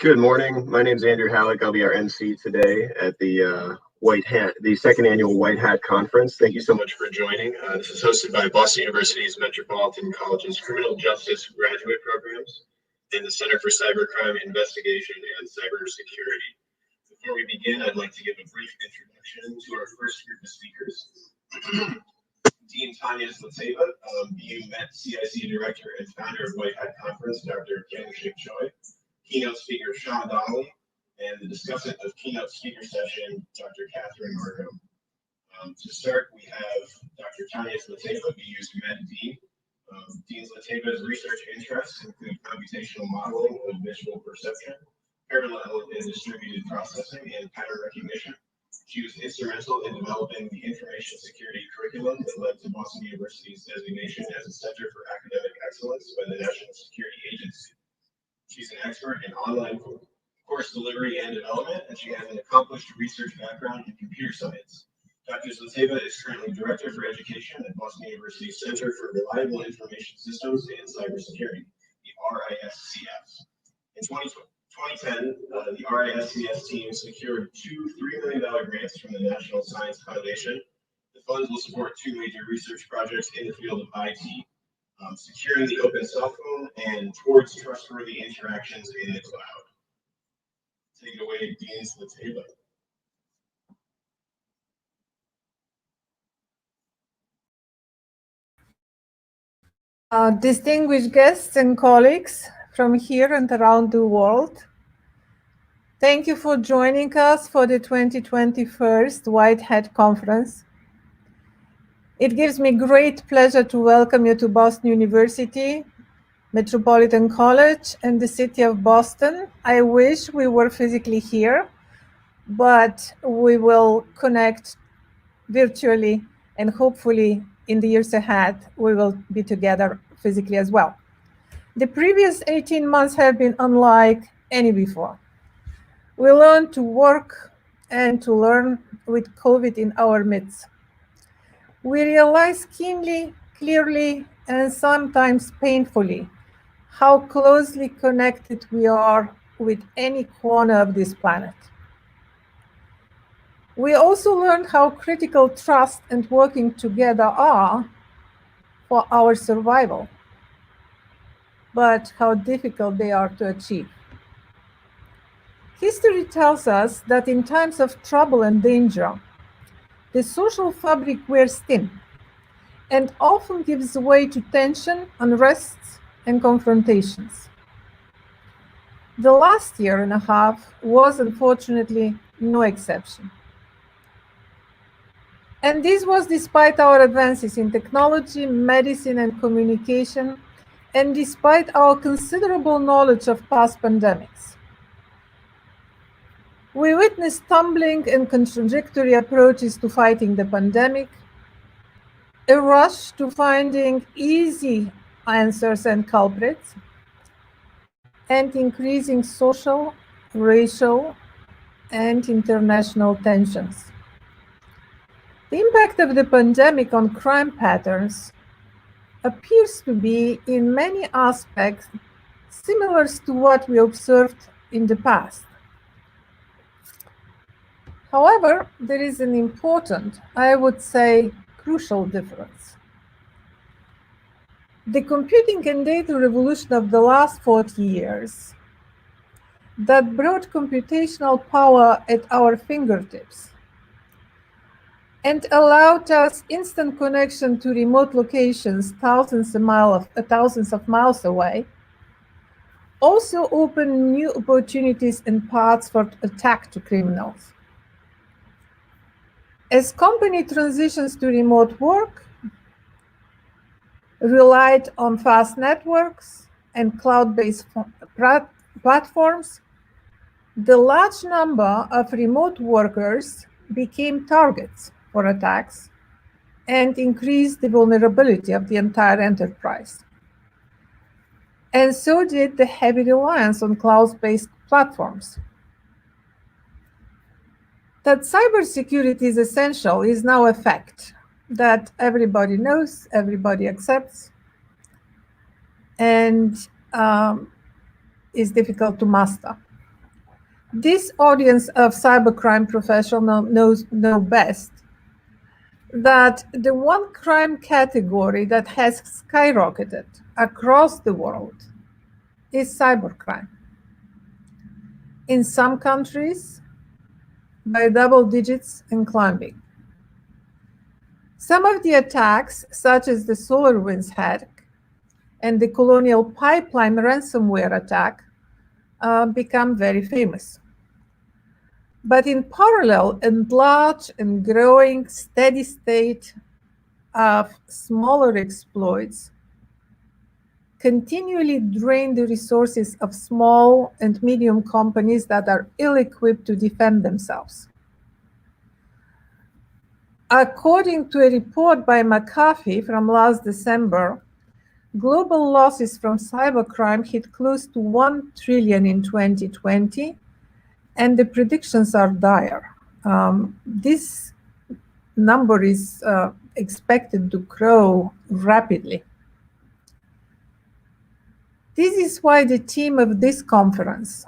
Good morning. My name is Andrew Halleck. I'll be our MC today at the the second annual White Hat Conference. Thank you so much for joining. This is hosted by Boston University's Metropolitan College's Criminal Justice Graduate Programs and the Center for Cybercrime Investigation and Cybersecurity. Before we begin, I'd like to give a brief introduction to our first group of speakers. Dean Tanya Zlateva, BU Met CIC Director and founder of White Hat Conference, Dr. Kyung-shick Choi. Keynote speaker Sean Donnelly, and the discussant of keynote speaker session, Dr. Catherine Margot. To start, we have Dr. Tanya Zlateva, BU's Med Dean. Dean Zlateva's research interests include computational modeling of visual perception, parallel and distributed processing, and pattern recognition. She was instrumental in developing the information security curriculum that led to Boston University's designation as a Center for Academic Excellence by the National Security Agency. She's an expert in online course delivery and development, and she has an accomplished research background in computer science. Dr. Zlateva is currently Director for Education at Boston University's Center for Reliable Information Systems and Cybersecurity, the RISCS. In 2010, the RISCS team secured two $3 million grants from the National Science Foundation. The funds will support two major research projects in the field of IT. Securing the open cell phone and towards trustworthy interactions in the cloud. Take it away, Dean Zlateva. Distinguished guests and colleagues from here and around the world, thank you for joining us for the 2021 White Hat Conference. It gives me great pleasure to welcome you to Boston University, Metropolitan College, and the city of Boston. I wish we were physically here, but we will connect virtually, and hopefully in the years ahead, we will be together physically as well. The previous 18 months have been unlike any before. We learned to work and to learn with COVID in our midst. We realize keenly, clearly, and sometimes painfully how closely connected we are with any corner of this planet. We also learned how critical trust and working together are for our survival, but how difficult they are to achieve. History tells us that in times of trouble and danger, the social fabric wears thin and often gives way to tension, unrest, and confrontations. The last year and a half was unfortunately no exception. And this was despite our advances in technology, medicine, and communication, and despite our considerable knowledge of past pandemics. We witnessed stumbling and contradictory approaches to fighting the pandemic, a rush to finding easy answers and culprits, and increasing social, racial, and international tensions. The impact of the pandemic on crime patterns appears to be, in many aspects, similar to what we observed in the past. However, there is an important, I would say, crucial difference. The computing and data revolution of the last 40 years that brought computational power at our fingertips and allowed us instant connection to remote locations thousands of miles away, also opened new opportunities and paths for attack to criminals. As company transitions to remote work, relied on fast networks and cloud-based platforms, the large number of remote workers became targets for attacks and increased the vulnerability of the entire enterprise. And so did the heavy reliance on cloud-based platforms. That cybersecurity is essential is now a fact that everybody knows, everybody accepts, and is difficult to master. This audience of cybercrime professionals know best that the one crime category that has skyrocketed across the world is cybercrime. In some countries, by double digits and climbing. Some of the attacks, such as the SolarWinds hack and the Colonial Pipeline ransomware attack, become very famous. But in parallel, a large and growing steady state of smaller exploits continually drain the resources of small and medium companies that are ill-equipped to defend themselves. According to a report by McAfee from last December, global losses from cybercrime hit close to 1 trillion in 2020, and the predictions are dire. This number is expected to grow rapidly. This is why the theme of this conference,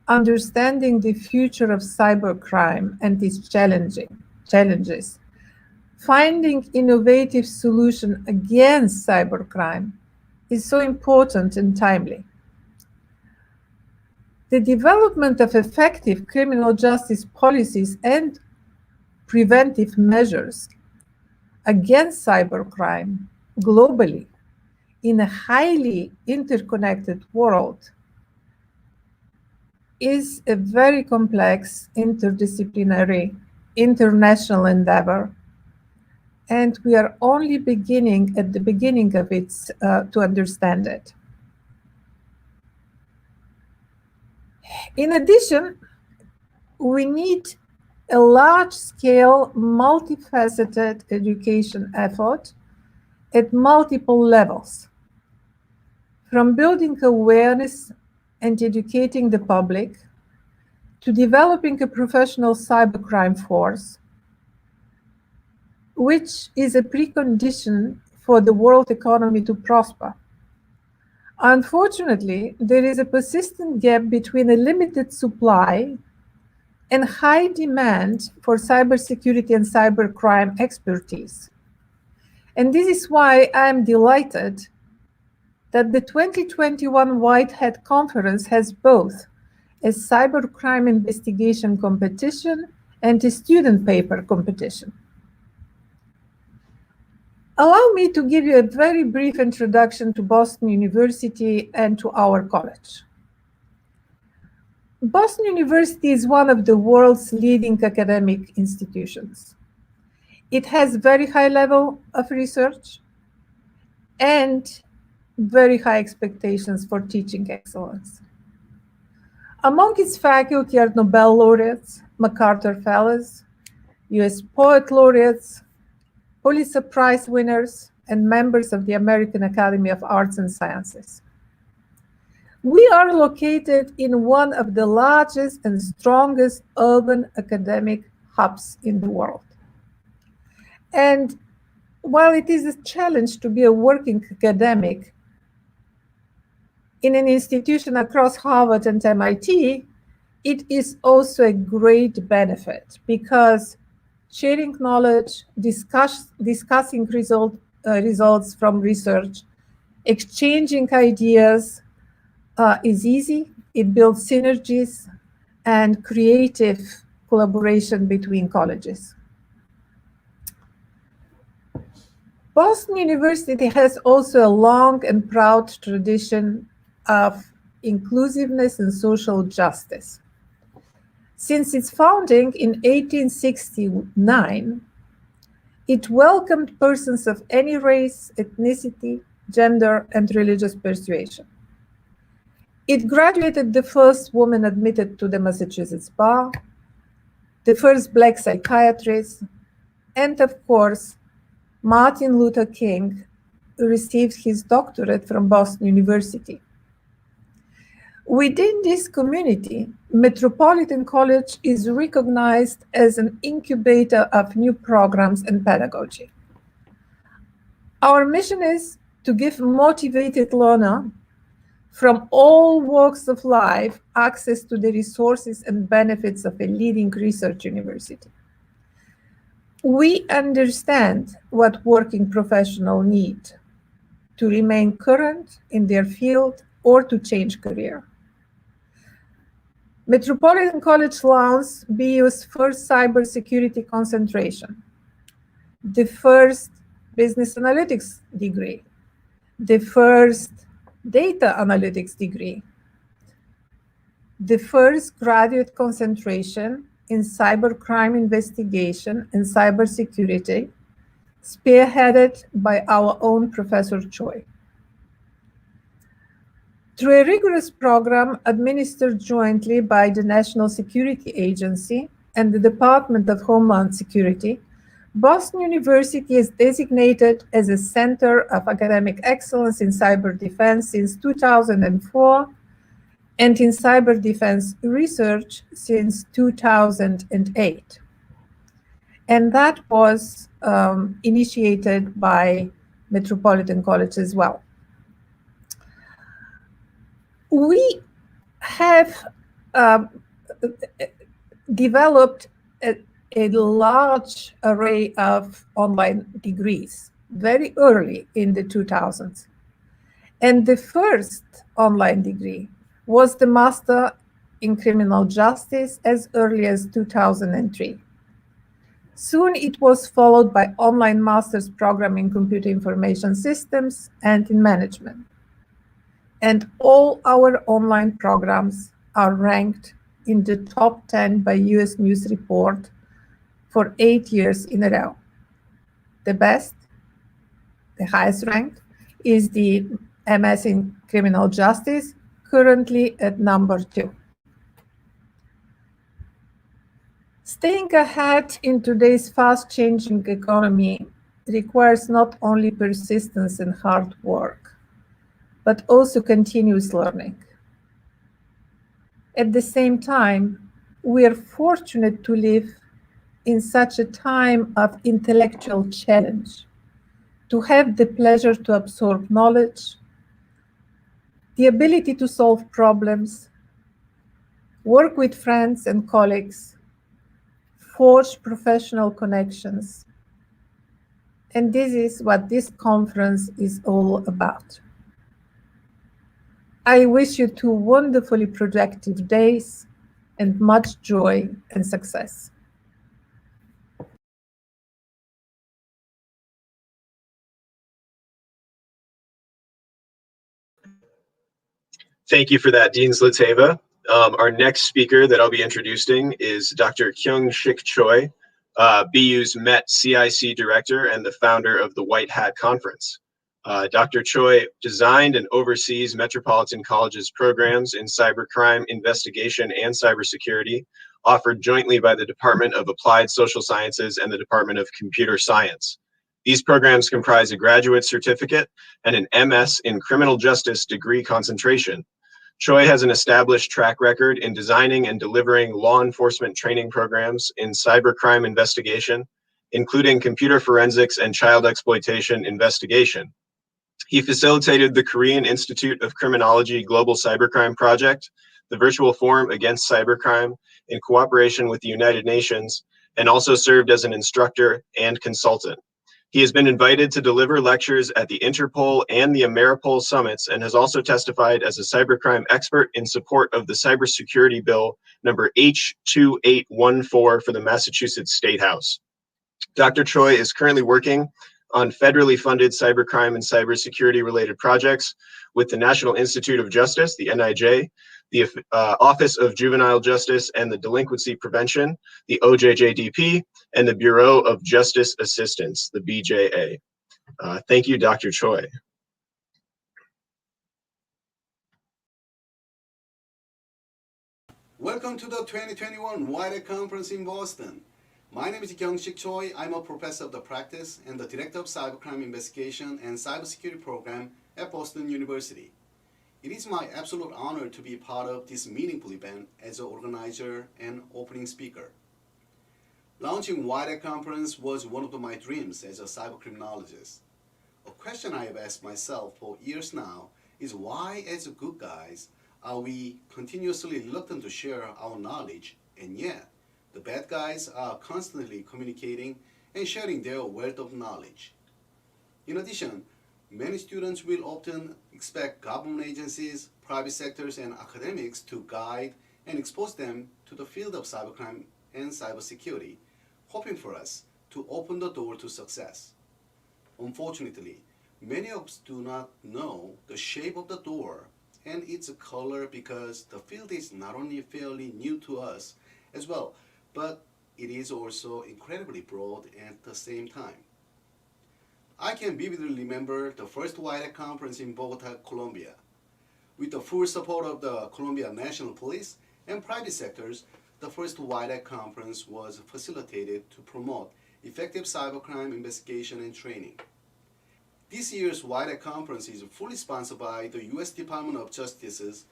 Understanding the Future of Cybercrime and its Challenges, Finding Innovative Solutions Against Cybercrime, is so important and timely. The development of effective criminal justice policies and preventive measures against cybercrime globally in a highly interconnected world is a very complex, interdisciplinary, international endeavor, and we are only beginning at the beginning of it to understand it. In addition, we need a large-scale, multifaceted education effort at multiple levels, from building awareness and educating the public, to developing a professional cybercrime force, which is a precondition for the world economy to prosper. Unfortunately, there is a persistent gap between a limited supply and high demand for cybersecurity and cybercrime expertise. And this is why I am delighted that the 2021 White Hat Conference has both a cybercrime investigation competition and a student paper competition. Allow me to give you a very brief introduction to Boston University and to our college. Boston University is one of the world's leading academic institutions. It has very high level of research and very high expectations for teaching excellence. Among its faculty are Nobel laureates, MacArthur Fellows, US Poet Laureates, Pulitzer Prize winners, and members of the American Academy of Arts and Sciences. We are located in one of the largest and strongest urban academic hubs in the world. And while it is a challenge to be a working academic in an institution across Harvard and MIT, it is also a great benefit because sharing knowledge, discussing results from research, exchanging ideas is easy. It builds synergies and creative collaboration between colleges. Boston University has also a long and proud tradition of inclusiveness and social justice. Since its founding in 1869, it welcomed persons of any race, ethnicity, gender, and religious persuasion. It graduated the first woman admitted to the Massachusetts bar, the first Black psychiatrist, and of course, Martin Luther King received his doctorate from Boston University. Within this community, Metropolitan College is recognized as an incubator of new programs and pedagogy. Our mission is to give motivated learner from all walks of life access to the resources and benefits of a leading research university. We understand what working professionals need to remain current in their field or to change career. Metropolitan College launched BU's first cybersecurity concentration, the first business analytics degree, the first data analytics degree, the first graduate concentration in cybercrime investigation and cybersecurity, spearheaded by our own Professor Choi. Through a rigorous program administered jointly by the National Security Agency and the Department of Homeland Security, Boston University is designated as a center of academic excellence in cyber defense since 2004 and in cyber defense research since 2008. And that was initiated by Metropolitan College as well. We have developed a large array of online degrees very early in the 2000s. And the first online degree was the Master in Criminal Justice as early as 2003. Soon it was followed by online master's program in computer information systems and in management. And all our online programs are ranked in the top 10 by US News Report for 8 years in a row. The best, the highest ranked, is the MS in Criminal Justice, currently at number 2. Staying ahead in today's fast-changing economy requires not only persistence and hard work, but also continuous learning. At the same time, we are fortunate to live in such a time of intellectual challenge, to have the pleasure to absorb knowledge, the ability to solve problems, work with friends and colleagues, forge professional connections. And this is what this conference is all about. I wish you 2 wonderfully productive days and much joy and success. Thank you for that, Dean Zliteva. Our next speaker that I'll be introducing is Dr. Kyung-shick Choi, BU's Met CIC Director and the founder of the White Hat Conference. Dr. Choi designed and oversees Metropolitan College's programs in cybercrime investigation and cybersecurity, offered jointly by the Department of Applied Social Sciences and the Department of Computer Science. These programs comprise a graduate certificate and an MS in Criminal Justice degree concentration. Choi has an established track record in designing and delivering law enforcement training programs in cybercrime investigation, including computer forensics and child exploitation investigation. He facilitated the Korean Institute of Criminology Global Cybercrime Project, the Virtual Forum Against Cybercrime, in cooperation with the United Nations, and also served as an instructor and consultant. He has been invited to deliver lectures at the Interpol and the Ameripol summits and has also testified as a cybercrime expert in support of the cybersecurity bill number H2814 for the Massachusetts State House. Dr. Choi is currently working on federally funded cybercrime and cybersecurity related projects with the National Institute of Justice, the NIJ, the Office of Juvenile Justice and the Delinquency Prevention, the OJJDP, and the Bureau of Justice Assistance, the BJA. Thank you, Dr. Choi. Welcome to the 2021 White Hat Conference in Boston. My name is Kyung-shick Choi. I'm a professor of the practice and the director of cybercrime investigation and cybersecurity program at Boston University. It is my absolute honor to be part of this meaningful event as an organizer and opening speaker. Launching White Hat Conference was one of my dreams as a cybercriminologist. A question I have asked myself for years now is why, as good guys, are we continuously reluctant to share our knowledge, and yet the bad guys are constantly communicating and sharing their wealth of knowledge. In addition, many students will often expect government agencies, private sectors, and academics to guide and expose them to the field of cybercrime and cybersecurity, hoping for us to open the door to success. Unfortunately, many of us do not know the shape of the door and its color because the field is not only fairly new to us as well, but it is also incredibly broad at the same time. I can vividly remember the first White Hat conference in Bogota, Colombia. With the full support of the Colombia National Police and private sectors, the first White Hat conference was facilitated to promote effective cybercrime investigation and training. This year's White Hat conference is fully sponsored by the U.S. Department of Justice's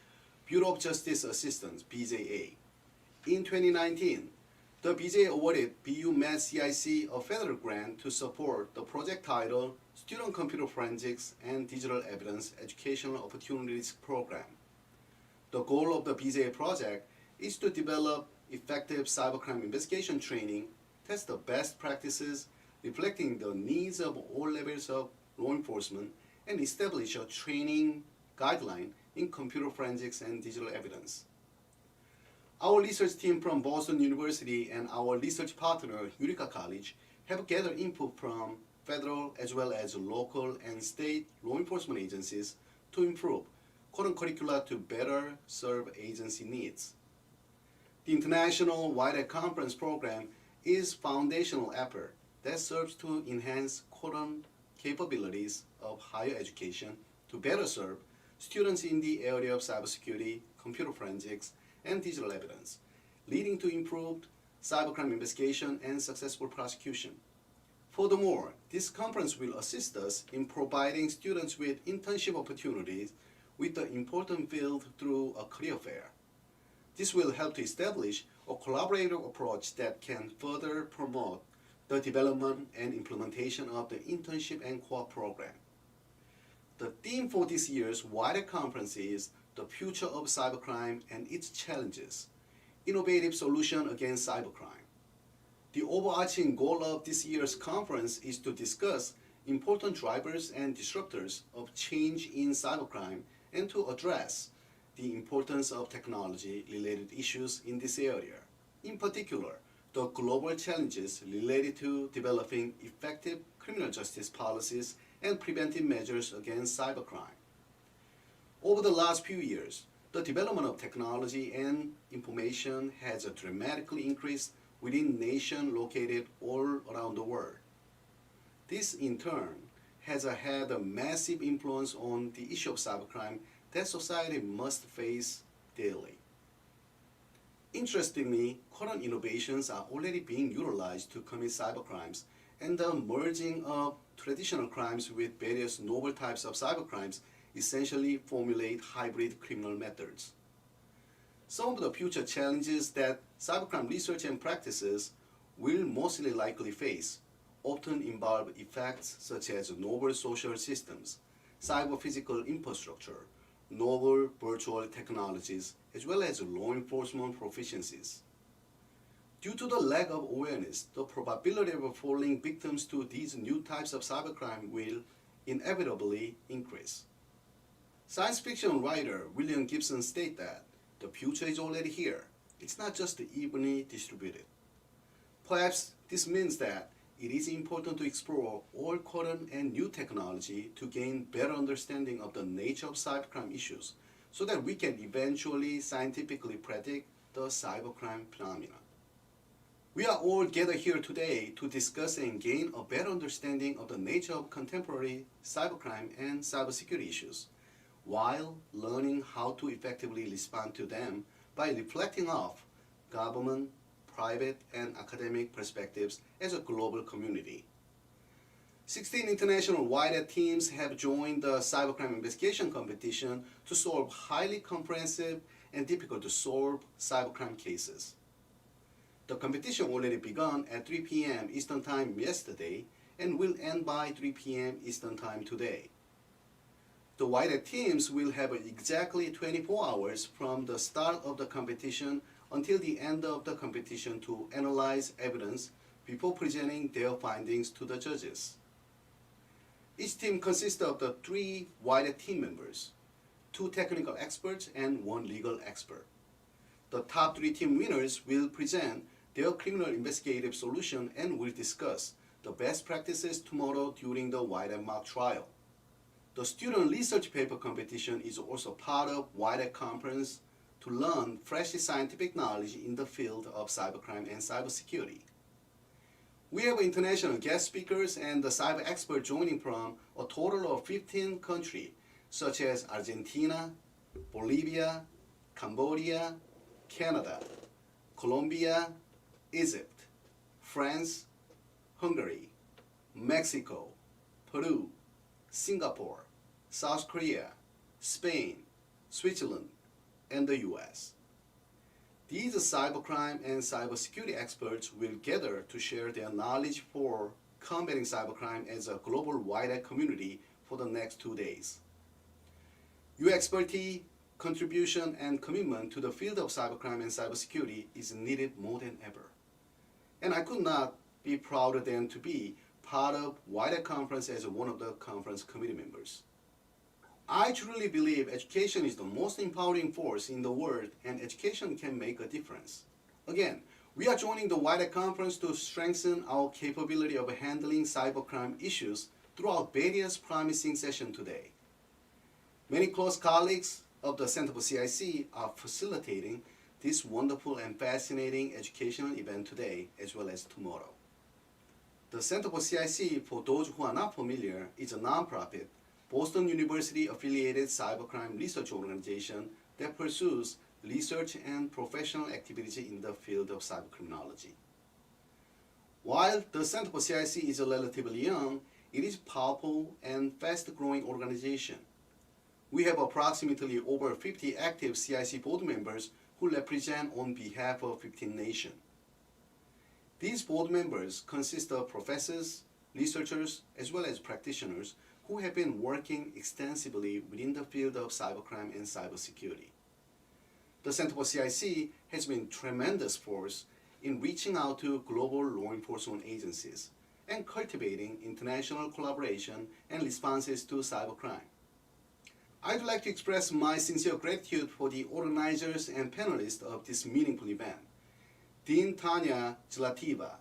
Bureau of Justice Assistance, BJA. In 2019, the BJA awarded BU Med CIC a federal grant to support the project titled Student Computer Forensics and Digital Evidence Educational Opportunities Program. The goal of the BJA project is to develop effective cybercrime investigation training, test the best practices, reflecting the needs of all levels of law enforcement, and establish a training guideline in computer forensics and digital evidence. Our research team from Boston University and our research partner, Eureka College, have gathered input from federal as well as local and state law enforcement agencies to improve current curricula to better serve agency needs. The International White Hat Conference program is a foundational effort that serves to enhance current capabilities of higher education to better serve students in the area of cybersecurity, computer forensics, and digital evidence, leading to improved cybercrime investigation and successful prosecution. Furthermore, this conference will assist us in providing students with internship opportunities with the important field through a career fair. This will help to establish a collaborative approach that can further promote the development and implementation of the internship and co-op program. The theme for this year's White Hat conference is the future of cybercrime and its challenges, innovative solution against cybercrime. The overarching goal of this year's conference is to discuss important drivers and disruptors of change in cybercrime and to address the importance of technology-related issues in this area. In particular, the global challenges related to developing effective criminal justice policies and preventive measures against cybercrime. Over the last few years, the development of technology and information has dramatically increased within nations located all around the world. This, in turn, has had a massive influence on the issue of cybercrime that society must face daily. Interestingly, current innovations are already being utilized to commit cybercrimes, and the merging of traditional crimes with various novel types of cybercrimes essentially formulate hybrid criminal methods. Some of the future challenges that cybercrime research and practices will mostly likely face often involve effects such as novel social systems, cyber-physical infrastructure, novel virtual technologies, as well as law enforcement proficiencies. Due to the lack of awareness, the probability of falling victims to these new types of cybercrime will inevitably increase. Science fiction writer William Gibson stated that the future is already here. It's not just evenly distributed. Perhaps this means that it is important to explore all current and new technology to gain better understanding of the nature of cybercrime issues so that we can eventually scientifically predict the cybercrime phenomena. We are all gathered here today to discuss and gain a better understanding of the nature of contemporary cybercrime and cybersecurity issues, while learning how to effectively respond to them by reflecting off government, private, and academic perspectives as a global community. 16 international White Hat teams have joined the cybercrime investigation competition to solve highly comprehensive and difficult to solve cybercrime cases. The competition already began at 3 p.m. Eastern Time yesterday and will end by 3 p.m. Eastern Time today. The white hat teams will have exactly 24 hours from the start of the competition until the end of the competition to analyze evidence before presenting their findings to the judges. Each team consists of the 3 white hat team members, 2 technical experts, and 1 legal expert. The top 3 team winners will present their criminal investigative solution and will discuss the best practices tomorrow during the white hat mock trial. The student research paper competition is also part of white hat conference to learn fresh scientific knowledge in the field of cybercrime and cybersecurity. We have international guest speakers and the cyber expert joining from a total of 15 countries, such as Argentina, Bolivia, Cambodia, Canada, Colombia, Egypt, France, Hungary, Mexico, Peru, Singapore, South Korea, Spain, Switzerland, and the US. These cybercrime and cybersecurity experts will gather to share their knowledge for combating cybercrime as a global white hat community for the next 2 days. Your expertise, contribution, and commitment to the field of cybercrime and cybersecurity is needed more than ever. And I could not be prouder than to be part of white hat conference as one of the conference committee members. I truly believe education is the most empowering force in the world, and education can make a difference. Again, we are joining the white hat conference to strengthen our capability of handling cybercrime issues throughout various promising sessions today. Many close colleagues of the Center for CIC are facilitating this wonderful and fascinating educational event today as well as tomorrow. The Center for CIC, for those who are not familiar, is a nonprofit, Boston University-affiliated cybercrime research organization that pursues research and professional activities in the field of cybercriminology. While the Center for CIC is relatively young, it is a powerful and fast-growing organization. We have approximately over 50 active CIC board members who represent on behalf of 15 nations. These board members consist of professors, researchers, as well as practitioners who have been working extensively within the field of cybercrime and cybersecurity. The Center for CIC has been a tremendous force in reaching out to global law enforcement agencies and cultivating international collaboration and responses to cybercrime. I'd like to express my sincere gratitude for the organizers and panelists of this meaningful event. Dean Tanya Zlativa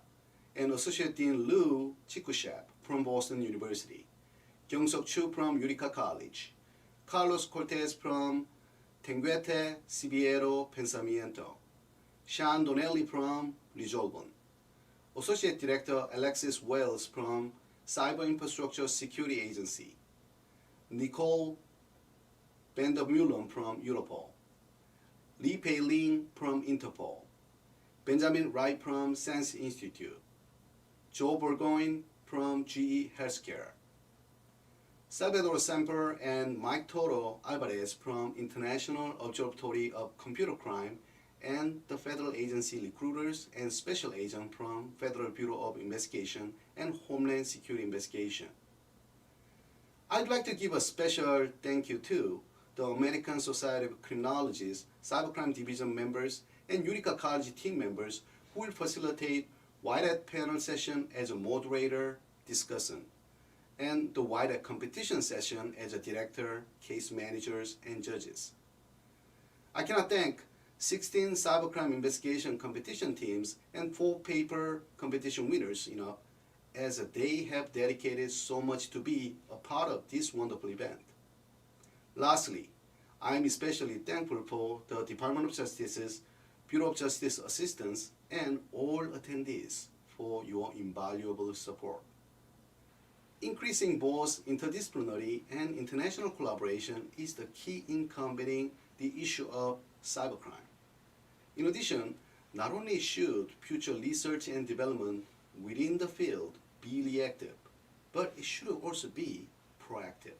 and Associate Dean Lou Chikushev from Boston University, Kyung-shick Chu from Eureka College, Carlos Cortez from Tenguete Sibiero Pensamiento, Sean Donnelly from Resolvon, Associate Director Alexis Wells from Cyber Infrastructure Security Agency, Nicole Vandermeulen from Europol, Li Pei Ling from Interpol, Benjamin Wright from Sense Institute, Joe Burgoyne from GE Healthcare, Salvador Semper and Mike Toro Alvarez from International Observatory of Computer Crime and the Federal Agency Recruiters and Special Agent from Federal Bureau of Investigation and Homeland Security Investigation. I'd like to give a special thank you to the American Society of Criminologists, Cybercrime Division members, and Eureka College team members who will facilitate white hat panel session as a moderator, discussant, and the white hat competition session as a director, case managers, and judges. I cannot thank 16 cybercrime investigation competition teams and 4 paper competition winners enough, as they have dedicated so much to be a part of this wonderful event. Lastly, I am especially thankful for the Department of Justice's Bureau of Justice assistants and all attendees for your invaluable support. Increasing both interdisciplinary and international collaboration is the key in combating the issue of cybercrime. In addition, not only should future research and development within the field be reactive, but it should also be proactive.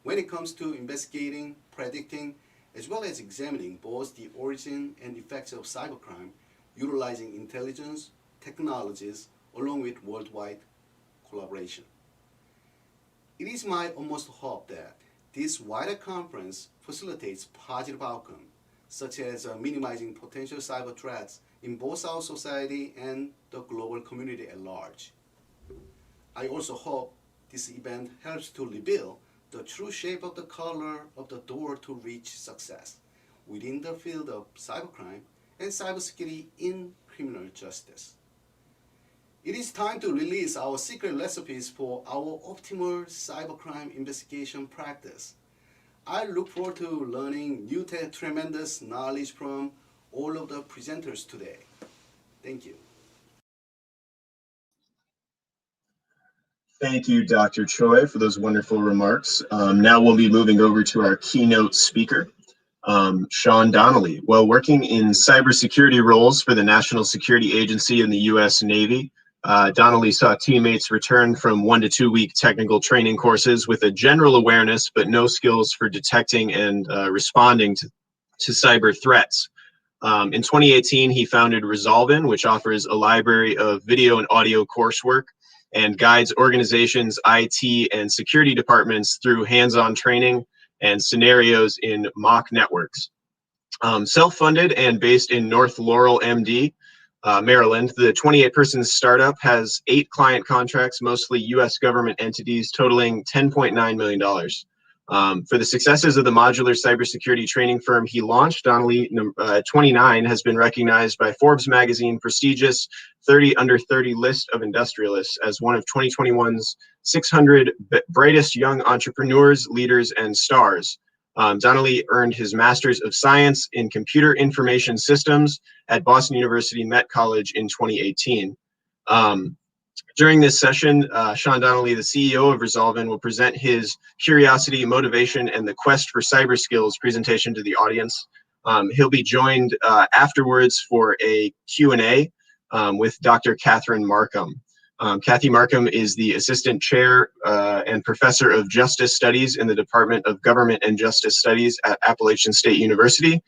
When it comes to investigating, predicting, as well as examining both the origin and effects of cybercrime, utilizing intelligence, technologies, along with worldwide collaboration. It is my utmost hope that This wider conference facilitates positive outcomes, such as minimizing potential cyber threats in both our society and the global community at large. I also hope this event helps to reveal the true shape of the color of the door to reach success within the field of cybercrime and cybersecurity in criminal justice. It is time to release our secret recipes for our optimal cybercrime investigation practice. I look forward to learning new tremendous knowledge from all of the presenters today. Thank you. Thank you, Dr. Choi, for those wonderful remarks. Now we'll be moving over to our keynote speaker, Sean Donnelly. While working in cybersecurity roles for the National Security Agency in the U.S. Navy, Donnelly saw teammates return from 1 to 2 week technical training courses with a general awareness but no skills for detecting and responding to cyber threats. In 2018, he founded Resolvin, which offers a library of video and audio coursework and guides organizations, IT, and security departments through hands-on training and scenarios in mock networks. Self-funded and based in North Laurel, MD, Maryland, the 28-person startup has 8 client contracts, mostly U.S. government entities, totaling $10.9 million. For the successes of the modular cybersecurity training firm he launched, Donnelly, 29, has been recognized by Forbes magazine prestigious 30 under 30 list of industrialists as one of 2021's 600 brightest young entrepreneurs, leaders, and stars. Donnelly earned his Master's of Science in Computer Information Systems at Boston University Met College in 2018. During this session, Sean Donnelly, the CEO of Resolvin, will present his curiosity, motivation, and the quest for cyber skills presentation to the audience. He'll be joined afterwards for a Q&A with Dr. Catherine Markham. Kathy Markham is the Assistant Chair and Professor of Justice Studies in the Department of Government and Justice Studies at Appalachian State University.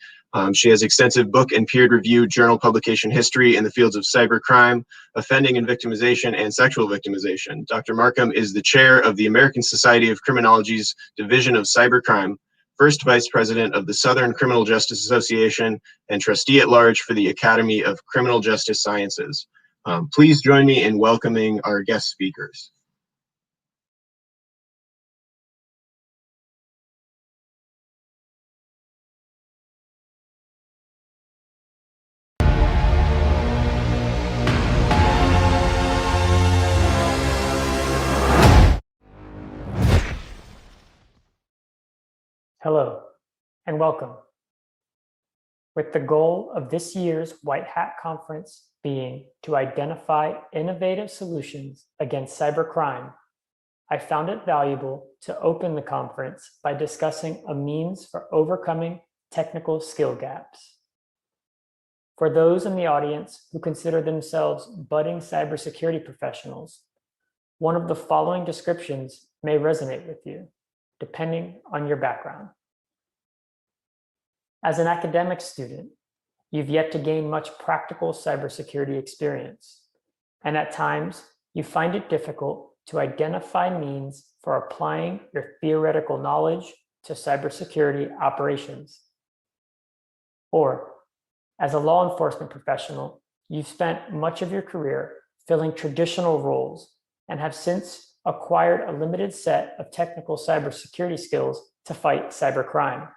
She has extensive book and peer-reviewed journal publication history in the fields of cybercrime, offending and victimization, and sexual victimization. Dr. Markham is the chair of the American Society of Criminology's Division of Cybercrime, first vice president of the Southern Criminal Justice Association, and trustee at large for the Academy of Criminal Justice Sciences. Please join me in welcoming our guest speakers. Hello, and welcome. With the goal of this year's White Hat Conference being to identify innovative solutions against cybercrime, I found it valuable to open the conference by discussing a means for overcoming technical skill gaps. For those in the audience who consider themselves budding cybersecurity professionals, one of the following descriptions may resonate with you, depending on your background. As an academic student, you've yet to gain much practical cybersecurity experience, and at times you find it difficult to identify means for applying your theoretical knowledge to cybersecurity operations. Or, as a law enforcement professional, you've spent much of your career filling traditional roles and have since acquired a limited set of technical cybersecurity skills to fight cybercrime.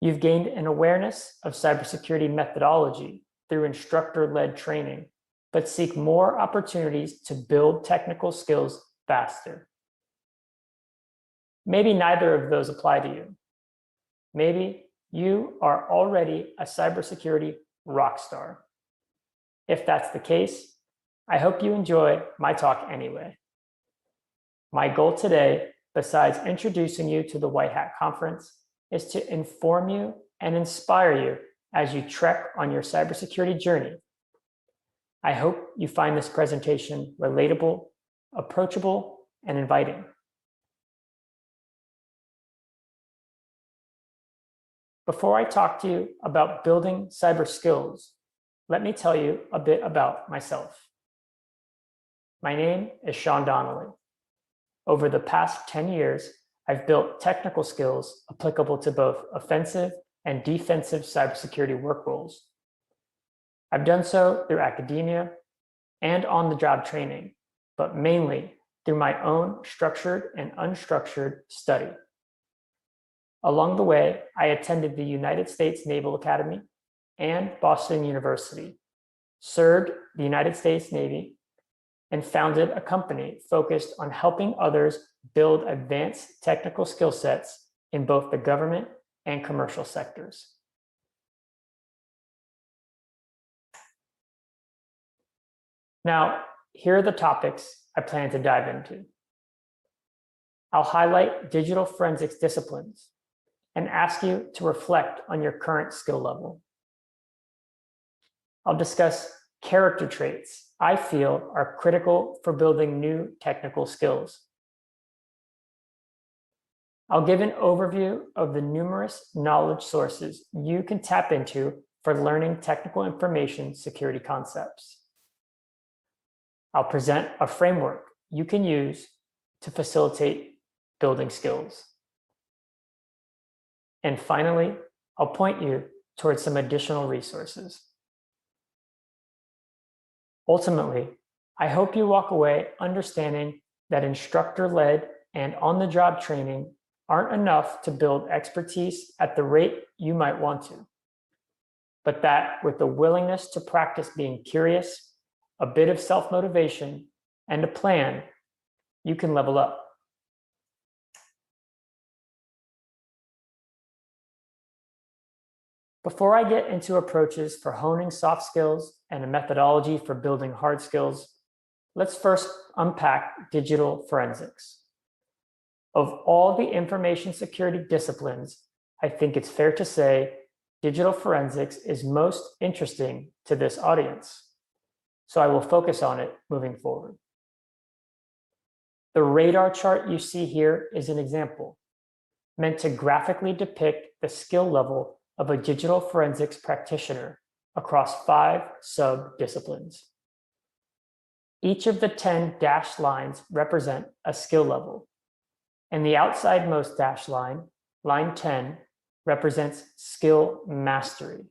You've gained an awareness of cybersecurity methodology through instructor-led training, but seek more opportunities to build technical skills faster. Maybe neither of those apply to you. Maybe you are already a cybersecurity rock star. If that's the case, I hope you enjoy my talk anyway. My goal today, besides introducing you to the White Hat Conference, is to inform you and inspire you as you trek on your cybersecurity journey. I hope you find this presentation relatable, approachable, and inviting. Before I talk to you about building cyber skills, let me tell you a bit about myself. My name is Sean Donnelly. Over the past 10 years, I've built technical skills applicable to both offensive and defensive cybersecurity work roles. I've done so through academia and on-the-job training, but mainly through my own structured and unstructured study. Along the way, I attended the United States Naval Academy and Boston University, served the United States Navy, and founded a company focused on helping others build advanced technical skill sets in both the government and commercial sectors. Now, here are the topics I plan to dive into. I'll highlight digital forensics disciplines and ask you to reflect on your current skill level. I'll discuss character traits I feel are critical for building new technical skills. I'll give an overview of the numerous knowledge sources you can tap into for learning technical information security concepts. I'll present a framework you can use to facilitate building skills. And finally, I'll point you towards some additional resources. Ultimately, I hope you walk away understanding that instructor-led and on-the-job training aren't enough to build expertise at the rate you might want to, but that with the willingness to practice being curious, a bit of self-motivation, and a plan, you can level up. Before I get into approaches for honing soft skills and a methodology for building hard skills, let's first unpack digital forensics. Of all the information security disciplines, I think it's fair to say digital forensics is most interesting to this audience. So I will focus on it moving forward. The radar chart you see here is an example, meant to graphically depict the skill level of a digital forensics practitioner across 5 sub-disciplines. Each of the 10 dashed lines represent a skill level, and the outsidemost dashed line, line 10, represents skill mastery.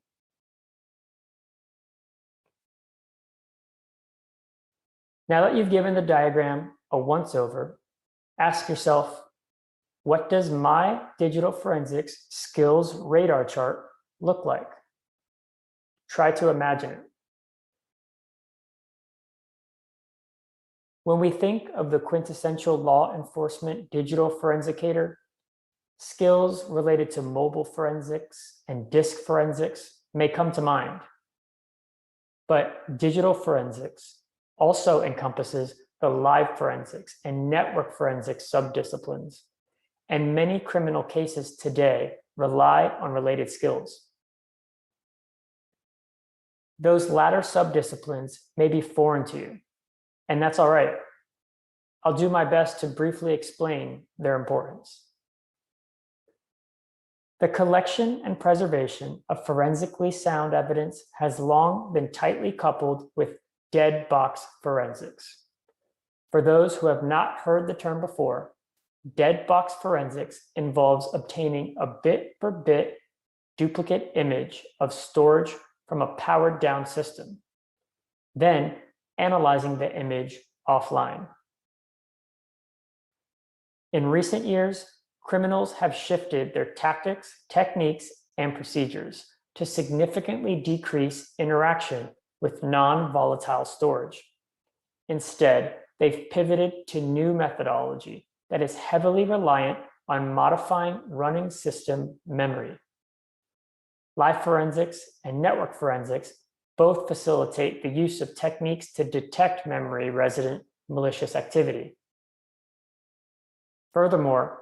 Now that you've given the diagram a once-over, ask yourself, what does my digital forensics skills radar chart look like? Try to imagine it. When we think of the quintessential law enforcement digital forensicator, skills related to mobile forensics and disk forensics may come to mind. But digital forensics also encompasses the live forensics and network forensics subdisciplines, and many criminal cases today rely on related skills. Those latter subdisciplines may be foreign to you, and that's all right. I'll do my best to briefly explain their importance. The collection and preservation of forensically sound evidence has long been tightly coupled with dead box forensics. For those who have not heard the term before, dead box forensics involves obtaining a bit-for-bit duplicate image of storage from a powered-down system, then analyzing the image offline. In recent years, criminals have shifted their tactics, techniques, and procedures to significantly decrease interaction with non-volatile storage. Instead, they've pivoted to new methodology that is heavily reliant on modifying running system memory. Live forensics and network forensics both facilitate the use of techniques to detect memory resident malicious activity. Furthermore,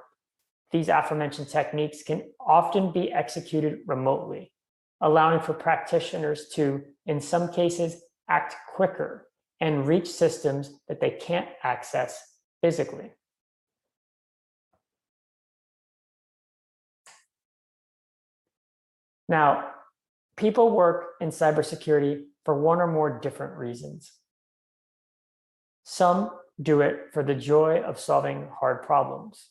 these aforementioned techniques can often be executed remotely, allowing for practitioners to, in some cases, act quicker and reach systems that they can't access physically. Now, people work in cybersecurity for one or more different reasons. Some do it for the joy of solving hard problems.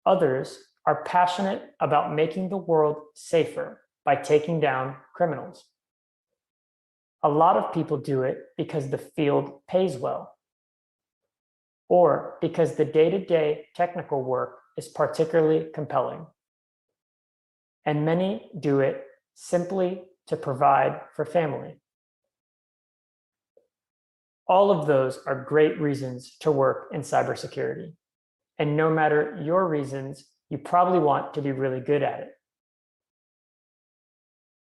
Others are passionate about making the world safer by taking down criminals. A lot of people do it because the field pays well, or because the day-to-day technical work is particularly compelling. And many do it simply to provide for family. All of those are great reasons to work in cybersecurity. And no matter your reasons, you probably want to be really good at it.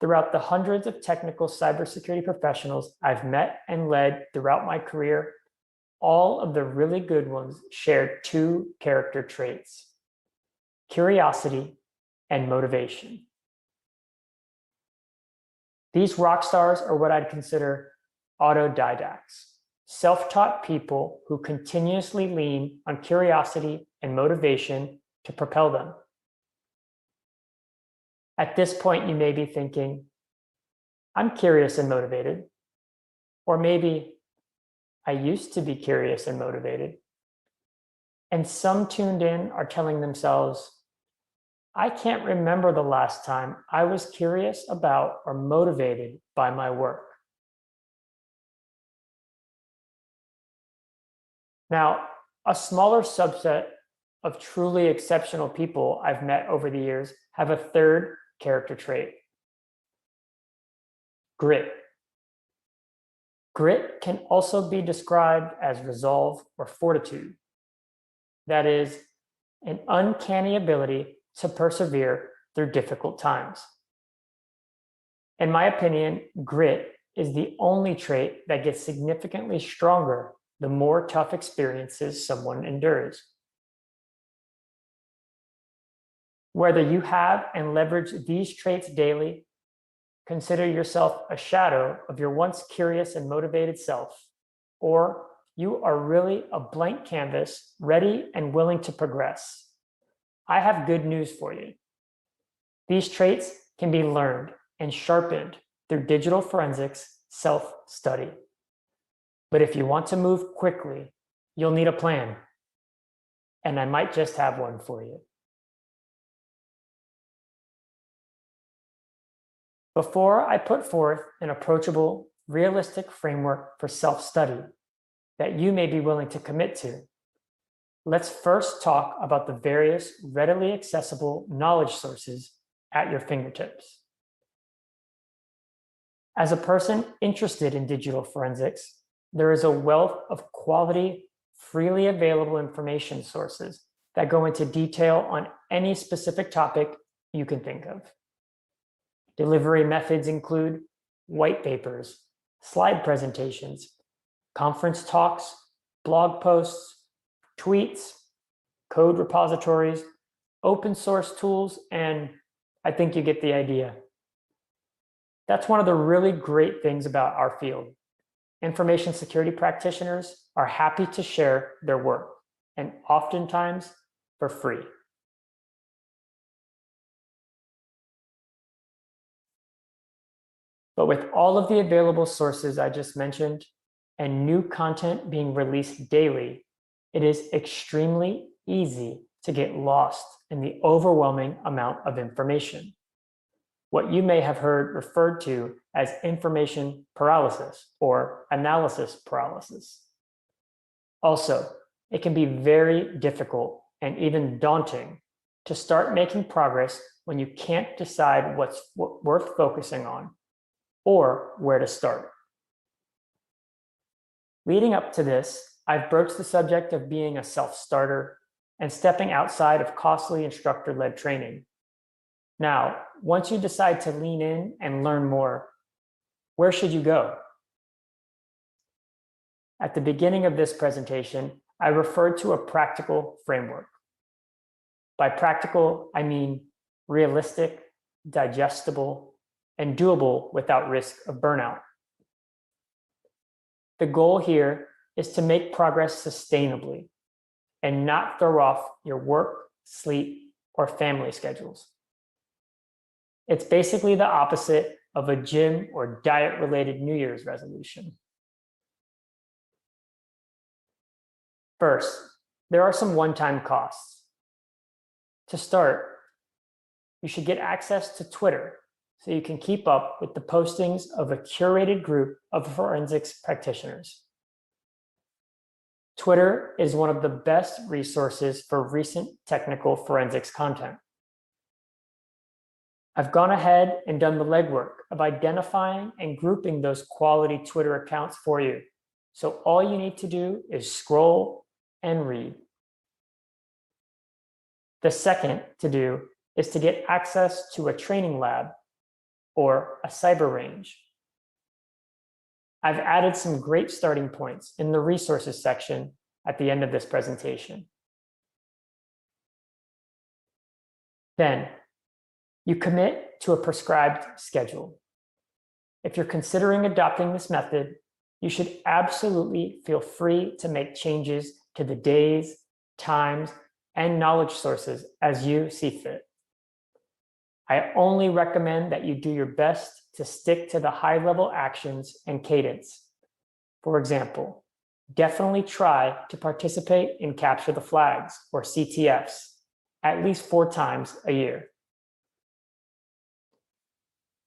Throughout the hundreds of technical cybersecurity professionals I've met and led throughout my career, all of the really good ones share two character traits: curiosity and motivation. These rock stars are what I'd consider autodidacts, self-taught people who continuously lean on curiosity and motivation to propel them. At this point, you may be thinking, I'm curious and motivated. Or maybe, I used to be curious and motivated. And some tuned in are telling themselves, I can't remember the last time I was curious about or motivated by my work. Now, a smaller subset of truly exceptional people I've met over the years have a third character trait: grit. Grit can also be described as resolve or fortitude. That is, an uncanny ability to persevere through difficult times. In my opinion, grit is the only trait that gets significantly stronger the more tough experiences someone endures. Whether you have and leverage these traits daily, consider yourself a shadow of your once curious and motivated self, or you are really a blank canvas, ready and willing to progress, I have good news for you. These traits can be learned and sharpened through digital forensics self-study. But if you want to move quickly, you'll need a plan. And I might just have one for you. Before I put forth an approachable, realistic framework for self-study that you may be willing to commit to, let's first talk about the various readily accessible knowledge sources at your fingertips. As a person interested in digital forensics, there is a wealth of quality, freely available information sources that go into detail on any specific topic you can think of. Delivery methods include white papers, slide presentations, conference talks, blog posts, tweets, code repositories, open source tools, and I think you get the idea. That's one of the really great things about our field. Information security practitioners are happy to share their work, and oftentimes for free. But with all of the available sources I just mentioned, and new content being released daily, it is extremely easy to get lost in the overwhelming amount of information. What you may have heard referred to as information paralysis or analysis paralysis. Also, it can be very difficult and even daunting to start making progress when you can't decide what's worth focusing on or where to start. Leading up to this, I've broached the subject of being a self-starter and stepping outside of costly instructor-led training. Now, once you decide to lean in and learn more, where should you go? At the beginning of this presentation, I referred to a practical framework. By practical, I mean realistic, digestible, and doable without risk of burnout. The goal here is to make progress sustainably and not throw off your work, sleep, or family schedules. It's basically the opposite of a gym or diet-related New Year's resolution. First, there are some one-time costs. To start, you should get access to Twitter so you can keep up with the postings of a curated group of forensics practitioners. Twitter is one of the best resources for recent technical forensics content. I've gone ahead and done the legwork of identifying and grouping those quality Twitter accounts for you. So all you need to do is scroll and read. The second to do is to get access to a training lab or a cyber range. I've added some great starting points in the resources section at the end of this presentation. Then, you commit to a prescribed schedule. If you're considering adopting this method, you should absolutely feel free to make changes to the days, times, and knowledge sources as you see fit. I only recommend that you do your best to stick to the high-level actions and cadence. For example, definitely try to participate in Capture the Flags, or CTFs, at least 4 times a year.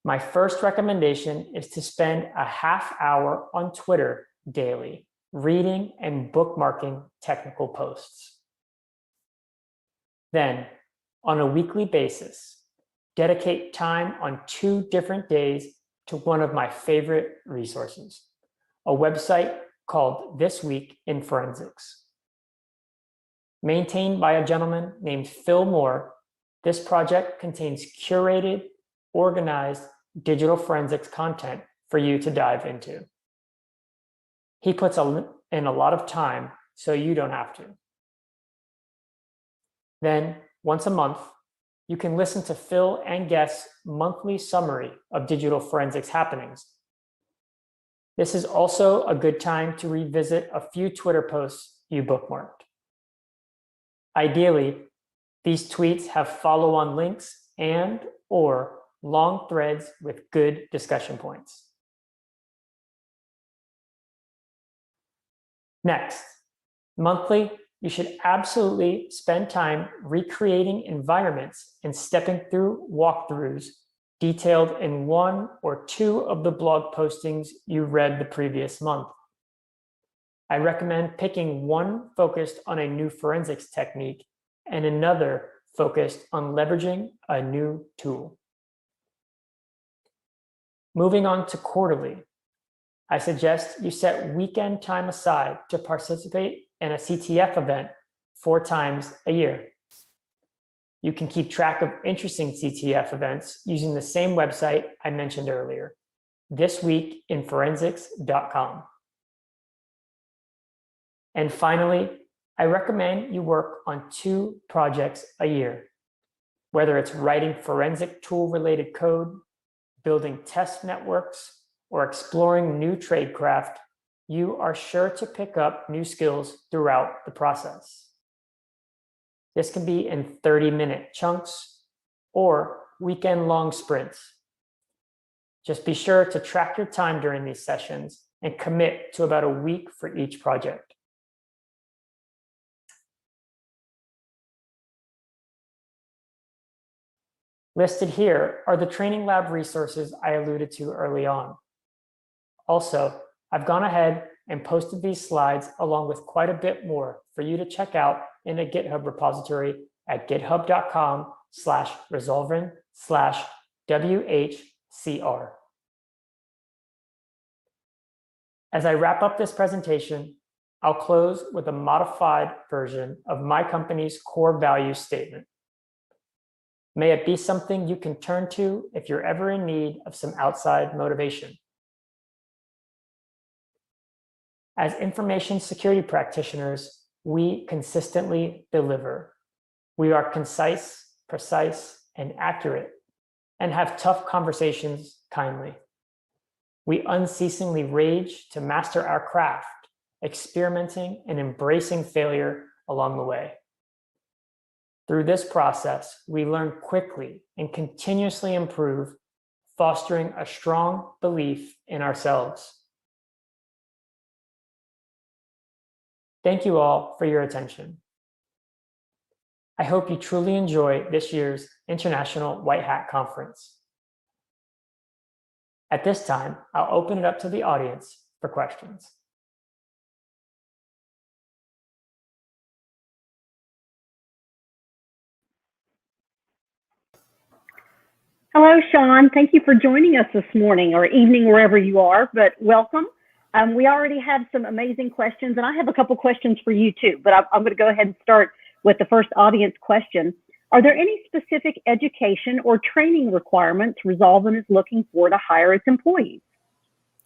My first recommendation is to spend a half hour on Twitter daily, reading and bookmarking technical posts. Then, on a weekly basis, dedicate time on 2 different days to one of my favorite resources, a website called This Week in Forensics. Maintained by a gentleman named Phil Moore, this project contains curated, organized digital forensics content for you to dive into. He puts in a lot of time, so you don't have to. Then, once a month, you can listen to Phil and guest's monthly summary of digital forensics happenings. This is also a good time to revisit a few Twitter posts you bookmarked. Ideally, these tweets have follow-on links and/or long threads with good discussion points. Next, monthly, you should absolutely spend time recreating environments and stepping through walkthroughs detailed in 1 or 2 of the blog postings you read the previous month. I recommend picking one focused on a new forensics technique and another focused on leveraging a new tool. Moving on to quarterly, I suggest you set weekend time aside to participate in a CTF event 4 times a year. You can keep track of interesting CTF events using the same website I mentioned earlier, thisweekinforensics.com. And finally, I recommend you work on 2 projects a year, whether it's writing forensic tool-related code, building test networks, or exploring new tradecraft. You are sure to pick up new skills throughout the process. This can be in 30-minute chunks or weekend-long sprints. Just be sure to track your time during these sessions and commit to about a week for each project. Listed here are the training lab resources I alluded to early on. Also, I've gone ahead and posted these slides along with quite a bit more for you to check out in a GitHub repository at github.com/resolvin/WHCR. As I wrap up this presentation, I'll close with a modified version of my company's core value statement. May it be something you can turn to if you're ever in need of some outside motivation. As information security practitioners, we consistently deliver. We are concise, precise, and accurate, and have tough conversations kindly. We unceasingly rage to master our craft, experimenting and embracing failure along the way. Through this process, we learn quickly and continuously improve, fostering a strong belief in ourselves. Thank you all for your attention. I hope you truly enjoy this year's International White Hat Conference. At this time, I'll open it up to the audience for questions. Hello, Sean. Thank you for joining us this morning or evening, wherever you are, but welcome. We already have some amazing questions, and I have a couple questions for you too, but I'm going to go ahead and start with the first audience question. Are there any specific education or training requirements Resolvent is looking for to hire its employees?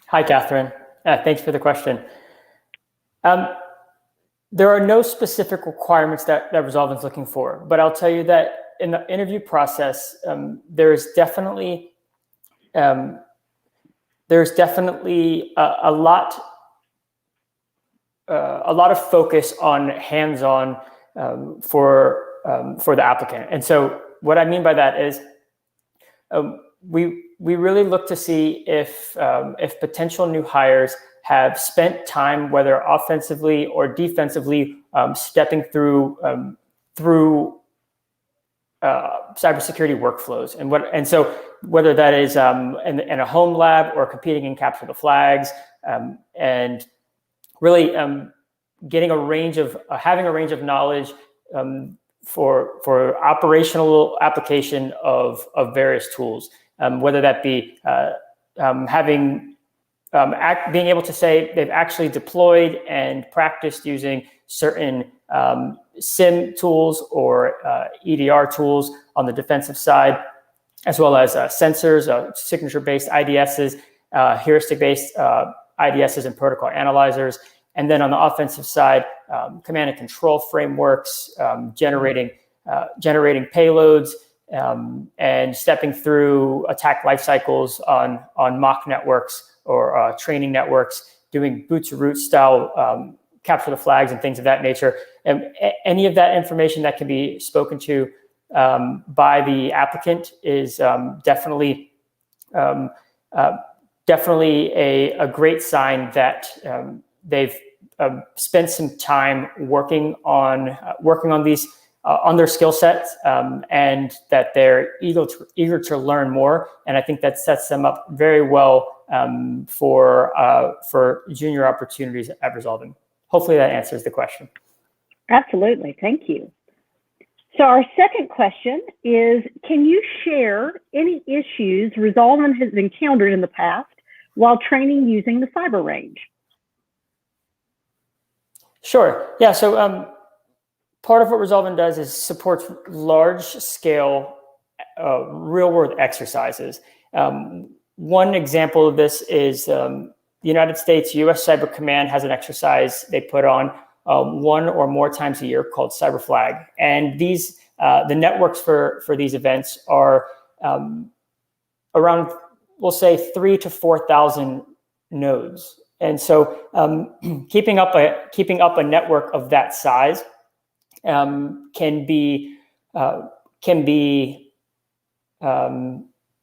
Hi, Catherine. Thanks for the question. There are no specific requirements that Resolvent is looking for, but I'll tell you that in the interview process, there's definitely a lot of focus on hands-on for the applicant. And so what I mean by that is we really look to see if potential new hires have spent time, whether offensively or defensively, stepping through cybersecurity workflows, and so whether that is in a home lab or competing in capture the flags, and really having a range of knowledge for operational application of various tools, whether that be being able to say they've actually deployed and practiced using certain SIM tools or EDR tools on the defensive side, as well as sensors, signature-based IDSs, heuristic-based IDSs and protocol analyzers. And then on the offensive side, command and control frameworks, generating payloads, and stepping through attack life cycles on mock networks or training networks, doing boot to root style capture the flags and things of that nature. And any of that information that can be spoken to by the applicant is definitely a great sign that they've spent some time working on these on their skill sets, and that they're eager to learn more. And I think that sets them up very well for junior opportunities at Resolvent. Hopefully that answers the question. Absolutely, thank you. So our second question is, can you share any issues Resolvent has encountered in the past while training using the cyber range? Sure, yeah, so part of what Resolvent does is supports large scale real-world exercises. One example of this is the United States U.S. Cyber Command has an exercise they put on one or more times a year called Cyber Flag. And these the networks for these events are around, we'll say, 3,000 to 4,000 nodes. And so keeping up a network of that size can be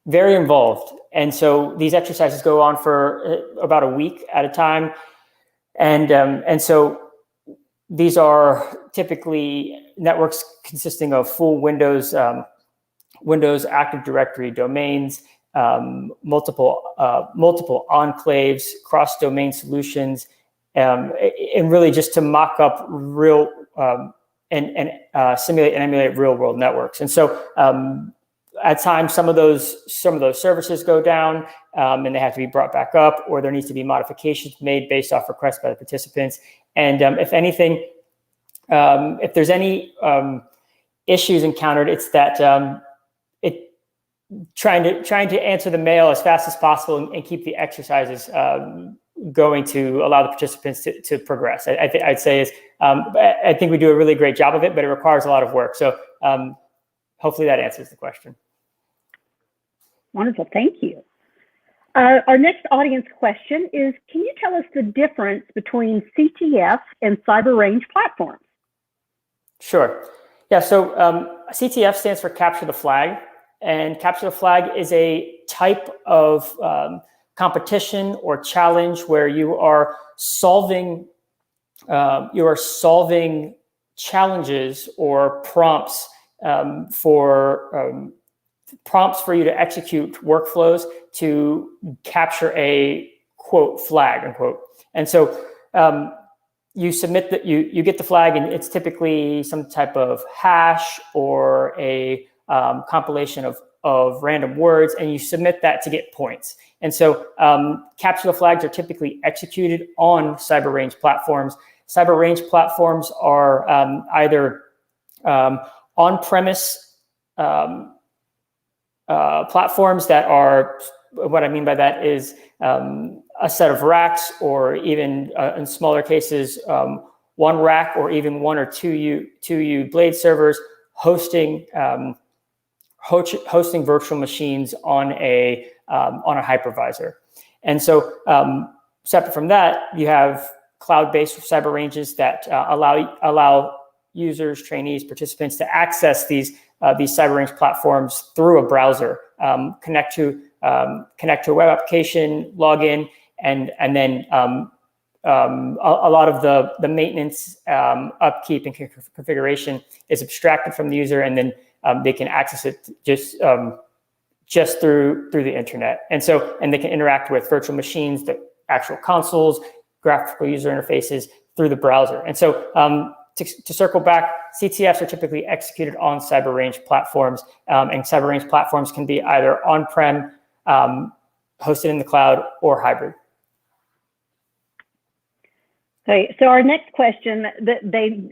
very involved. And so these exercises go on for about a week at a time. And so these are typically networks consisting of full Windows Active Directory domains, multiple enclaves, cross-domain solutions, and really just to mock up real and simulate and emulate real-world networks. And so at times, some of those services go down, and they have to be brought back up, or there needs to be modifications made based off requests by the participants. And if anything, if there's any issues encountered, it's that trying to answer the mail as fast as possible and keep the exercises going to allow the participants to progress. I'd say is I think we do a really great job of it, but it requires a lot of work. So hopefully that answers the question. Wonderful, thank you. Our next audience question is, can you tell us the difference between CTF and cyber range platforms? Sure. Yeah, so CTF stands for Capture the Flag, and Capture the Flag is a type of competition or challenge where you are solving challenges or prompts for you to execute workflows to capture a quote flag unquote. And so you submit that you get the flag, and it's typically some type of hash or a compilation of random words, and you submit that to get points. And so capture the flags are typically executed on cyber range platforms. Cyber range platforms are either on-premise platforms that are, what I mean by that is a set of racks, or even in smaller cases, one rack or even 1 or 2U blade servers hosting virtual machines on a hypervisor. And so separate from that, you have cloud-based cyber ranges that allow users, trainees, participants to access these cyber range platforms through a browser, connect to a web application, log in, and then a lot of the maintenance, upkeep, and configuration is abstracted from the user, and then they can access it just through the internet. And they can interact with virtual machines, the actual consoles, graphical user interfaces through the browser. And so to circle back, CTFs are typically executed on cyber range platforms, and cyber range platforms can be either on-prem, hosted in the cloud, or hybrid. Okay, so our next question that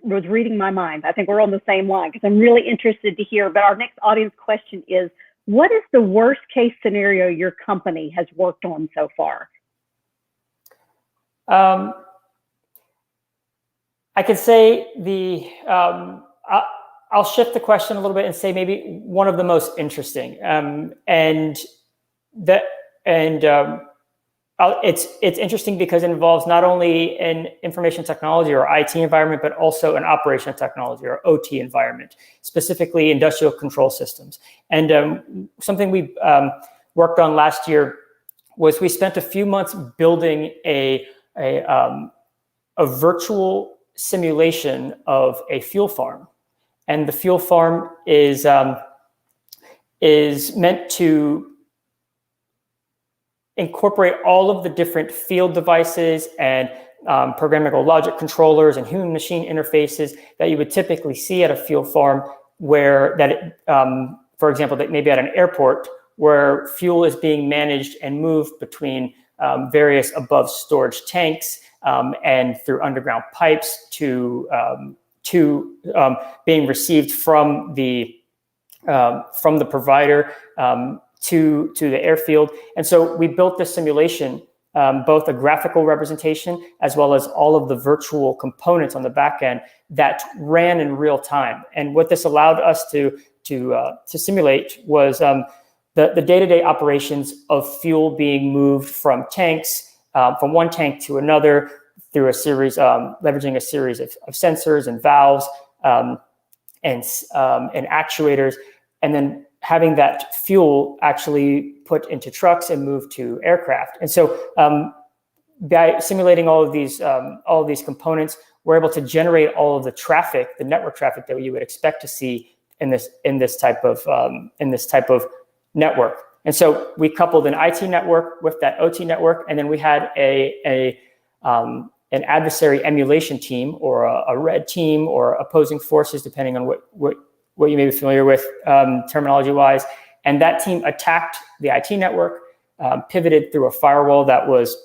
was reading my mind. I think we're on the same line because I'm really interested to hear. But our next audience question is, what is the worst case scenario your company has worked on so far? I could say I'll shift the question a little bit and say maybe one of the most interesting, it's interesting because it involves not only an information technology or IT environment, but also an operational technology or OT environment, specifically industrial control systems. And something we worked on last year was we spent a few months building a virtual simulation of a fuel farm. And the fuel farm is meant to incorporate all of the different field devices and programmable logic controllers and human machine interfaces that you would typically see at a fuel farm, for example, that maybe at an airport where fuel is being managed and moved between various above storage tanks and through underground pipes to being received from the provider to the airfield. And so we built this simulation, both a graphical representation as well as all of the virtual components on the back end that ran in real time. And what this allowed us to simulate was the day-to-day operations of fuel being moved from tanks, from one tank to another through a series, leveraging a series of sensors and valves and actuators, and then having that fuel actually put into trucks and moved to aircraft. And so by simulating all of these components, we're able to generate all of the traffic, the network traffic that you would expect to see in this type of network. And so we coupled an IT network with that OT network, and then we had an adversary emulation team, or a red team, or opposing forces, depending on what you may be familiar with terminology-wise. And that team attacked the IT network, pivoted through a firewall that was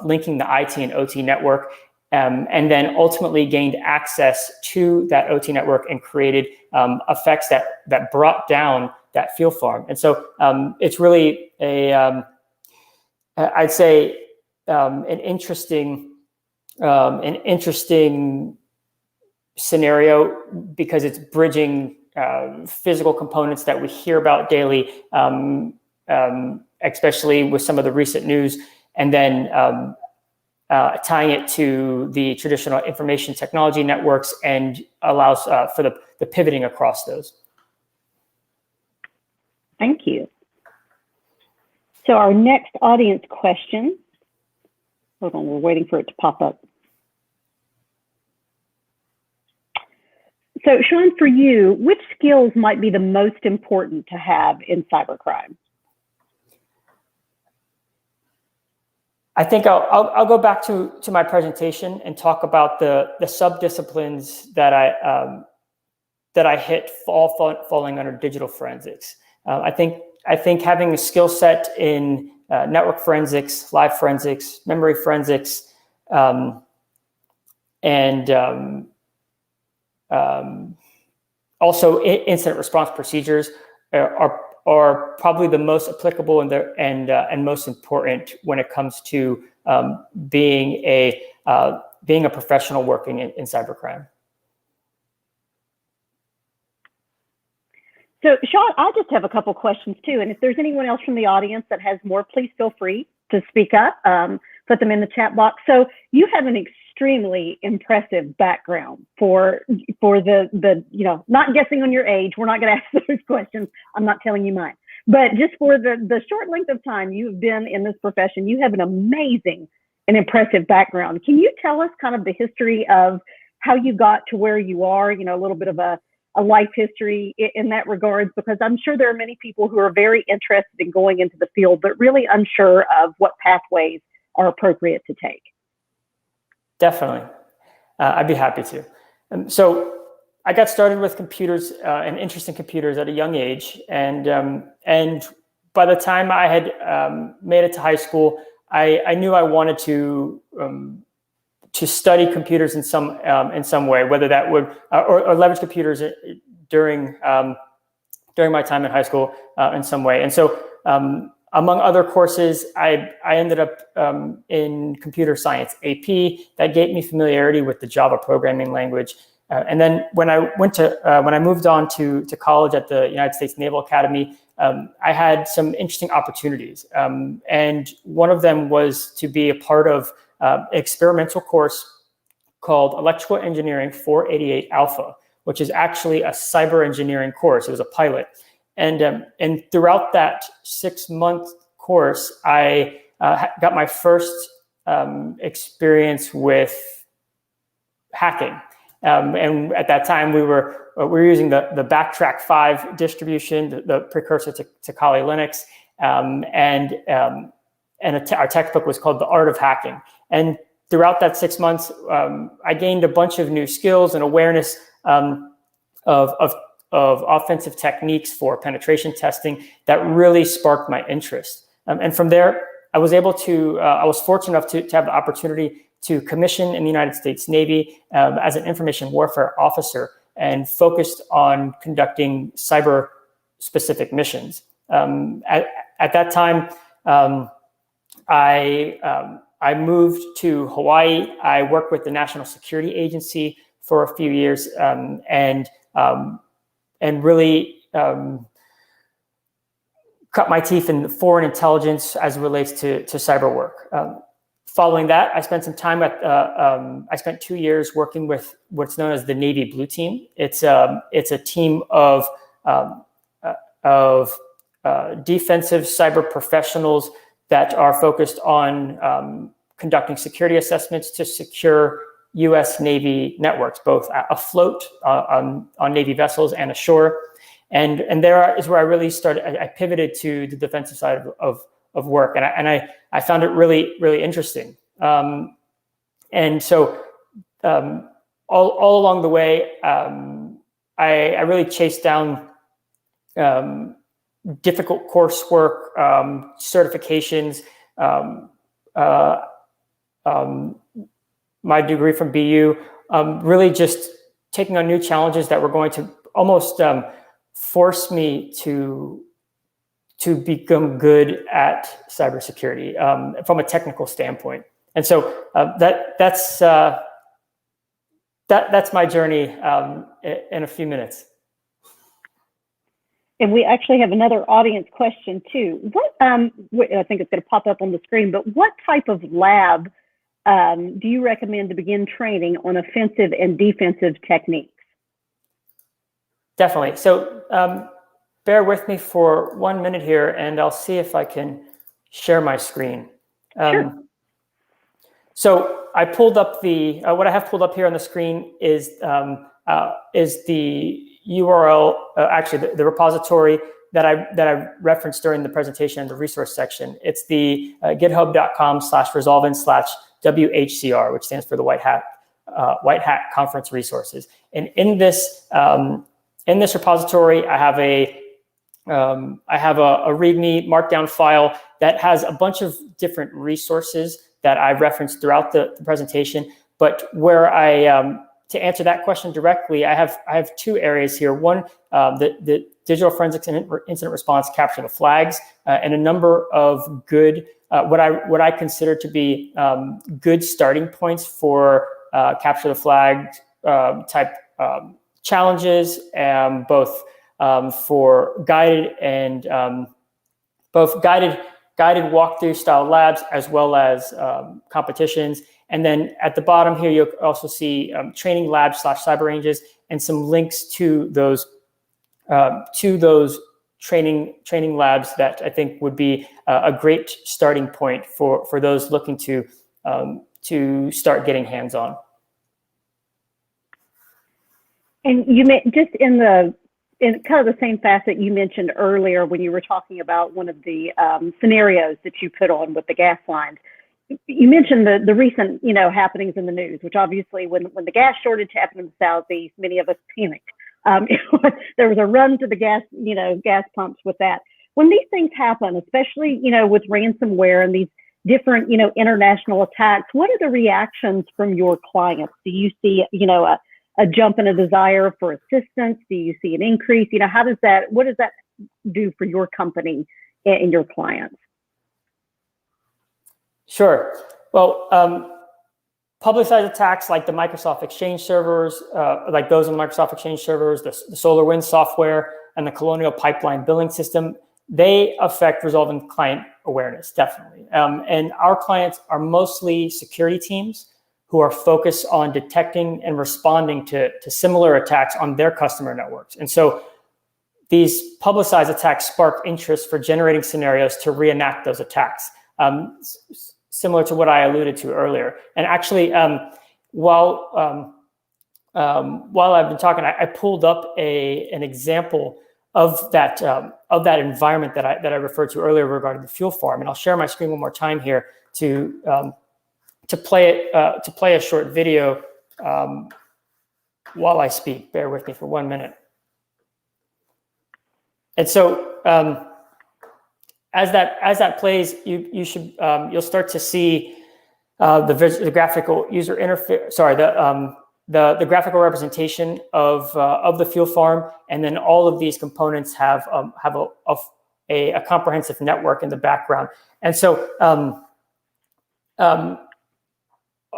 linking the IT and OT network, and then ultimately gained access to that OT network and created effects that brought down that fuel farm. And so it's really I'd say an interesting scenario, because it's bridging physical components that we hear about daily, especially with some of the recent news, and then tying it to the traditional information technology networks, and allows for the pivoting across those. Thank you. So our next audience question, hold on, we're waiting for it to pop up. So, Sean, for you, which skills might be the most important to have in cybercrime? I think I'll go back to my presentation and talk about the subdisciplines that I hit falling under digital forensics. I think having a skill set in network forensics, live forensics, memory forensics, and also incident response procedures are probably the most applicable and most important when it comes to being a professional working in cybercrime. So, Sean, I just have a couple questions too, and if there's anyone else from the audience that has more, please feel free to speak up. Put them in the chat box. So, you have an extremely impressive background for the not guessing on your age. We're not going to ask those questions. I'm not telling you mine. But just for the short length of time you've been in this profession, you have an amazing and impressive background. Can you tell us kind of the history of how you got to where you are? A little bit of a life history in that regards, because I'm sure there are many people who are very interested in going into the field, but really unsure of what pathways are appropriate to take. Definitely. I'd be happy to. So I got started with computers and interest in computers at a young age. And by the time I had made it to high school, I knew I wanted to study computers in some way, whether that would or leverage computers during my time in high school in some way. And so among other courses, I ended up in computer science AP. That gave me familiarity with the Java programming language. And then when I moved on to college at the United States Naval Academy, I had some interesting opportunities. And one of them was to be a part of an experimental course called Electrical Engineering 488 Alpha, which is actually a cyber engineering course. It was a pilot. And throughout that 6-month course, I got my first experience with hacking. And at that time, we were using the Backtrack 5 distribution, the precursor to Kali Linux, and our textbook was called The Art of Hacking. And throughout that 6 months, I gained a bunch of new skills and awareness of offensive techniques for penetration testing that really sparked my interest. And from there, I was fortunate enough to have the opportunity to commission in the United States Navy as an information warfare officer and focused on conducting cyber-specific missions. At that time, I moved to Hawaii. I worked with the National Security Agency for a few years and really cut my teeth in foreign intelligence as it relates to cyber work. Following that, I spent some time I spent 2 years working with what's known as the Navy Blue Team. It's a team of defensive cyber professionals that are focused on conducting security assessments to secure U.S. Navy networks, both afloat on Navy vessels and ashore. And there is where I really started. I pivoted to the defensive side of work, and I found it really, really interesting. And so all along the way, I really chased down difficult coursework, certifications, my degree from BU, really just taking on new challenges that were going to almost force me to become good at cybersecurity from a technical standpoint. And so that's my journey in a few minutes. And we actually have another audience question too. What I think it's going to pop up on the screen, but what type of lab do you recommend to begin training on offensive and defensive techniques? Definitely. So bear with me for 1 minute here, and I'll see if I can share my screen. Sure. So I pulled up what I have pulled up here on the screen is is the URL, actually the repository that I referenced during the presentation in the resource section. It's the github.com/resolvent/WHCR, which stands for the White Hat Conference Resources. And in this repository, I have a README markdown file that has a bunch of different resources that I referenced throughout the presentation. But where to answer that question directly, I have two areas here. One, the digital forensics and incident response capture the flags, and a number of good, what I consider to be good starting points for capture the flag type challenges, both for guided and both guided walkthrough style labs as well as competitions. And then at the bottom here, you'll also see training labs / cyber ranges and some links to those training labs that I think would be a great starting point for those looking to start getting hands-on. And you just in kind of the same facet you mentioned earlier when you were talking about one of the scenarios that you put on with the gas lines. You mentioned the recent, happenings in the news, which obviously when the gas shortage happened in the Southeast, many of us panicked. There was a run to the gas pumps with that. When these things happen, especially, with ransomware and these different, international attacks, what are the reactions from your clients? Do you see, a jump in a desire for assistance? Do you see an increase? What does that do for your company and your clients? Sure. Well, publicized attacks like the Microsoft Exchange servers, like those on Microsoft Exchange servers, the SolarWinds software, and the Colonial Pipeline billing system, they affect Resolvent client awareness, definitely. And our clients are mostly security teams who are focused on detecting and responding to similar attacks on their customer networks. And so these publicized attacks spark interest for generating scenarios to reenact those attacks. Similar to what I alluded to earlier. And actually, while I've been talking, I pulled up an example of that environment that I referred to earlier regarding the fuel farm. And I'll share my screen one more time here to play a short video while I speak. Bear with me for 1 minute. And so, as that plays, you'll start to see the graphical user interface. Sorry, the graphical representation of the fuel farm, and then all of these components have a comprehensive network in the background. And so,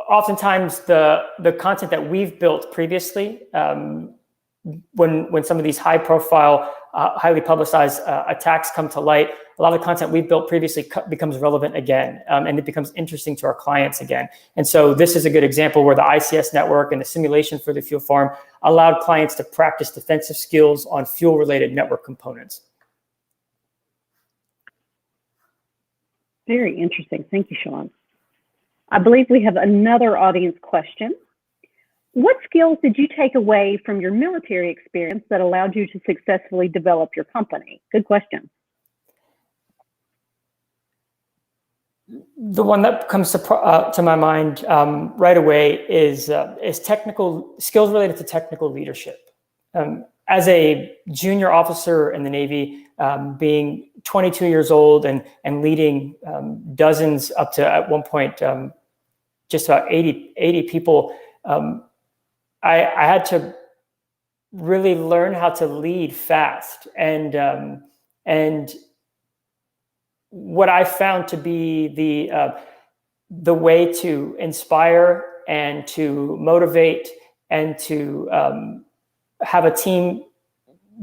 oftentimes the content that we've built previously, when some of these high-profile, highly publicized attacks come to light, a lot of the content we've built previously becomes relevant again, and it becomes interesting to our clients again. And so this is a good example where the ICS network and the simulation for the fuel farm allowed clients to practice defensive skills on fuel-related network components. Very interesting. Thank you, Sean. I believe we have another audience question. What skills did you take away from your military experience that allowed you to successfully develop your company? Good question. The one that comes to my mind right away is technical skills related to technical leadership. As a junior officer in the Navy, being 22 years old and leading dozens up to, at one point, just about 80 people, I had to really learn how to lead fast. And what I found to be the way to inspire and to motivate and to have a team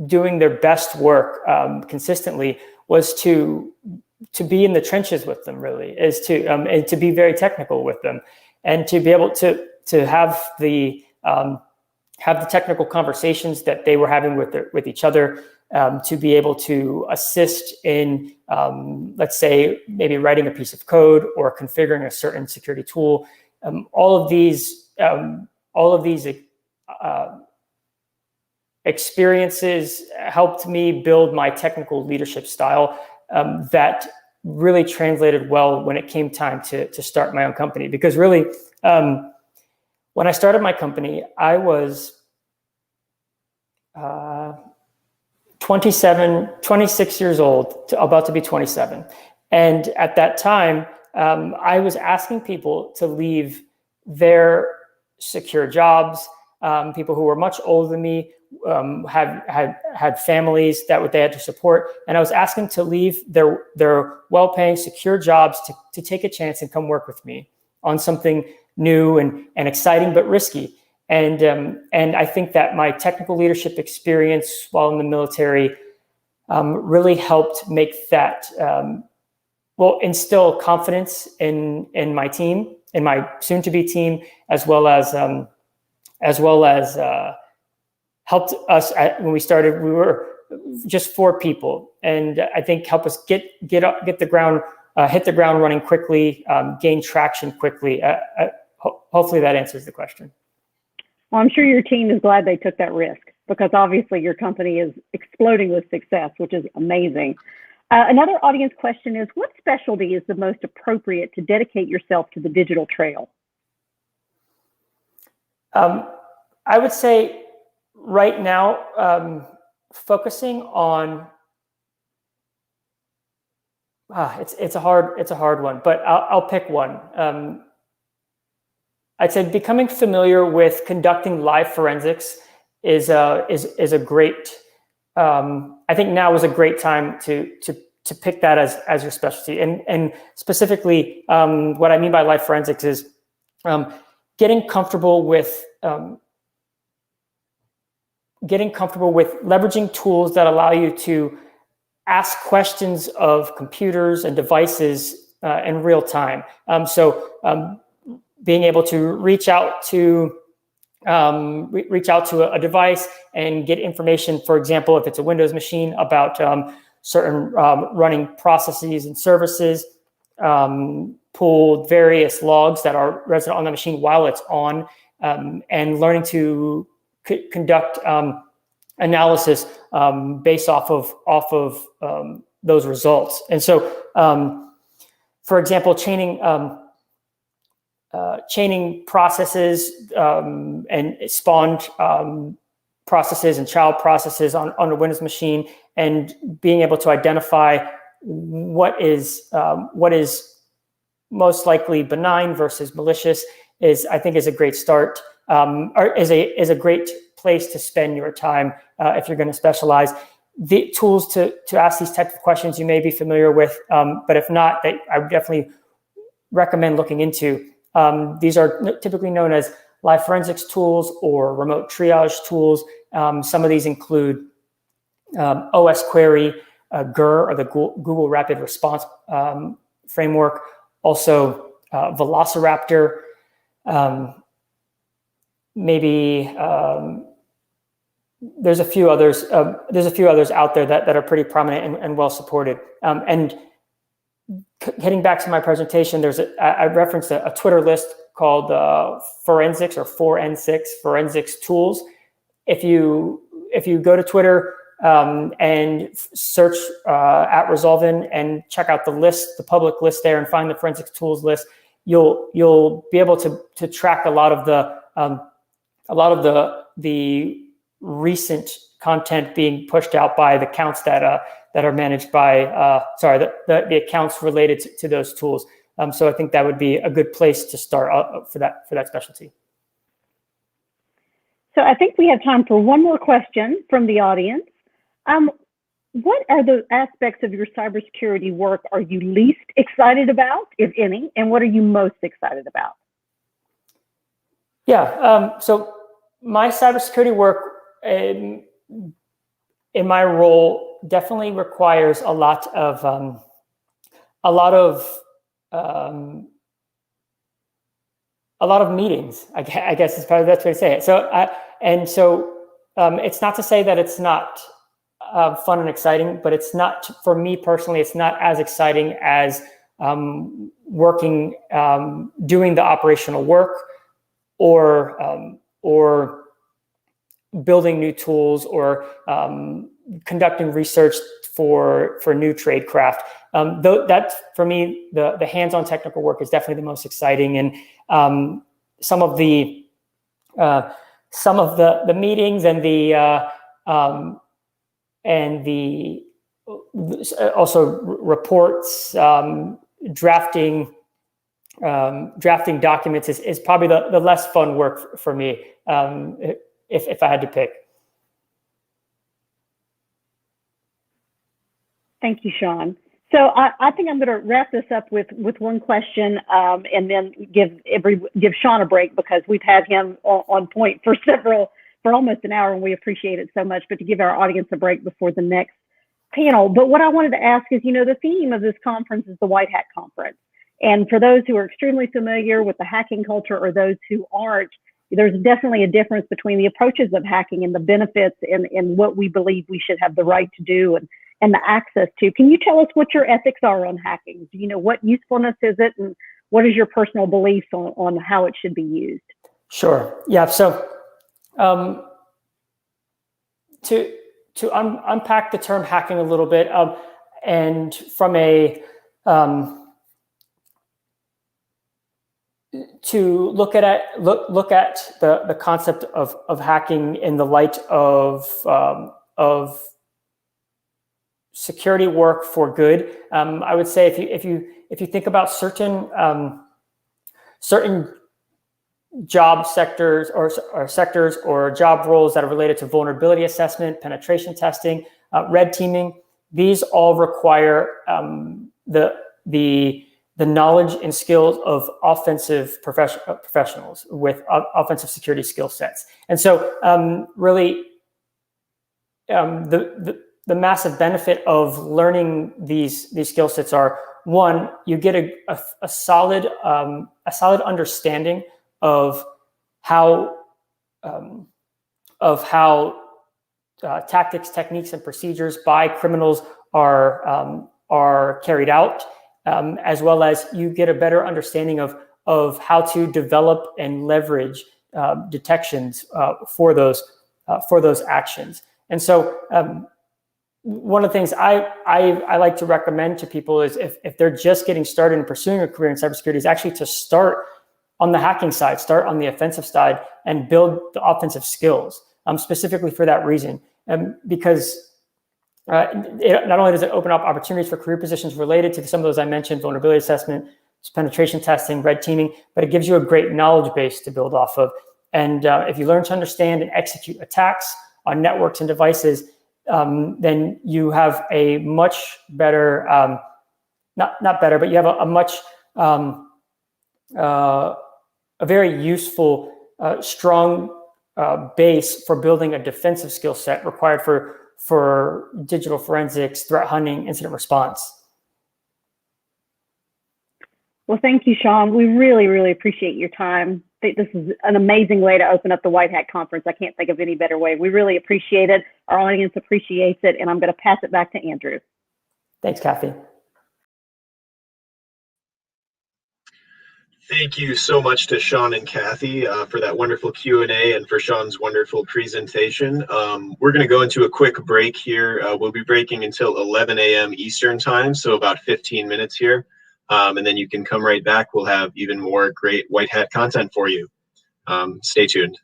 doing their best work consistently was to be in the trenches with them, really, is and to be very technical with them, and to be able to have the technical conversations that they were having with each other, to be able to assist in, let's say, maybe writing a piece of code or configuring a certain security tool. All of these experiences helped me build my technical leadership style that really translated well when it came time to start my own company. Because really, when I started my company, I was 26 years old, about to be 27. And at that time, I was asking people to leave their secure jobs, people who were much older than me, had families that they had to support. And I was asking to leave their well-paying, secure jobs to take a chance and come work with me on something new and exciting, but risky. And I think that my technical leadership experience while in the military really helped make that, instill confidence in my team, in my soon-to-be team, as well as helped us when we started. We were just 4 people, and I think help us hit the ground running quickly, gain traction quickly. Hopefully that answers the question. Well, I'm sure your team is glad they took that risk, because obviously your company is exploding with success, which is amazing. Another audience question is, what specialty is the most appropriate to dedicate yourself to the digital trail? I would say right now, focusing on, it's a hard one, but I'll pick one. I'd say becoming familiar with conducting live forensics is a great. I think now is a great time to pick that as your specialty. And specifically, what I mean by live forensics is getting comfortable with leveraging tools that allow you to ask questions of computers and devices in real time. Being able to reach out to a device and get information, for example, if it's a Windows machine, about certain running processes and services, pull various logs that are resident on the machine while it's on, and learning to conduct analysis based off of those results. And so, for example, chaining processes and spawned processes and child processes on a Windows machine, and being able to identify what is most likely benign versus malicious I think is a great start, or is a great place to spend your time if you're going to specialize. The tools to ask these types of questions you may be familiar with, but if not, I would definitely recommend looking into. These are typically known as live forensics tools or remote triage tools. Some of these include OS Query, GR, or the Google Rapid Response Framework, also Velociraptor, maybe there's a few others. There's a few others out there that are pretty prominent and well supported. And getting back to my presentation, I referenced a Twitter list called Forensics or 4N6 Forensics Tools. If you go to Twitter and search at Resolven and check out the list, the public list there, and find the Forensics Tools list, you'll be able to track a lot of the recent content being pushed out by the accounts that are managed by the accounts related to those tools. So I think that would be a good place to start for that specialty. So I think we have time for one more question from the audience. What are the aspects of your cybersecurity work are you least excited about, if any, and what are you most excited about? Yeah, so my cybersecurity work in my role definitely requires a lot of meetings. I guess is probably the best way to say it. So it's not to say that it's not fun and exciting, but it's not, for me personally, it's not as exciting as working, doing the operational work, or building new tools or conducting research for new tradecraft. Though that's, for me, the hands-on technical work is definitely the most exciting. And some of the meetings and the also reports, drafting documents is probably the less fun work for me, if I had to pick. Thank you, Sean. So I think I'm going to wrap this up with one question, and then give Sean a break, because we've had him on point for almost an hour, and we appreciate it so much. But to give our audience a break before the next panel. But what I wanted to ask is, the theme of this conference is the White Hat Conference. And for those who are extremely familiar with the hacking culture, or those who aren't, there's definitely a difference between the approaches of hacking and the benefits and what we believe we should have the right to do and the access to. Can you tell us what your ethics are on hacking? Do you know what usefulness is it, and what is your personal beliefs on how it should be used? Sure. Yeah. So to unpack the term hacking a little bit, and from a to look at the concept of hacking in the light of security work for good. I would say if you think about certain job sectors or job roles that are related to vulnerability assessment, penetration testing, red teaming, these all require the knowledge and skills of offensive professionals with offensive security skill sets. And so really the massive benefit of learning these skill sets are, one, you get a solid understanding of how tactics, techniques, and procedures by criminals are carried out, as well as you get a better understanding of how to develop and leverage detections for those actions. And so one of the things I like to recommend to people is if they're just getting started in pursuing a career in cybersecurity, is actually to start on the hacking side, start on the offensive side, and build the offensive skills, specifically for that reason. Because not only does it open up opportunities for career positions related to some of those I mentioned, vulnerability assessment, penetration testing, red teaming, but it gives you a great knowledge base to build off of. And if you learn to understand and execute attacks on networks and devices, then you have a much better, not better, but you have a much, a very useful, strong base for building a defensive skill set required for digital forensics, threat hunting, incident response. Well, thank you, Sean. We really, really appreciate your time. I think this is an amazing way to open up the White Hat Conference. I can't think of any better way. We really appreciate it. Our audience appreciates it. And I'm going to pass it back to Andrew. Thanks, Kathy. Thank you so much to Sean and Kathy for that wonderful Q&A and for Sean's wonderful presentation. We're going to go into a quick break here. We'll be breaking until 11 a.m. Eastern time, so about 15 minutes here. And then you can come right back. We'll have even more great White Hat content for you. Stay tuned.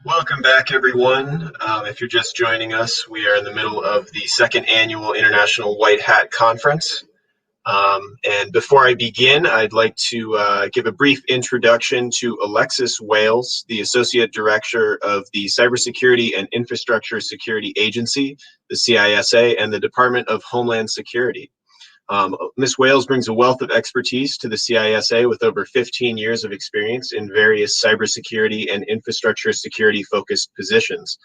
Welcome back, everyone. If you're just joining us, we are in the middle of the second annual International White Hat Conference. And before I begin, I'd like to give a brief introduction to Alexis Wales, the Associate Director of the Cybersecurity and Infrastructure Security Agency, the CISA, and the Department of Homeland Security. Ms. Wales brings a wealth of expertise to the CISA with over 15 years of experience in various cybersecurity and infrastructure security focused positions.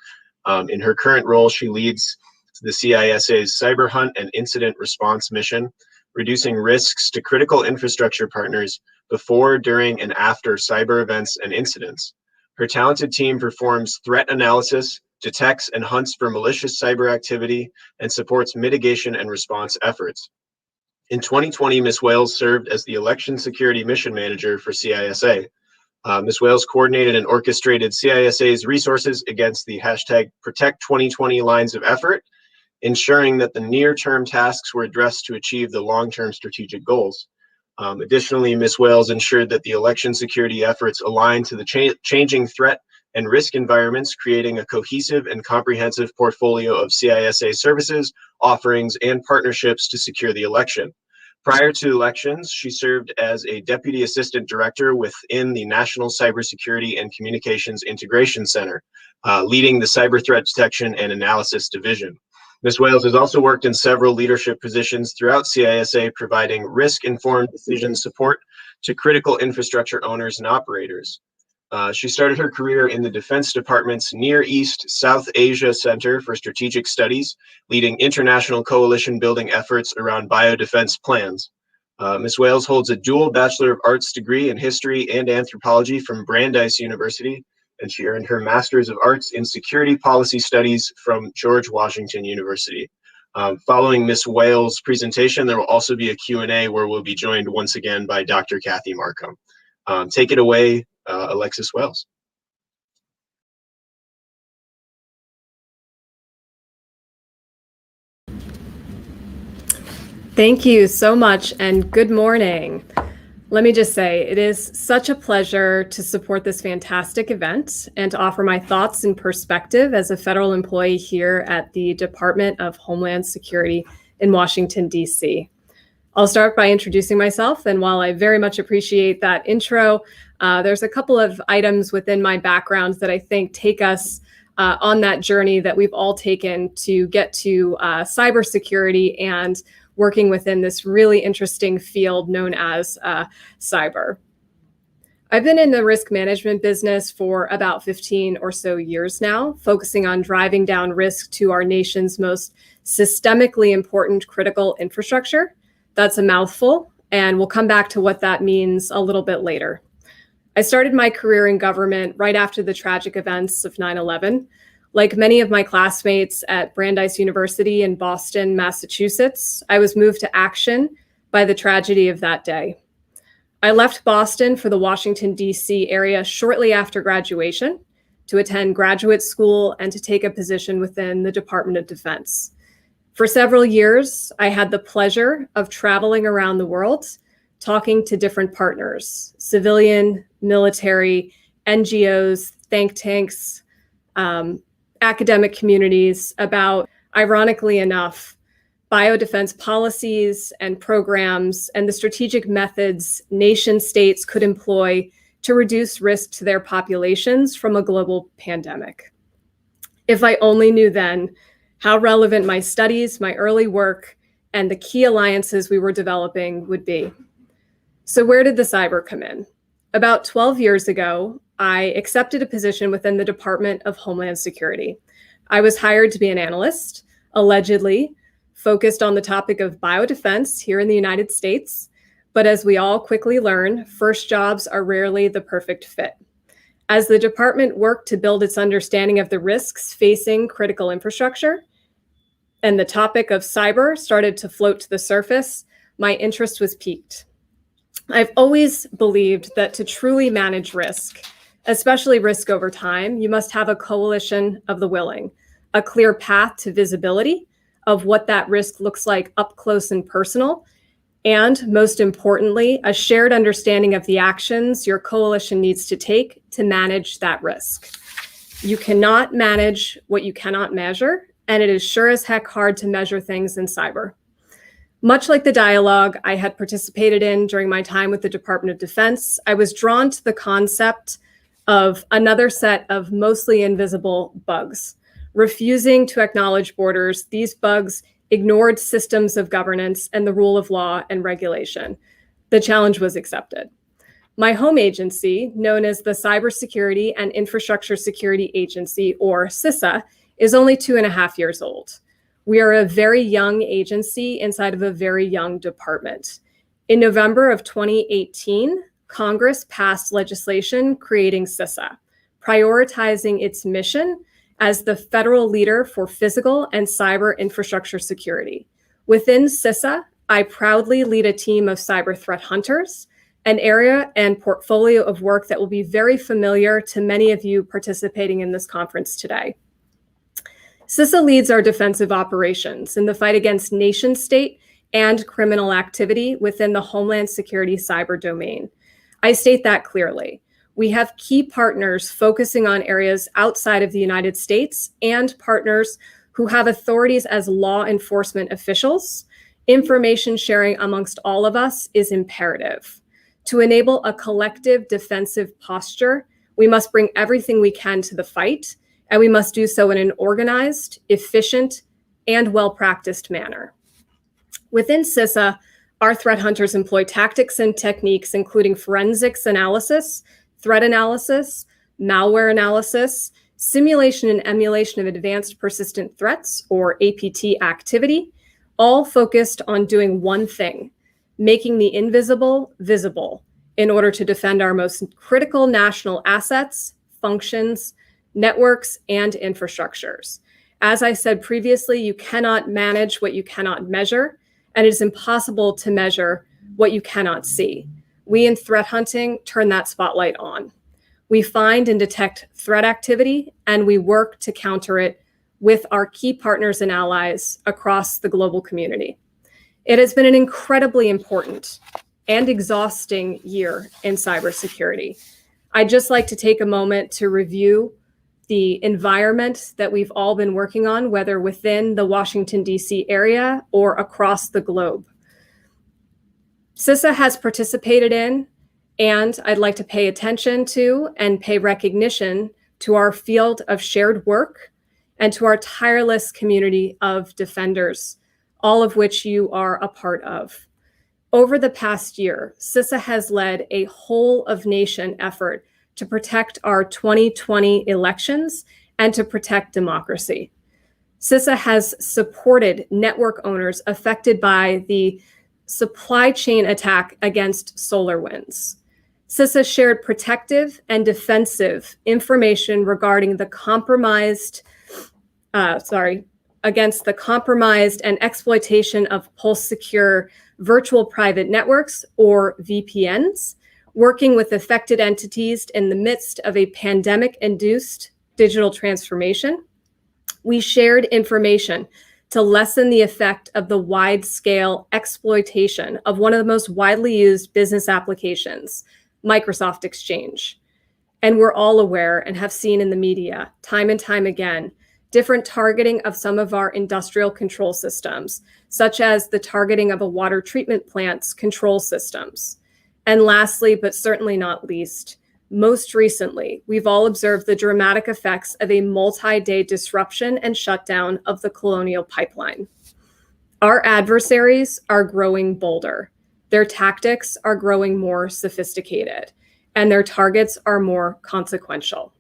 In her current role, she leads the CISA's Cyber Hunt and Incident Response Mission, reducing risks to critical infrastructure partners before, during, and after cyber events and incidents. Her talented team performs threat analysis, detects and hunts for malicious cyber activity, and supports mitigation and response efforts. In 2020, Ms. Wales served as the Election Security Mission Manager for CISA. Ms. Wales coordinated and orchestrated CISA's resources against the hashtag Protect 2020 lines of effort, ensuring that the near-term tasks were addressed to achieve the long-term strategic goals. Additionally, Ms. Wales ensured that the election security efforts aligned to the changing threat and risk environments, creating a cohesive and comprehensive portfolio of CISA services, offerings, and partnerships to secure the election. Prior to elections, she served as a Deputy Assistant Director within the National Cybersecurity and Communications Integration Center, leading the Cyber Threat Detection and Analysis Division. Ms. Wales has also worked in several leadership positions throughout CISA, providing risk-informed decision support to critical infrastructure owners and operators. She started her career in the Defense Department's Near East South Asia Center for Strategic Studies, leading international coalition building efforts around biodefense plans. Ms. Wales holds a dual Bachelor of Arts degree in History and Anthropology from Brandeis University, and she earned her Master's of Arts in Security Policy Studies from George Washington University. Following Ms. Wales' presentation, there will also be a Q&A where we'll be joined once again by Dr. Kathy Markham. Take it away, Alexis Wales. Thank you so much, and good morning. Let me just say, it is such a pleasure to support this fantastic event and to offer my thoughts and perspective as a federal employee here at the Department of Homeland Security in Washington, D.C. I'll start by introducing myself, and while I very much appreciate that intro, there's a couple of items within my background that I think take us on that journey that we've all taken to get to cybersecurity and working within this really interesting field known as cyber. I've been in the risk management business for about 15 or so years now, focusing on driving down risk to our nation's most systemically important critical infrastructure. That's a mouthful, and we'll come back to what that means a little bit later. I started my career in government right after the tragic events of 9/11. Like many of my classmates at Brandeis University in Boston, Massachusetts, I was moved to action by the tragedy of that day. I left Boston for the Washington, D.C. area shortly after graduation to attend graduate school and to take a position within the Department of Defense. For several years, I had the pleasure of traveling around the world, talking to different partners, civilian, military, NGOs, think tanks, academic communities about, ironically enough, biodefense policies and programs and the strategic methods nation states could employ to reduce risk to their populations from a global pandemic. If I only knew then how relevant my studies, my early work, and the key alliances we were developing would be. So where did the cyber come in? About 12 years ago, I accepted a position within the Department of Homeland Security. I was hired to be an analyst, allegedly focused on the topic of biodefense here in the United States. But as we all quickly learn, first jobs are rarely the perfect fit. As the department worked to build its understanding of the risks facing critical infrastructure, and the topic of cyber started to float to the surface, my interest was piqued. I've always believed that to truly manage risk, especially risk over time, you must have a coalition of the willing, a clear path to visibility of what that risk looks like up close and personal, and most importantly, a shared understanding of the actions your coalition needs to take to manage that risk. You cannot manage what you cannot measure, and it is sure as heck hard to measure things in cyber. Much like the dialogue I had participated in during my time with the Department of Defense, I was drawn to the concept of another set of mostly invisible bugs. Refusing to acknowledge borders, these bugs ignored systems of governance and the rule of law and regulation. The challenge was accepted. My home agency, known as the Cybersecurity and Infrastructure Security Agency, or CISA, is only 2.5 years old. We are a very young agency inside of a very young department. In November of 2018, Congress passed legislation creating CISA, prioritizing its mission as the federal leader for physical and cyber infrastructure security. Within CISA, I proudly lead a team of cyber threat hunters, an area and portfolio of work that will be very familiar to many of you participating in this conference today. CISA leads our defensive operations in the fight against nation state and criminal activity within the Homeland Security cyber domain. I state that clearly. We have key partners focusing on areas outside of the United States and partners who have authorities as law enforcement officials. Information sharing amongst all of us is imperative. To enable a collective defensive posture, we must bring everything we can to the fight, and we must do so in an organized, efficient, and well-practiced manner. Within CISA, our threat hunters employ tactics and techniques including forensics analysis, threat analysis, malware analysis, simulation and emulation of advanced persistent threats, or APT activity, all focused on doing one thing: making the invisible visible in order to defend our most critical national assets, functions, networks, and infrastructures. As I said previously, you cannot manage what you cannot measure, and it is impossible to measure what you cannot see. We in threat hunting turn that spotlight on. We find and detect threat activity, and we work to counter it with our key partners and allies across the global community. It has been an incredibly important and exhausting year in cybersecurity. I'd just like to take a moment to review the environment that we've all been working on, whether within the Washington, D.C. area or across the globe. CISA has participated in, and I'd like to pay attention to and pay recognition to our field of shared work and to our tireless community of defenders, all of which you are a part of. Over the past year, CISA has led a whole of nation effort to protect our 2020 elections and to protect democracy. CISA has supported network owners affected by the supply chain attack against SolarWinds. CISA shared protective and defensive information regarding the against the compromised and exploitation of pulse-secure virtual private networks, or VPNs, working with affected entities in the midst of a pandemic-induced digital transformation. We shared information to lessen the effect of the wide-scale exploitation of one of the most widely used business applications, Microsoft Exchange. And we're all aware and have seen in the media time and time again different targeting of some of our industrial control systems, such as the targeting of a water treatment plant's control systems. And lastly, but certainly not least, most recently, we've all observed the dramatic effects of a multi-day disruption and shutdown of the Colonial Pipeline. Our adversaries are growing bolder. Their tactics are growing more sophisticated, and their targets are more consequential.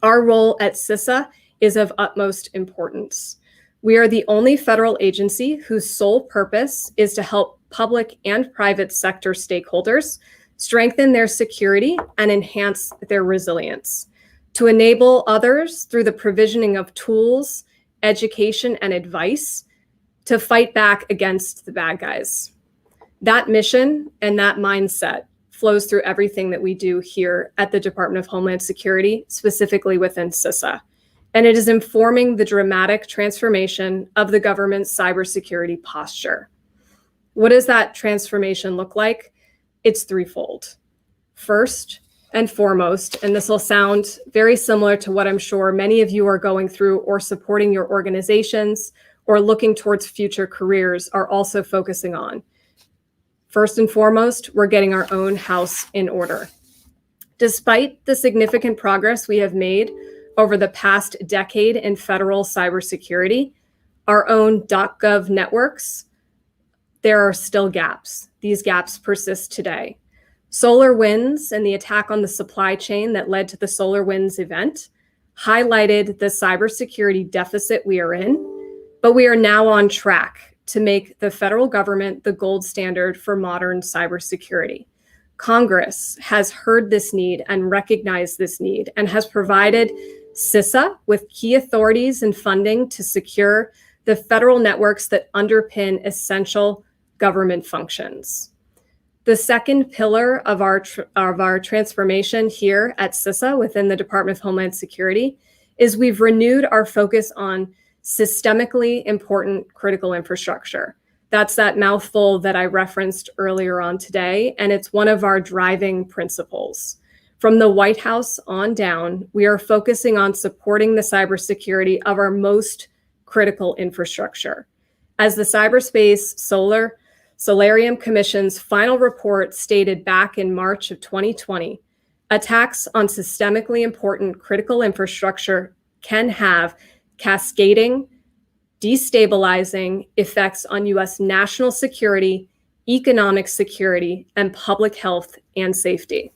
Our role at CISA is of utmost importance. We are the only federal agency whose sole purpose is to help public and private sector stakeholders strengthen their security and enhance their resilience, to enable others through the provisioning of tools, education, and advice to fight back against the bad guys. That mission and that mindset flows through everything that we do here at the Department of Homeland Security, specifically within CISA. And it is informing the dramatic transformation of the government's cybersecurity posture. What does that transformation look like? It's threefold. First, and foremost, and this will sound very similar to what I'm sure many of you are going through or supporting your organizations or looking towards future careers are also focusing on. First and foremost, we're getting our own house in order. Despite the significant progress we have made over the past decade in federal cybersecurity, our own .gov networks, there are still gaps. These gaps persist today. SolarWinds and the attack on the supply chain that led to the SolarWinds event highlighted the cybersecurity deficit we are in, but we are now on track to make the federal government the gold standard for modern cybersecurity. Congress has heard this need and recognized this need and has provided CISA with key authorities and funding to secure the federal networks that underpin essential government functions. The second pillar of our transformation here at CISA within the Department of Homeland Security is we've renewed our focus on systemically important critical infrastructure. That's that mouthful that I referenced earlier on today, and it's one of our driving principles. From the White House on down, we are focusing on supporting the cybersecurity of our most critical infrastructure. As the Cyberspace Solarium Commission's final report stated back in March of 2020, attacks on systemically important critical infrastructure can have cascading, destabilizing effects on U.S. national security, economic security, and public health and safety.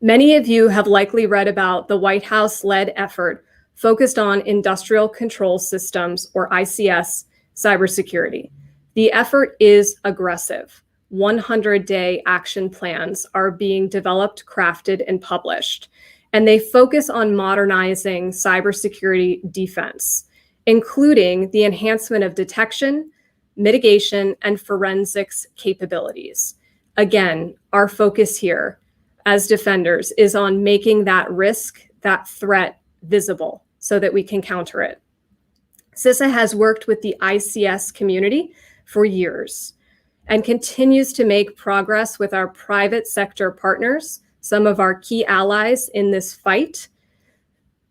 Many of you have likely read about the White House-led effort focused on industrial control systems, or ICS, cybersecurity. The effort is aggressive. 100-day action plans are being developed, crafted, and published, and they focus on modernizing cybersecurity defense, including the enhancement of detection, mitigation, and forensics capabilities. Again, our focus here as defenders is on making that risk, that threat, visible so that we can counter it. CISA has worked with the ICS community for years and continues to make progress with our private sector partners, some of our key allies in this fight,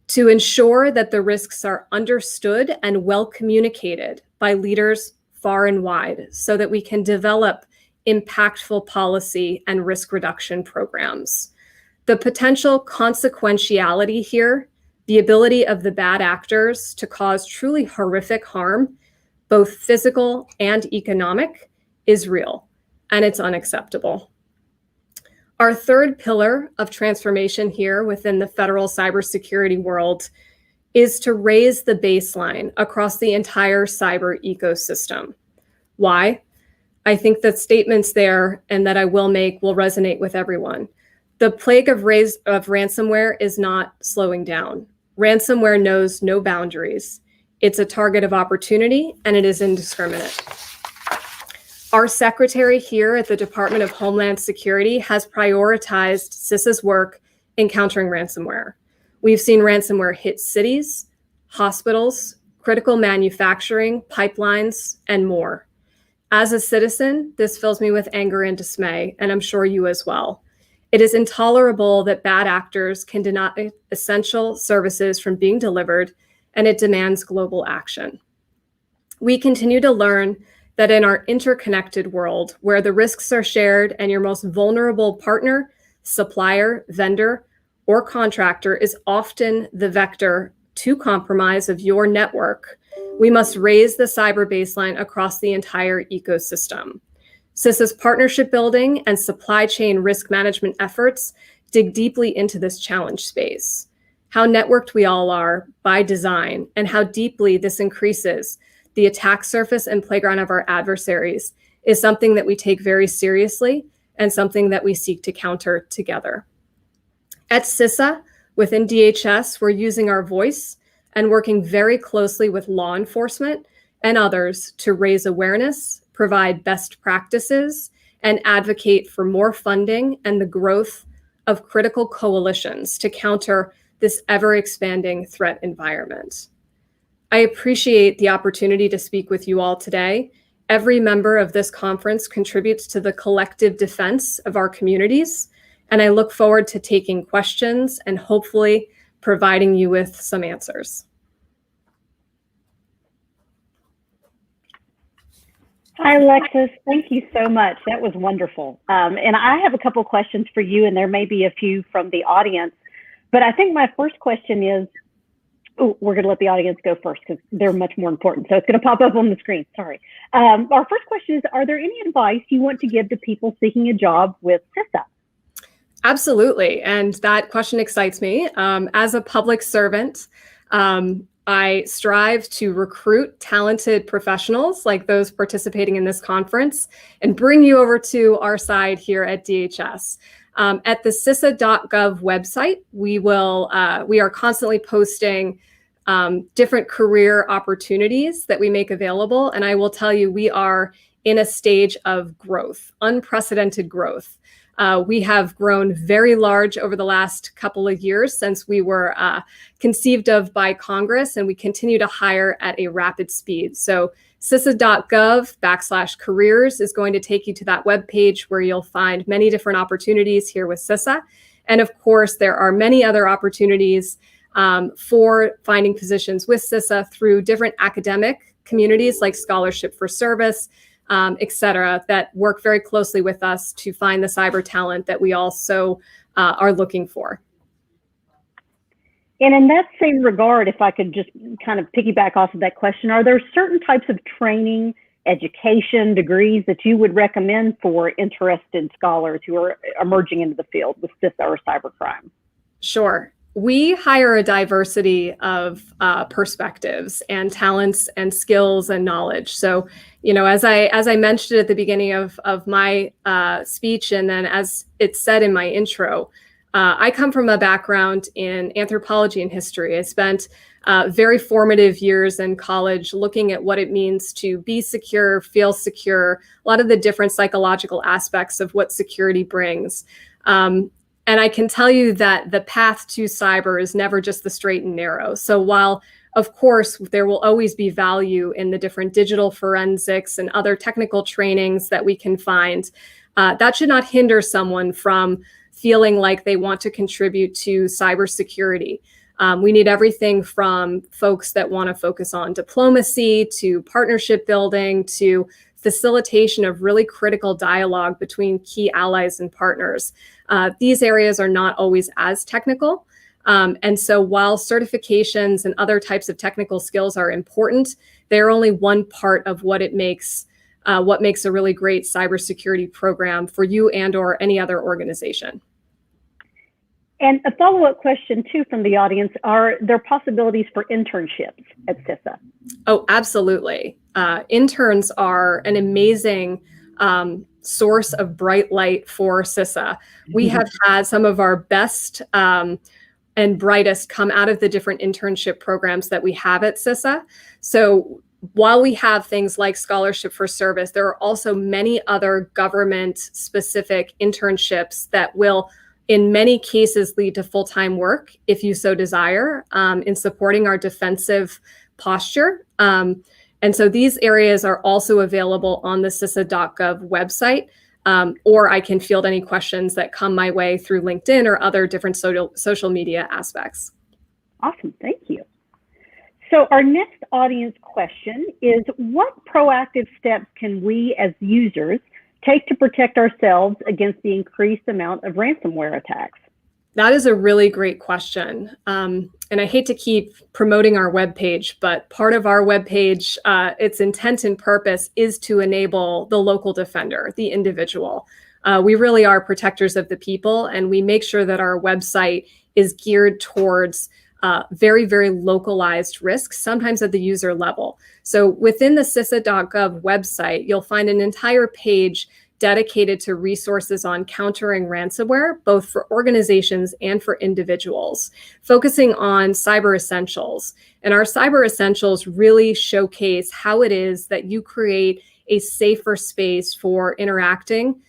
to ensure that the risks are understood and well communicated by leaders far and wide so that we can develop impactful policy and risk reduction programs. The potential consequentiality here, the ability of the bad actors to cause truly horrific harm, both physical and economic, is real, and it's unacceptable. Our third pillar of transformation here within the federal cybersecurity world is to raise the baseline across the entire cyber ecosystem. Why? I think the statements there and that I will make will resonate with everyone. The plague of ransomware is not slowing down. Ransomware knows no boundaries. It's a target of opportunity, and it is indiscriminate. Our secretary here at the Department of Homeland Security has prioritized CISA's work in countering ransomware. We've seen ransomware hit cities, hospitals, critical manufacturing, pipelines, and more. As a citizen, this fills me with anger and dismay, and I'm sure you as well. It is intolerable that bad actors can deny essential services from being delivered, and it demands global action. We continue to learn that in our interconnected world, where the risks are shared and your most vulnerable partner, supplier, vendor, or contractor is often the vector to compromise of your network, we must raise the cyber baseline across the entire ecosystem. CISA's partnership building and supply chain risk management efforts dig deeply into this challenge space. How networked we all are by design and how deeply this increases the attack surface and playground of our adversaries is something that we take very seriously and something that we seek to counter together. At CISA, within DHS, we're using our voice and working very closely with law enforcement and others to raise awareness, provide best practices, and advocate for more funding and the growth of critical coalitions to counter this ever-expanding threat environment. I appreciate the opportunity to speak with you all today. Every member of this conference contributes to the collective defense of our communities, And I look forward to taking questions and hopefully providing you with some answers. Hi, Alexis. Thank you so much. That was wonderful. And I have a couple of questions for you, and there may be a few from the audience. But I think my first question is, we're going to let the audience go first because they're much more important. So it's going to pop up on the screen. Sorry. Our first question is, are there any advice you want to give to people seeking a job with CISA? Absolutely. And that question excites me. As a public servant, I strive to recruit talented professionals like those participating in this conference and bring you over to our side here at DHS. At the CISA.gov website, we are constantly posting different career opportunities that we make available. And I will tell you, we are in a stage of growth, unprecedented growth. We have grown very large over the last couple of years since we were conceived of by Congress, and we continue to hire at a rapid speed. So CISA.gov/careers is going to take you to that webpage where you'll find many different opportunities here with CISA. And of course, there are many other opportunities for finding positions with CISA through different academic communities like Scholarship for Service, et cetera, that work very closely with us to find the cyber talent that we also are looking for. And in that same regard, if I could just kind of piggyback off of that question, are there certain types of training, education, degrees that you would recommend for interested scholars who are emerging into the field with CISA or cybercrime? Sure. We hire a diversity of perspectives and talents and skills and knowledge. So, as I mentioned at the beginning of my speech, and then as it said in my intro, I come from a background in anthropology and history. I spent very formative years in college looking at what it means to be secure, feel secure, a lot of the different psychological aspects of what security brings. And I can tell you that the path to cyber is never just the straight and narrow. So while, of course, there will always be value in the different digital forensics and other technical trainings that we can find, that should not hinder someone from feeling like they want to contribute to cybersecurity. We need everything from folks that want to focus on diplomacy to partnership building to facilitation of really critical dialogue between key allies and partners. These areas are not always as technical. And so while certifications and other types of technical skills are important, they're only one part of what makes a really great cybersecurity program for you and or any other organization. And a follow-up question too from the audience, are there possibilities for internships at CISA? Oh, absolutely. Interns are an amazing source of bright light for CISA. We have had some of our best and brightest come out of the different internship programs that we have at CISA. So while we have things like Scholarship for Service, there are also many other government-specific internships that will, in many cases, lead to full-time work, if you so desire, in supporting our defensive posture. And so these areas are also available on the CISA.gov website, or I can field any questions that come my way through LinkedIn or other different social media aspects. Awesome, thank you. So our next audience question is, what proactive steps can we as users take to protect ourselves against the increased amount of ransomware attacks? That is a really great question. And I hate to keep promoting our webpage, but part of our webpage, its intent and purpose is to enable the local defender, the individual. We really are protectors of the people, and we make sure that our website is geared towards very, very localized risks, sometimes at the user level. So within the CISA.gov website, you'll find an entire page dedicated to resources on countering ransomware, both for organizations and for individuals, focusing on cyber essentials. And our cyber essentials really showcase how it is that you create a safer space for interacting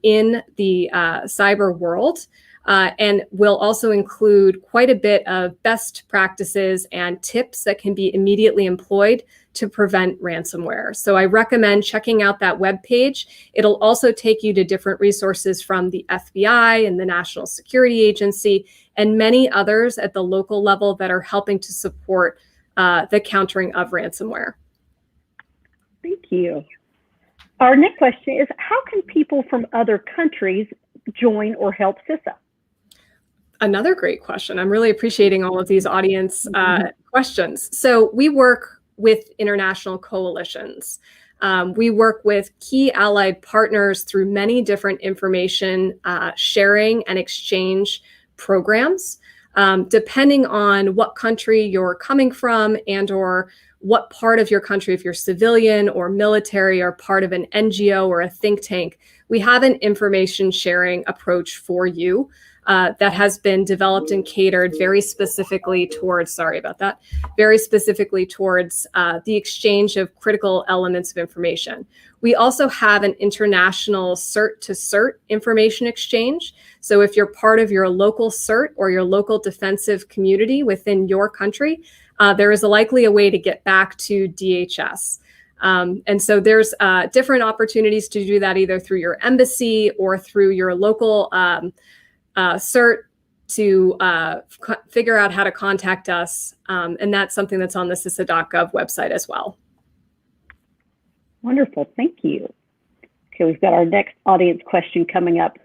in the cyber world. and will also include quite a bit of best practices and tips that can be immediately employed to prevent ransomware. So I recommend checking out that webpage. It'll also take you to different resources from the FBI and the National Security Agency and many others at the local level that are helping to support the countering of ransomware. Thank you. Our next question is, how can people from other countries join or help CISA? Another great question. I'm really appreciating all of these audience questions. So we work with international coalitions. We work with key allied partners through many different information sharing and exchange programs. Depending on what country you're coming from and or what part of your country, if you're civilian or military or part of an NGO or a think tank, we have an information sharing approach for you that has been developed and catered very specifically towards, very specifically towards the exchange of critical elements of information. We also have an international CERT-to-CERT information exchange. So if you're part of your local CERT or your local defensive community within your country, there is likely a way to get back to DHS. And so there's different opportunities to do that either through your embassy or through your local CERT to figure out how to contact us. And that's something that's on the CISA.gov website as well. Wonderful, thank you. Okay, we've got our next audience question coming up.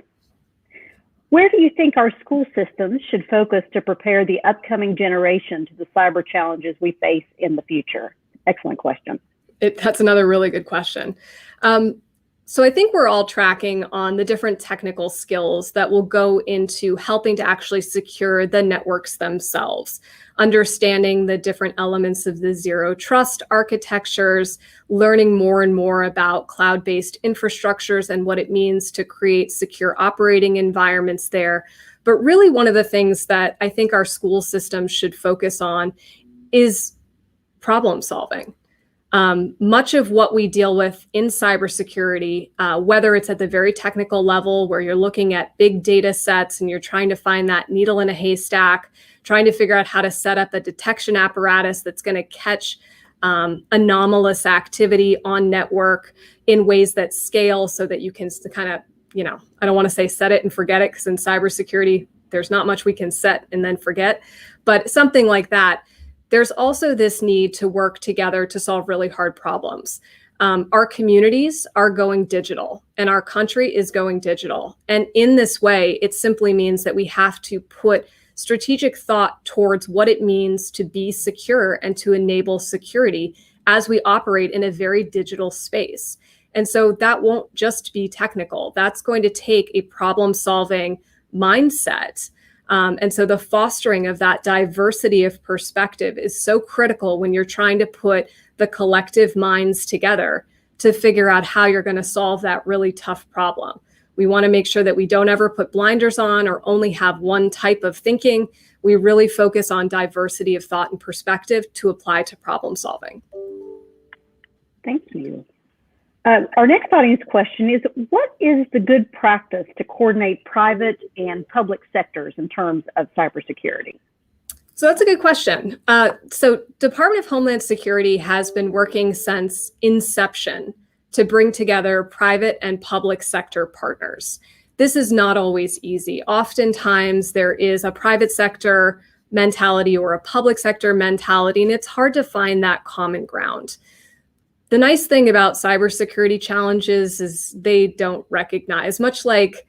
Where do you think our school systems should focus to prepare the upcoming generation to the cyber challenges we face in the future? Excellent question. That's another really good question. So I think we're all tracking on the different technical skills that will go into helping to actually secure the networks themselves, understanding the different elements of the zero trust architectures, learning more and more about cloud-based infrastructures and what it means to create secure operating environments there. But really one of the things that I think our school system should focus on is problem solving. Much of what we deal with in cybersecurity, whether it's at the very technical level where you're looking at big data sets and you're trying to find that needle in a haystack, trying to figure out how to set up a detection apparatus that's going to catch anomalous activity on network in ways that scale so that you can kind of, I don't want to say set it and forget it, because in cybersecurity, there's not much we can set and then forget, but something like that. There's also this need to work together to solve really hard problems. Our communities are going digital and our country is going digital. And in this way, it simply means that we have to put strategic thought towards what it means to be secure and to enable security as we operate in a very digital space. And so that won't just be technical. That's going to take a problem-solving mindset. And so the fostering of that diversity of perspective is so critical when you're trying to put the collective minds together to figure out how you're going to solve that really tough problem. We want to make sure that we don't ever put blinders on or only have one type of thinking. We really focus on diversity of thought and perspective to apply to problem solving. Thank you. Our next audience question is, what is the good practice to coordinate private and public sectors in terms of cybersecurity? So that's a good question. So Department of Homeland Security has been working since inception to bring together private and public sector partners. This is not always easy. Oftentimes there is a private sector mentality or a public sector mentality, and it's hard to find that common ground. The nice thing about cybersecurity challenges is they don't recognize, much like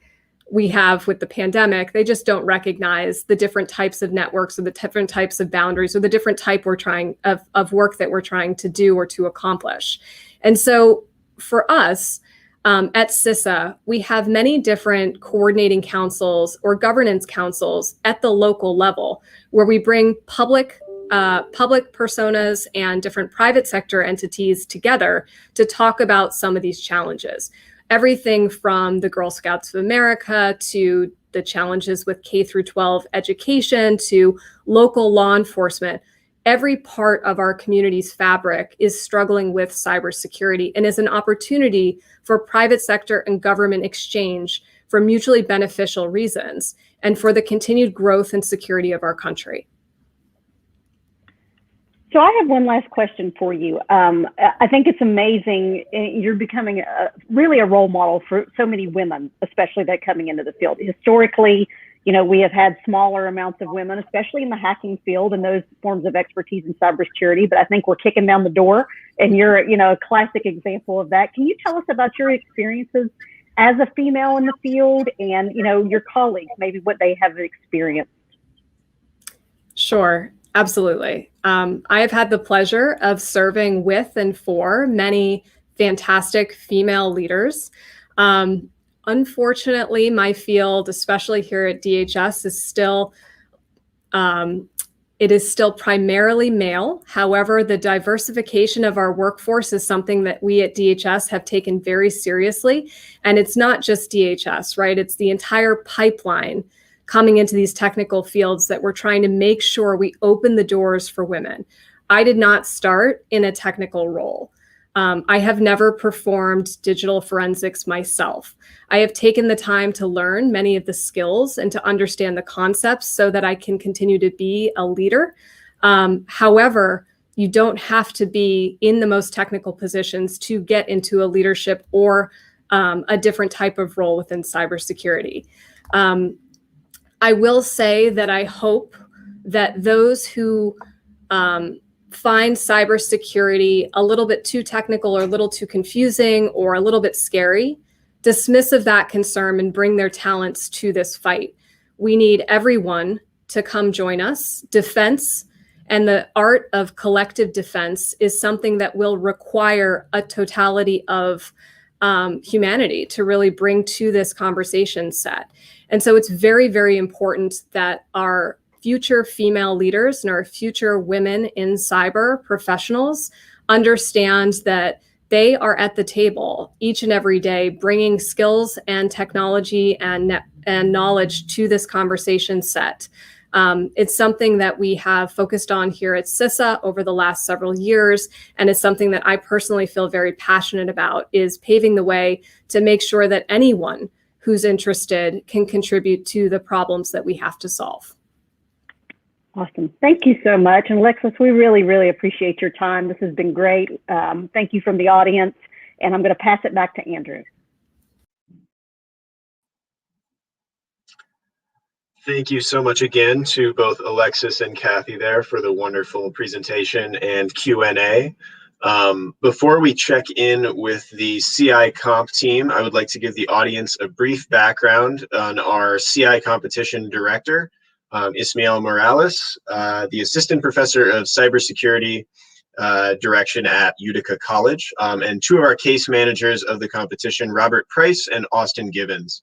we have with the pandemic, they just don't recognize the different types of networks or the different types of boundaries or the different type of work that we're trying to do or to accomplish. And so for us at CISA, we have many different coordinating councils or governance councils at the local level where we bring public personas and different private sector entities together to talk about some of these challenges. Everything from the Girl Scouts of America to the challenges with K through 12 education to local law enforcement. Every part of our community's fabric is struggling with cybersecurity and is an opportunity for private sector and government exchange for mutually beneficial reasons and for the continued growth and security of our country. So I have one last question for you. I think it's amazing. You're becoming really a role model for so many women, especially that coming into the field. Historically, you know, we have had smaller amounts of women, especially in the hacking field and those forms of expertise in cybersecurity. But I think we're kicking down the door, and you're, you know, a classic example of that. Can you tell us about your experiences as a female in the field, and, you know, your colleagues, maybe what they have experienced? Sure. Absolutely. I have had the pleasure of serving with and for many fantastic female leaders. Unfortunately, my field, especially here at DHS, is still primarily male. However, the diversification of our workforce is something that we at DHS have taken very seriously. And it's not just DHS, right? It's the entire pipeline coming into these technical fields that we're trying to make sure we open the doors for women. I did not start in a technical role. I have never performed digital forensics myself. I have taken the time to learn many of the skills and to understand the concepts so that I can continue to be a leader. However, you don't have to be in the most technical positions to get into a leadership or a different type of role within cybersecurity. I will say that I hope that those who find cybersecurity a little bit too technical or a little too confusing or a little bit scary, dismiss of that concern and bring their talents to this fight. We need everyone to come join us. Defense and the art of collective defense is something that will require a totality of humanity to really bring to this conversation set. And so it's very, very important that our future female leaders and our future women in cyber professionals understand that they are at the table each and every day, bringing skills and technology and knowledge to this conversation set. It's something that we have focused on here at CISA over the last several years, and it's something that I personally feel very passionate about, is paving the way to make sure that anyone who's interested can contribute to the problems that we have to solve. Awesome. Thank you so much. And Alexis, we really, really appreciate your time. This has been great. Thank you from the audience. And I'm going to pass it back to Andrew. Thank you so much again to both Alexis and Kathy there for the wonderful presentation and Q&A. Before we check in with the CI Comp team, I would like to give the audience a brief background on our CI competition director, Ismael Morales, the assistant professor of cybersecurity direction at Utica College, and two of our case managers of the competition, Robert Price and Austin Givens.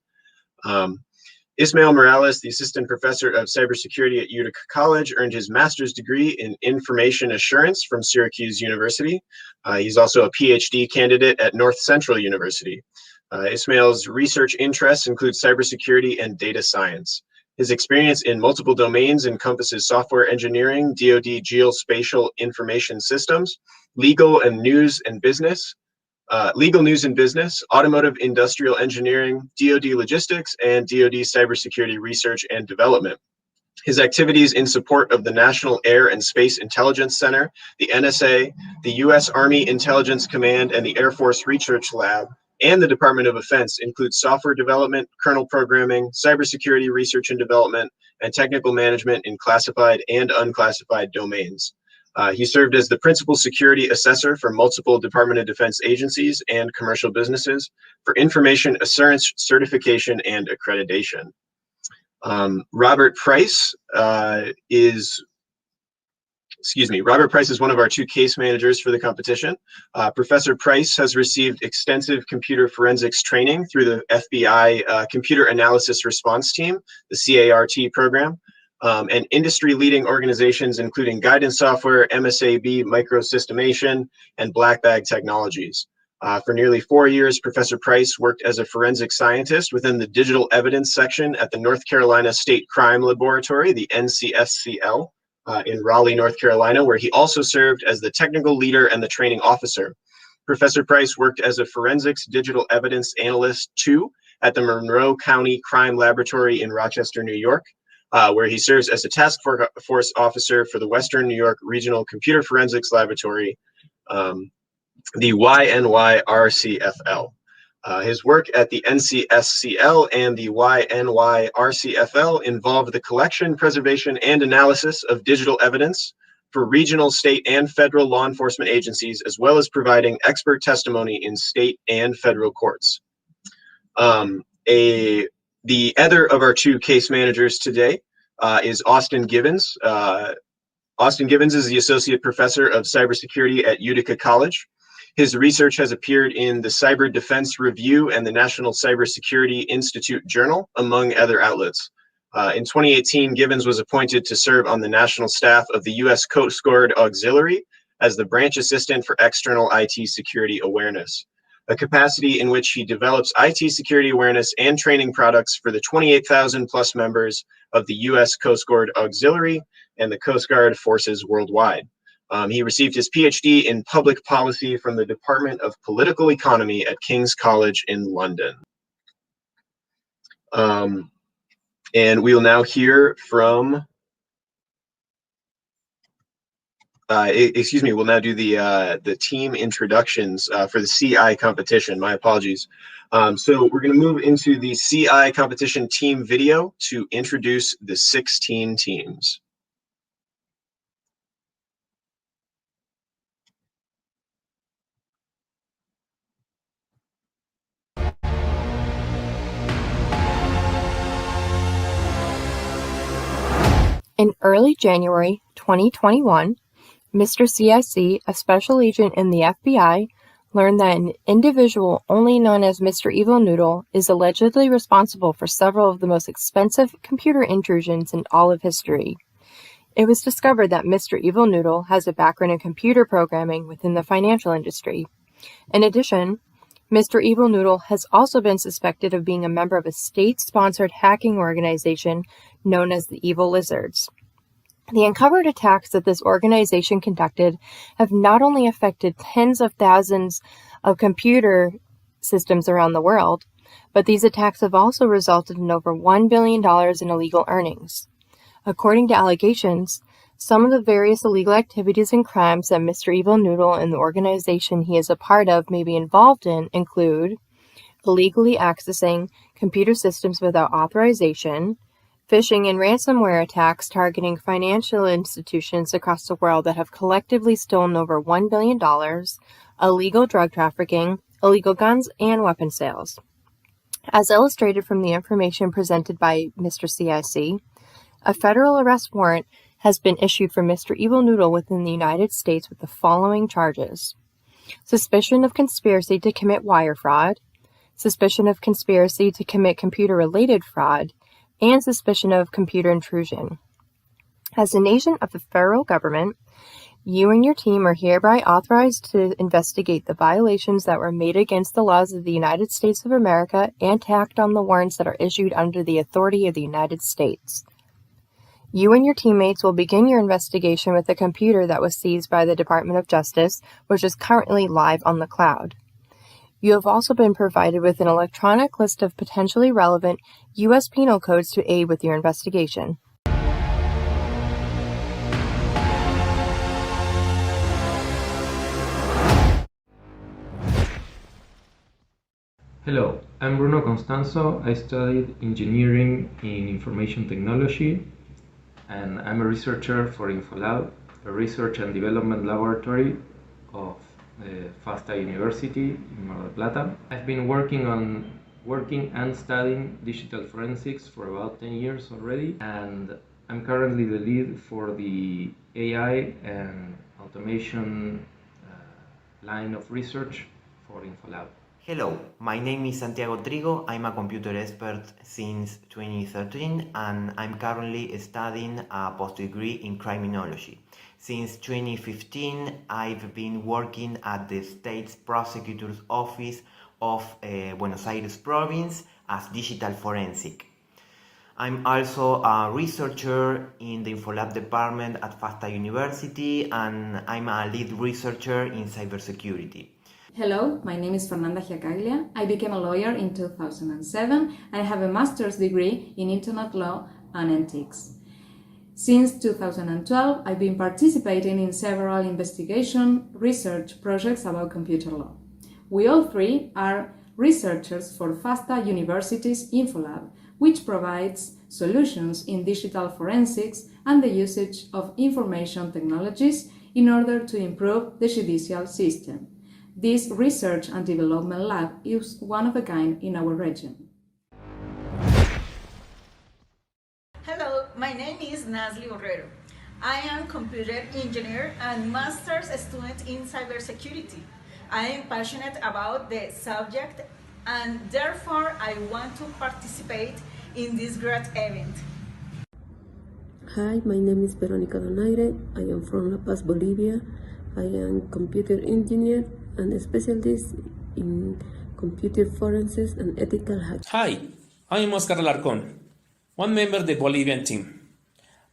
Ismael Morales, the assistant professor of cybersecurity at Utica College, earned his master's degree in information assurance from Syracuse University. He's also a PhD candidate at North Central University. Ismael's research interests include cybersecurity and data science. His experience in multiple domains encompasses software engineering, DoD geospatial information systems, legal news and business, automotive industrial engineering, DoD logistics, and DoD cybersecurity research and development. His activities in support of the National Air and Space Intelligence Center, the NSA, the U.S. Army Intelligence Command, and the Air Force Research Lab, and the Department of Defense include software development, kernel programming, cybersecurity research and development, and technical management in classified and unclassified domains. He served as the principal security assessor for multiple Department of Defense agencies and commercial businesses for information assurance, certification, and accreditation. Robert Price is one of our two case managers for the competition. Professor Price has received extensive computer forensics training through the FBI Computer Analysis Response Team, the CART program, and industry-leading organizations including Guidance Software, MSAB, Microsystemation, and Black Bag Technologies. For nearly 4 years, Professor Price worked as a forensic scientist within the digital evidence section at the North Carolina State Crime Laboratory, the NCSCL, in Raleigh, North Carolina, where he also served as the technical leader and the training officer. Professor Price worked as a forensics digital evidence analyst too at the Monroe County Crime Laboratory in Rochester, New York, where he serves as a task force officer for the Western New York Regional Computer Forensics Laboratory, the YNYRCFL. His work at the NCSCL and the YNYRCFL involved the collection, preservation, and analysis of digital evidence for regional, state, and federal law enforcement agencies, as well as providing expert testimony in state and federal courts. The other of our two case managers today is Austin Givens. Austin Givens is the Associate Professor of Cybersecurity at Utica College. His research has appeared in the Cyber Defense Review and the National Cybersecurity Institute Journal, among other outlets. In 2018, Givens was appointed to serve on the national staff of the U.S. Coast Guard Auxiliary as the branch assistant for external IT security awareness, a capacity in which he develops IT security awareness and training products for the 28,000 plus members of the U.S. Coast Guard Auxiliary and the Coast Guard forces worldwide. He received his PhD in public policy from the Department of Political Economy at King's College in London. And we will now hear from, we'll now do the team introductions for the CI competition. My apologies. So we're going to move into the CI competition team video to introduce the 16 teams. In early January 2021, Mr. CIC, a special agent in the FBI, learned that an individual only known as Mr. Evil Noodle is allegedly responsible for several of the most expensive computer intrusions in all of history. It was discovered that Mr. Evil Noodle has a background in computer programming within the financial industry. In addition, Mr. Evil Noodle has also been suspected of being a member of a state-sponsored hacking organization known as the Evil Lizards. The uncovered attacks that this organization conducted have not only affected tens of thousands of computer systems around the world, but these attacks have also resulted in over $1 billion in illegal earnings. According to allegations, some of the various illegal activities and crimes that Mr. Evil Noodle and the organization he is a part of may be involved in include illegally accessing computer systems without authorization, phishing and ransomware attacks targeting financial institutions across the world that have collectively stolen over $1 billion, illegal drug trafficking, illegal guns, and weapon sales. As illustrated from the information presented by Mr. CIC, a federal arrest warrant has been issued for Mr. Evil Noodle within the United States with the following charges: suspicion of conspiracy to commit wire fraud, suspicion of conspiracy to commit computer-related fraud, and suspicion of computer intrusion. As an agent of the federal government, you and your team are hereby authorized to investigate the violations that were made against the laws of the United States of America and to act on the warrants that are issued under the authority of the United States. You and your teammates will begin your investigation with a computer that was seized by the Department of Justice, which is currently live on the cloud. You have also been provided with an electronic list of potentially relevant U.S. penal codes to aid with your investigation. Hello, I'm Bruno Constanzo. I studied engineering in information technology, and I'm a researcher for InfoLab, a research and development laboratory of FASTA University in Mar del Plata. I've been working and studying digital forensics for about 10 years already, and I'm currently the lead for the AI and automation line of research for InfoLab. Hello, my name is Santiago Trigo. I'm a computer expert since 2013 and I'm currently studying a postdegree in criminology. Since 2015, I've been working at the State's Prosecutor's Office of Buenos Aires Province as digital forensic. I'm also a researcher in the InfoLab department at FASTA University and I'm a lead researcher in cybersecurity. Hello, my name is Fernanda Giacaglia. I became a lawyer in 2007 and I have a master's degree in Internet Law and Ethics. Since 2012, I've been participating in several investigation research projects about computer law. We all three are researchers for FASTA University's InfoLab, which provides solutions in digital forensics and the usage of information technologies in order to improve the judicial system. This research and development lab is one of a kind in our region. Hello, my name is Nasli Borrero. I am computer engineer and master's student in cybersecurity. I am passionate about the subject and therefore I want to participate in this great event. Hi, my name is Veronica Donaire. I am from La Paz, Bolivia. I am computer engineer and a specialist in computer forensics and ethical hacking. Hi, I am Oscar Alarcón, one member of the Bolivian team.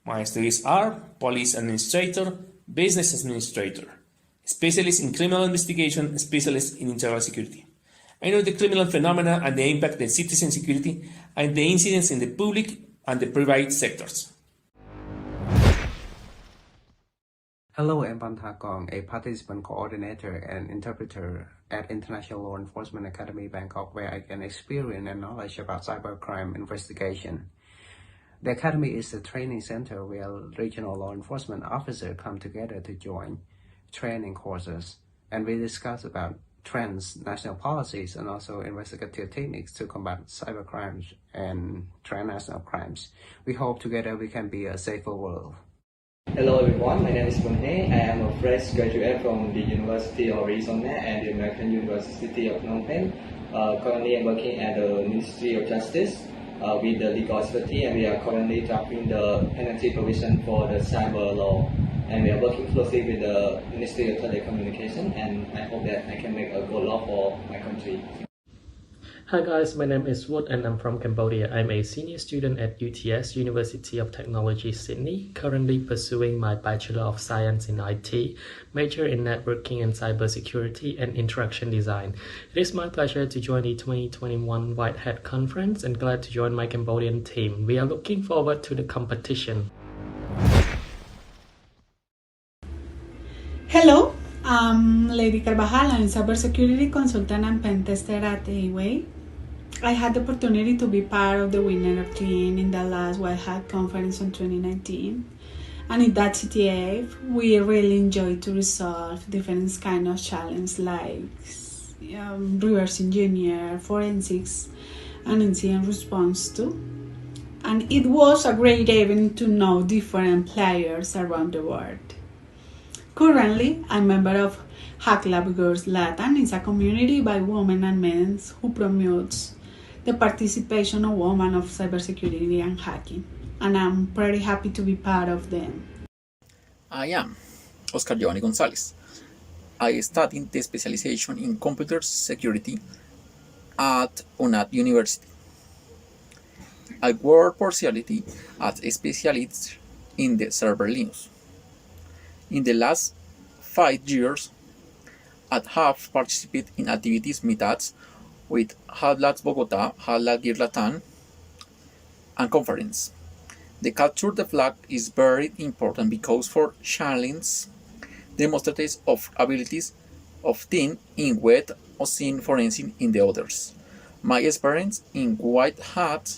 My studies are police administrator, business administrator, specialist in criminal investigation, specialist in internal security. I know the criminal phenomena and the impact on citizen security and the incidents in the public and the private sectors. Hello, I'm Van Tha Kong, a participant coordinator and interpreter at International Law Enforcement Academy Bangkok, where I gain experience and knowledge about cybercrime investigation. The Academy is a training center where regional law enforcement officers come together to join training courses, and we discuss about trends, national policies, and also investigative techniques to combat cybercrimes and transnational crimes. We hope together we can be a safer world. Hello everyone, my name is Bonhe. I am a fresh graduate from the University of Arizona and the American University of Phnom Penh. Currently I'm working at the Ministry of Justice with the legal expertise, and we are currently drafting the penalty provision for the cyber law. And we are working closely with the Ministry of Telecommunication, and I hope that I can make a good law for my country. Hi guys, my name is Wood and I'm from Cambodia. I'm a senior student at UTS, University of Technology, Sydney, currently pursuing my Bachelor of Science in IT, major in Networking and Cybersecurity and Interaction Design. It is my pleasure to join the 2021 White Hat Conference and glad to join my Cambodian team. We are looking forward to the competition. Hello, I'm Lady Carvajal. I'm a cybersecurity consultant and pen tester at Day1. I had the opportunity to be part of the winner team in the last White Hat conference in 2019. And in that CTF, we really enjoyed to resolve different kind of challenges like reverse engineer, forensics, and incident response too. And it was a great event to know different players around the world. Currently, I'm a member of Hack Lab Girls Latin. It's a community by women and men who promotes the participation of women of cybersecurity and hacking. And I'm pretty happy to be part of them. I am Oscar Giovanni Gonzalez. I studied the specialization in computer security at UNAT University. I work partially as a specialist in the server Linux. In the last 5 years, I have participated in activities meetups with HADLabs Bogota, HADLabs Gear Latam, and conference. The capture the flag is very important because for challenge demonstrates of abilities of team in wet or scene forensic in the others. My experience in White Hat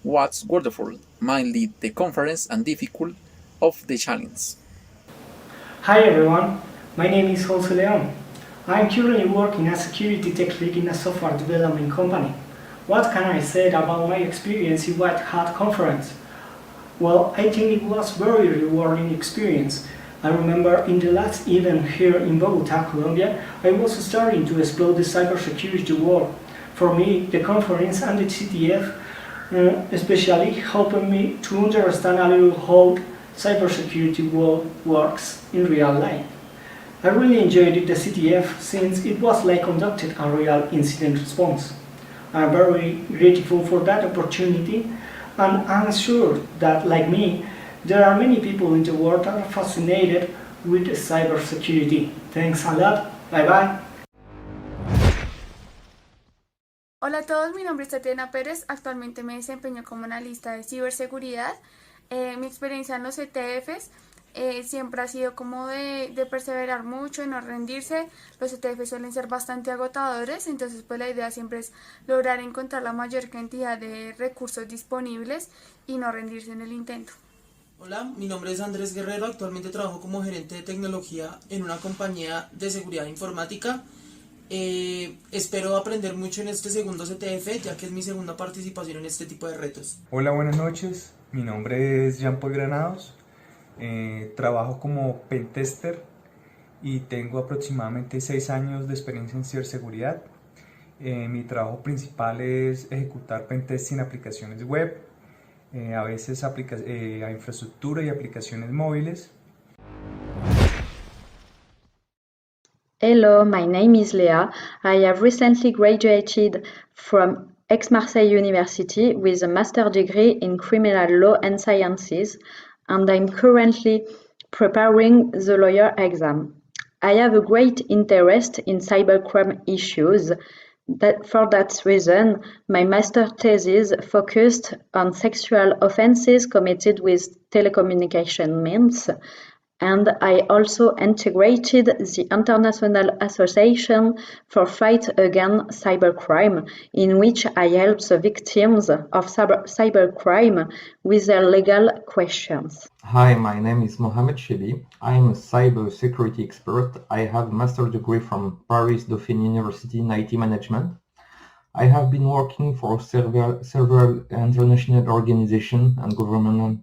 was wonderful, mainly the conference and difficult of the challenge. Hi everyone, my name is Jose Leon. I'm currently working as security tech lead in a software development company. What can I say about my experience in White Hat conference? Well, I think it was very rewarding experience. I remember in the last event here in Bogota, Colombia, I was starting to explore the cybersecurity world. For me, the conference and the CTF especially helped me to understand a little how cybersecurity world works in real life. I really enjoyed the CTF since it was like conducted a real incident response. I'm very grateful for that opportunity, and I'm sure that, like me, there are many people in the world that are fascinated with cybersecurity. Thanks a lot. Bye-bye. Hola a todos, mi nombre es Tatiana Pérez, actualmente me desempeño como analista de ciberseguridad. Mi experiencia en los ETFs siempre ha sido como de perseverar mucho, de no rendirse. Los ETFs suelen ser bastante agotadores, entonces pues la idea siempre es lograr encontrar la mayor cantidad de recursos disponibles y no rendirse en el intento. Hola, mi nombre es Andrés Guerrero, actualmente trabajo como gerente de tecnología en una compañía de seguridad informática. Espero aprender mucho en este segundo CTF, ya que es mi segunda participación en este tipo de retos. Hola, buenas noches. Mi nombre es Jean-Paul Granados. Trabajo como pentester y tengo aproximadamente 6 años de experiencia en ciberseguridad. Mi trabajo principal es ejecutar pentesting en aplicaciones web, a veces a infraestructura y aplicaciones móviles. Hello, my name is Leah. I have recently graduated from Aix-Marseille University with a master's degree in criminal law and sciences, and I'm currently preparing the lawyer exam. I have a great interest in cybercrime issues. For that reason, my master thesis focused on sexual offenses committed with telecommunication means, and I also integrated the International Association for Fight Against Cybercrime, in which I help the victims of cybercrime with their legal questions. Hi, my name is Mohamed Chebi. I'm a cybersecurity expert. I have a master's degree from Paris Dauphine University in IT management. I have been working for several international organizations and governments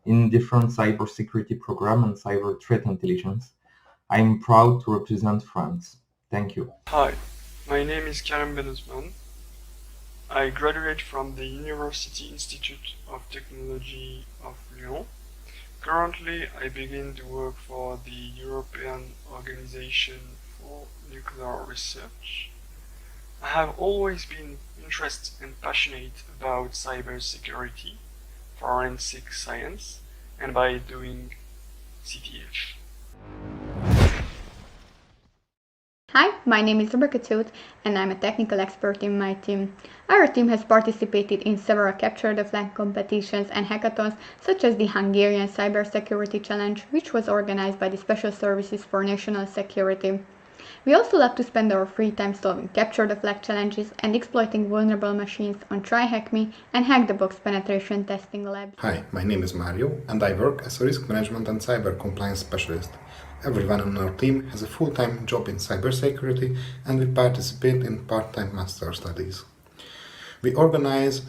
in different cybersecurity programs and cyber threat intelligence. I'm proud to represent France. Thank you. Hi, my name is Karim Benazman. I graduate from the University Institute of Technology of Lyon. Currently, I begin to work for the European Organization for Nuclear Research. I have always been interested and passionate about cybersecurity, forensic science, and by doing CTF. Hi, my name is Rebecca Toot, and I'm a technical expert in my team. Our team has participated in several Capture the Flag competitions and hackathons, such as the Hungarian Cybersecurity Challenge, which was organized by the Special Services for National Security. We also love to spend our free time solving Capture the Flag challenges and exploiting vulnerable machines on TryHackMe and Hack the Box penetration testing labs. Hi, my name is Mario, and I work as a risk management and cyber compliance specialist. Everyone on our team has a full-time job in cybersecurity, and we participate in part-time master studies. We organize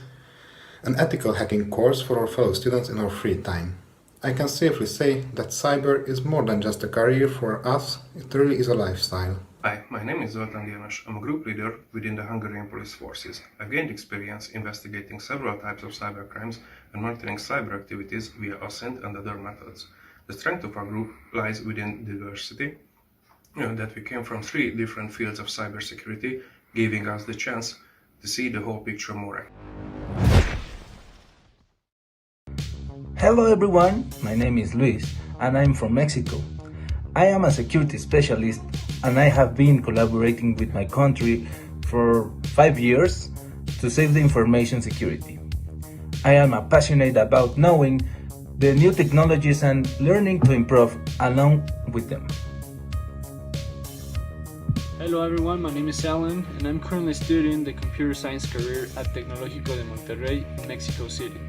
an ethical hacking course for our fellow students in our free time. I can safely say that cyber is more than just a career for us, it really is a lifestyle. Hi, my name is Zoltán János. I'm a group leader within the Hungarian police forces. I've gained experience investigating several types of cybercrimes and monitoring cyber activities via OSINT and other methods. The strength of our group lies within diversity, that we came from 3 different fields of cybersecurity, giving us the chance to see the whole picture more. Hello everyone, my name is Luis and I'm from Mexico. I am a security specialist and I have been collaborating with my country for 5 years to save the information security. I am passionate about knowing the new technologies and learning to improve along with them. Hello everyone, my name is Alan and I'm currently studying the computer science career at Tecnológico de Monterrey in Mexico City.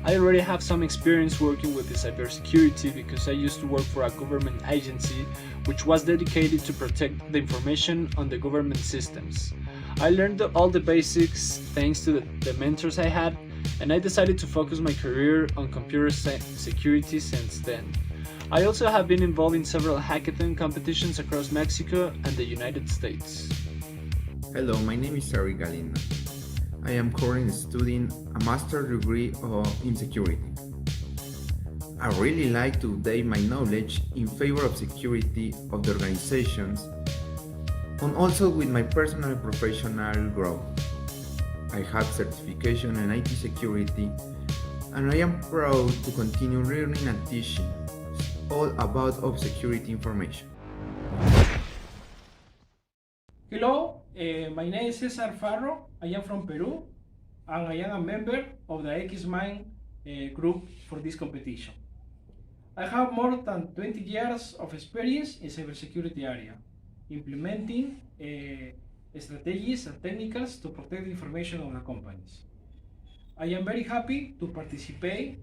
I already have some experience working with the cybersecurity because I used to work for a government agency which was dedicated to protect the information on the government systems. I learned all the basics thanks to the mentors I had, and I decided to focus my career on computer security since then. I also have been involved in several hackathon competitions across Mexico and the United States. Hello, my name is Eric Galina. I am currently studying a master's degree in security. I really like to update my knowledge in favor of security of the organizations and also with my personal and professional growth. I have certification in IT security and I am proud to continue learning and teaching all about security information. Hello, my name is Cesar Farro. I am from Peru, and I am a member of the X-Mind group for this competition. I have more than 20 years of experience in cybersecurity area, implementing strategies and techniques to protect the information of the companies. I am very happy to participate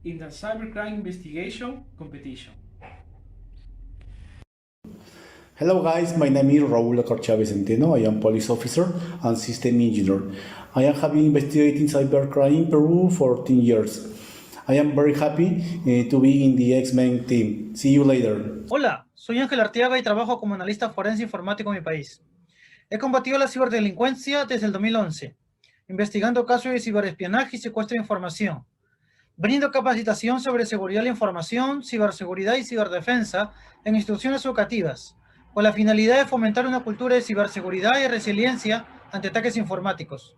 in the cybercrime investigation competition. Hello guys, my name is Raúl Acorchá Vicenteno. I am police officer and system engineer. I have been investigating cybercrime in Peru for 14 years. I am very happy to be in the X-Men team. See you later. Hola, soy Ángel Arteaga y trabajo como analista forense informático en mi país. He combatido la ciberdelincuencia desde el 2011, investigando casos de ciberespionaje y secuestro de información. Brindo capacitación sobre seguridad de la información, ciberseguridad y ciberdefensa en instituciones educativas, con la finalidad de fomentar una cultura de ciberseguridad y resiliencia ante ataques informáticos.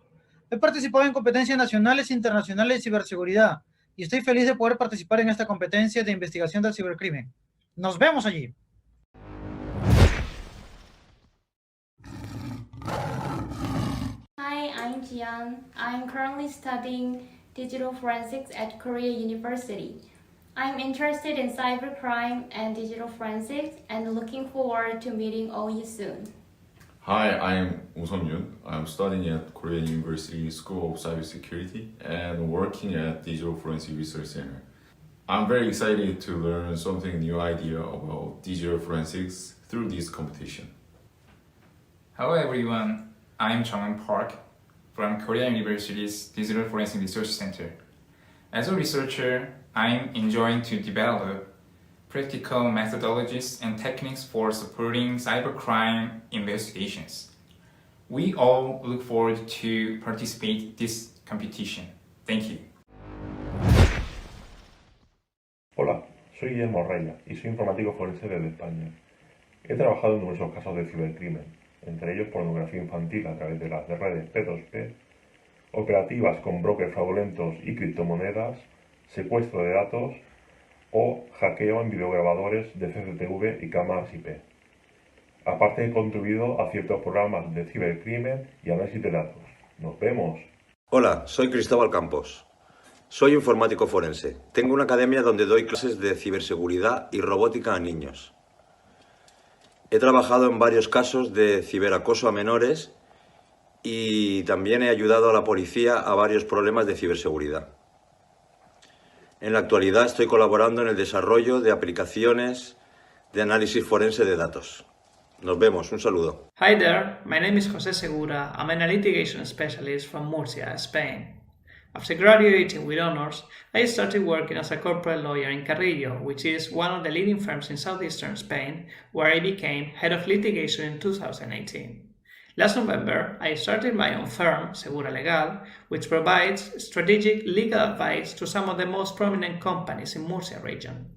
He participado en competencias nacionales e internacionales de ciberseguridad y estoy feliz de poder participar en esta competencia de investigación del cibercrimen. ¡Nos vemos allí! Hi, I'm Jian. I'm currently studying digital forensics at Korea University. I'm interested in cybercrime and digital forensics and looking forward to meeting all you soon. Hi, I'm Woo Sun-yoon. I'm studying at Korea University School of Cybersecurity and working at Digital Forensic Research Center. I'm very excited to learn something new idea about digital forensics through this competition. Hello everyone, I'm Chong Park from Korea University's Digital Forensic Research Center. As a researcher, I'm enjoying to develop practical methodologies and techniques for supporting cybercrime investigations. We all look forward to participate in this competition. Thank you. Hola, soy Guillermo Reina y soy informático forense desde España. He trabajado en numerosos casos de cibercrimen, entre ellos pornografía infantil a través de las redes P2P, operativas con brokers fraudulentos y criptomonedas, secuestro de datos o hackeo en videograbadores de CCTV y cámaras IP. Aparte he contribuido a ciertos programas de cibercrimen y análisis de datos. ¡Nos vemos! Hola, soy Cristóbal Campos. Soy informático forense. Tengo una academia donde doy clases de ciberseguridad y robótica a niños. He trabajado en varios casos de ciberacoso a menores y también he ayudado a la policía a varios problemas de ciberseguridad. En la actualidad estoy colaborando en el desarrollo de aplicaciones de análisis forense de datos. Nos vemos, un saludo. Hi there, my name is José Segura. I'm an litigation specialist from Murcia, Spain. After graduating with honors, I started working as a corporate lawyer in Carrillo, which is one of the leading firms in southeastern Spain, where I became head of litigation in 2018. Last November, I started my own firm, Segura Legal, which provides strategic legal advice to some of the most prominent companies in Murcia region.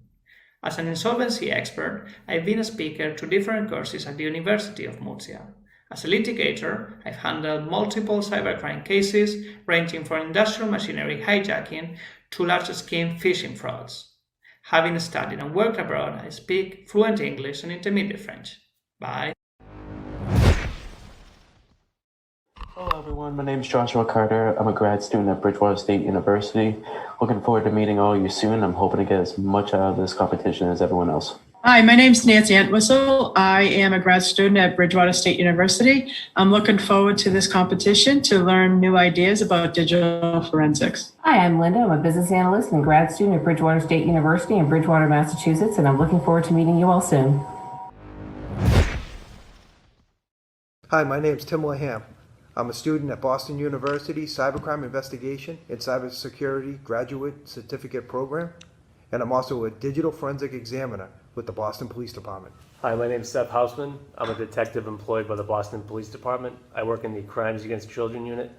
As an insolvency expert, I've been a speaker to different courses at the University of Murcia. As a litigator, I've handled multiple cybercrime cases, ranging from industrial machinery hijacking to large-scale phishing frauds. Having studied and worked abroad, I speak fluent English and intermediate French. Bye. Hello everyone, my name is Joshua Carter. I'm a grad student at Bridgewater State University. Looking forward to meeting all of you soon. I'm hoping to get as much out of this competition as everyone else. Hi, my name's Nancy Entwistle. I am a grad student at Bridgewater State University. I'm looking forward to this competition to learn new ideas about digital forensics. Hi, I'm Linda. I'm a business analyst and grad student at Bridgewater State University in Bridgewater, Massachusetts, and I'm looking forward to meeting you all soon. Hi, my name's Tim Laham. I'm a student at Boston University Cybercrime Investigation and Cybersecurity Graduate Certificate Program, and I'm also a digital forensic examiner with the Boston Police Department. Hi, my name is Seth Hausman. I'm a detective employed by the Boston Police Department. I work in the Crimes Against Children unit,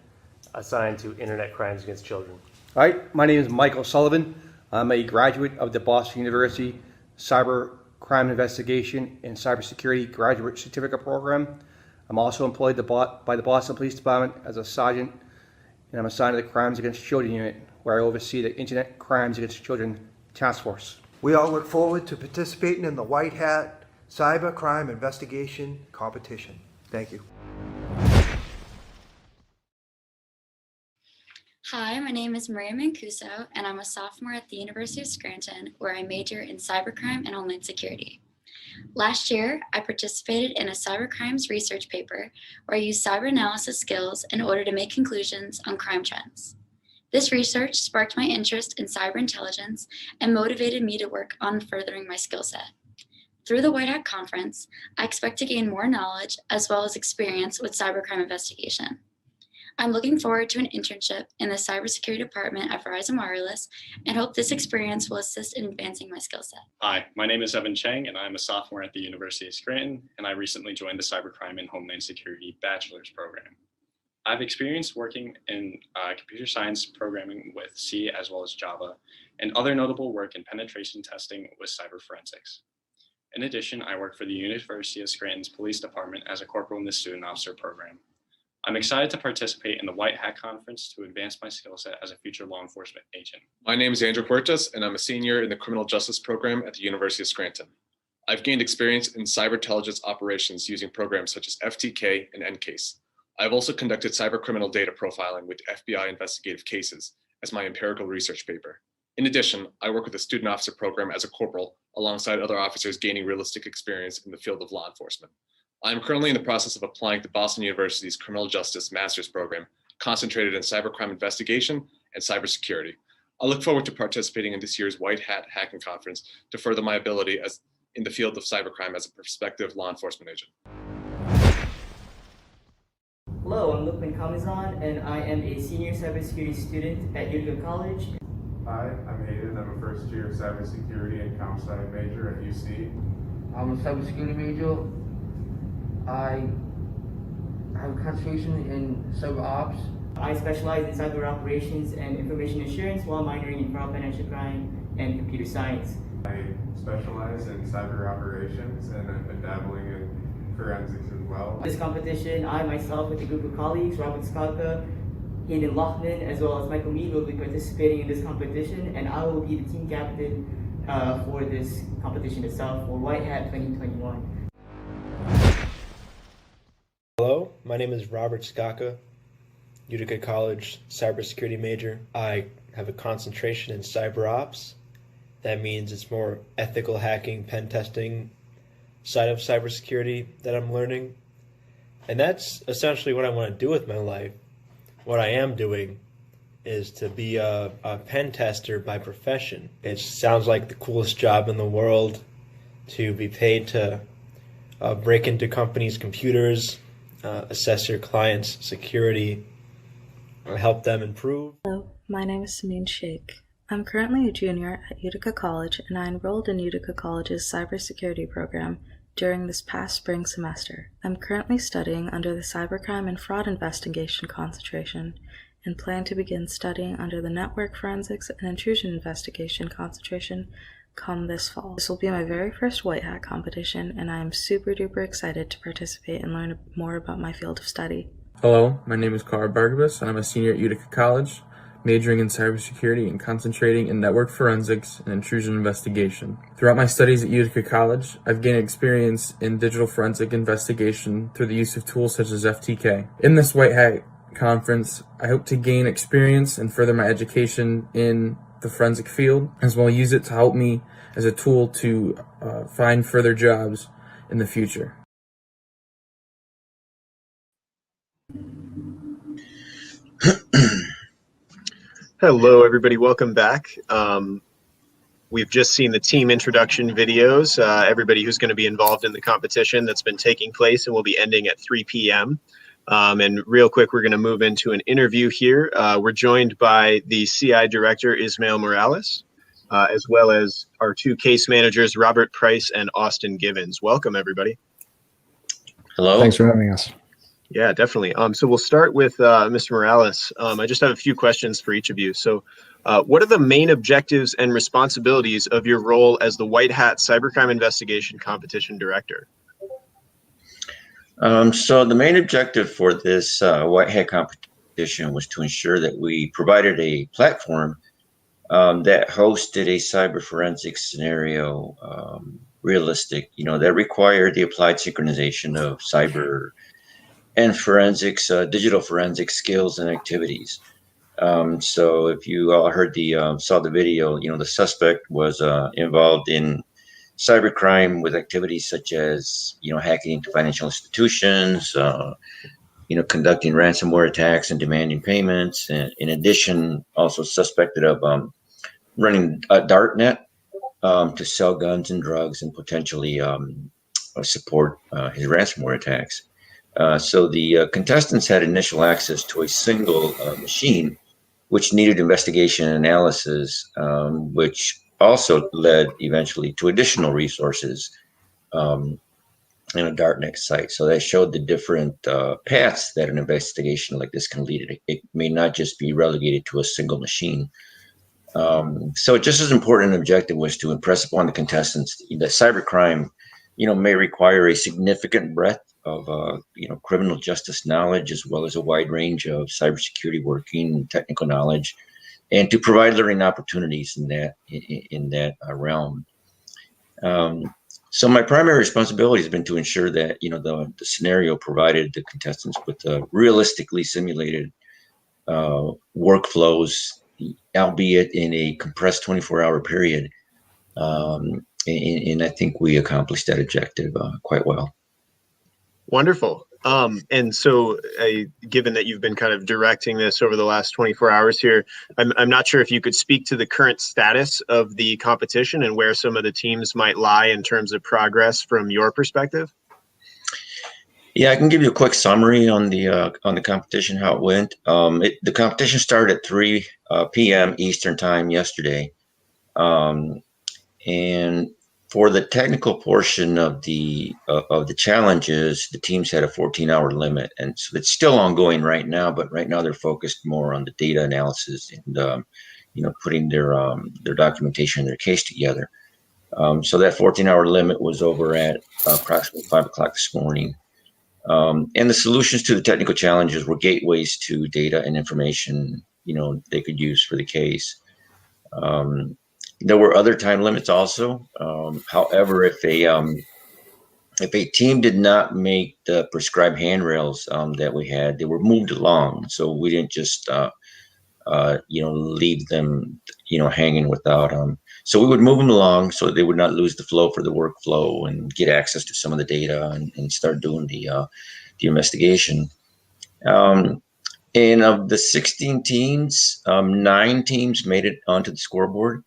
assigned to Internet Crimes Against Children. Hi, my name is Michael Sullivan. I'm a graduate of the Boston University Cyber Crime Investigation and Cybersecurity Graduate Certificate Program. I'm also employed by the Boston Police Department as a sergeant, and I'm assigned to the Crimes Against Children unit, where I oversee the Internet Crimes Against Children Task Force. We all look forward to participating in the White Hat Cyber Crime Investigation Competition. Thank you. Hi, my name is Maria Mancuso, and I'm a sophomore at the University of Scranton, where I major in cybercrime and homeland security. Last year, I participated in a cybercrimes research paper where I used cyber analysis skills in order to make conclusions on crime trends. This research sparked my interest in cyber intelligence and motivated me to work on furthering my skill set. Through the White Hat Conference, I expect to gain more knowledge as well as experience with cybercrime investigation. I'm looking forward to an internship in the cybersecurity department at Verizon Wireless and hope this experience will assist in advancing my skill set. Hi, my name is Evan Chang, and I'm a sophomore at the University of Scranton, and I recently joined the Cybercrime and Homeland Security Bachelor's Program. I've experienced working in computer science programming with C as well as Java, and other notable work in penetration testing with cyber forensics. In addition, I work for the University of Scranton's Police Department as a corporal in the Student Officer Program. I'm excited to participate in the White Hat Conference to advance my skill set as a future law enforcement agent. My name is Andrew Huertas, and I'm a senior in the Criminal Justice Program at the University of Scranton. I've gained experience in cyber intelligence operations using programs such as FTK and NCASE. I've also conducted cyber criminal data profiling with FBI investigative cases as my empirical research paper. In addition, I work with the Student Officer Program as a corporal alongside other officers gaining realistic experience in the field of law enforcement. I'm currently in the process of applying to Boston University's Criminal Justice Master's Program, concentrated in cybercrime investigation and cybersecurity. I look forward to participating in this year's White Hat Hacking Conference to further my ability in the field of cybercrime as a prospective law enforcement agent. Hello, I'm Lukman Kamizan, and I am a senior cybersecurity student at Utica College. Hi, I'm Hayden. I'm a first year cybersecurity and comp sci major at UC. I'm a cybersecurity major. I have a concentration in cyber ops. I specialize in cyber operations and information assurance while minoring in fraud, financial crime, and computer science. I specialize in cyber operations, and I've been dabbling in forensics as well. This competition, I myself with a group of colleagues, Robert Skaka, Hayden Lochman, as well as Michael Mead will be participating in this competition, and I will be the team captain for this competition itself for White Hat 2021. Hello, my name is Robert Skaka, Utica College cybersecurity major. I have a concentration in cyber ops. That means it's more ethical hacking, pen testing side of cybersecurity that I'm learning. And that's essentially what I want to do with my life. What I am doing is to be a pen tester by profession. It sounds like the coolest job in the world, to be paid to break into companies' computers, assess your clients' security, help them improve. Hello, my name is Kyung-shick. I'm currently a junior at Utica College, and I enrolled in Utica College's cybersecurity program during this past spring semester. I'm currently studying under the Cybercrime and Fraud Investigation concentration and plan to begin studying under the Network Forensics and Intrusion Investigation concentration come this fall. This will be my very first White Hat competition, and I am super duper excited to participate and learn more about my field of study. Hello, my name is Cara Bargabas, and I'm a senior at Utica College, majoring in cybersecurity and concentrating in network forensics and intrusion investigation. Throughout my studies at Utica College, I've gained experience in digital forensic investigation through the use of tools such as FTK. In this White Hat conference, I hope to gain experience and further my education in the forensic field, as well as use it to help me as a tool to find further jobs in the future. Hello, everybody. Welcome back. We've just seen the team introduction videos. Everybody who's going to be involved in the competition that's been taking place and will be ending at 3 p.m. And real quick, we're going to move into an interview here. We're joined by the CI director, Ismail Morales, as well as our two case managers, Robert Price and Austin Givens. Welcome, everybody. Hello. Thanks for having us. Yeah, definitely. So we'll start with Mr. Morales. I just have a few questions for each of you. So what are the main objectives and responsibilities of your role as the White Hat Cybercrime Investigation Competition Director? So the main objective for this White Hat competition was to ensure that we provided a platform that hosted a cyber forensic scenario, realistic, that required the applied synchronization of cyber and forensics, digital forensic skills and activities. So if you all heard saw the video, the suspect was involved in cybercrime with activities such as, hacking into financial institutions, conducting ransomware attacks and demanding payments. And in addition, also suspected of running a darknet to sell guns and drugs and potentially support his ransomware attacks. So the contestants had initial access to a single machine, which needed investigation and analysis, which also led eventually to additional resources in a darknet site. So that showed the different paths that an investigation like this can lead. It may not just be relegated to a single machine. So just as important an objective was to impress upon the contestants that cybercrime, may require a significant breadth of, criminal justice knowledge, as well as a wide range of cybersecurity working and technical knowledge, and to provide learning opportunities in that realm. So my primary responsibility has been to ensure that, the scenario provided the contestants with realistically simulated workflows, albeit in a compressed 24-hour period. And I think we accomplished that objective quite well. Wonderful. And so given that you've been kind of directing this over the last 24 hours here, I'm not sure if you could speak to the current status of the competition and where some of the teams might lie in terms of progress from your perspective. Yeah, I can give you a quick summary on the competition, how it went. The competition started at 3 p.m. Eastern time yesterday. And for the technical portion of the challenges, the teams had a 14-hour limit, and so it's still ongoing right now. But right now they're focused more on the data analysis and putting their documentation, their case together. So that 14-hour limit was over at approximately 5 o'clock this morning. And the solutions to the technical challenges were gateways to data and information they could use for the case. There were other time limits also. However, if a team did not make the prescribed handrails that we had, they were moved along. So we didn't just leave them hanging without so we would move them along so they would not lose the flow for the workflow and get access to some of the data and start doing the investigation. And of the 16 teams, 9 teams made it onto the scoreboard.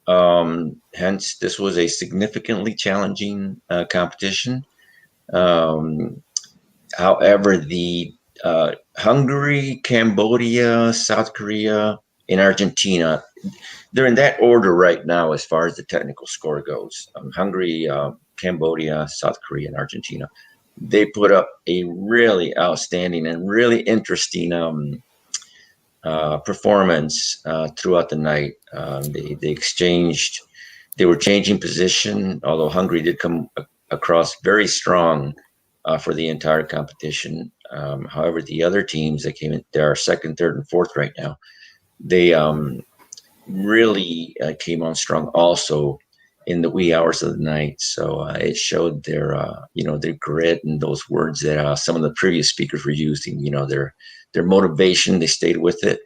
Hence, this was a significantly challenging competition. However, the Hungary, Cambodia, South Korea, and Argentina, they're in that order right now as far as the technical score goes. Hungary, Cambodia, South Korea, and Argentina. They put up a really outstanding and really interesting performance throughout the night. They were changing position, although Hungary did come across very strong for the entire competition. However, the other teams that came in, they are second, third, and fourth right now. They really came on strong also in the wee hours of the night. So it showed their grit and those words that some of the previous speakers were using, their motivation. They stayed with it.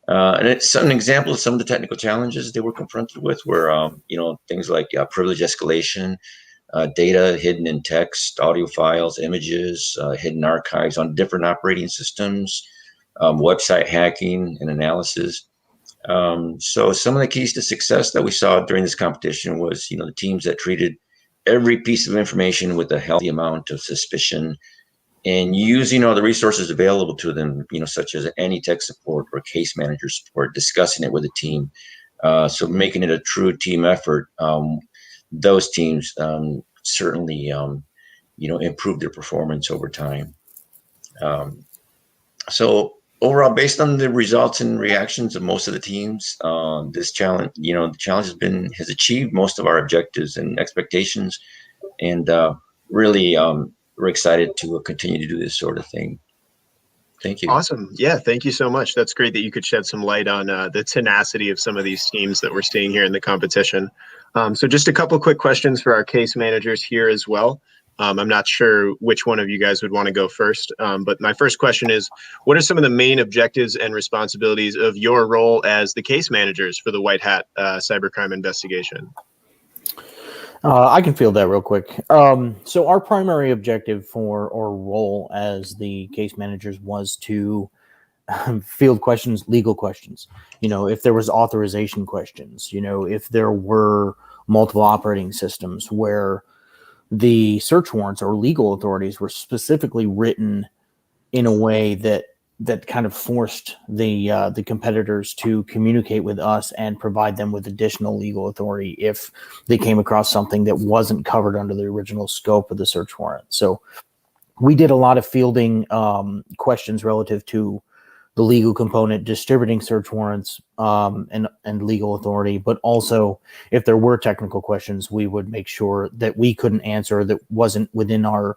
And it's an example of some of the technical challenges they were confronted with were, things like privilege escalation, data hidden in text, audio files, images, hidden archives on different operating systems, website hacking and analysis. So some of the keys to success that we saw during this competition was, the teams that treated every piece of information with a healthy amount of suspicion and using all the resources available to them, such as anti-tech support or case manager support, discussing it with the team. So making it a true team effort. Those teams certainly, improved their performance over time. So overall, based on the results and reactions of most of the teams, this challenge, the challenge has achieved most of our objectives and expectations, and really, we're excited to continue to do this sort of thing. Thank you. Awesome. Yeah, thank you so much. That's great that you could shed some light on the tenacity of some of these teams that we're seeing here in the competition. So just a couple quick questions for our case managers here as well. I'm not sure which one of you guys would want to go first, but my first question is, what are some of the main objectives and responsibilities of your role as the case managers for the White Hat cybercrime investigation? I can field that real quick. So our primary objective for our role as the case managers was to field questions, legal questions. If there was authorization questions, if there were multiple operating systems where the search warrants or legal authorities were specifically written in a way that kind of forced the competitors to communicate with us and provide them with additional legal authority if they came across something that wasn't covered under the original scope of the search warrant. So we did a lot of fielding questions relative to the legal component, distributing search warrants and legal authority, but also if there were technical questions, we would make sure that we couldn't answer that wasn't within our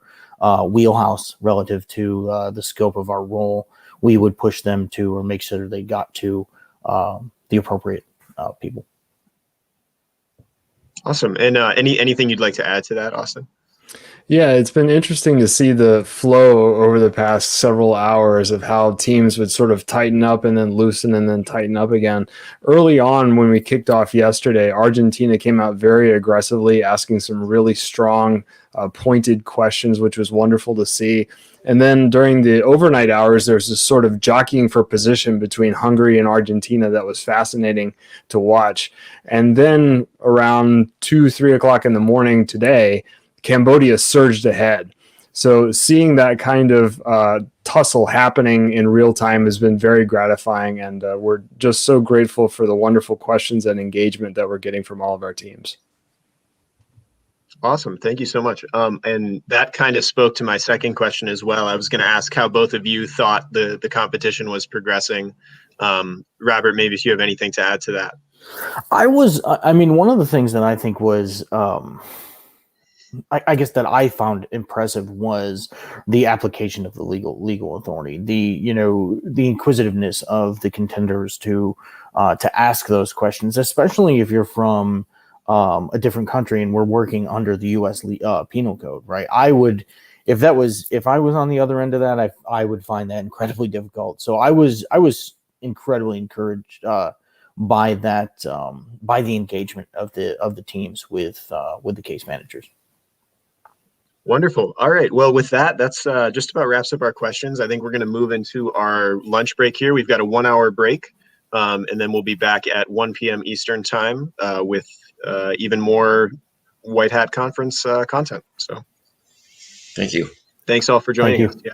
wheelhouse relative to the scope of our role. We would push them to or make sure they got to the appropriate people. Awesome. And anything you'd like to add to that, Austin? Yeah, it's been interesting to see the flow over the past several hours of how teams would sort of tighten up and then loosen and then tighten up again. Early on, when we kicked off yesterday, Argentina came out very aggressively, asking some really strong, pointed questions, which was wonderful to see. And then during the overnight hours, there's this sort of jockeying for position between Hungary and Argentina that was fascinating to watch. And then around 2-3 o'clock in the morning today, Cambodia surged ahead. So seeing that kind of tussle happening in real time has been very gratifying, and we're just so grateful for the wonderful questions and engagement that we're getting from all of our teams. Awesome. Thank you so much. And that kind of spoke to my second question as well. I was going to ask how both of you thought the competition was progressing. Robert, maybe if you have anything to add to that. One of the things that I think was I guess that I found impressive was the application of the legal authority, the inquisitiveness of the contenders to ask those questions, especially if you're from a different country and we're working under the U.S. penal code, right? If I was on the other end of that, I would find that incredibly difficult. So I was incredibly encouraged by that, by the engagement of the teams with the case managers. Wonderful. All right. Well, with that, that's just about wraps up our questions. I think we're going to move into our lunch break here. We've got a 1-hour break, and then we'll be back at 1 p.m. Eastern time with even more White Hat Conference content. So thank you. Thanks all for joining us. Yeah.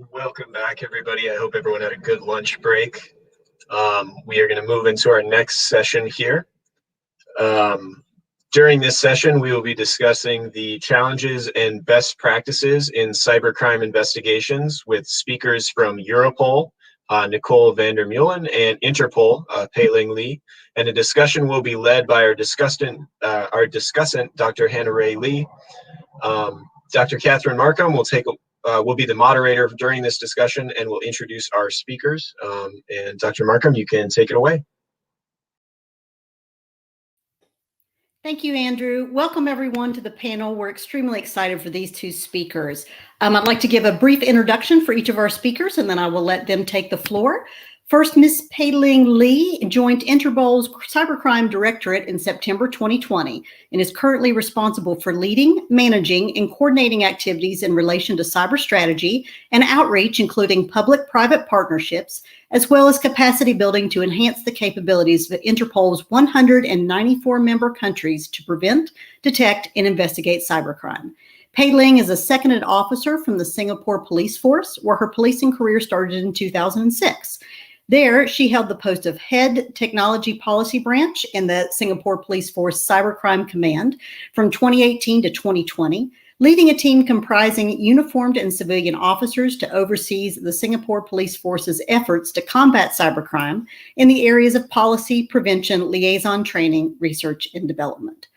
Welcome back, everybody. I hope everyone had a good lunch break. We are going to move into our next session here. During this session, we will be discussing the challenges and best practices in cybercrime investigations with speakers from Europol, Nicole van der Meulen, and Interpol, Pei-Ling Lee. And the discussion will be led by our discussant, Dr. Hannah Ray Lee. Dr. Catherine Markham will be the moderator during this discussion and will introduce our speakers. And Dr. Markham, you can take it away. Thank you, Andrew. Welcome, everyone, to the panel. We're extremely excited for these two speakers. I'd like to give a brief introduction for each of our speakers, and then I will let them take the floor. First, Ms. Pei-Ling Lee joined Interpol's Cybercrime Directorate in September 2020 and is currently responsible for leading, managing, and coordinating activities in relation to cyber strategy and outreach, including public-private partnerships, as well as capacity building to enhance the capabilities of Interpol's 194 member countries to prevent, detect, and investigate cybercrime. Pei-Ling is a seconded officer from the Singapore Police Force, where her policing career started in 2006. There, she held the post of Head Technology Policy Branch in the Singapore Police Force Cybercrime Command from 2018 to 2020, leading a team comprising uniformed and civilian officers to oversee the Singapore Police Force's efforts to combat cybercrime in the areas of policy, prevention, liaison training, research, and development.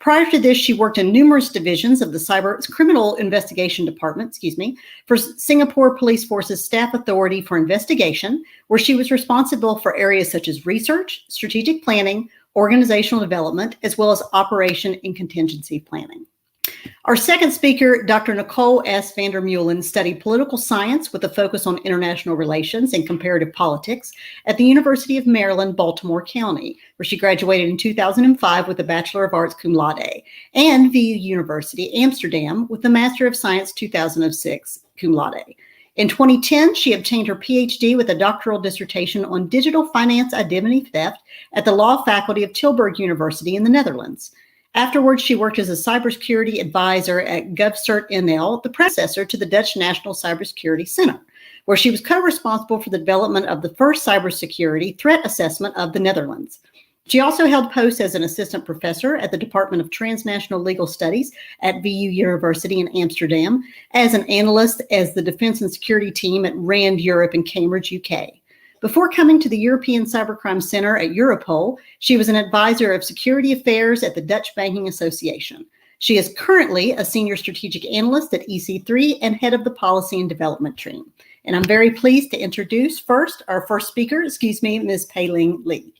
Prior to this, she worked in numerous divisions of the Cyber Criminal Investigation Department, for Singapore Police Force's Staff Authority for Investigation, where she was responsible for areas such as research, strategic planning, organizational development, as well as operation and contingency planning. Our second speaker, Dr. Nicole S. van der Meulen, studied political science with a focus on international relations and comparative politics at the University of Maryland, Baltimore County, where she graduated in 2005 with a Bachelor of Arts cum laude, and VU University, Amsterdam, with the Master of Science 2006 cum laude. In 2010, she obtained her PhD with a doctoral dissertation on digital finance identity theft at the law faculty of Tilburg University in the Netherlands. Afterwards, she worked as a cybersecurity advisor at GovCert.nl, the predecessor to the Dutch National Cybersecurity Center, where she was co-responsible for the development of the first cybersecurity threat assessment of the Netherlands. She also held posts as an assistant professor at the Department of Transnational Legal Studies at VU University in Amsterdam, as an analyst as the Defense and Security Team at RAND Europe in Cambridge, UK. Before coming to the European Cybercrime Center at Europol, she was an advisor of security affairs at the Dutch Banking Association. She is currently a senior strategic analyst at EC3 and head of the policy and development team. And I'm very pleased to introduce our first speaker, Ms. Pei-Ling Lee.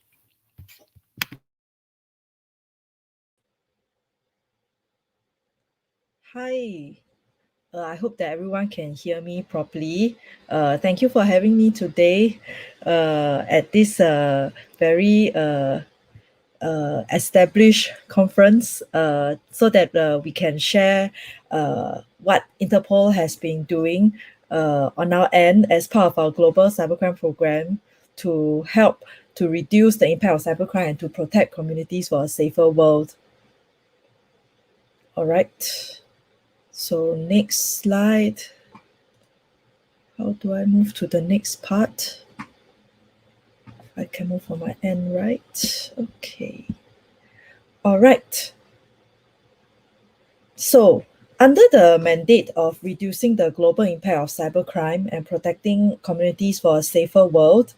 Hi. I hope that everyone can hear me properly. Thank you for having me today at this very established conference so that we can share what Interpol has been doing on our end as part of our global cybercrime program to help to reduce the impact of cybercrime and to protect communities for a safer world. All right. So next slide. How do I move to the next part? I can move on my end, right? Okay. All right. So under the mandate of reducing the global impact of cybercrime and protecting communities for a safer world,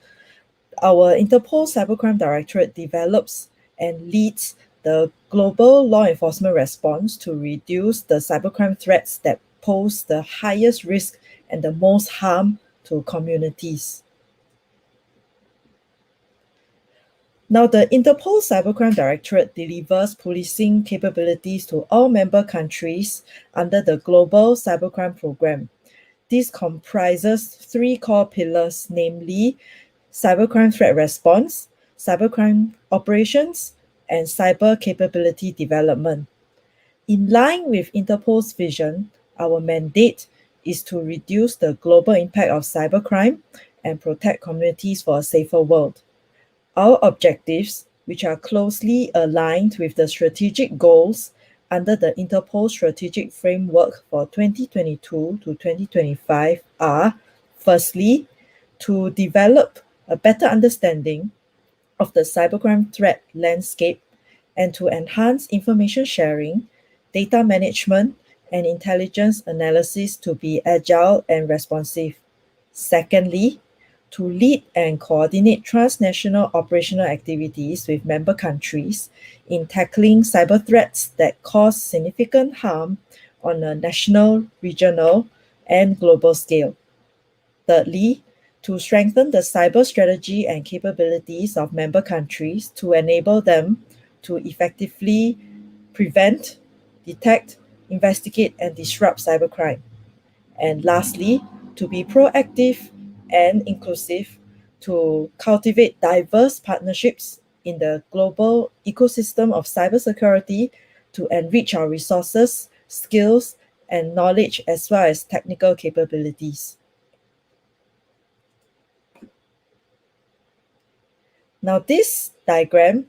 our Interpol Cybercrime Directorate develops and leads the global law enforcement response to reduce the cybercrime threats that pose the highest risk and the most harm to communities. Now, the Interpol Cybercrime Directorate delivers policing capabilities to all member countries under the Global Cybercrime Program. This comprises three core pillars, namely cybercrime threat response, cybercrime operations, and cyber capability development. In line with Interpol's vision, our mandate is to reduce the global impact of cybercrime and protect communities for a safer world. Our objectives, which are closely aligned with the strategic goals under the Interpol Strategic Framework for 2022 to 2025, are Firstly, to develop a better understanding of the cybercrime threat landscape and to enhance information sharing, data management, and intelligence analysis to be agile and responsive. Secondly, to lead and coordinate transnational operational activities with member countries in tackling cyber threats that cause significant harm on a national, regional, and global scale. Thirdly, to strengthen the cyber strategy and capabilities of member countries to enable them to effectively prevent, detect, investigate, and disrupt cybercrime. And lastly, to be proactive and inclusive to cultivate diverse partnerships in the global ecosystem of cybersecurity to enrich our resources, skills, and knowledge as well as technical capabilities. Now, this diagram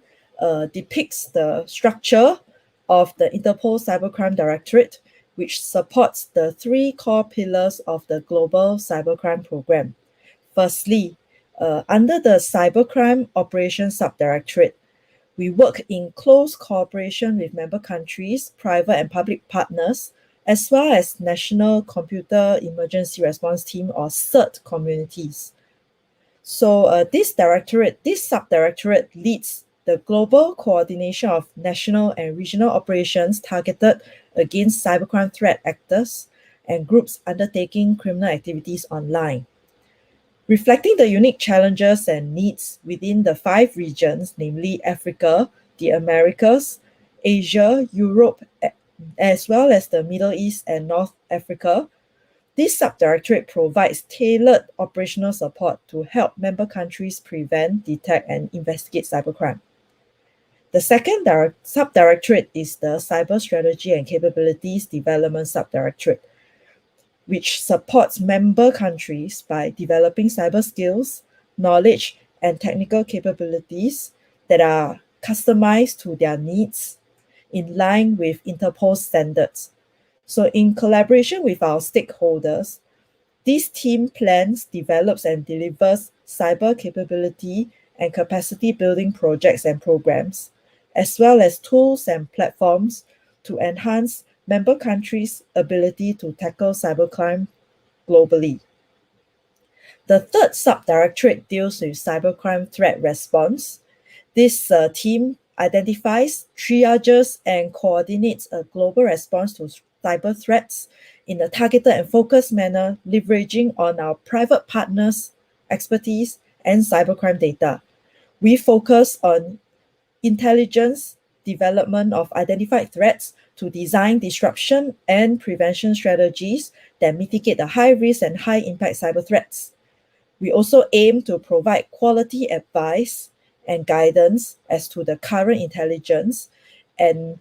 depicts the structure of the Interpol Cybercrime Directorate, which supports the three core pillars of the global cybercrime program. Firstly, under the Cybercrime Operations Subdirectorate, we work in close cooperation with member countries, private and public partners, as well as National Computer Emergency Response Team or CERT communities. So this subdirectorate leads the global coordination of national and regional operations targeted against cybercrime threat actors and groups undertaking criminal activities online. Reflecting the unique challenges and needs within the 5 regions, namely Africa, the Americas, Asia, Europe, as well as the Middle East and North Africa, this subdirectorate provides tailored operational support to help member countries prevent, detect, and investigate cybercrime. The second subdirectorate is the Cyber Strategy and Capabilities Development Subdirectorate, which supports member countries by developing cyber skills, knowledge, and technical capabilities that are customized to their needs in line with Interpol standards. So in collaboration with our stakeholders, this team plans, develops, and delivers cyber capability and capacity building projects and programs, as well as tools and platforms to enhance member countries' ability to tackle cybercrime globally. The third subdirectorate deals with cybercrime threat response. This team identifies, triages, and coordinates a global response to cyber threats in a targeted and focused manner, leveraging on our private partners' expertise and cybercrime data. We focus on intelligence development of identified threats to design disruption and prevention strategies that mitigate the high risk and high impact cyber threats. We also aim to provide quality advice and guidance as to the current intelligence and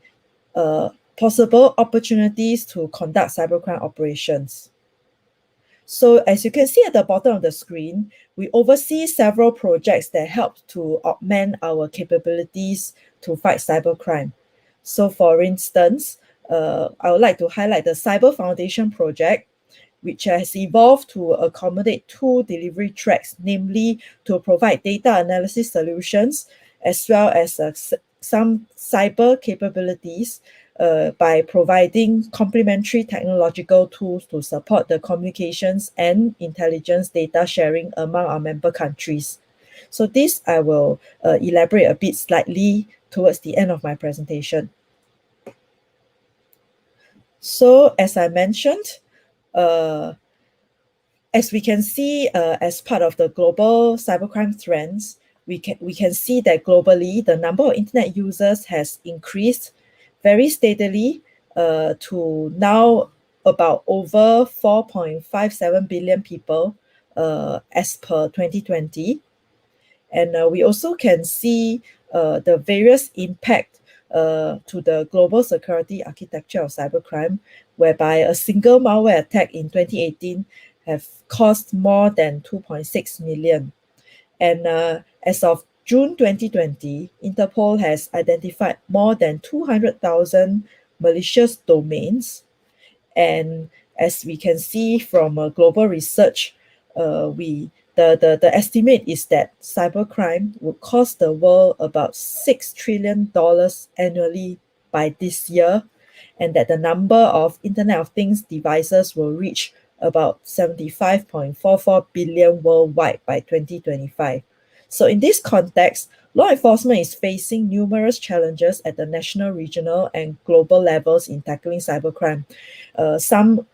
possible opportunities to conduct cybercrime operations. So as you can see at the bottom of the screen, we oversee several projects that help to augment our capabilities to fight cybercrime. So for instance, I would like to highlight the Cyber Foundation project, which has evolved to accommodate 2 delivery tracks, namely to provide data analysis solutions, as well as some cyber capabilities by providing complementary technological tools to support the communications and intelligence data sharing among our member countries. So this I will elaborate a bit slightly towards the end of my presentation. So as I mentioned, as we can see, as part of the global cybercrime trends, we can see that globally, the number of internet users has increased very steadily to now about over 4.57 billion people as per 2020. And we also can see the various impact to the global security architecture of cybercrime, whereby a single malware attack in 2018 have cost more than 2.6 million. And as of June 2020, Interpol has identified more than 200,000 malicious domains. And as we can see from global research, the estimate is that cybercrime would cost the world about $6 trillion annually by this year, and that the number of Internet of Things devices will reach about 75.44 billion worldwide by 2025. So in this context, law enforcement is facing numerous challenges at the national, regional, and global levels in tackling cybercrime. Some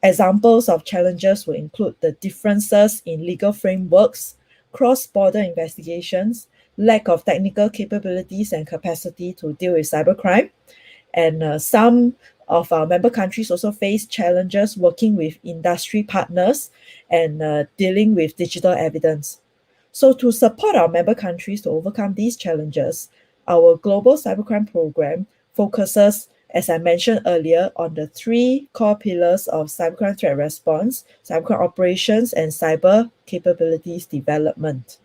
examples of challenges will include the differences in legal frameworks, cross-border investigations, lack of technical capabilities and capacity to deal with cybercrime, and some of our member countries also face challenges working with industry partners and dealing with digital evidence. So to support our member countries to overcome these challenges, our global cybercrime program focuses, as I mentioned earlier, on the three core pillars of cybercrime threat response, cybercrime operations, and cyber capabilities development.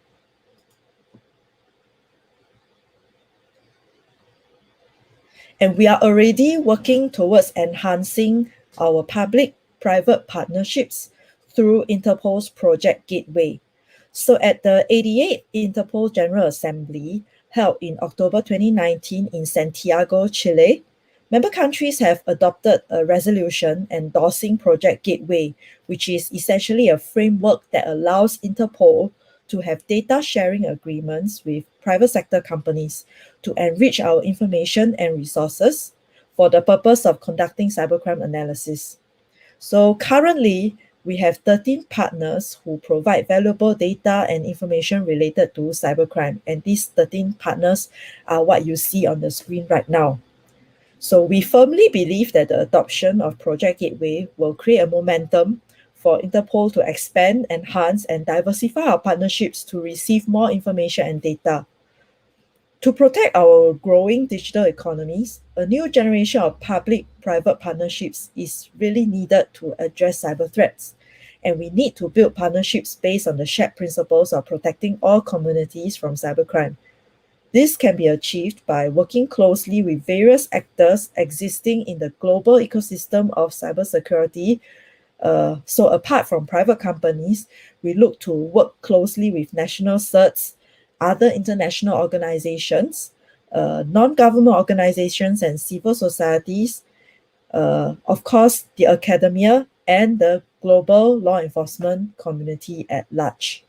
And we are already working towards enhancing our public-private partnerships through Interpol's Project Gateway. So at the 88th Interpol General Assembly, held in October 2019 in Santiago, Chile, member countries have adopted a resolution endorsing Project Gateway, which is essentially a framework that allows Interpol to have data sharing agreements with private sector companies to enrich our information and resources for the purpose of conducting cybercrime analysis. So currently, we have 13 partners who provide valuable data and information related to cybercrime, and these 13 partners are what you see on the screen right now. So we firmly believe that the adoption of Project Gateway will create a momentum for Interpol to expand, enhance, and diversify our partnerships to receive more information and data. To protect our growing digital economies, a new generation of public-private partnerships is really needed to address cyber threats. And we need to build partnerships based on the shared principles of protecting all communities from cybercrime. This can be achieved by working closely with various actors existing in the global ecosystem of cybersecurity. So apart from private companies, we look to work closely with national certs, other international organizations, non-government organizations and civil societies, of course, the academia and the global law enforcement community at large.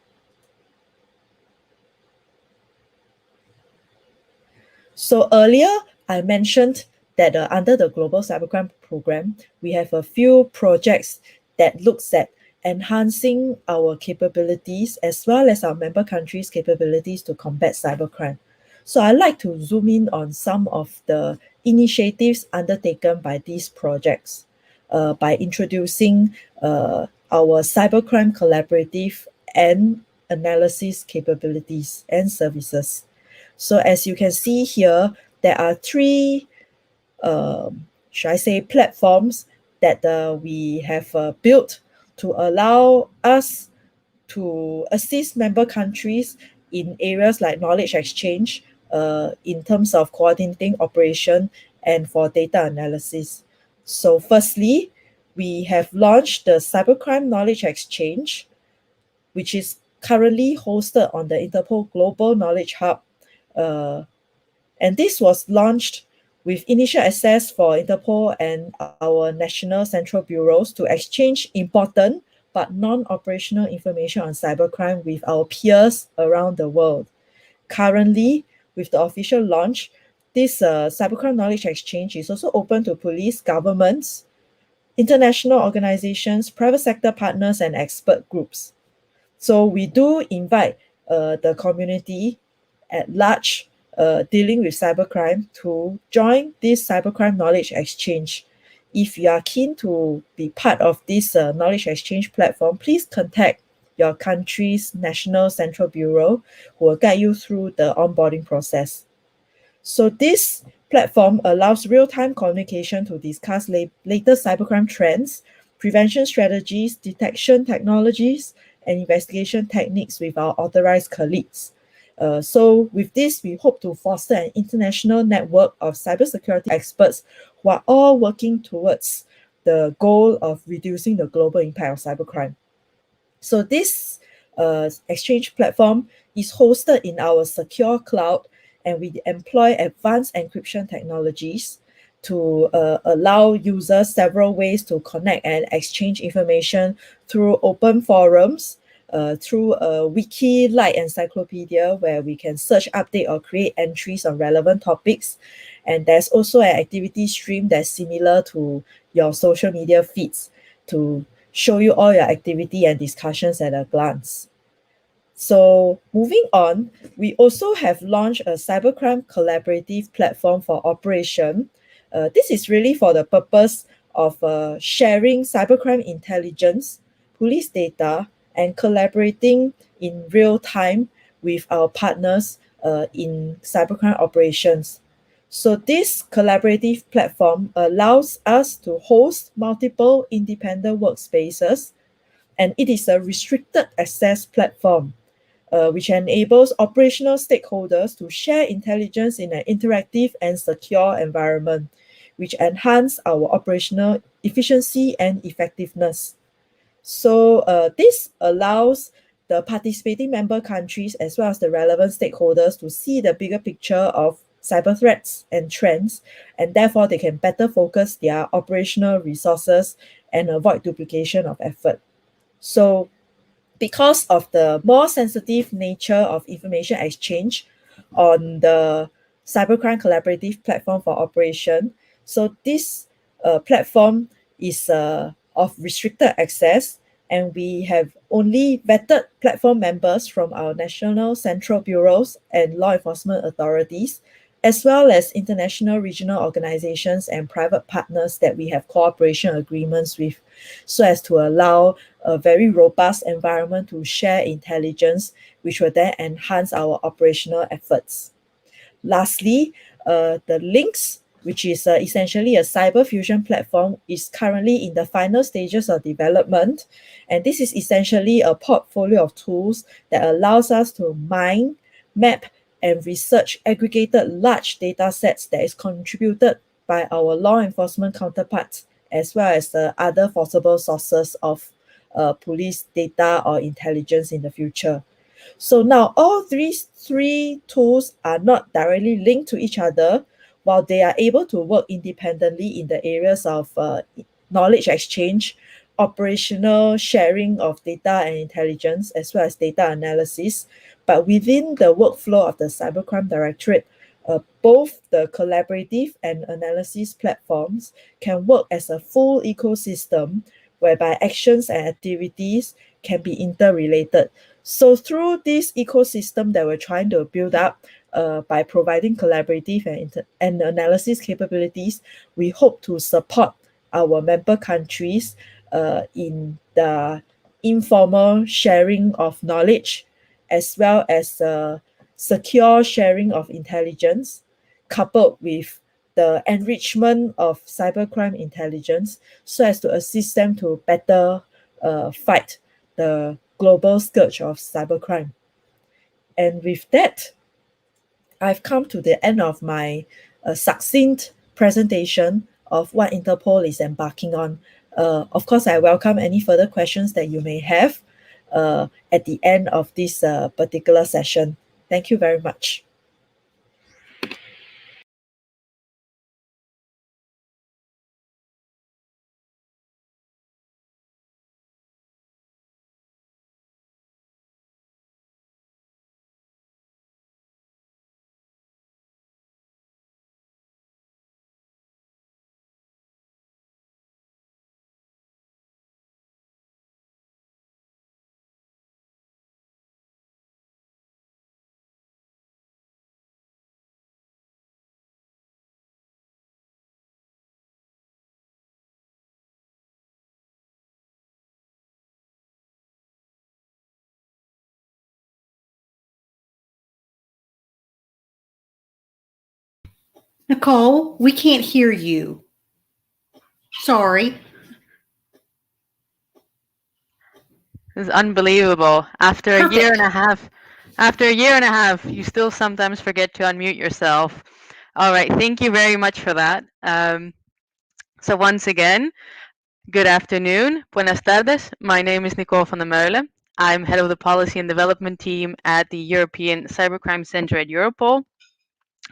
So earlier, I mentioned that under the Global Cybercrime Program, we have a few projects that looks at enhancing our capabilities as well as our member countries' capabilities to combat cybercrime. So I'd like to zoom in on some of the initiatives undertaken by these projects by introducing our cybercrime collaborative and analysis capabilities and services. So as you can see here, there are three, should I say, platforms that we have built to allow us to assist member countries in areas like knowledge exchange, in terms of coordinating operation and for data analysis. So firstly, we have launched the Cybercrime Knowledge Exchange, which is currently hosted on the Interpol Global Knowledge Hub. And this was launched with initial access for Interpol and our national central bureaus to exchange important but non-operational information on cybercrime with our peers around the world. Currently, with the official launch, this Cybercrime Knowledge Exchange is also open to police, governments, international organizations, private sector partners, and expert groups. So we do invite the community at large dealing with cybercrime to join this Cybercrime Knowledge Exchange. If you are keen to be part of this knowledge exchange platform, please contact your country's National Central Bureau, who will guide you through the onboarding process. So this platform allows real-time communication to discuss latest cybercrime trends, prevention strategies, detection technologies, and investigation techniques with our authorized colleagues. So with this, we hope to foster an international network of cybersecurity experts who are all working towards the goal of reducing the global impact of cybercrime. So this exchange platform is hosted in our secure cloud, and we employ advanced encryption technologies to allow users several ways to connect and exchange information through open forums, through a wiki-like encyclopedia where we can search, update, or create entries on relevant topics. And there's also an activity stream that's similar to your social media feeds to show you all your activity and discussions at a glance. So moving on, we also have launched a cybercrime collaborative platform for operation. This is really for the purpose of sharing cybercrime intelligence, police data, and collaborating in real time with our partners in cybercrime operations. So this collaborative platform allows us to host multiple independent workspaces, and it is a restricted access platform which enables operational stakeholders to share intelligence in an interactive and secure environment, which enhance our operational efficiency and effectiveness. So this allows the participating member countries as well as the relevant stakeholders to see the bigger picture of cyber threats and trends, and therefore they can better focus their operational resources and avoid duplication of effort. So because of the more sensitive nature of information exchange on the cybercrime collaborative platform for operation, so this platform is of restricted access, and we have only vetted platform members from our national central bureaus and law enforcement authorities, as well as international regional organizations and private partners that we have cooperation agreements with, so as to allow a very robust environment to share intelligence, which will then enhance our operational efforts. Lastly, the links, which is essentially a cyber fusion platform, is currently in the final stages of development. And this is essentially a portfolio of tools that allows us to mine, map, and research aggregated large data sets that is contributed by our law enforcement counterparts, as well as the other forcible sources of police data or intelligence in the future. So now all these three tools are not directly linked to each other, while they are able to work independently in the areas of knowledge exchange, operational sharing of data and intelligence, as well as data analysis. But within the workflow of the Cybercrime Directorate, both the collaborative and analysis platforms can work as a full ecosystem whereby actions and activities can be interrelated. So through this ecosystem that we're trying to build up by providing collaborative and analysis capabilities, we hope to support our member countries in the informal sharing of knowledge, as well as secure sharing of intelligence, coupled with the enrichment of cybercrime intelligence, so as to assist them to better fight the global scourge of cybercrime. And with that, I've come to the end of my succinct presentation of what Interpol is embarking on. Of course, I welcome any further questions that you may have at the end of this particular session. Thank you very much. Nicole, we can't hear you. Sorry. This is unbelievable. After a year and a half, you still sometimes forget to unmute yourself. All right, thank you very much for that. So once again, good afternoon, buenas tardes. My name is Nicole van der Meulen. I'm head of the policy and development team at the European Cybercrime Center at Europol.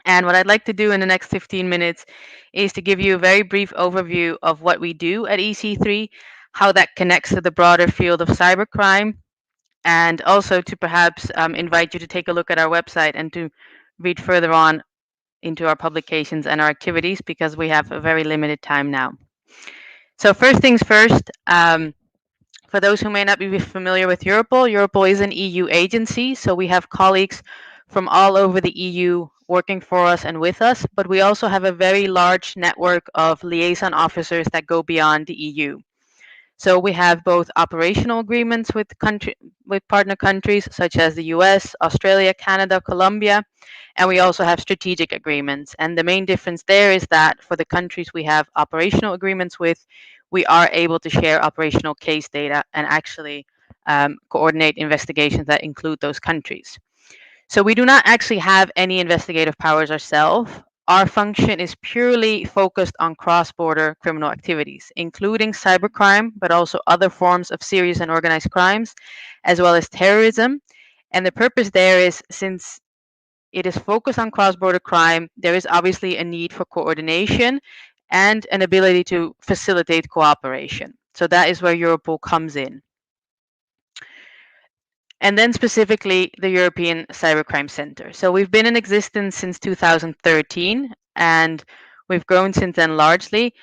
And what I'd like to do in the next 15 minutes is to give you a very brief overview of what we do at EC3, how that connects to the broader field of cybercrime, and also to perhaps invite you to take a look at our website and to read further on into our publications and our activities, because we have a very limited time now. So first things first, for those who may not be familiar with Europol, Europol is an EU agency, so we have colleagues from all over the EU working for us and with us, but we also have a very large network of liaison officers that go beyond the EU. So we have both operational agreements with partner countries such as the US, Australia, Canada, Colombia, and we also have strategic agreements. And the main difference there is that for the countries we have operational agreements with, we are able to share operational case data and actually coordinate investigations that include those countries. So we do not actually have any investigative powers ourselves. Our function is purely focused on cross-border criminal activities, including cybercrime, but also other forms of serious and organized crimes, as well as terrorism. And the purpose there is, since it is focused on cross-border crime, there is obviously a need for coordination and an ability to facilitate cooperation. So that is where Europol comes in. And then specifically the European Cybercrime Center. So we've been in existence since 2013, and we've grown since then largely.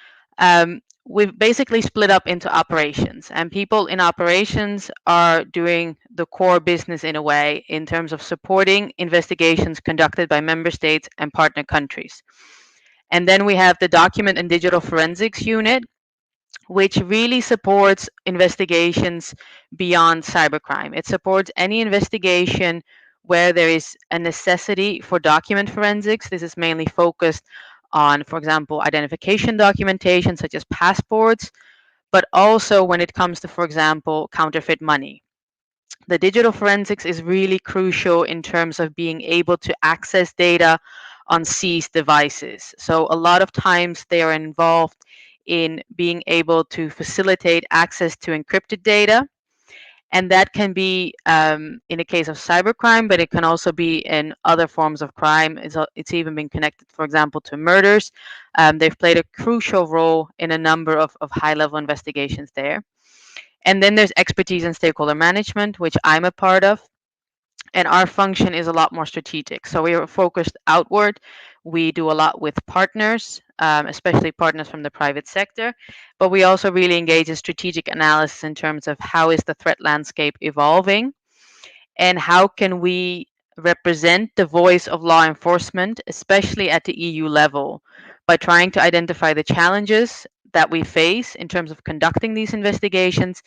We've basically split up into operations, and people in operations are doing the core business in a way in terms of supporting investigations conducted by member states and partner countries. And then we have the document and digital forensics unit, which really supports investigations beyond cybercrime. It supports any investigation where there is a necessity for document forensics. This is mainly focused on, for example, identification documentation such as passports, but also when it comes to, for example, counterfeit money. The digital forensics is really crucial in terms of being able to access data on seized devices. So a lot of times they are involved in being able to facilitate access to encrypted data. And that can be in a case of cybercrime, but it can also be in other forms of crime. It's even been connected, for example, to murders. They've played a crucial role in a number of high-level investigations there. And then there's expertise in stakeholder management, which I'm a part of. And our function is a lot more strategic. So we are focused outward. We do a lot with partners, especially partners from the private sector. But we also really engage in strategic analysis in terms of how is the threat landscape evolving and how can we represent the voice of law enforcement, especially at the EU level, by trying to identify the challenges that we face in terms of conducting these investigations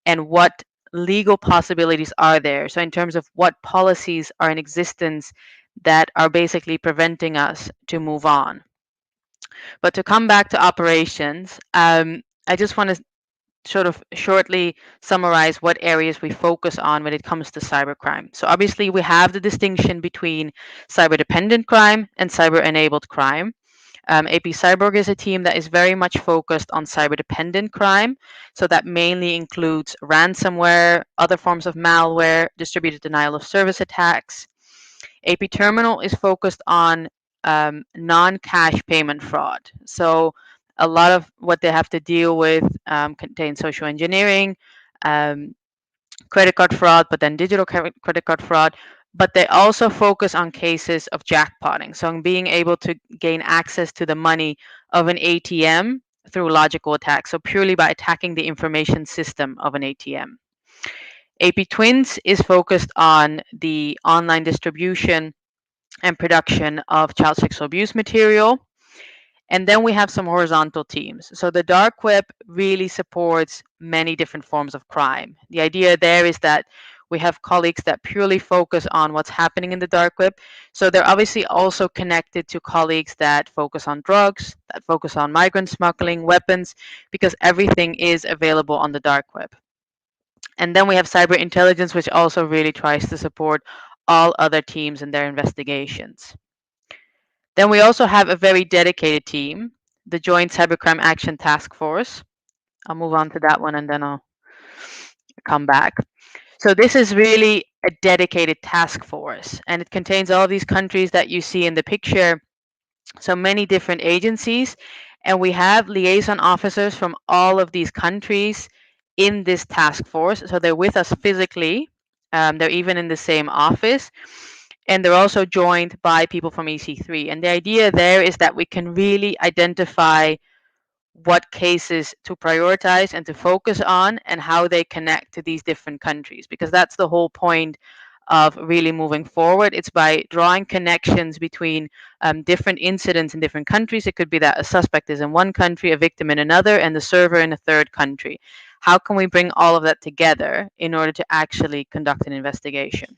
and what legal possibilities are there. So in terms of what policies are in existence that are basically preventing us to move on. But to come back to operations, I just want to sort of shortly summarize what areas we focus on when it comes to cybercrime. So obviously we have the distinction between cyber-dependent crime and cyber-enabled crime. AP Cyborg is a team that is very much focused on cyber-dependent crime. So that mainly includes ransomware, other forms of malware, distributed denial of service attacks. AP Terminal is focused on non-cash payment fraud. So a lot of what they have to deal with contains social engineering, credit card fraud, but then digital credit card fraud. But they also focus on cases of jackpotting. So being able to gain access to the money of an ATM through logical attacks. So purely by attacking the information system of an ATM. AP Twins is focused on the online distribution and production of child sexual abuse material. And then we have some horizontal teams. So the dark web really supports many different forms of crime. The idea there is that we have colleagues that purely focus on what's happening in the dark web. So they're obviously also connected to colleagues that focus on drugs, that focus on migrant smuggling, weapons, because everything is available on the dark web. And then we have cyber intelligence, which also really tries to support all other teams in their investigations. Then we also have a very dedicated team, the Joint Cybercrime Action Task Force. I'll move on to that one and then I'll come back. So this is really a dedicated task force, and it contains all these countries that you see in the picture, so many different agencies, and we have liaison officers from all of these countries in this task force. So they're with us physically, they're even in the same office, and they're also joined by people from EC3. And the idea there is that we can really identify what cases to prioritize and to focus on and how they connect to these different countries, because that's the whole point of really moving forward. It's by drawing connections between different incidents in different countries. It could be that a suspect is in one country, a victim in another, and the server in a third country. How can we bring all of that together in order to actually conduct an investigation?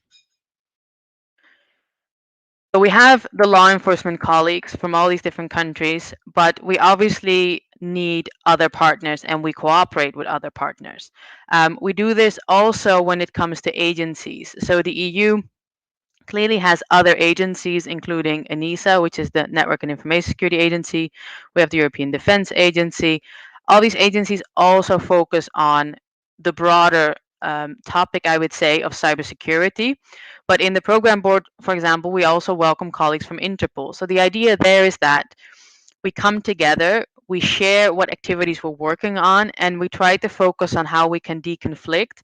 So we have the law enforcement colleagues from all these different countries, but we obviously need other partners, and we cooperate with other partners. We do this also when it comes to agencies. So the EU clearly has other agencies, including ENISA, which is the Network and Information Security Agency. We have the European Defense Agency. All these agencies also focus on the broader topic, I would say, of cybersecurity. But in the program board, for example, we also welcome colleagues from Interpol. So the idea there is that we come together, we share what activities we're working on, and we try to focus on how we can deconflict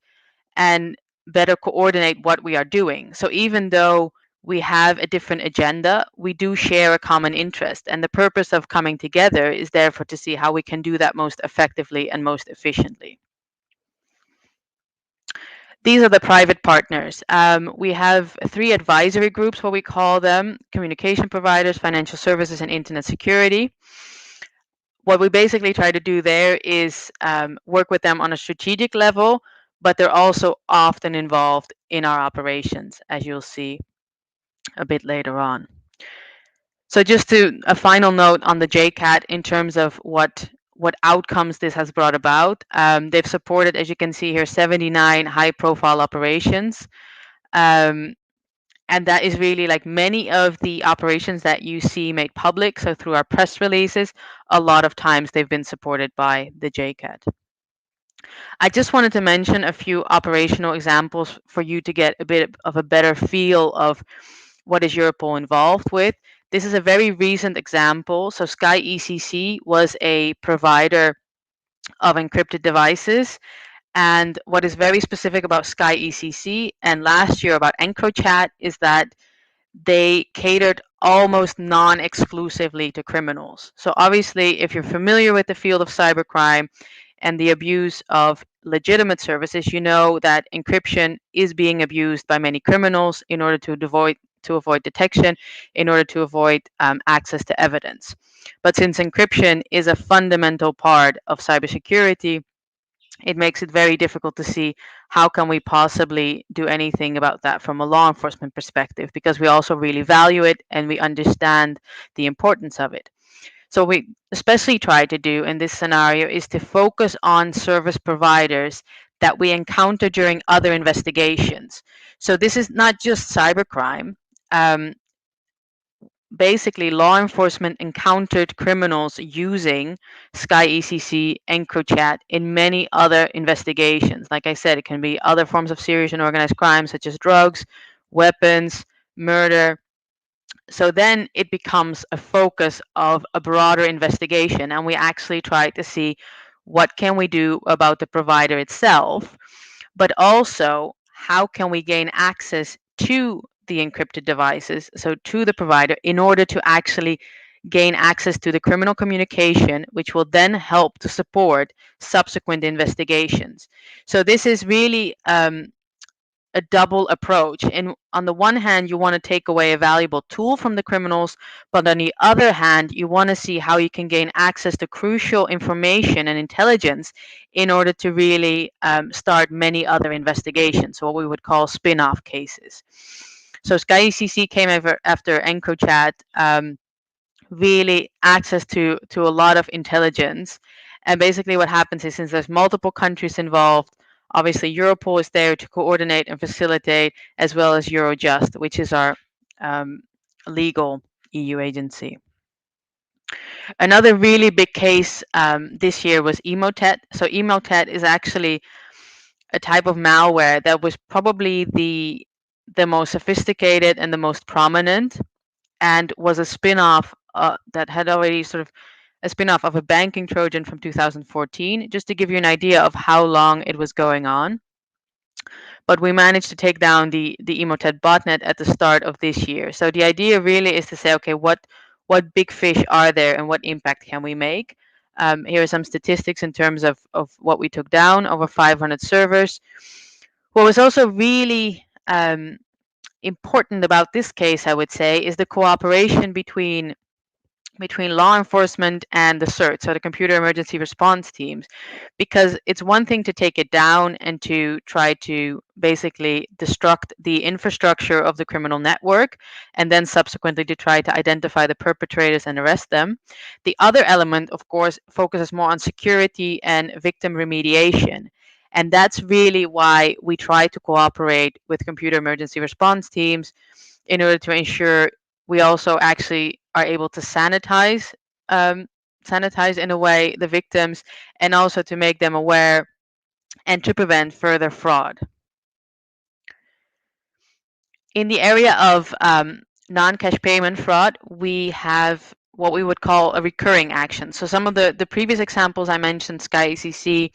and better coordinate what we are doing. So even though we have a different agenda, we do share a common interest. And the purpose of coming together is therefore to see how we can do that most effectively and most efficiently. These are the private partners. We have 3 advisory groups, what we call them: communication providers, financial services, and internet security. What we basically try to do there is work with them on a strategic level, but they're also often involved in our operations, as you'll see a bit later on. So just a final note on the JCAT in terms of what outcomes this has brought about. They've supported, as you can see here, 79 high-profile operations. And that is really like many of the operations that you see made public. So through our press releases, a lot of times they've been supported by the JCAT. I just wanted to mention a few operational examples for you to get a bit of a better feel of what is Europol involved with. This is a very recent example. So Sky ECC was a provider of encrypted devices. And what is very specific about Sky ECC and last year about EncroChat is that they catered almost non-exclusively to criminals. So obviously, if you're familiar with the field of cybercrime and the abuse of legitimate services, you know that encryption is being abused by many criminals in order to avoid detection, in order to avoid access to evidence. But since encryption is a fundamental part of cybersecurity, it makes it very difficult to see how can we possibly do anything about that from a law enforcement perspective, because we also really value it and we understand the importance of it. So we especially try to do in this scenario is to focus on service providers that we encounter during other investigations. So this is not just cybercrime. Basically, law enforcement encountered criminals using Sky ECC, EncroChat in many other investigations. Like I said, it can be other forms of serious and organized crime, such as drugs, weapons, murder. So then it becomes a focus of a broader investigation, and we actually try to see what can we do about the provider itself, but also how can we gain access to the encrypted devices, so to the provider, in order to actually gain access to the criminal communication, which will then help to support subsequent investigations. So this is really a double approach. And on the one hand, you want to take away a valuable tool from the criminals, but on the other hand, you want to see how you can gain access to crucial information and intelligence in order to really start many other investigations, so what we would call spin-off cases. So Sky ECC came after EncroChat, really access to a lot of intelligence. And basically what happens is, since there's multiple countries involved, obviously Europol is there to coordinate and facilitate, as well as Eurojust, which is our legal EU agency. Another really big case this year was Emotet. So Emotet is actually a type of malware that was probably the most sophisticated and the most prominent, and was a spin-off that had already sort of a spin-off of a banking Trojan from 2014, just to give you an idea of how long it was going on. But we managed to take down the Emotet botnet at the start of this year. So the idea really is to say, okay, what big fish are there and what impact can we make? Here are some statistics in terms of what we took down: over 500 servers. What was also really important about this case, I would say, is the cooperation between law enforcement and the CERT, so the computer emergency response teams, because it's one thing to take it down and to try to basically destruct the infrastructure of the criminal network, and then subsequently to try to identify the perpetrators and arrest them. The other element, of course, focuses more on security and victim remediation. And that's really why we try to cooperate with computer emergency response teams, in order to ensure we also actually are able to sanitize in a way the victims, and also to make them aware and to prevent further fraud. In the area of non-cash payment fraud, we have what we would call a recurring action. So some of the previous examples I mentioned, SkyACC,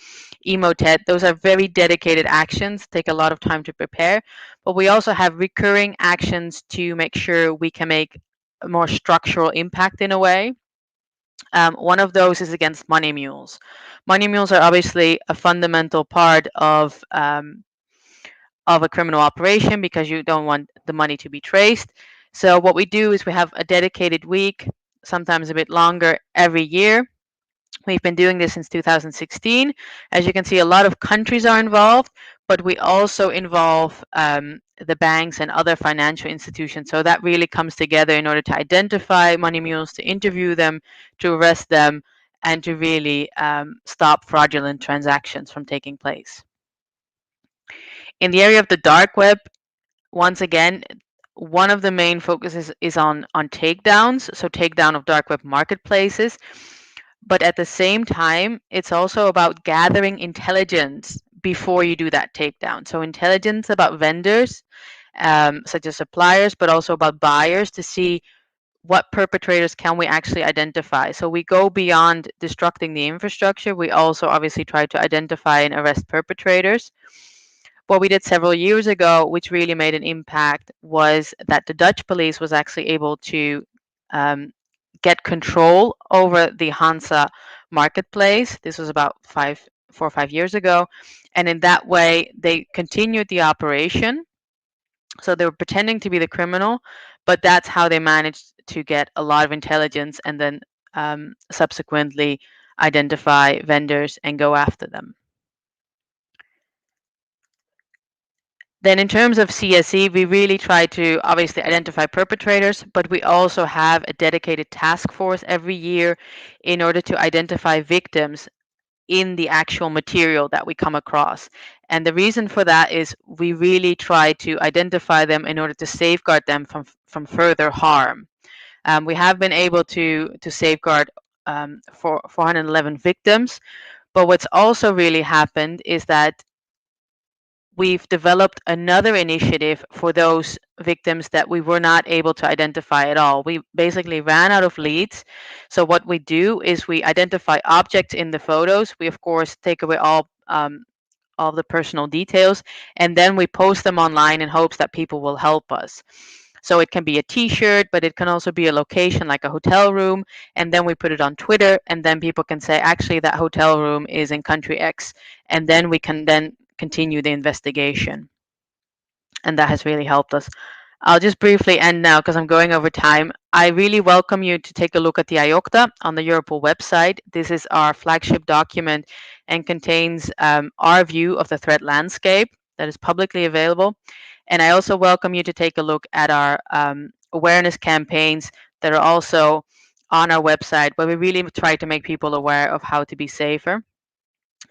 Emotet, those are very dedicated actions, take a lot of time to prepare. But we also have recurring actions to make sure we can make a more structural impact in a way. One of those is against money mules. Money mules are obviously a fundamental part of a criminal operation, because you don't want the money to be traced. So what we do is we have a dedicated week, sometimes a bit longer, every year. We've been doing this since 2016. As you can see, a lot of countries are involved, but we also involve the banks and other financial institutions. So that really comes together in order to identify money mules, to interview them, to arrest them, and to really stop fraudulent transactions from taking place. In the area of the dark web, once again, one of the main focuses is on takedowns, so takedown of dark web marketplaces. But at the same time, it's also about gathering intelligence before you do that takedown. So intelligence about vendors, such as suppliers, but also about buyers, to see what perpetrators can we actually identify. So we go beyond destructing the infrastructure. We also obviously try to identify and arrest perpetrators. What we did several years ago, which really made an impact, was that the Dutch police was actually able to get control over the Hansa marketplace. This was about 4 or 5 years ago. And in that way, they continued the operation. So they were pretending to be the criminal, but that's how they managed to get a lot of intelligence, and then subsequently identify vendors and go after them. Then in terms of CSE, we really try to obviously identify perpetrators, but we also have a dedicated task force every year in order to identify victims in the actual material that we come across. And the reason for that is we really try to identify them in order to safeguard them from further harm. We have been able to safeguard 411 victims, but what's also really happened is that we've developed another initiative for those victims that we were not able to identify at all. We basically ran out of leads. So what we do is we identify objects in the photos. We, of course, take away all the personal details, and then we post them online in hopes that people will help us. So it can be a t-shirt, but it can also be a location like a hotel room, and then we put it on Twitter, and then people can say, actually, that hotel room is in country X, and then we can then continue the investigation. And that has really helped us. I'll just briefly end now because I'm going over time. I really welcome you to take a look at the IOCTA on the Europol website. This is our flagship document and contains our view of the threat landscape that is publicly available. And I also welcome you to take a look at our awareness campaigns that are also on our website, where we really try to make people aware of how to be safer.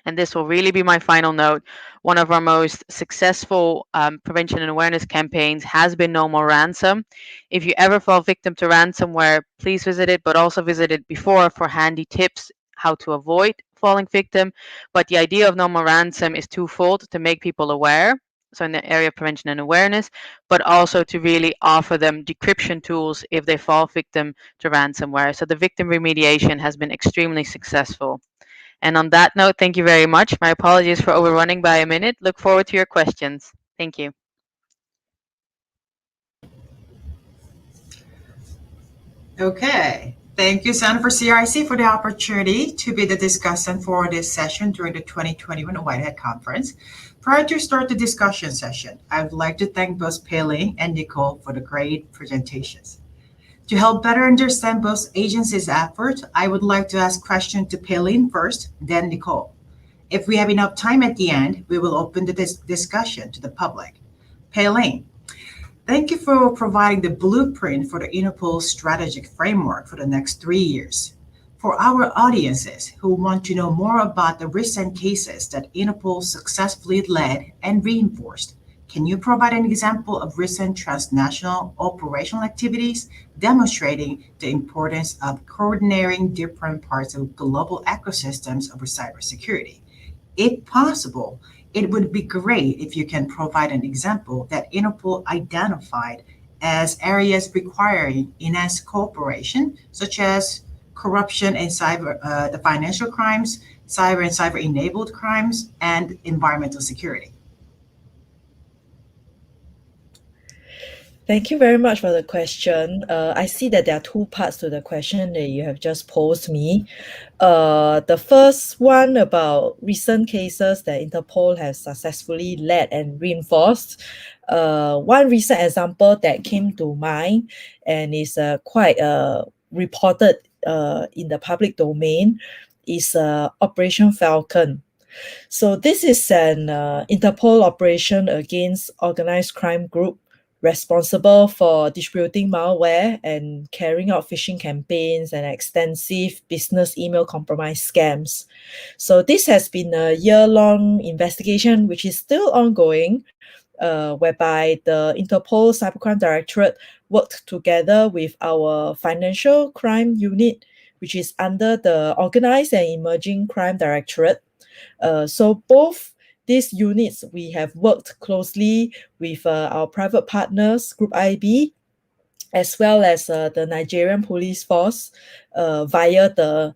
And this will really be my final note. One of our most successful prevention and awareness campaigns has been No More Ransom. If you ever fall victim to ransomware, please visit it, but also visit it before for handy tips how to avoid falling victim. But the idea of no more ransom is twofold: to make people aware, so in the area of prevention and awareness, but also to really offer them decryption tools if they fall victim to ransomware. So the victim remediation has been extremely successful. And on that note, thank you very much. My apologies for overrunning by a minute. Look forward to your questions. Thank you. Okay. Thank you, Center for CRIC, for the opportunity to be the discussant for this session during the 2021 Whitehead Conference. Prior to start the discussion session, I would like to thank both Pei-Ling and Nicole for the great presentations. To help better understand both agencies' effort, I would like to ask questions to Pei-Ling first, then Nicole. If we have enough time at the end, we will open the discussion to the public. Pei-Ling, thank you for providing the blueprint for the Interpol strategic framework for the next 3 years. For our audiences who want to know more about the recent cases that Interpol successfully led and reinforced, can you provide an example of recent transnational operational activities demonstrating the importance of coordinating different parts of global ecosystems of cybersecurity? If possible, it would be great if you can provide an example that Interpol identified as areas requiring enhanced cooperation, such as corruption and the financial crimes, cyber and cyber-enabled crimes, and environmental security. Thank you very much for the question. I see that there are two parts to the question that you have just posed me. The first one about recent cases that Interpol has successfully led and reinforced. One recent example that came to mind and is quite reported in the public domain is Operation Falcon. So this is an Interpol operation against organized crime group responsible for distributing malware and carrying out phishing campaigns and extensive business email compromise scams. So this has been a year-long investigation which is still ongoing, whereby the Interpol Cybercrime Directorate worked together with our financial crime unit, which is under the Organized and Emerging Crime Directorate. So both these units, we have worked closely with our private partners, Group IB, as well as the Nigerian Police Force via the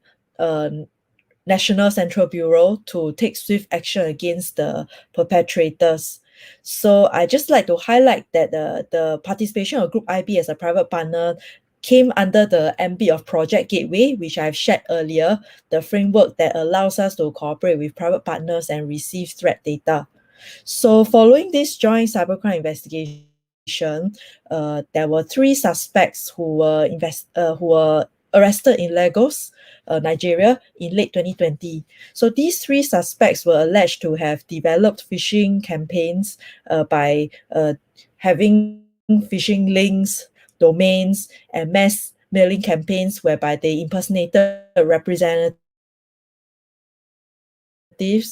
National Central Bureau to take swift action against the perpetrators. So I just like to highlight that the participation of Group IB as a private partner came under the ambit of Project Gateway, which I've shared earlier, the framework that allows us to cooperate with private partners and receive threat data. So following this joint cybercrime investigation, there were 3 suspects who were arrested in Lagos, Nigeria in late 2020. So these 3 suspects were alleged to have developed phishing campaigns by having phishing links, domains, and mass mailing campaigns whereby they impersonated representatives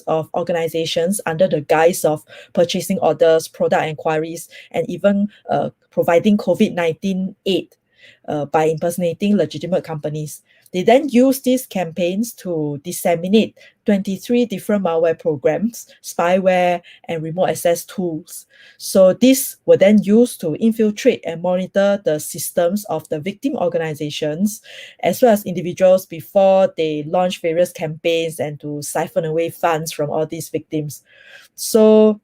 of organizations under the guise of purchasing orders, product inquiries, and even providing COVID-19 aid by impersonating legitimate companies. They then use these campaigns to disseminate 23 different malware programs, spyware, and remote access tools. So these were then used to infiltrate and monitor the systems of the victim organizations, as well as individuals before they launch various campaigns and to siphon away funds from all these victims. So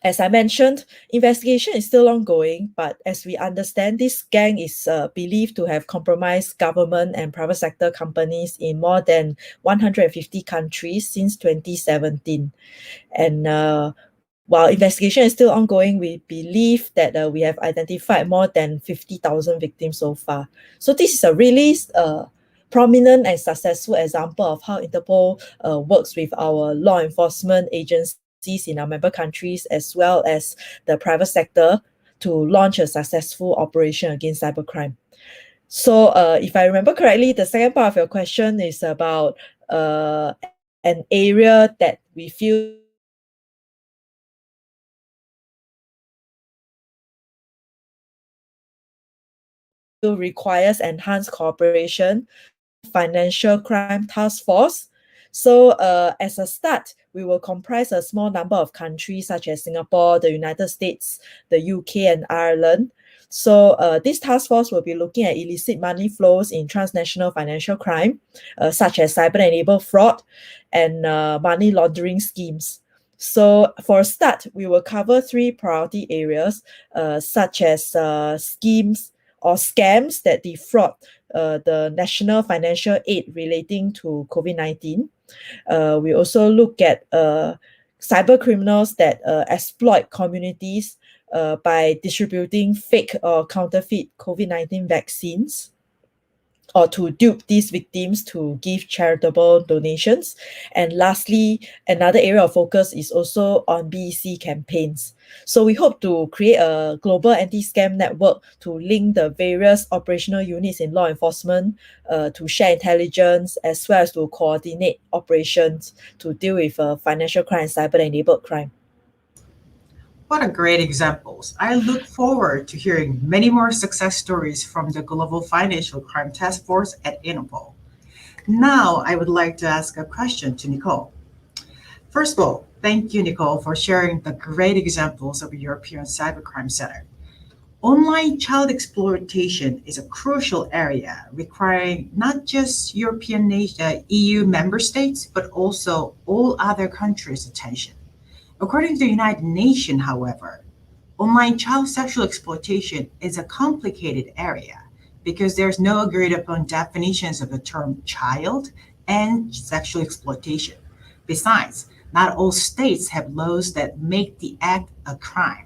as I mentioned, investigation is still ongoing, but as we understand, this gang is believed to have compromised government and private sector companies in more than 150 countries since 2017. And while investigation is still ongoing, we believe that we have identified more than 50,000 victims so far. So this is a really prominent and successful example of how Interpol works with our law enforcement agencies in our member countries as well as the private sector to launch a successful operation against cybercrime. So if I remember correctly, the second part of your question is about an area that we feel requires enhanced cooperation, Financial Crime Task Force. So as a start, we will comprise a small number of countries such as Singapore, the United States, the UK, and Ireland. So this task force will be looking at illicit money flows in transnational financial crime, such as cyber-enabled fraud and money laundering schemes. So for a start, we will cover 3 priority areas, such as schemes or scams that defraud the national financial aid relating to COVID-19. We also look at cyber criminals that exploit communities by distributing fake or counterfeit COVID-19 vaccines, or to dupe these victims to give charitable donations. And lastly, another area of focus is also on BEC campaigns. So we hope to create a global anti-scam network to link the various operational units in law enforcement to share intelligence, as well as to coordinate operations to deal with financial crime and cyber-enabled crime. What a great examples. I look forward to hearing many more success stories from the Global Financial Crime Task Force at Interpol. Now, I would like to ask a question to Nicole. First of all, thank you, Nicole, for sharing the great examples of European Cybercrime Center. Online child exploitation is a crucial area requiring not just EU member states, but also all other countries' attention. According to the United Nations, however, online child sexual exploitation is a complicated area because there's no agreed upon definitions of the term child and sexual exploitation. Besides, not all states have laws that make the act a crime.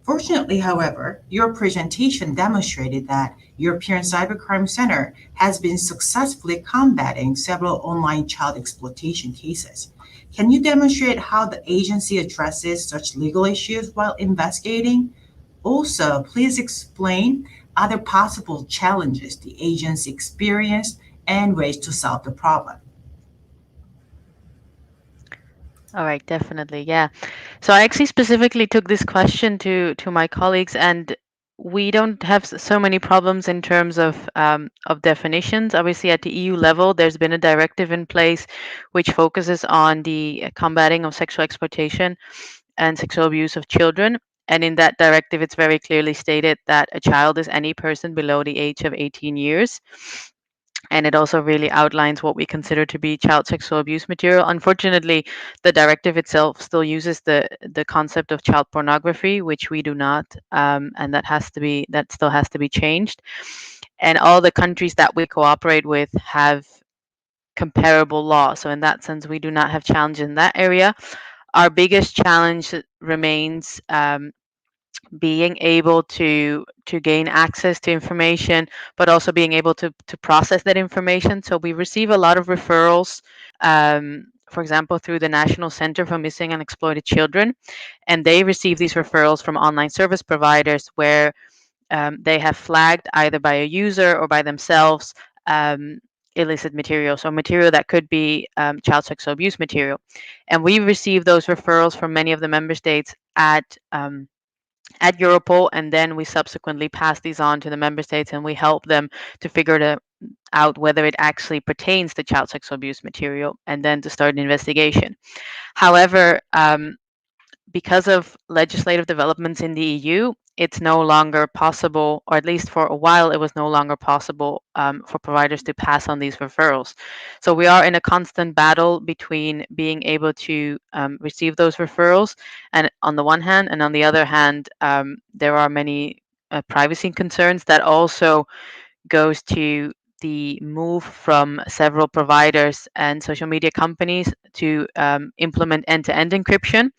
Fortunately, however, your presentation demonstrated that European Cybercrime Center has been successfully combating several online child exploitation cases. Can you demonstrate how the agency addresses such legal issues while investigating? Also, please explain other possible challenges the agency experienced and ways to solve the problem. All right, definitely. Yeah. So I actually specifically took this question to my colleagues, and we don't have so many problems in terms of definitions. Obviously, at the EU level, there's been a directive in place which focuses on the combating of sexual exploitation and sexual abuse of children. And in that directive, it's very clearly stated that a child is any person below the age of 18 years. And it also really outlines what we consider to be child sexual abuse material. Unfortunately, the directive itself still uses the concept of child pornography, which we do not, and that still has to be changed. And all the countries that we cooperate with have comparable law. So in that sense, we do not have challenge in that area. Our biggest challenge remains being able to gain access to information, but also being able to process that information. So we receive a lot of referrals, for example, through the National Center for Missing and Exploited Children, and they receive these referrals from online service providers where they have flagged either by a user or by themselves illicit material, so material that could be child sexual abuse material. And we receive those referrals from many of the member states at Europol, and then we subsequently pass these on to the member states, and we help them to figure out whether it actually pertains to child sexual abuse material, and then to start an investigation. However, because of legislative developments in the EU, it's no longer possible, or at least for a while, it was no longer possible for providers to pass on these referrals. So we are in a constant battle between being able to receive those referrals, and on the one hand, and on the other hand, there are many privacy concerns that also goes to the move from several providers and social media companies to implement end-to-end encryption.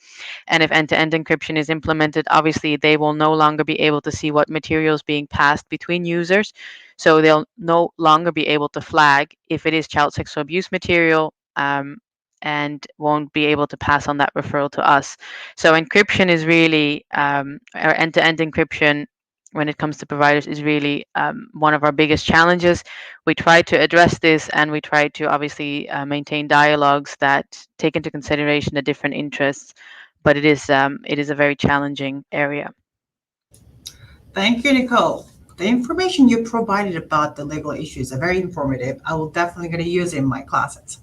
And if end-to-end encryption is implemented, obviously they will no longer be able to see what material is being passed between users. So they'll no longer be able to flag if it is child sexual abuse material, and won't be able to pass on that referral to us. So encryption is really, or end-to-end encryption when it comes to providers, is really one of our biggest challenges. We try to address this, and we try to obviously maintain dialogues that take into consideration the different interests, but it is a very challenging area. Thank you, Nicole. The information you provided about the legal issues are very informative. I will definitely going to use it in my classes.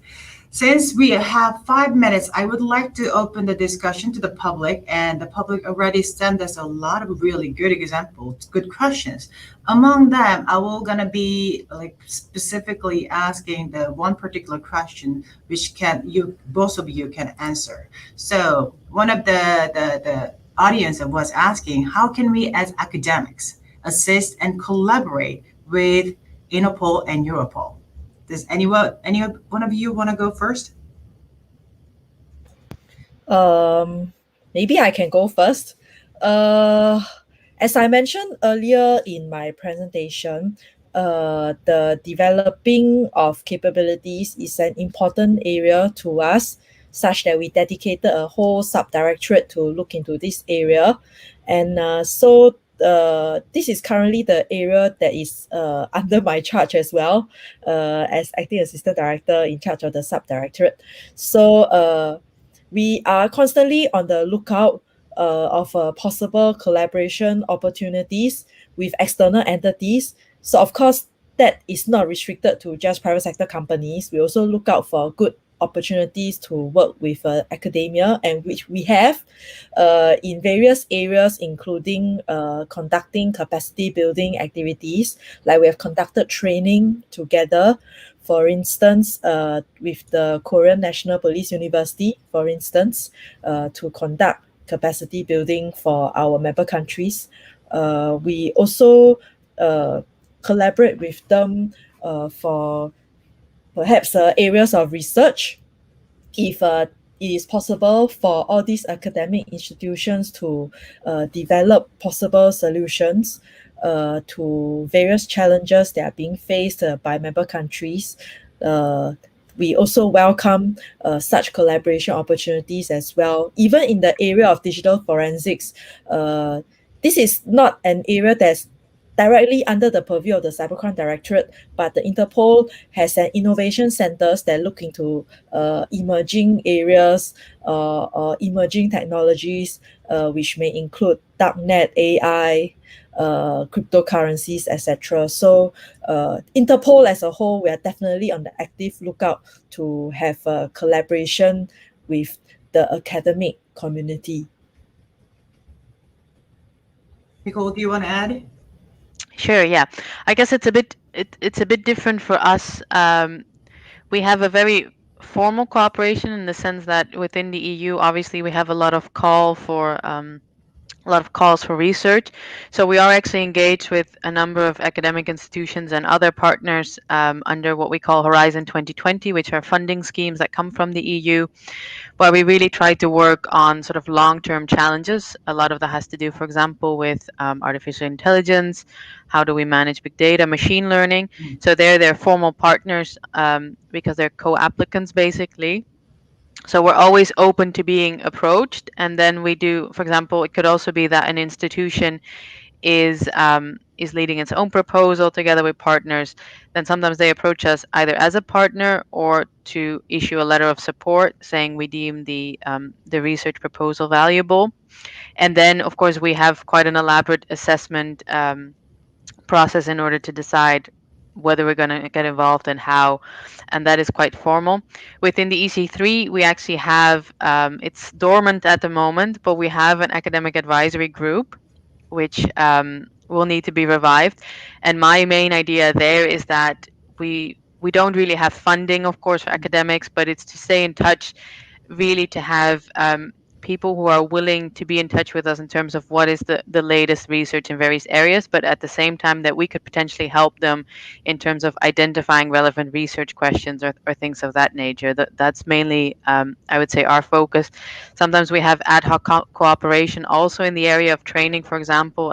Since we have 5 minutes, I would like to open the discussion to the public, and the public already sent us a lot of really good examples, good questions. Among them, I will gonna be like specifically asking the one particular question which both of you can answer. So one of the audience was asking, how can we as academics assist and collaborate with Interpol and Europol? Does any one of you want to go first? Maybe I can go first. As I mentioned earlier in my presentation, the developing of capabilities is an important area to us, such that we dedicated a whole subdirectorate to look into this area. And this is currently the area that is under my charge as well, as acting assistant director in charge of the subdirectorate. So we are constantly on the lookout of possible collaboration opportunities with external entities. So of course, that is not restricted to just private sector companies. We also look out for good opportunities to work with academia, and which we have in various areas, including conducting capacity building activities. Like we have conducted training together, for instance, with the Korean National Police University, for instance, to conduct capacity building for our member countries. We also collaborate with them for perhaps areas of research, if it is possible for all these academic institutions to develop possible solutions to various challenges that are being faced by member countries. We also welcome such collaboration opportunities as well. Even in the area of digital forensics, this is not an area that's directly under the purview of the Cybercrime Directorate, but the Interpol has an innovation centers that look into emerging areas or emerging technologies, which may include darknet, AI, cryptocurrencies, etc. So Interpol as a whole, we are definitely on the active lookout to have a collaboration with the academic community. Nicole, do you want to add? Sure, yeah. I guess it's a bit different for us. We have a very formal cooperation in the sense that within the EU, obviously, we have a lot of calls for research. So we are actually engaged with a number of academic institutions and other partners under what we call Horizon 2020, which are funding schemes that come from the EU, where we really try to work on sort of long-term challenges. A lot of that has to do, for example, with artificial intelligence. How do we manage big data, machine learning? So they're formal partners because they're co-applicants, basically. So we're always open to being approached. And then we do, for example, it could also be that an institution is leading its own proposal together with partners. Then sometimes they approach us either as a partner or to issue a letter of support saying we deem the research proposal valuable. And then, of course, we have quite an elaborate assessment process in order to decide whether we're going to get involved and how, and that is quite formal. Within the EC3, we actually have, it's dormant at the moment, but we have an academic advisory group, which will need to be revived. And my main idea there is that we don't really have funding, of course, for academics, but it's to stay in touch, really to have people who are willing to be in touch with us in terms of what is the latest research in various areas, but at the same time that we could potentially help them in terms of identifying relevant research questions or things of that nature. That's mainly, I would say, our focus. Sometimes we have ad hoc cooperation also in the area of training, for example,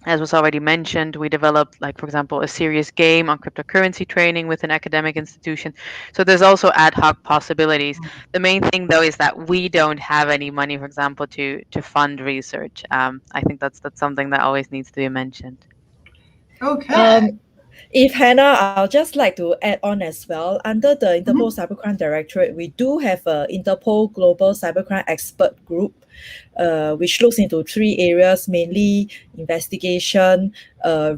as was already mentioned, we developed, like, for example, a serious game on cryptocurrency training with an academic institution. So there's also ad hoc possibilities. The main thing, though, is that we don't have any money, for example, to fund research. I think that's something that always needs to be mentioned. Okay. If Hannah, I'll just like to add on as well. Under the Interpol Cybercrime Directorate, we do have a Interpol Global Cybercrime Expert Group, which looks into 3 areas, mainly investigation,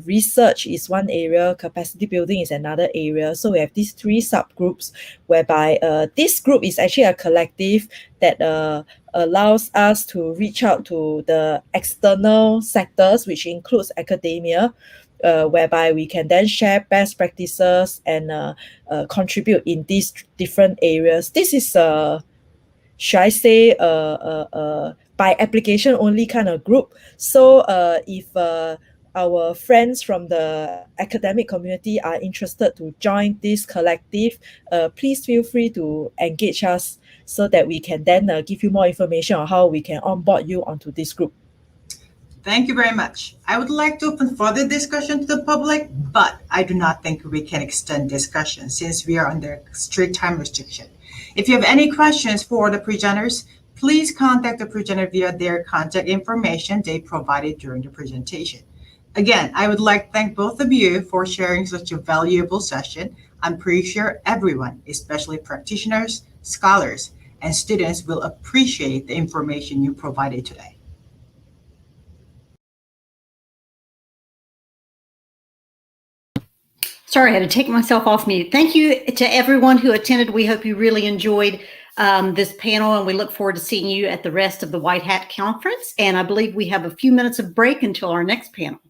research is one area, capacity building is another area. So we have these 3 subgroups, whereby this group is actually a collective that allows us to reach out to the external sectors, which includes academia, whereby we can then share best practices and contribute in these different areas. This is should I say by application only kind of group. So if our friends from the academic community are interested to join this collective, please feel free to engage us so that we can then give you more information on how we can onboard you onto this group. Thank you very much. I would like to open further discussion to the public, but I do not think we can extend discussion since we are under strict time restriction. If you have any questions for the presenters, please contact the presenter via their contact information they provided during the presentation. Again, I would like to thank both of you for sharing such a valuable session. I'm pretty sure everyone, especially practitioners, scholars, and students, will appreciate the information you provided today. Sorry, I had to take myself off mute. Thank you to everyone who attended. We hope you really enjoyed this panel, and we look forward to seeing you at the rest of the White Hat Conference. And I believe we have a few minutes of break until our next panel.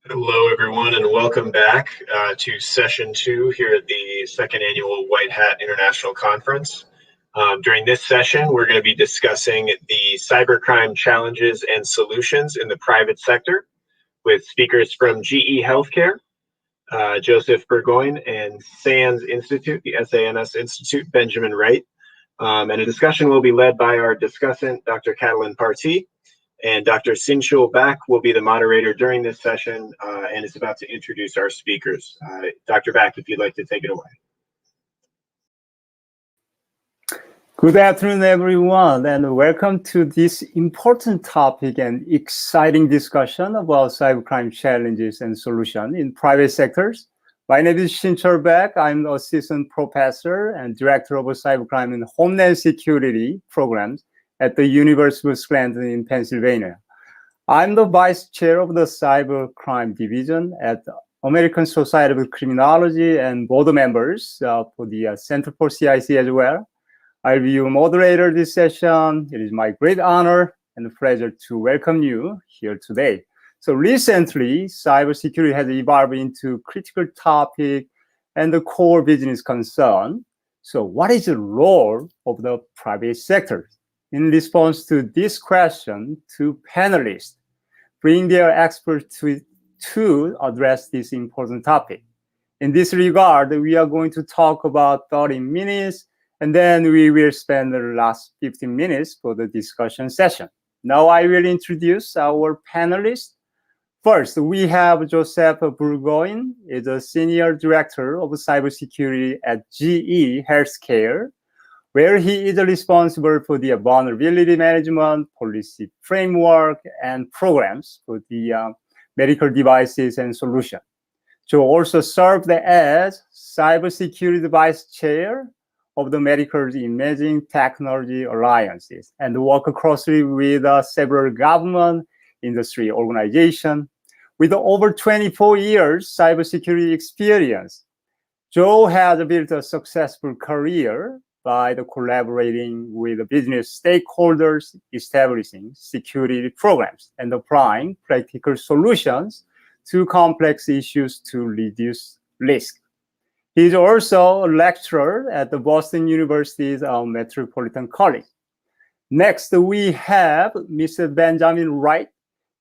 Hello, everyone, and welcome back to session 2 here at the second annual White Hat International Conference. During this session, we're going to be discussing the cybercrime challenges and solutions in the private sector with speakers from GE Healthcare, Joseph Burgoyne, and SANS Institute, the SANS Institute, Benjamin Wright. And a discussion will be led by our discussant, Dr. Catalin Partee. And Dr. Sinchul Bak will be the moderator during this session and is about to introduce our speakers. Dr. Bak, if you'd like to take it away. Good afternoon, everyone, and welcome to this important topic and exciting discussion about cybercrime challenges and solutions in private sectors. My name is Sinchul Bak. I'm the assistant professor and director of cybercrime and homeland security programs at the University of Scranton in Pennsylvania. I'm the vice chair of the cybercrime division at the American Society of Criminology and board members for the Center for CIC as well. I'll be your moderator this session. It is my great honor and pleasure to welcome you here today. So recently, cybersecurity has evolved into critical topic and the core business concern. So what is the role of the private sector? In response to this question, two panelists bring their experts to address this important topic. In this regard, we are going to talk about 30 minutes, and then we will spend the last 15 minutes for the discussion session. Now I will introduce our panelists. First, we have Joseph Burgoyne, is a senior director of cybersecurity at GE Healthcare, where he is responsible for the vulnerability management, policy framework, and programs for the medical devices and solutions. Joe also served as cybersecurity vice chair of the Medical Imaging Technology Alliances and worked closely with several government industry organizations. With over 24 years cybersecurity experience, Joe has built a successful career by collaborating with business stakeholders, establishing security programs, and applying practical solutions to complex issues to reduce risk. He is also a lecturer at the Boston University's Metropolitan College. Next, we have Mr. Benjamin Wright.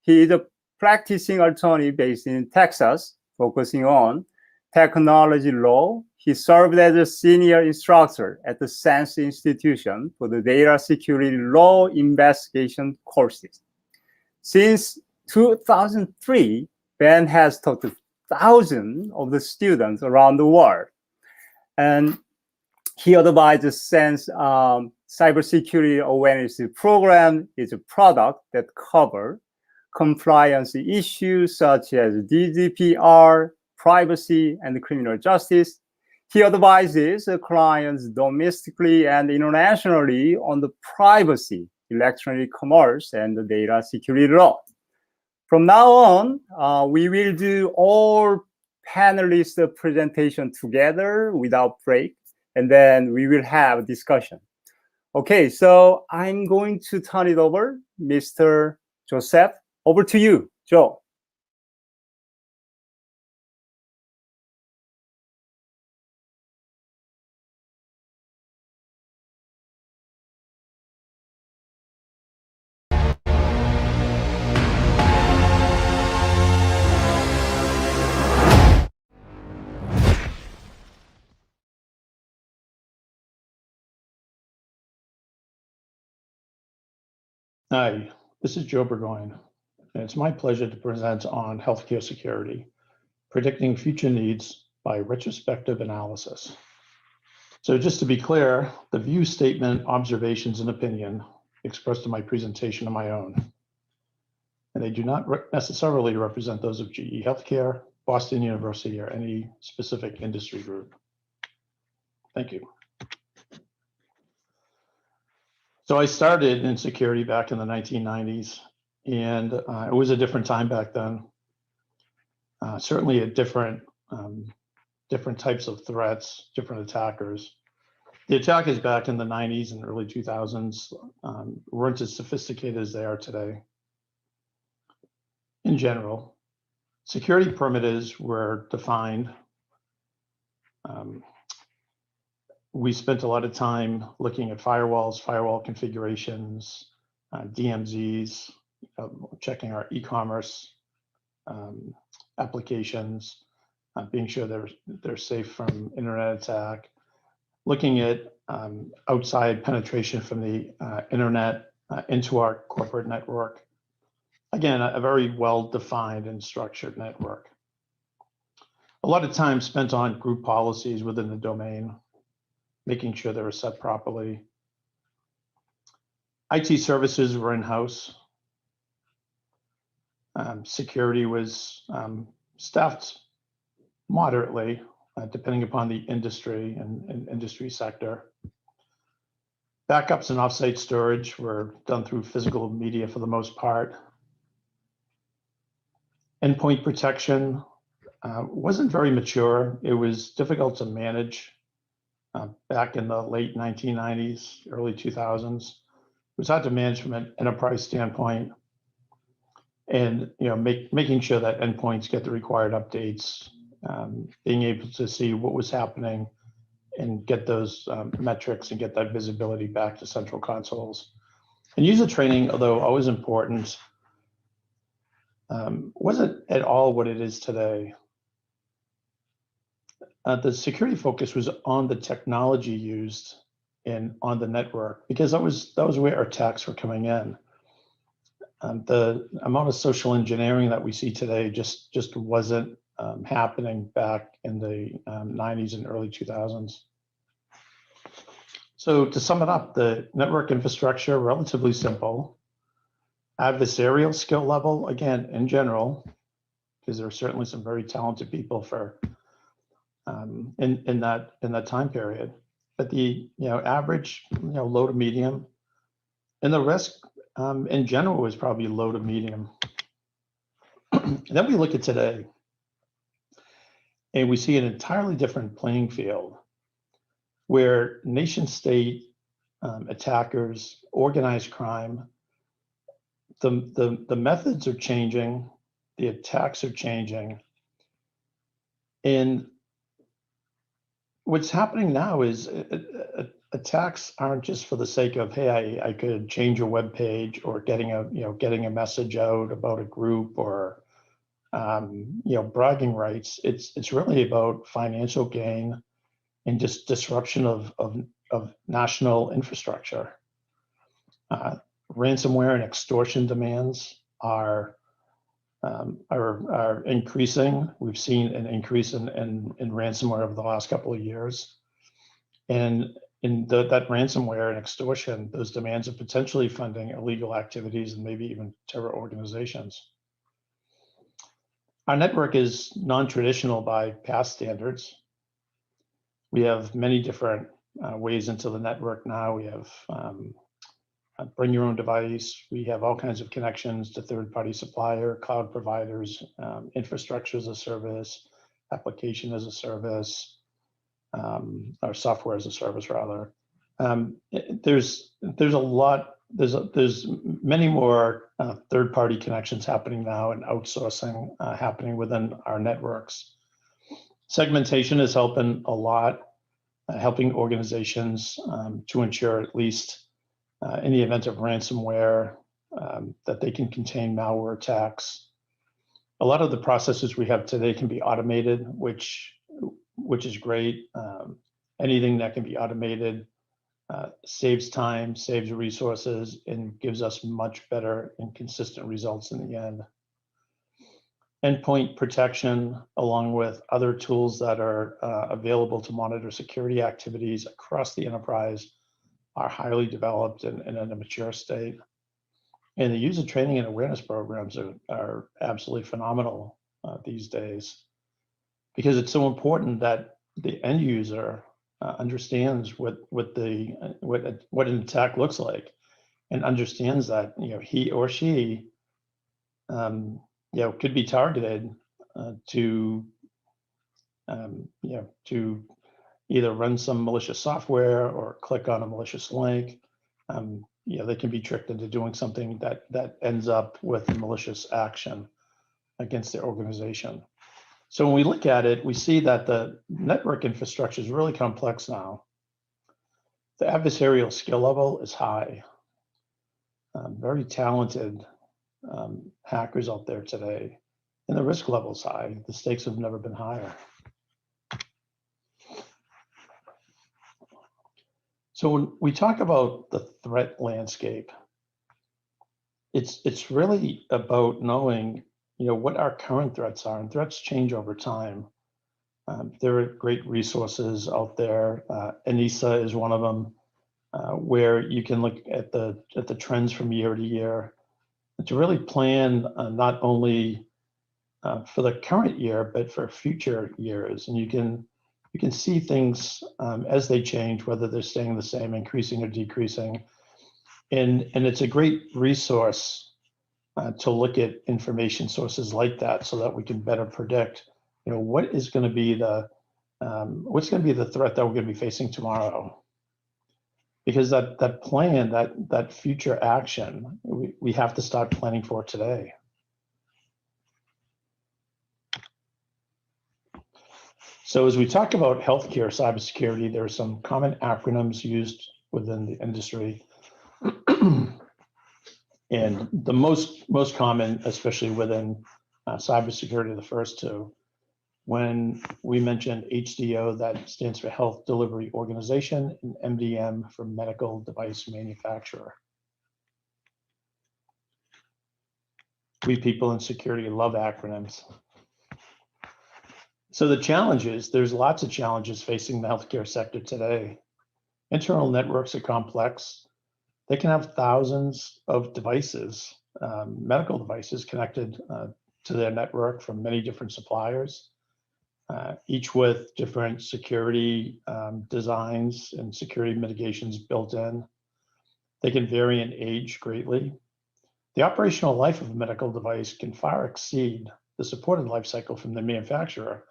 He is a practicing attorney based in Texas, focusing on technology law. He served as a senior instructor at the SANS Institution for the Data Security Law Investigation courses. Since 2003, Ben has taught thousands of the students around the world. And he advises SANS Cybersecurity Awareness Program is a product that covers compliance issues such as GDPR, privacy, and criminal justice. He advises clients domestically and internationally on the privacy, electronic commerce, and the data security law. From now on, we will do all panelists' presentation together without break, and then we will have a discussion. Okay, so I'm going to turn it over, Mr. Joseph. Over to you, Joe. Hi, this is Joe Burgoyne, and it's my pleasure to present on healthcare security, predicting future needs by retrospective analysis. So just to be clear, the view statement, observations, and opinion expressed in my presentation are my own, and they do not necessarily represent those of GE Healthcare, Boston University, or any specific industry group. Thank you. So I started in security back in the 1990s, and it was a different time back then. Certainly a different types of threats, different attackers. The attackers back in the 90s and early 2000s weren't as sophisticated as they are today in general. Security perimeters were defined. We spent a lot of time looking at firewalls, firewall configurations, DMZs, checking our e-commerce applications, being sure they're safe from internet attack, looking at outside penetration from the internet into our corporate network. Again, a very well-defined and structured network. A lot of time spent on group policies within the domain, making sure they were set properly. IT services were in-house. Security was staffed moderately, depending upon the industry and industry sector. Backups and offsite storage were done through physical media for the most part. Endpoint protection wasn't very mature. It was difficult to manage back in the late 1990s, early 2000s. It was hard to manage from an enterprise standpoint, and making sure that endpoints get the required updates, being able to see what was happening and get those metrics and get that visibility back to central consoles. And user training, although always important, wasn't at all what it is today. The security focus was on the technology used and on the network, because that was where our attacks were coming in. The amount of social engineering that we see today just wasn't happening back in the 90s and early 2000s. So to sum it up, the network infrastructure, relatively simple. Adversarial skill level, again, in general, because there are certainly some very talented people for in that time period. But the average low to medium, and the risk in general was probably low to medium. And then we look at today, and we see an entirely different playing field, where nation state attackers, organized crime, the methods are changing, the attacks are changing, and what's happening now is attacks aren't just for the sake of, hey, I could change a web page, or getting a message out about a group, or bragging rights. It's really about financial gain and just disruption of national infrastructure. Ransomware and extortion demands are increasing. We've seen an increase in ransomware over the last couple of years. And in that ransomware and extortion, those demands are potentially funding illegal activities and maybe even terror organizations. Our network is non-traditional by past standards. We have many different ways into the network now. We have bring your own device. We have all kinds of connections to third-party supplier, cloud providers, infrastructure as a service, application as a service, or software as a service rather. There's many more third-party connections happening now, and outsourcing happening within our networks. Segmentation is helping a lot, helping organizations to ensure, at least in the event of ransomware, that they can contain malware attacks. A lot of the processes we have today can be automated, which is great. Anything that can be automated saves time, saves resources, and gives us much better and consistent results in the end. Endpoint protection, along with other tools that are available to monitor security activities across the enterprise, are highly developed and in a mature state. And the user training and awareness programs are absolutely phenomenal these days, because it's so important that the end user understands what an attack looks like, and understands that he or she could be targeted to either run some malicious software or click on a malicious link. They can be tricked into doing something that ends up with a malicious action. against their organization. So when we look at it, we see that the network infrastructure is really complex now. The adversarial skill level is high. Very talented hackers out there today, and the risk level is high. The stakes have never been higher. So when we talk about the threat landscape, it's really about knowing, what our current threats are, and threats change over time. There are great resources out there. ANISA is one of them, where you can look at the trends from year to year to really plan not only for the current year but for future years. And you can see things as they change, whether they're staying the same, increasing or decreasing. And it's a great resource to look at information sources like that, so that we can better predict, what is going to be what's going to be the threat that we're going to be facing tomorrow. Because that plan, that future action, we have to start planning for today. So as we talk about healthcare cybersecurity, there are some common acronyms used within the industry. And the most common, especially within cybersecurity, the first two. When we mentioned HDO, that stands for Health Delivery Organization, and MDM for Medical Device Manufacturer. We people in security love acronyms. So the challenges, there's lots of challenges facing the healthcare sector today. Internal networks are complex. They can have thousands of devices, medical devices connected to their network from many different suppliers. Each with different security designs and security mitigations built in. They can vary in age greatly. The operational life of a medical device can far exceed the supported life cycle from the manufacturer,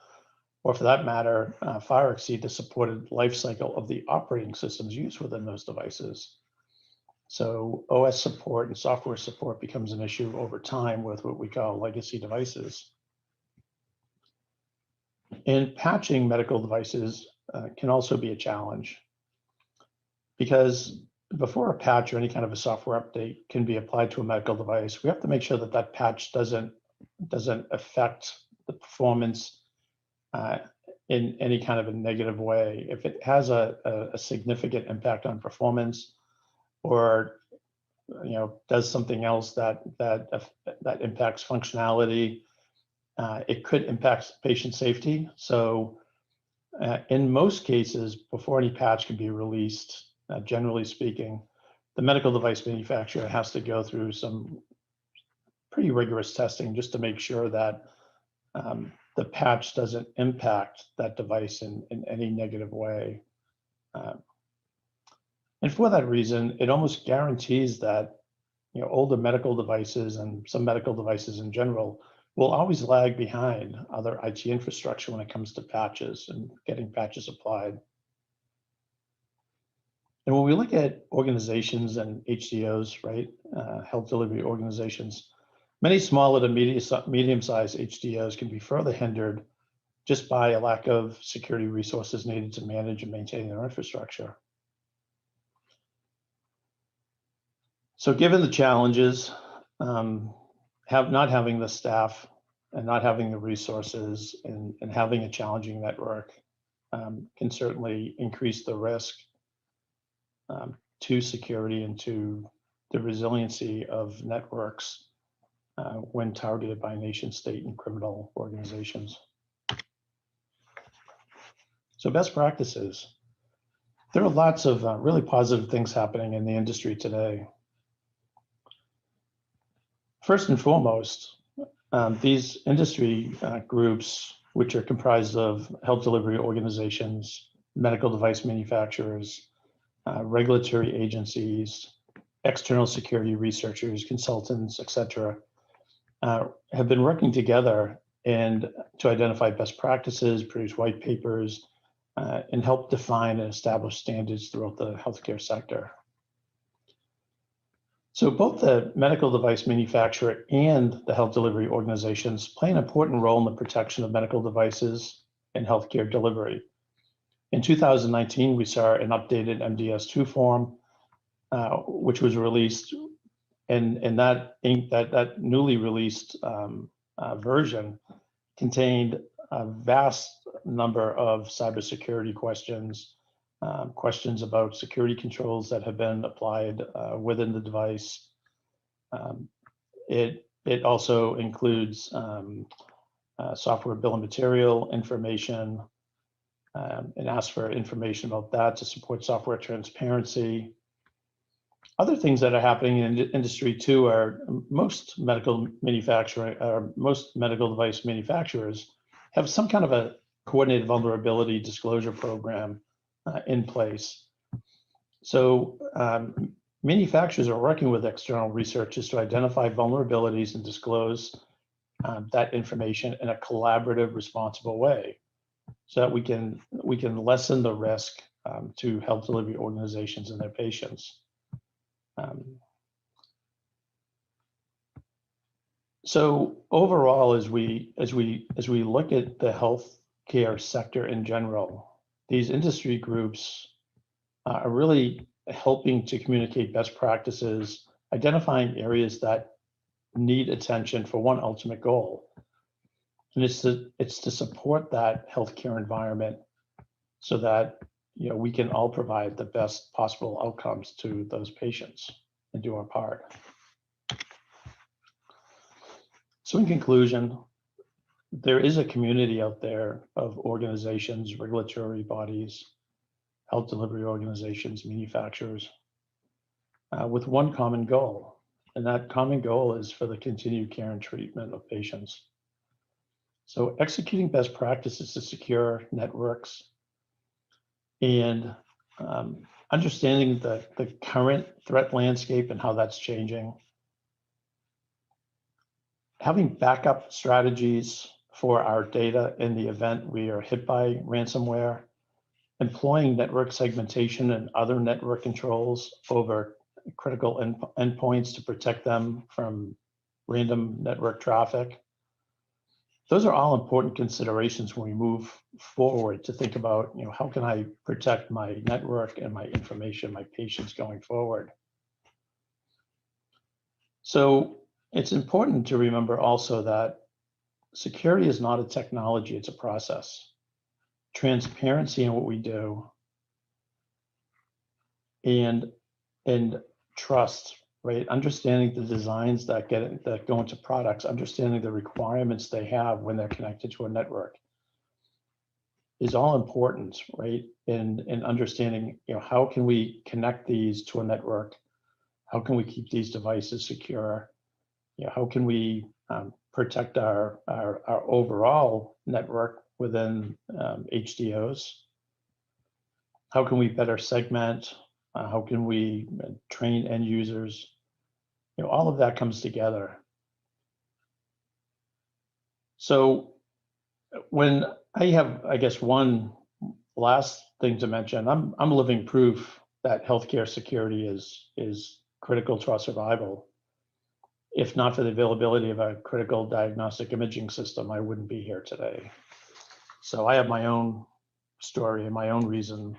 or for that matter, far exceed the supported life cycle of the operating systems used within those devices. So OS support and software support becomes an issue over time with what we call legacy devices. And patching medical devices can also be a challenge, because before a patch or any kind of a software update can be applied to a medical device, we have to make sure that that patch doesn't affect the performance in any kind of a negative way. If it has a significant impact on performance, or does something else that impacts functionality, it could impact patient safety. So in most cases, before any patch can be released, generally speaking, the medical device manufacturer has to go through some pretty rigorous testing just to make sure that the patch doesn't impact that device in any negative way. And for that reason, it almost guarantees that older medical devices, and some medical devices in general, will always lag behind other IT infrastructure when it comes to patches and getting patches applied. And when we look at organizations and HDOs, right, health delivery organizations, many smaller to medium-sized HDOs can be further hindered just by a lack of security resources needed to manage and maintain their infrastructure. So given the challenges, not having the staff and not having the resources and having a challenging network can certainly increase the risk to security and to the resiliency of networks when targeted by nation state and criminal organizations. So best practices. There are lots of really positive things happening in the industry today. First and foremost, these industry groups, which are comprised of health delivery organizations, medical device manufacturers, regulatory agencies, external security researchers, consultants, et cetera, have been working together and to identify best practices, produce white papers, and help define and establish standards throughout the healthcare sector. So both the medical device manufacturer and the health delivery organizations play an important role in the protection of medical devices and healthcare delivery. In 2019, we saw an updated MDS2 form, which was released, and that newly released version contained a vast number of cybersecurity questions, questions about security controls that have been applied within the device. It also includes software bill of material information, and asks for information about that to support software transparency. Other things that are happening in the industry too are most medical device manufacturers have some kind of a coordinated vulnerability disclosure program in place. So manufacturers are working with external researchers to identify vulnerabilities and disclose that information in a collaborative, responsible way, so that we can lessen the risk to health delivery organizations and their patients. So overall, as we look at the healthcare sector in general, these industry groups are really helping to communicate best practices, identifying areas that need attention for one ultimate goal, and it's to support that healthcare environment so that we can all provide the best possible outcomes to those patients and do our part. So in conclusion, there is a community out there of organizations, regulatory bodies, health delivery organizations, manufacturers, with one common goal. And that common goal is for the continued care and treatment of patients. So executing best practices to secure networks and understanding the current threat landscape and how that's changing. Having backup strategies for our data in the event we are hit by ransomware, employing network segmentation and other network controls over critical endpoints to protect them from random network traffic. Those are all important considerations when we move forward to think about, how can I protect my network and my information, my patients going forward. So it's important to remember also that security is not a technology, it's a process. Transparency in what we do and trust, right? Understanding the designs that go into products, understanding the requirements they have when they're connected to a network is all important, right? And understanding, how can we connect these to a network? How can we keep these devices secure? How can we protect our overall network within HDOs? How can we better segment? How can we train end users? All of that comes together. So when I have, I guess, one last thing to mention, I'm living proof that healthcare security is critical to our survival. If not for the availability of a critical diagnostic imaging system, I wouldn't be here today. So I have my own story and my own reason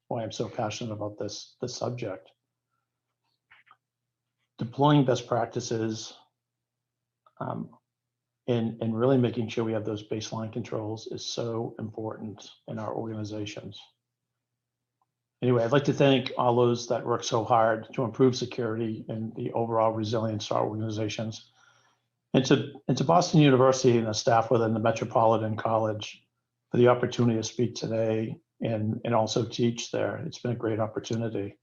why I'm so passionate about this subject. Deploying best practices and really making sure we have those baseline controls is so important in our organizations. Anyway, I'd like to thank all those that work so hard to improve security and the overall resilience to our organizations. And to Boston University and the staff within the Metropolitan College for the opportunity to speak today and also teach there. It's been a great opportunity.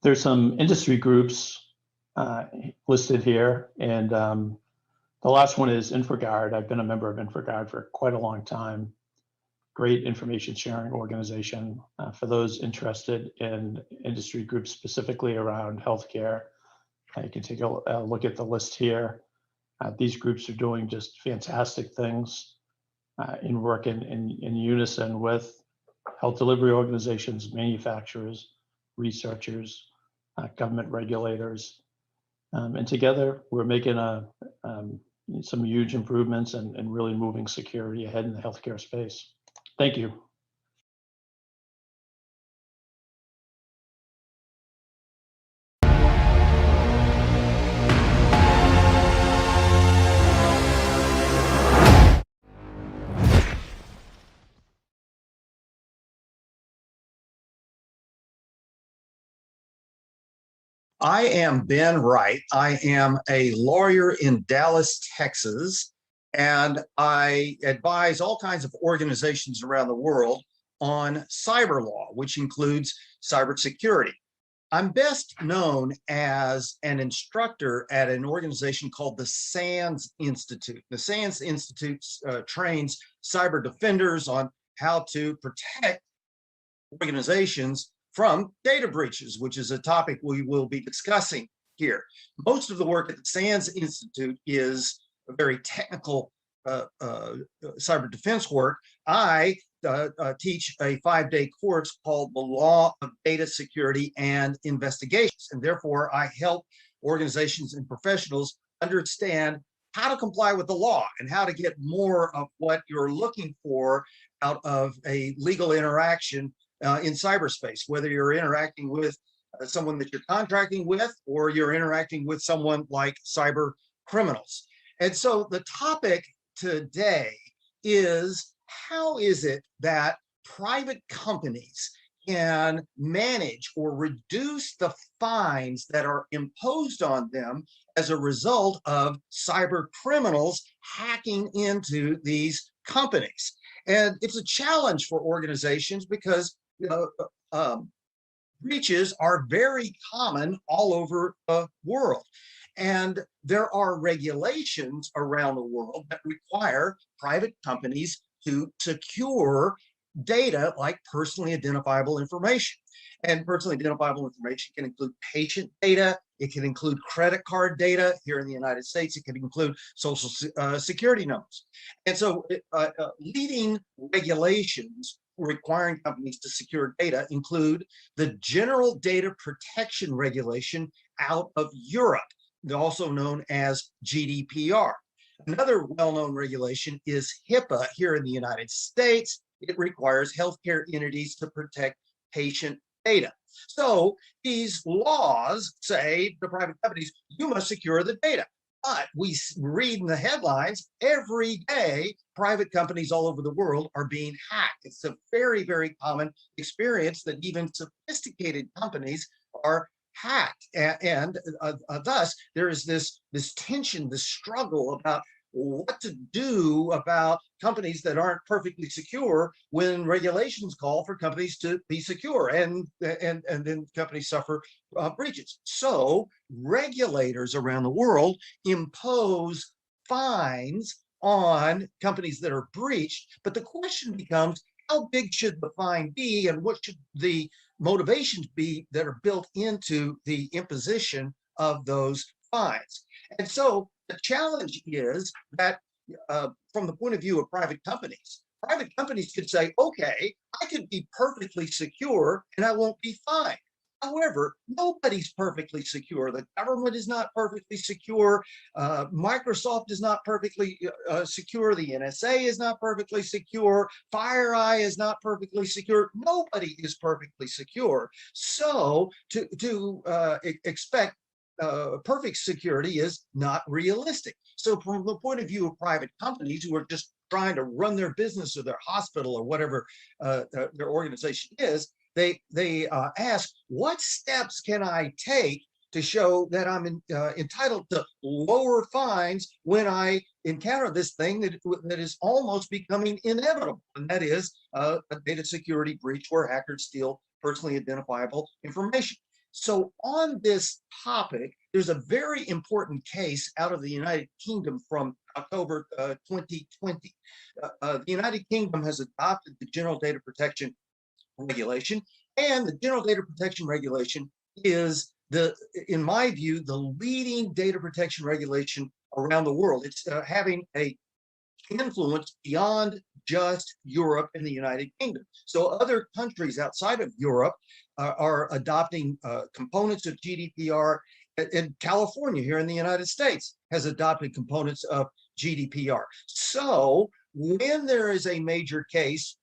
There's some industry groups listed here, and the last one is InfraGard. I've been a member of InfraGard for quite a long time. Great information sharing organization for those interested in industry groups specifically around healthcare. You can take a look at the list here. These groups are doing just fantastic things in working in unison with health delivery organizations, manufacturers, researchers, government regulators. And together, we're making some huge improvements and really moving security ahead in the healthcare space. Thank you. I am Ben Wright. I am a lawyer in Dallas, Texas, and I advise all kinds of organizations around the world on cyber law, which includes cybersecurity. I'm best known as an instructor at an organization called the SANS Institute. The SANS Institute trains cyber defenders on how to protect organizations from data breaches, which is a topic we will be discussing here. Most of the work at the SANS Institute is a very technical cyber defense work. I teach a 5-day course called The Law of Data Security and Investigations, and therefore I help organizations and professionals understand how to comply with the law and how to get more of what you're looking for out of a legal interaction in cyberspace, whether you're interacting with someone that you're contracting with or you're interacting with someone like cyber criminals. And so the topic today is, how is it that private companies can manage or reduce the fines that are imposed on them as a result of cyber criminals hacking into these companies? And it's a challenge for organizations because breaches are very common all over the world. And there are regulations around the world that require private companies to secure data like personally identifiable information. And personally identifiable information can include patient data. It can include credit card data. Here in the United States, it can include social security numbers. And so leading regulations requiring companies to secure data include the General Data Protection Regulation out of Europe, also known as GDPR. Another well-known regulation is HIPAA here in the United States. It requires healthcare entities to protect patient data. So these laws say to private companies, you must secure the data. But we read in the headlines every day, private companies all over the world are being hacked. It's a very, very common experience that even sophisticated companies are hacked. And thus, there is this tension, this struggle about what to do about companies that aren't perfectly secure when regulations call for companies to be secure, and then companies suffer breaches. So regulators around the world impose fines on companies that are breached, but the question becomes, how big should the fine be, and what should the motivations be that are built into the imposition of those fines? And so the challenge is that from the point of view of private companies could say, okay, I could be perfectly secure and I won't be fined. However, nobody's perfectly secure. The government is not perfectly secure. Microsoft is not perfectly secure. The NSA is not perfectly secure. FireEye is not perfectly secure. Nobody is perfectly secure. So to expect perfect security is not realistic. So from the point of view of private companies who are just trying to run their business or their hospital or whatever their organization is, they ask, what steps can I take to show that I'm entitled to lower fines when I encounter this thing that is almost becoming inevitable, and that is a data security breach where hackers steal personally identifiable information. So on this topic, there's a very important case out of the United Kingdom from October 2020. The United Kingdom has adopted the General Data Protection Regulation, and the General Data Protection Regulation is, in my view, the leading data protection regulation around the world. It's having a influence beyond just Europe and the United Kingdom. So other countries outside of Europe are adopting components of GDPR. In California, here in the United States, has adopted components of GDPR. So when there is a major case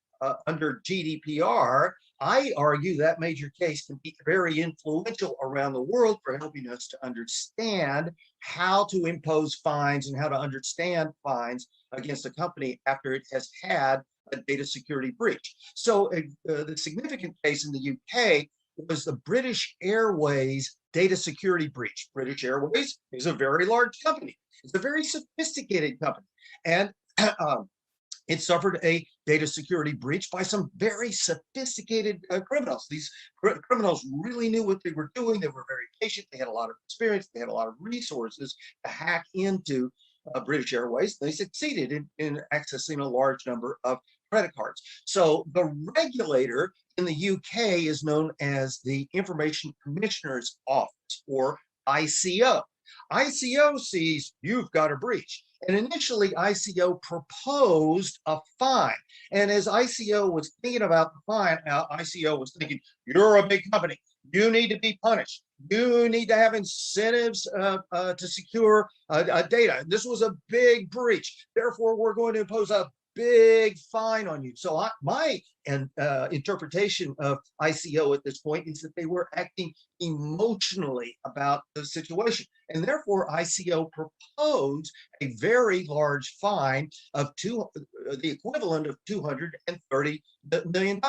under GDPR, I argue that major case can be very influential around the world for helping us to understand how to impose fines and how to understand fines against a company after it has had a data security breach. So the significant case in the UK was the British Airways data security breach. British Airways is a very large company. It's a very sophisticated company. And it suffered a data security breach by some very sophisticated criminals. These criminals really knew what they were doing. They were very patient. They had a lot of experience. They had a lot of resources to hack into British Airways. They succeeded in accessing a large number of credit cards. So the regulator in the UK is known as the Information Commissioner's Office, or ICO. ICO sees you've got a breach. And initially, ICO proposed a fine. And as ICO was thinking about the fine, ICO was thinking, you're a big company. You need to be punished. You need to have incentives to secure data. This was a big breach. Therefore, we're going to impose a big fine on you. So my interpretation of ICO at this point is that they were acting emotionally about the situation. And therefore, ICO proposed a very large fine of the equivalent of $230 million.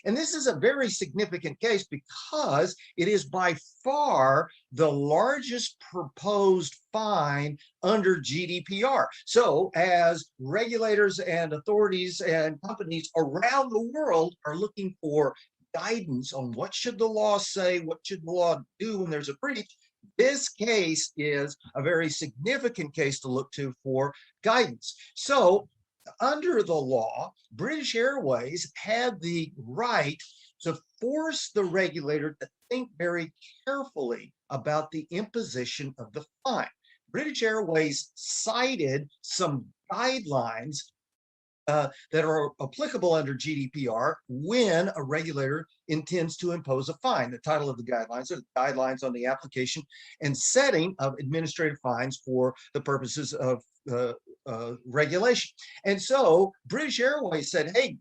And this is a very significant case because it is by far the largest proposed fine under GDPR. So as regulators and authorities and companies around the world are looking for guidance on what should the law say, what should the law do when there's a breach, this case is a very significant case to look to for guidance. So under the law, British Airways had the right to force the regulator to think very carefully about the imposition of the fine. British Airways cited some guidelines that are applicable under GDPR when a regulator intends to impose a fine. The title of the guidelines are the guidelines on the application and setting of administrative fines for the purposes of regulation. And so British Airways said, hey,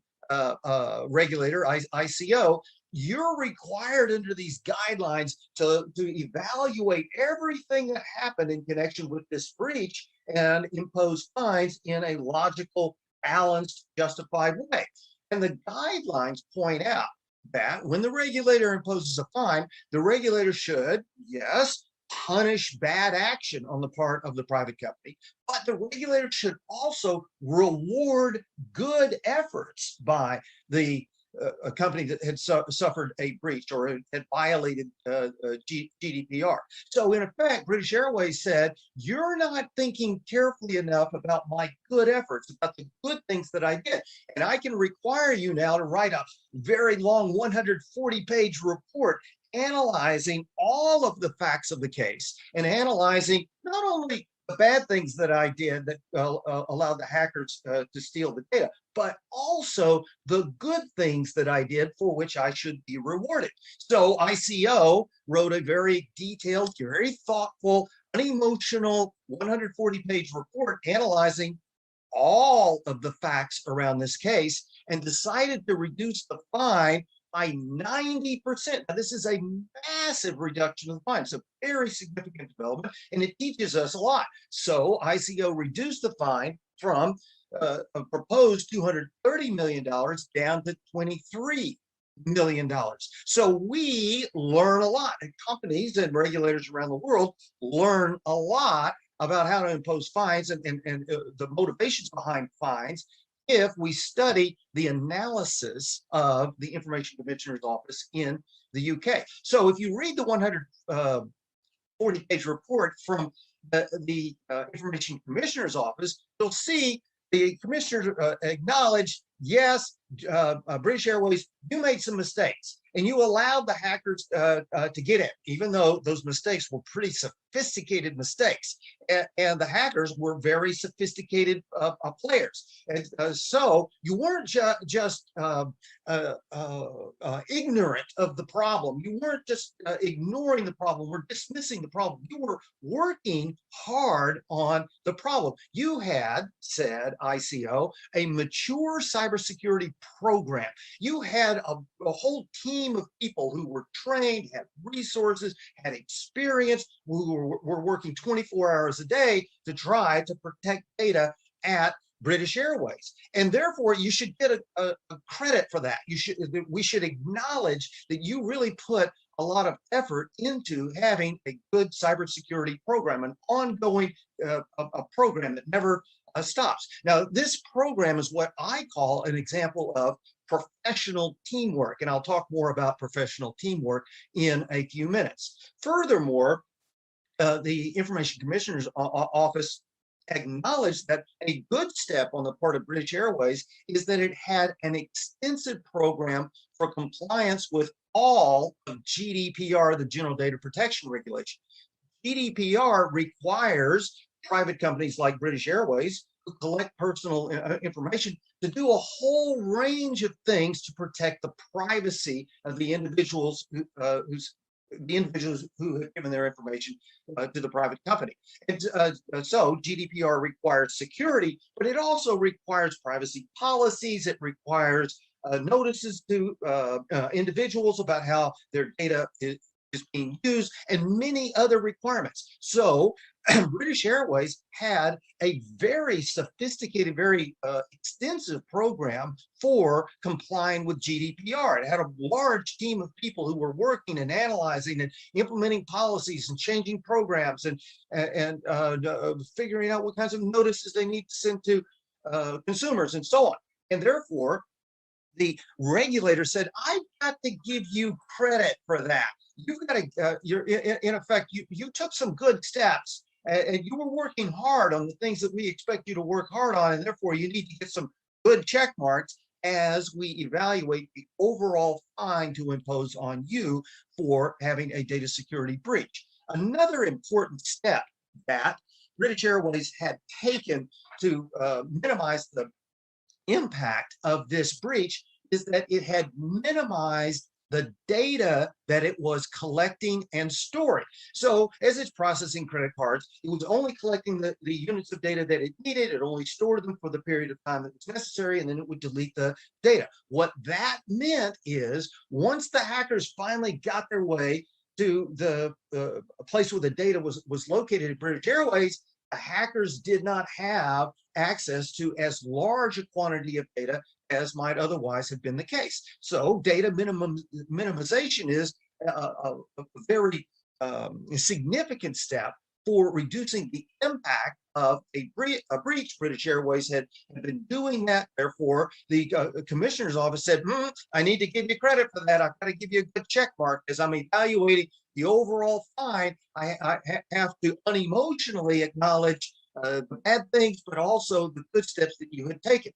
regulator, ICO, you're required under these guidelines to evaluate everything that happened in connection with this breach and impose fines in a logical, balanced, justified way. And the guidelines point out that when the regulator imposes a fine, the regulator should, yes, punish bad action on the part of the private company, but the regulator should also reward good efforts by the a company that had suffered a breach or had violated GDPR. So in effect, British Airways said, you're not thinking carefully enough about my good efforts, about the good things that I did. And I can require you now to write a very long 140-page report analyzing all of the facts of the case and analyzing not only the bad things that I did that allowed the hackers to steal the data, but also the good things that I did for which I should be rewarded. So ICO wrote a very detailed, very thoughtful, unemotional 140-page report analyzing all of the facts around this case and decided to reduce the fine by 90%. Now, this is a massive reduction of the fine. It's a very significant development, and it teaches us a lot. So ICO reduced the fine from a proposed $230 million down to $23 million. So we learn a lot, and companies and regulators around the world learn a lot about how to impose fines and the motivations behind fines if we study the analysis of the Information Commissioner's Office in the UK. So if you read the 140-page report from the Information Commissioner's Office, you'll see the commissioner acknowledge, yes, British Airways, you made some mistakes. and you allowed the hackers to get in, even though those mistakes were pretty sophisticated mistakes. And the hackers were very sophisticated players. And so you weren't just ignorant of the problem. You weren't just ignoring the problem or dismissing the problem. You were working hard on the problem. You had, said ICO, a mature cybersecurity program. You had a whole team of people who were trained, had resources, had experience, who were working 24 hours a day to try to protect data at British Airways. And therefore, you should get a credit for that. We should acknowledge that you really put a lot of effort into having a good cybersecurity program, an ongoing a program that never stops. Now, this program is what I call an example of professional teamwork, and I'll talk more about professional teamwork in a few minutes. Furthermore, the Information Commissioner's Office acknowledged that a good step on the part of British Airways is that it had an extensive program for compliance with all of GDPR, the General Data Protection Regulation. GDPR requires private companies like British Airways who collect personal information to do a whole range of things to protect the privacy of the individuals who have given their information to the private company. And so GDPR requires security, but it also requires privacy policies. It requires notices to individuals about how their data is being used, and many other requirements. So British Airways had a very sophisticated, very extensive program for complying with GDPR. It had a large team of people who were working and analyzing and implementing policies and changing programs and figuring out what kinds of notices they need to send to consumers and so on. And therefore, the regulator said, I've got to give you credit for that. You've got to, in effect, you took some good steps and you were working hard on the things that we expect you to work hard on, and therefore you need to get some good check marks as we evaluate the overall fine to impose on you for having a data security breach. Another important step that British Airways had taken to minimize the impact of this breach is that it had minimized the data that it was collecting and storing. So as it's processing credit cards, it was only collecting the units of data that it needed. It only stored them for the period of time that was necessary, and then it would delete the data. What that meant is once the hackers finally got their way to the place where the data was located at British Airways, the hackers did not have access to as large a quantity of data as might otherwise have been the case. So data minimization is a very significant step for reducing the impact of a breach. British Airways had been doing that. Therefore, the commissioner's office said, I need to give you credit for that. I've got to give you a good check mark as I'm evaluating the overall fine. I have to unemotionally acknowledge the bad things, but also the good steps that you had taken.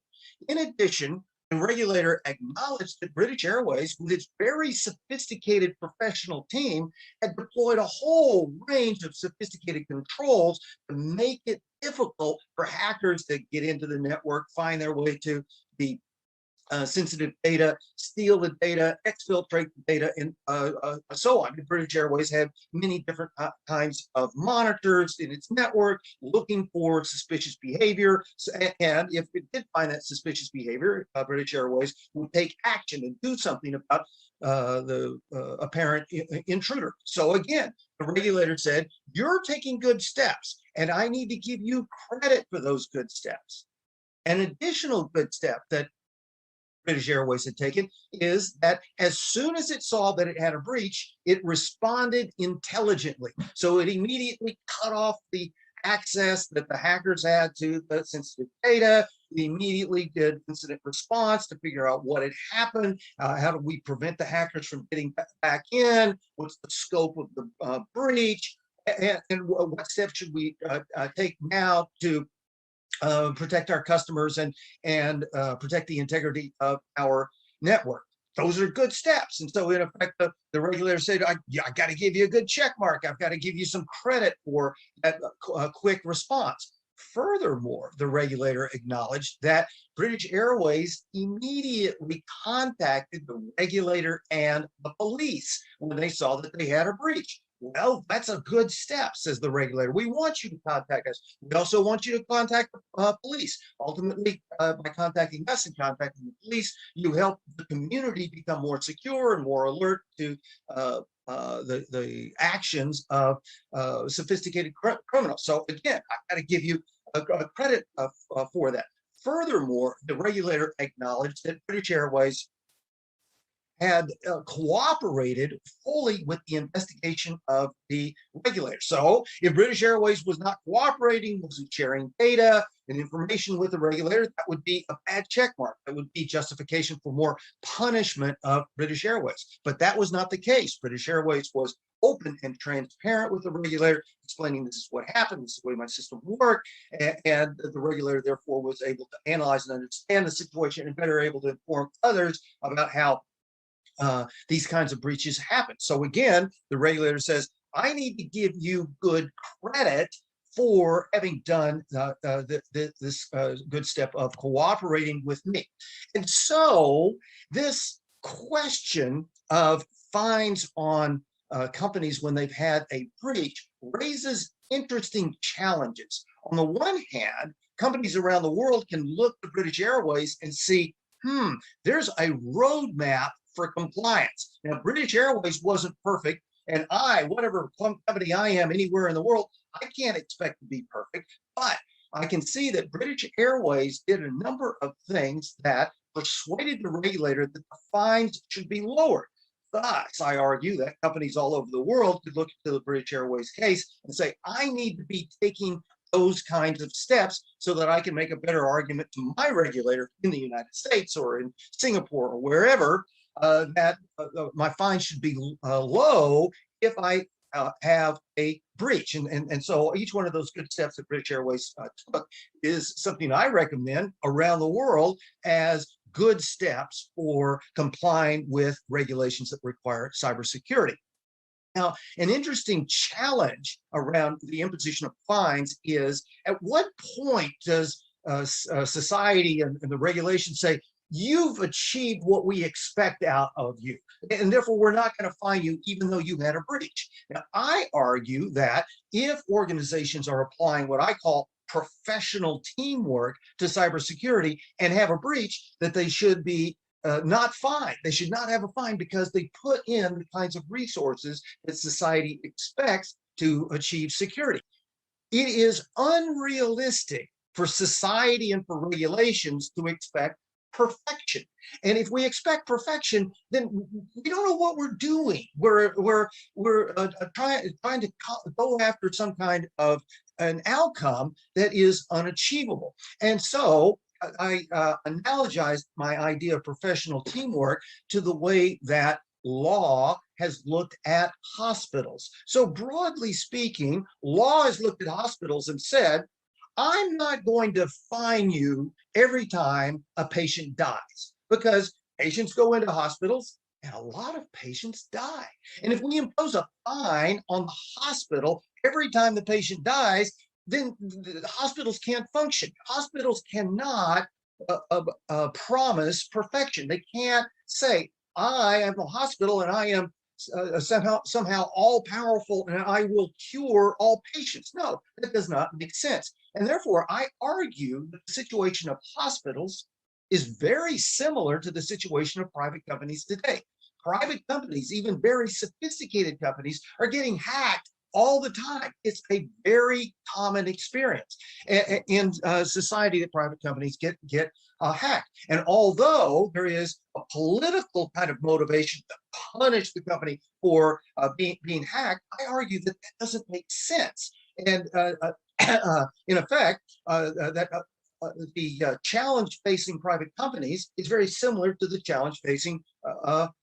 In addition, the regulator acknowledged that British Airways, with its very sophisticated professional team, had deployed a whole range of sophisticated controls to make it difficult for hackers to get into the network, find their way to the sensitive data, steal the data, exfiltrate the data, and so on. British Airways had many different kinds of monitors in its network looking for suspicious behavior. And if it did find that suspicious behavior, British Airways would take action and do something about the apparent intruder. So again, the regulator said, you're taking good steps, and I need to give you credit for those good steps. An additional good step that British Airways had taken is that as soon as it saw that it had a breach, it responded intelligently. So it immediately cut off the access that the hackers had to the sensitive data. It immediately did incident response to figure out what had happened. How do we prevent the hackers from getting back in? What's the scope of the breach? And what steps should we take now to protect our customers and protect the integrity of our network? those are good steps. And so in effect, the regulator said, I got to give you a good check mark. I've got to give you some credit for that quick response. Furthermore, the regulator acknowledged that British Airways immediately contacted the regulator and the police when they saw that they had a breach. Well, that's a good step, says the regulator. We want you to contact us. We also want you to contact the police. Ultimately, by contacting us and contacting the police, you help the community become more secure and more alert to the actions of sophisticated criminals. So again, I've got to give you a credit for that. Furthermore, the regulator acknowledged that British Airways had cooperated fully with the investigation of the regulator. So if British Airways was not cooperating, wasn't sharing data and information with the regulator, that would be a bad check mark. That would be justification for more punishment of British Airways. But that was not the case. British Airways was open and transparent with the regulator, explaining this is what happened, this is the way my system worked, and the regulator therefore was able to analyze and understand the situation and better able to inform others about how these kinds of breaches happen. So again, the regulator says, I need to give you good credit for having done this good step of cooperating with me. And so this question of fines on companies when they've had a breach raises interesting challenges. On the one hand, companies around the world can look to British Airways and see, there's a roadmap for compliance. Now, British Airways wasn't perfect, and whatever company I am anywhere in the world, I can't expect to be perfect, but I can see that British Airways did a number of things that persuaded the regulator that the fines should be lowered. Thus, I argue that companies all over the world could look at the British Airways case and say, I need to be taking those kinds of steps so that I can make a better argument to my regulator in the United States or in Singapore or wherever that my fine should be low if I have a breach. And so each one of those good steps that British Airways took is something I recommend around the world as good steps for complying with regulations that require cybersecurity. Now, an interesting challenge around the imposition of fines is, at what point does society and the regulations say, you've achieved what we expect out of you, and therefore we're not going to fine you even though you had a breach? Now, I argue that if organizations are applying what I call professional teamwork to cybersecurity and have a breach, that they should be not fined. They should not have a fine because they put in the kinds of resources that society expects to achieve security. It is unrealistic for society and for regulations to expect perfection. And if we expect perfection, then we don't know what we're doing. We're trying to go after some kind of an outcome that is unachievable. And so I analogized my idea of professional teamwork to the way that law has looked at hospitals. So broadly speaking, law has looked at hospitals and said, I'm not going to fine you every time a patient dies, because patients go into hospitals and a lot of patients die. And if we impose a fine on the hospital every time the patient dies, then the hospitals can't function. Hospitals cannot promise perfection. They can't say, I am a hospital and I am somehow all powerful and I will cure all patients. No, that does not make sense. And therefore, I argue that the situation of hospitals is very similar to the situation of private companies today. Private companies, even very sophisticated companies, are getting hacked all the time. It's a very common experience in society that private companies get hacked. And although there is a political kind of motivation to punish the company for being hacked, I argue that that doesn't make sense. And in effect, the challenge facing private companies is very similar to the challenge facing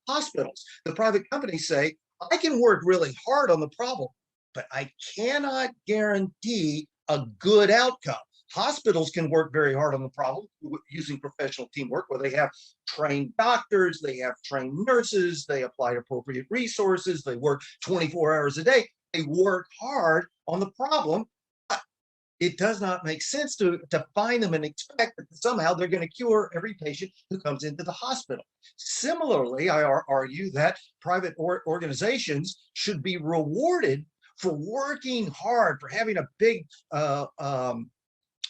hospitals. The private companies say, I can work really hard on the problem, but I cannot guarantee a good outcome. Hospitals can work very hard on the problem using professional teamwork, where they have trained doctors, they have trained nurses, they apply appropriate resources, they work 24 hours a day. They work hard on the problem. But it does not make sense to find them and expect that somehow they're going to cure every patient who comes into the hospital. Similarly, I argue that private organizations should be rewarded for working hard, for having a big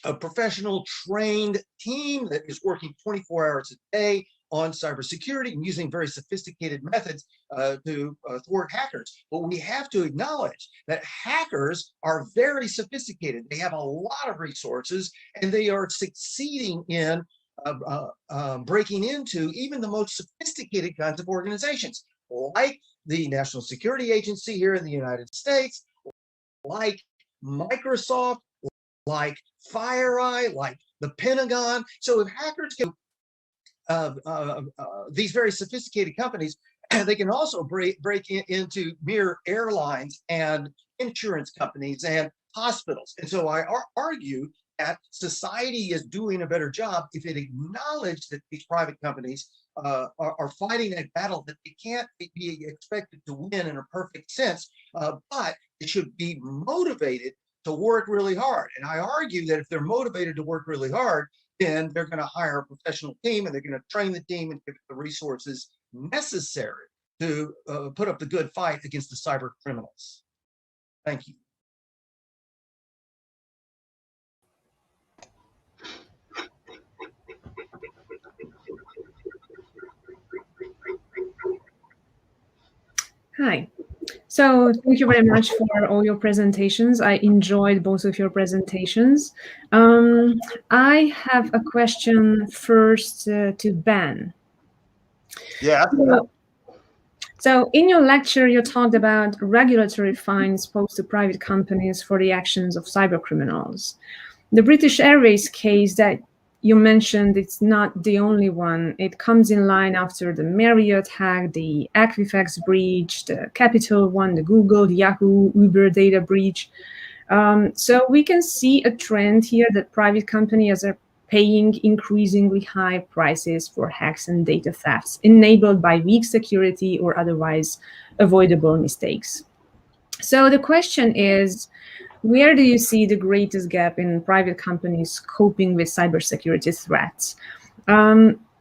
a professional trained team that is working 24 hours a day on cybersecurity and using very sophisticated methods to thwart hackers. But we have to acknowledge that hackers are very sophisticated. They have a lot of resources, and they are succeeding in breaking into even the most sophisticated kinds of organizations, like the National Security Agency here in the United States, like Microsoft, like FireEye, like the Pentagon. So if hackers can, these very sophisticated companies, they can also break into mere airlines and insurance companies and hospitals. And so I argue that society is doing a better job if it acknowledged that these private companies are fighting a battle that they can't be expected to win in a perfect sense, but it should be motivated to work really hard. And I argue that if they're motivated to work really hard, then they're going to hire a professional team, and they're going to train the team and give it the resources necessary to put up the good fight against the cyber criminals. Thank you. Hi. So thank you very much for all your presentations. I enjoyed both of your presentations. I have a question first to Ben. Yeah. So in your lecture, you talked about regulatory fines posed to private companies for the actions of cyber criminals. The British Airways case that you mentioned, it's not the only one. It comes in line after the Marriott hack, the Equifax breach, the Capital One, the Google, the Yahoo, Uber data breach. So we can see a trend here that private companies are paying increasingly high prices for hacks and data thefts enabled by weak security or otherwise avoidable mistakes. So the question is, where do you see the greatest gap in private companies coping with cybersecurity threats?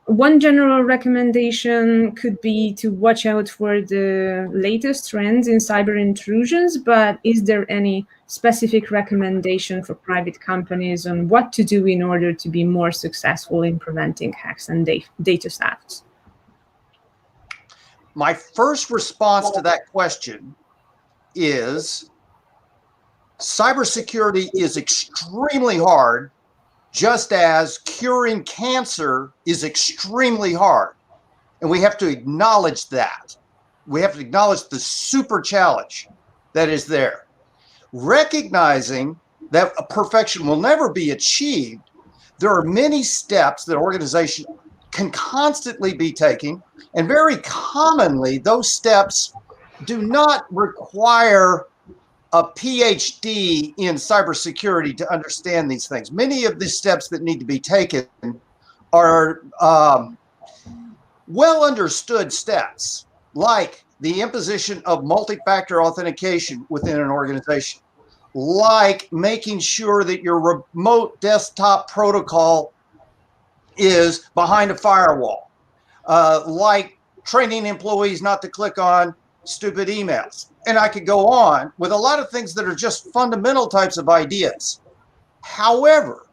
One general recommendation could be to watch out for the latest trends in cyber intrusions, but is there any specific recommendation for private companies on what to do in order to be more successful in preventing hacks and data thefts? My first response to that question is cybersecurity is extremely hard, just as curing cancer is extremely hard. And we have to acknowledge that. We have to acknowledge the super challenge that is there. Recognizing that a perfection will never be achieved, there are many steps that organizations can constantly be taking, and very commonly those steps do not require a PhD in cybersecurity to understand these things. Many of the steps that need to be taken are well understood steps, like the imposition of multi-factor authentication within an organization, like making sure that your remote desktop protocol is behind a firewall, like training employees not to click on stupid emails. And I could go on with a lot of things that are just fundamental types of ideas. However,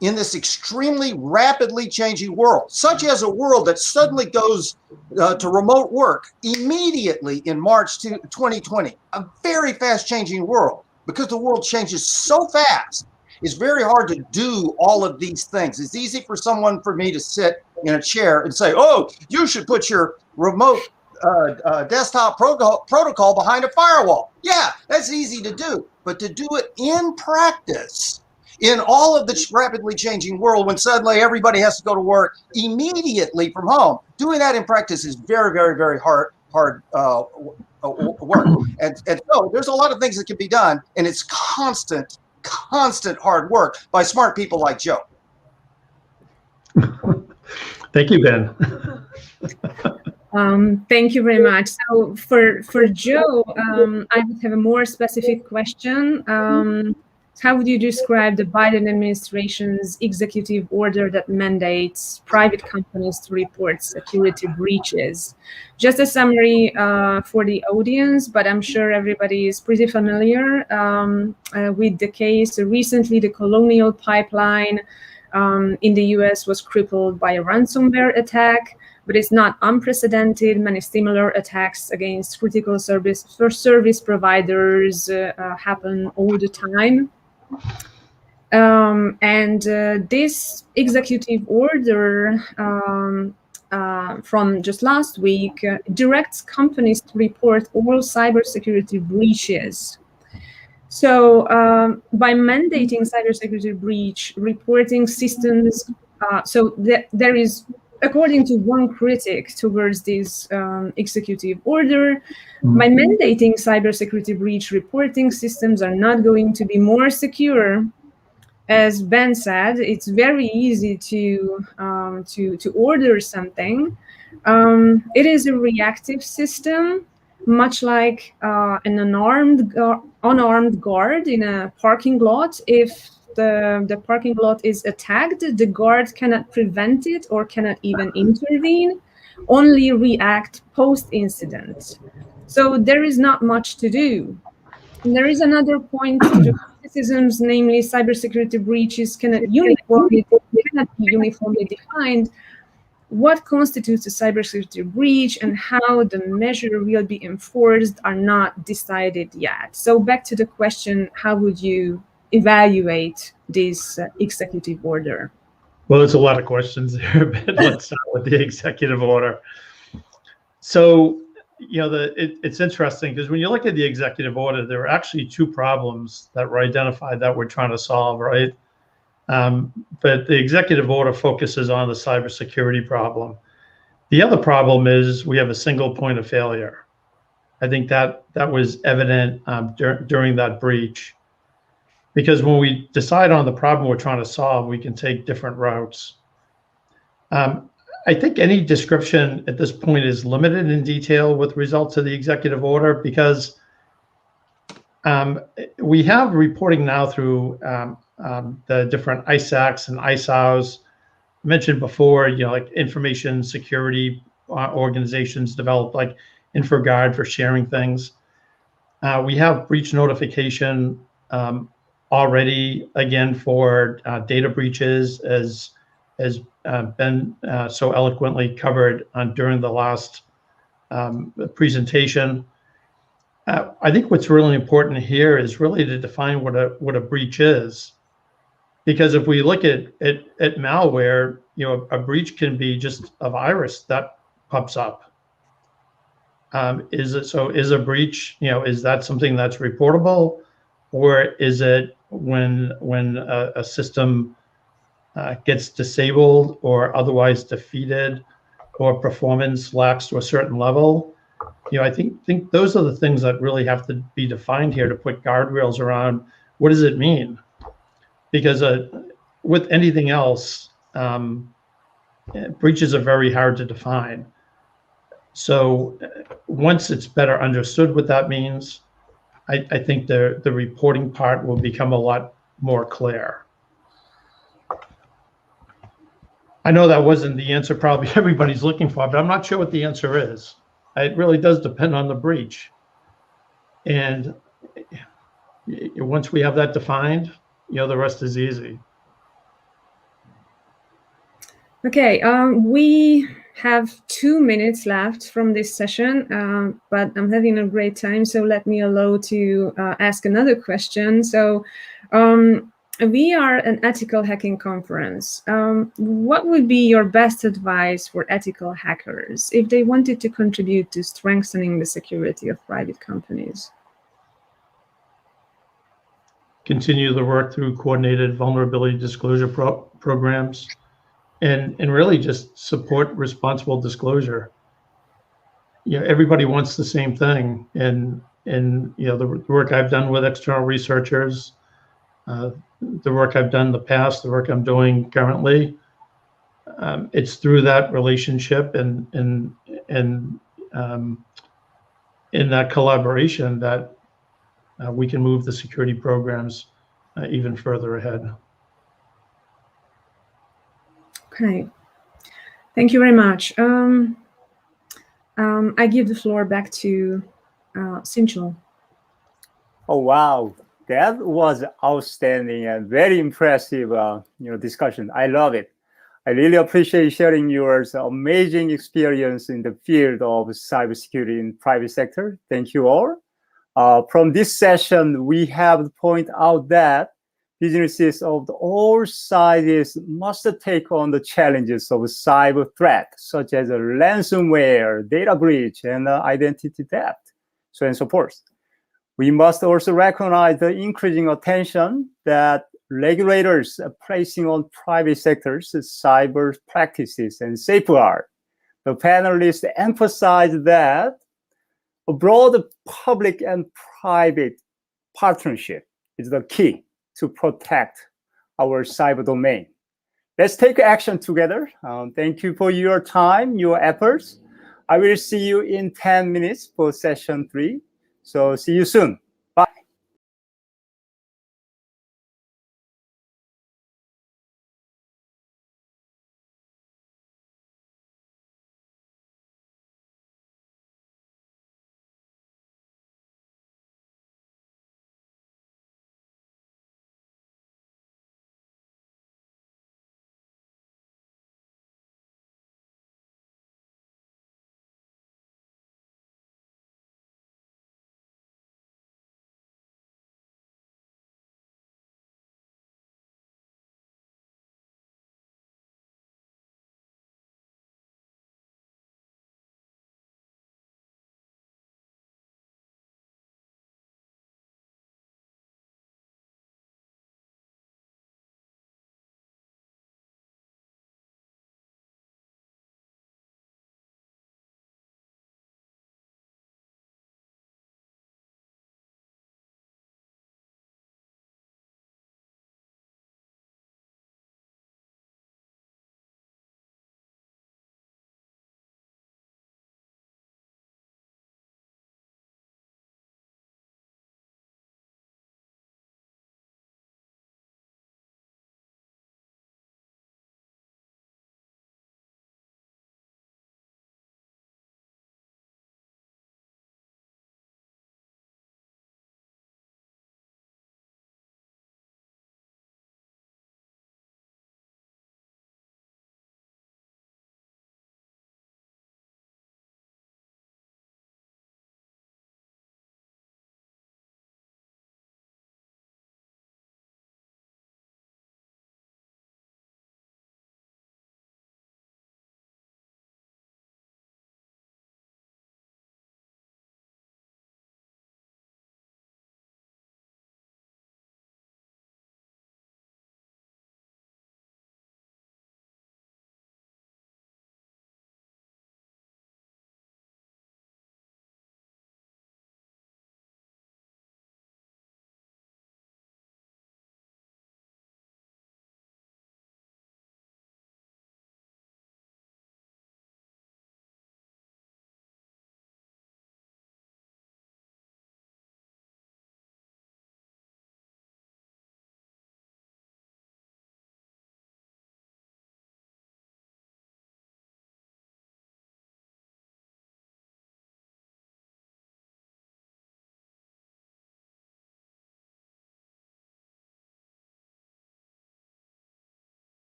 in this extremely rapidly changing world, such as a world that suddenly goes to remote work immediately in March 2020, a very fast changing world, because the world changes so fast, it's very hard to do all of these things. It's easy for me to sit in a chair and say, oh, you should put your remote desktop protocol behind a firewall. Yeah, that's easy to do. But to do it in practice, in all of this rapidly changing world, when suddenly everybody has to go to work immediately from home, doing that in practice is very, very, very hard work. And so there's a lot of things that can be done, and it's constant constant hard work by smart people like Joe. Thank you, Ben. Thank you very much. So for Joe, I would have a more specific question. How would you describe the Biden administration's executive order that mandates private companies to report security breaches? Just a summary for the audience, but I'm sure everybody is pretty familiar with the case. Recently, the Colonial Pipeline in the US was crippled by a ransomware attack, but it's not unprecedented. Many similar attacks against critical service providers happen all the time. This executive order from just last week directs companies to report all cybersecurity breaches. So by mandating cybersecurity breach reporting systems, there is, according to one critic towards this executive order, by mandating cybersecurity breach reporting systems are not going to be more secure. As Ben said, it's very easy to order something. It is a reactive system, much like an unarmed guard in a parking lot. If the parking lot is attacked, the guard cannot prevent it or cannot even intervene, only react post-incident. So there is not much to do. And there is another point to the criticisms, namely cybersecurity breaches cannot be uniformly defined. What constitutes a cybersecurity breach and how the measure will be enforced are not decided yet. So back to the question, how would you evaluate this executive order? Well, there's a lot of questions there, but let's start with the executive order. So, it's interesting because when you look at the executive order, there are actually two problems that were identified that we're trying to solve, right? But the executive order focuses on the cybersecurity problem. The other problem is we have a single point of failure. I think that was evident during that breach. Because when we decide on the problem we're trying to solve, we can take different routes. I think any description at this point is limited in detail with results of the executive order because we have reporting now through the different ISACs and ISAOs. Mentioned before, like information security organizations developed like InfoGuard for sharing things. We have breach notification already, again, for data breaches, as been so eloquently covered during the last presentation. I think what's really important here is really to define what a breach is. Because if we look at malware, a breach can be just a virus that pops up. Is a breach, is that something that's reportable, or is it when a system gets disabled or otherwise defeated, or performance lacks to a certain level? I think those are the things that really have to be defined here to put guardrails around what does it mean. Because with anything else, breaches are very hard to define. So once it's better understood what that means, I think the reporting part will become a lot more clear. I know that wasn't the answer probably everybody's looking for, but I'm not sure what the answer is. It really does depend on the breach. And once we have that defined, the rest is easy. Okay, we have 2 minutes left from this session, but I'm having a great time, so let me allow to ask another question. So we are an ethical hacking conference. What would be your best advice for ethical hackers if they wanted to contribute to strengthening the security of private companies? Continue the work through coordinated vulnerability disclosure programs, and really just support responsible disclosure. Everybody wants the same thing, and the work I've done with external researchers, the work I've done in the past, the work I'm doing currently. It's through that relationship and in that collaboration that we can move the security programs even further ahead. Okay. Thank you very much. I give the floor back to Sinchul. Oh, wow. That was outstanding and very impressive discussion. I love it. I really appreciate sharing your amazing experience in the field of cybersecurity in private sector. Thank you all. From this session, we have to point out that businesses of all sizes must take on the challenges of cyber threat, such as ransomware, data breach, and identity theft, so and so forth. We must also recognize the increasing attention that regulators are placing on private sectors' cyber practices and safeguard. The panelists emphasize that a broad public and private partnership is the key to protect our cyber domain. Let's take action together. Thank you for your time, your efforts. I will see you in 10 minutes for session 3. So see you soon.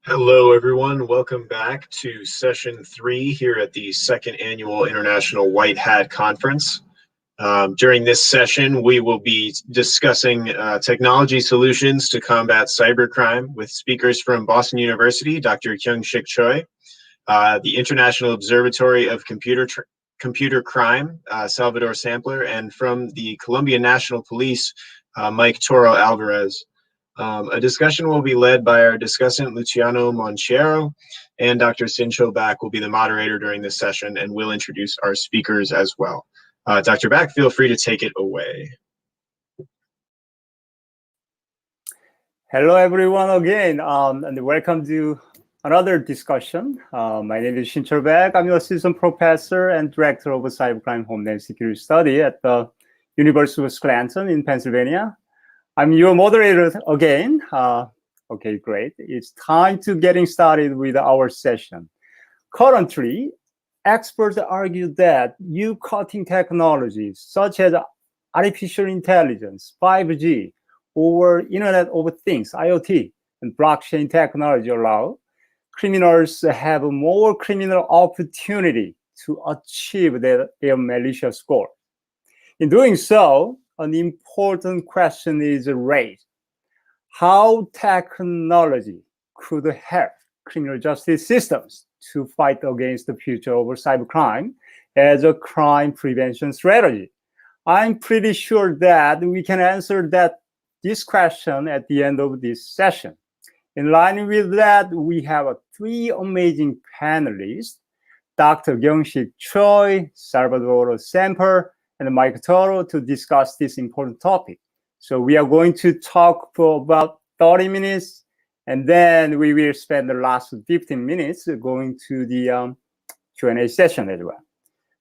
Hello, everyone. Welcome back to session 3 here at the second annual International White Hat Conference. During this session, we will be discussing technology solutions to combat cybercrime with speakers from Boston University, Dr. Kyung-shick Choi, the International Observatory of Computer Crime, Salvador Sampler, and from the Colombian National Police, Mike Toro Alvarez. A discussion will be led by our discussant, Luciano Monchiero, and Dr. Sincho Back will be the moderator during this session and will introduce our speakers as well. Dr. Back, feel free to take it away. Hello, everyone, again, and welcome to another discussion. My name is Sincho Back. I'm an assistant professor and director of Cybercrime Homeland Security Study at the University of Scranton in Pennsylvania. I'm your moderator again. Okay, great. It's time to getting started with our session. Currently, experts argue that new cutting technologies such as artificial intelligence, 5G, or Internet of Things, IoT, and blockchain technology allow criminals have more criminal opportunity to achieve their malicious goal. In doing so, an important question is raised. How technology could help criminal justice systems to fight against the future of cybercrime as a crime prevention strategy? I'm pretty sure that we can answer this question at the end of this session. In line with that, we have 3 amazing panelists, Dr. Kyung-shick Choi, Salvador Semper, and Mike Toro, to discuss this important topic. So we are going to talk for about 30 minutes, and then we will spend the last 15 minutes going to the Q&A session as well.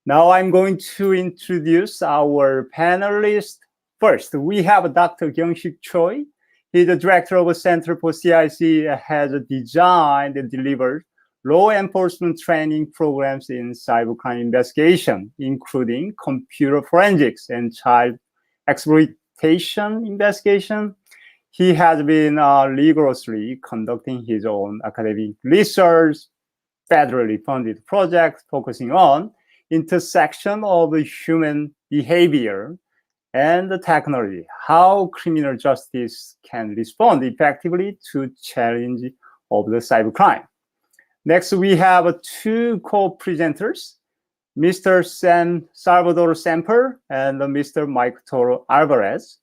Now I'm going to introduce our panelists. First, we have Dr. Kyung-shick Choi. He's the director of the Center for CIC, has designed and delivered law enforcement training programs in cybercrime investigation, including computer forensics and child exploitation investigation. He has been rigorously conducting his own academic research, federally funded projects focusing on intersection of human behavior and the technology, how criminal justice can respond effectively to challenge of the cybercrime. Next, we have 2 co-presenters, Mr. Salvador Semper and Mr. Mike Toro Alvarez.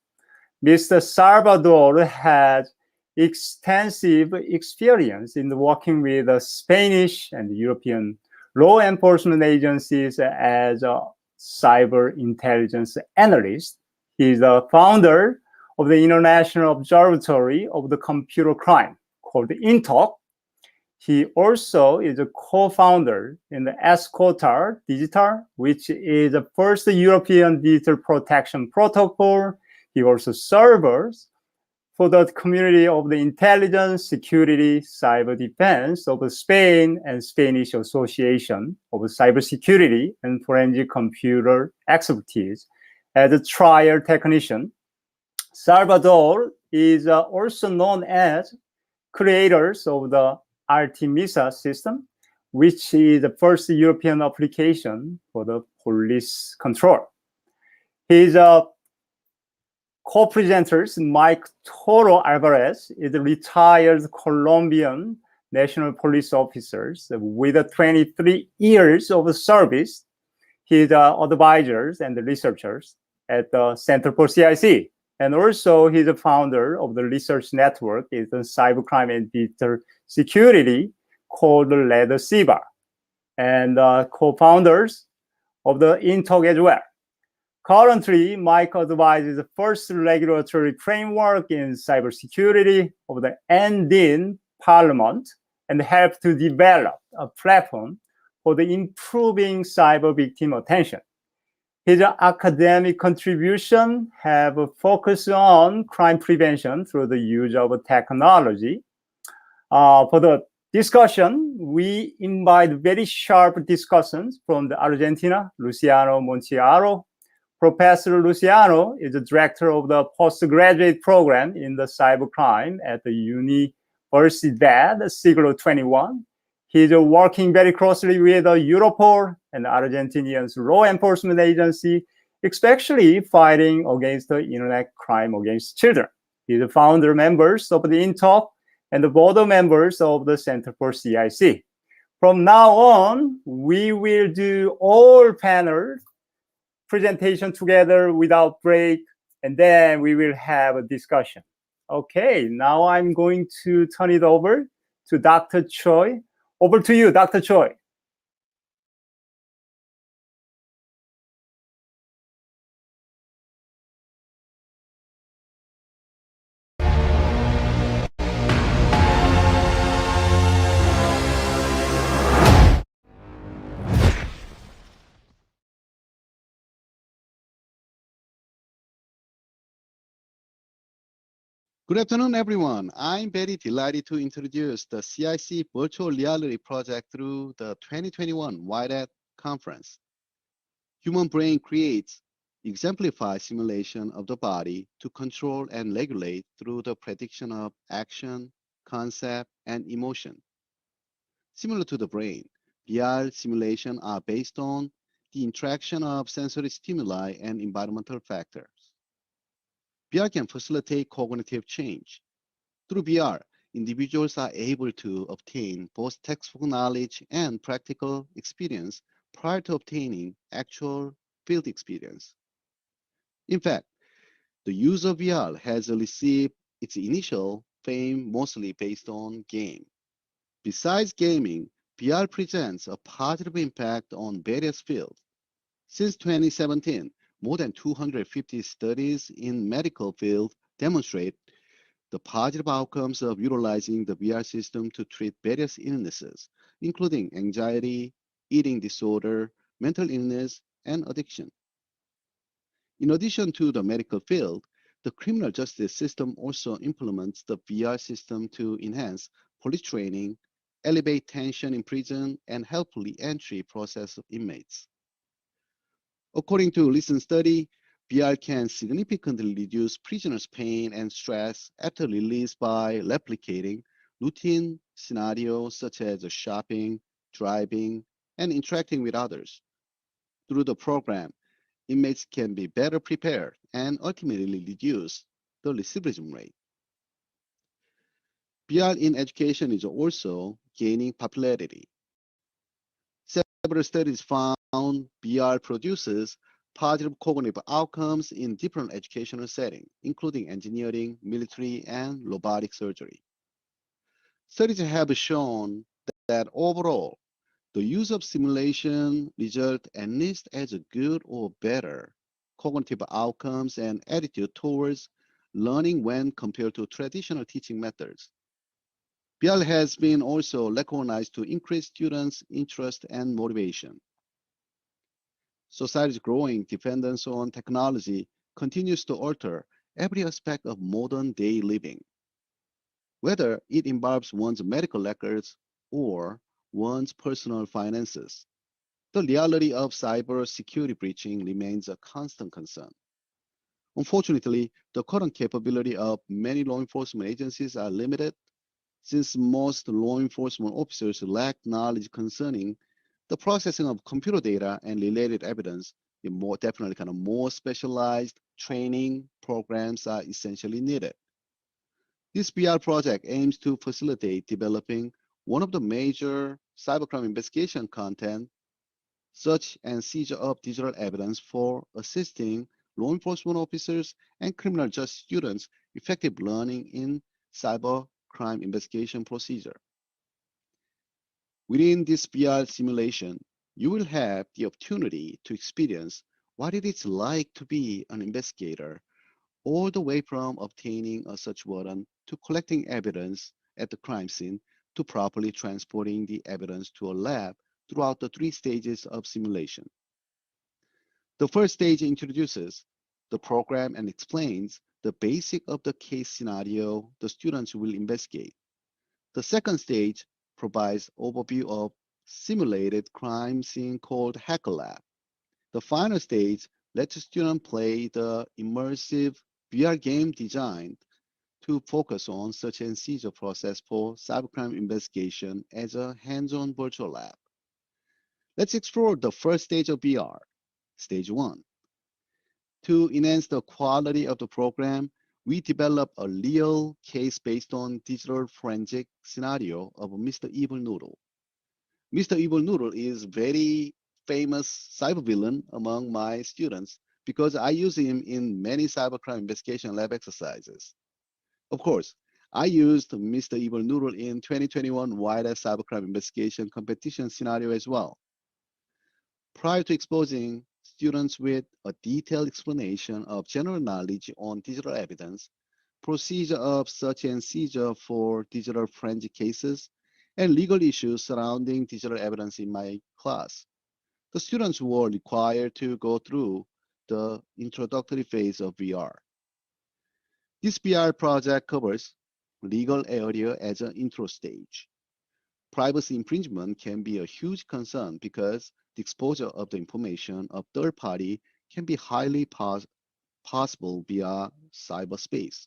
Mr. Salvador has extensive experience in working with Spanish and European law enforcement agencies as a cyber intelligence analyst. He's the founder of the International Observatory of the Computer Crime, called INTOC. He also is a co-founder in the ESCOTAR Digital, which is the first European digital protection protocol. He also serves for the community of the intelligence, security, cyber defense of Spain and Spanish Association of Cybersecurity and Forensic Computer Expertise as a trial technician. Salvador is also known as creators of the Artemisa system, which is the first European application for the police control. His co-presenters, Mike Toro Alvarez, is a retired Colombian national police officer with 23 years of service. He's advisors and researchers at the Center for CIC. And also he's a founder of the research network in cybercrime and digital security called LEDCIBA, and co-founders of the INTOC as well. Currently, Mike advises the first regulatory framework in cybersecurity of the Andean Parliament and helped to develop a platform for the improving cyber victim attention. His academic contribution have focused on crime prevention through the use of technology. For the discussion, we invite very sharp discussions from the Argentina, Luciano Monchiero. Professor Luciano is the director of the postgraduate program in the cybercrime at the First is that Siglo 21. He's working very closely with Europol and Argentinian's law enforcement agency, especially fighting against the internet crime against children. He's the founder members of the INTOP and the board members of the Center for CIC. From now on, we will do all panel presentation together without break, and then we will have a discussion. Okay, now I'm going to turn it over to Dr. Choi. Over to you, Dr. Choi. Good afternoon, everyone. I'm very delighted to introduce the CIC Virtual Reality Project through the 2021 Whitehead Conference. Human brain creates exemplified simulation of the body to control and regulate through the prediction of action, concept, and emotion. Similar to the brain, VR simulations are based on the interaction of sensory stimuli and environmental factors. VR can facilitate cognitive change. Through VR, individuals are able to obtain both textbook knowledge and practical experience prior to obtaining actual field experience. In fact, the use of VR has received its initial fame mostly based on game. Besides gaming, VR presents a positive impact on various fields. Since 2017, more than 250 studies in medical field demonstrate the positive outcomes of utilizing the VR system to treat various illnesses, including anxiety, eating disorder, mental illness, and addiction. In addition to the medical field, the criminal justice system also implements the VR system to enhance police training, elevate tension in prison, and help re-entry process of inmates. According to a recent study, VR can significantly reduce prisoners' pain and stress after release by replicating routine scenarios such as shopping, driving, and interacting with others. Through the program, inmates can be better prepared and ultimately reduce the recidivism rate. VR in education is also gaining popularity. Several studies found VR produces positive cognitive outcomes in different educational settings, including engineering, military, and robotic surgery. Studies have shown that overall, the use of simulation result at least as good or better cognitive outcomes and attitude towards learning when compared to traditional teaching methods. VR has been also recognized to increase students' interest and motivation. Society's growing dependence on technology continues to alter every aspect of modern day living. Whether it involves one's medical records or one's personal finances, the reality of cyber security breaching remains a constant concern. Unfortunately, the current capability of many law enforcement agencies are limited since most law enforcement officers lack knowledge concerning the processing of computer data and related evidence. In more specialized training programs are essentially needed. This VR project aims to facilitate developing one of the major cybercrime investigation content, search and seizure of digital evidence for assisting law enforcement officers and criminal justice students effective learning in cybercrime investigation procedure. Within this VR simulation, you will have the opportunity to experience what it is like to be an investigator, all the way from obtaining a search warrant to collecting evidence at the crime scene to properly transporting the evidence to a lab throughout the 3 stages of simulation. The first stage introduces the program and explains the basic of the case scenario the students will investigate. The second stage provides overview of simulated crime scene called Hacker Lab. The final stage lets the student play the immersive VR game designed to focus on search and seizure process for cybercrime investigation as a hands-on virtual lab. Let's explore the first stage of VR, stage 1. To enhance the quality of the program, we developed a real case based on digital forensic scenario of Mr. Evil Noodle. Mr. Evil Noodle is very famous cyber villain among my students because I use him in many cybercrime investigation lab exercises. Of course, I used Mr. Evil Noodle in 2021 wider cybercrime investigation competition scenario as well. Prior to exposing students with a detailed explanation of general knowledge on digital evidence, procedure of search and seizure for digital forensic cases, and legal issues surrounding digital evidence in my class, the students were required to go through the introductory phase of VR. This VR project covers legal area as an intro stage. Privacy infringement can be a huge concern because the exposure of the information of third party can be highly possible via cyberspace.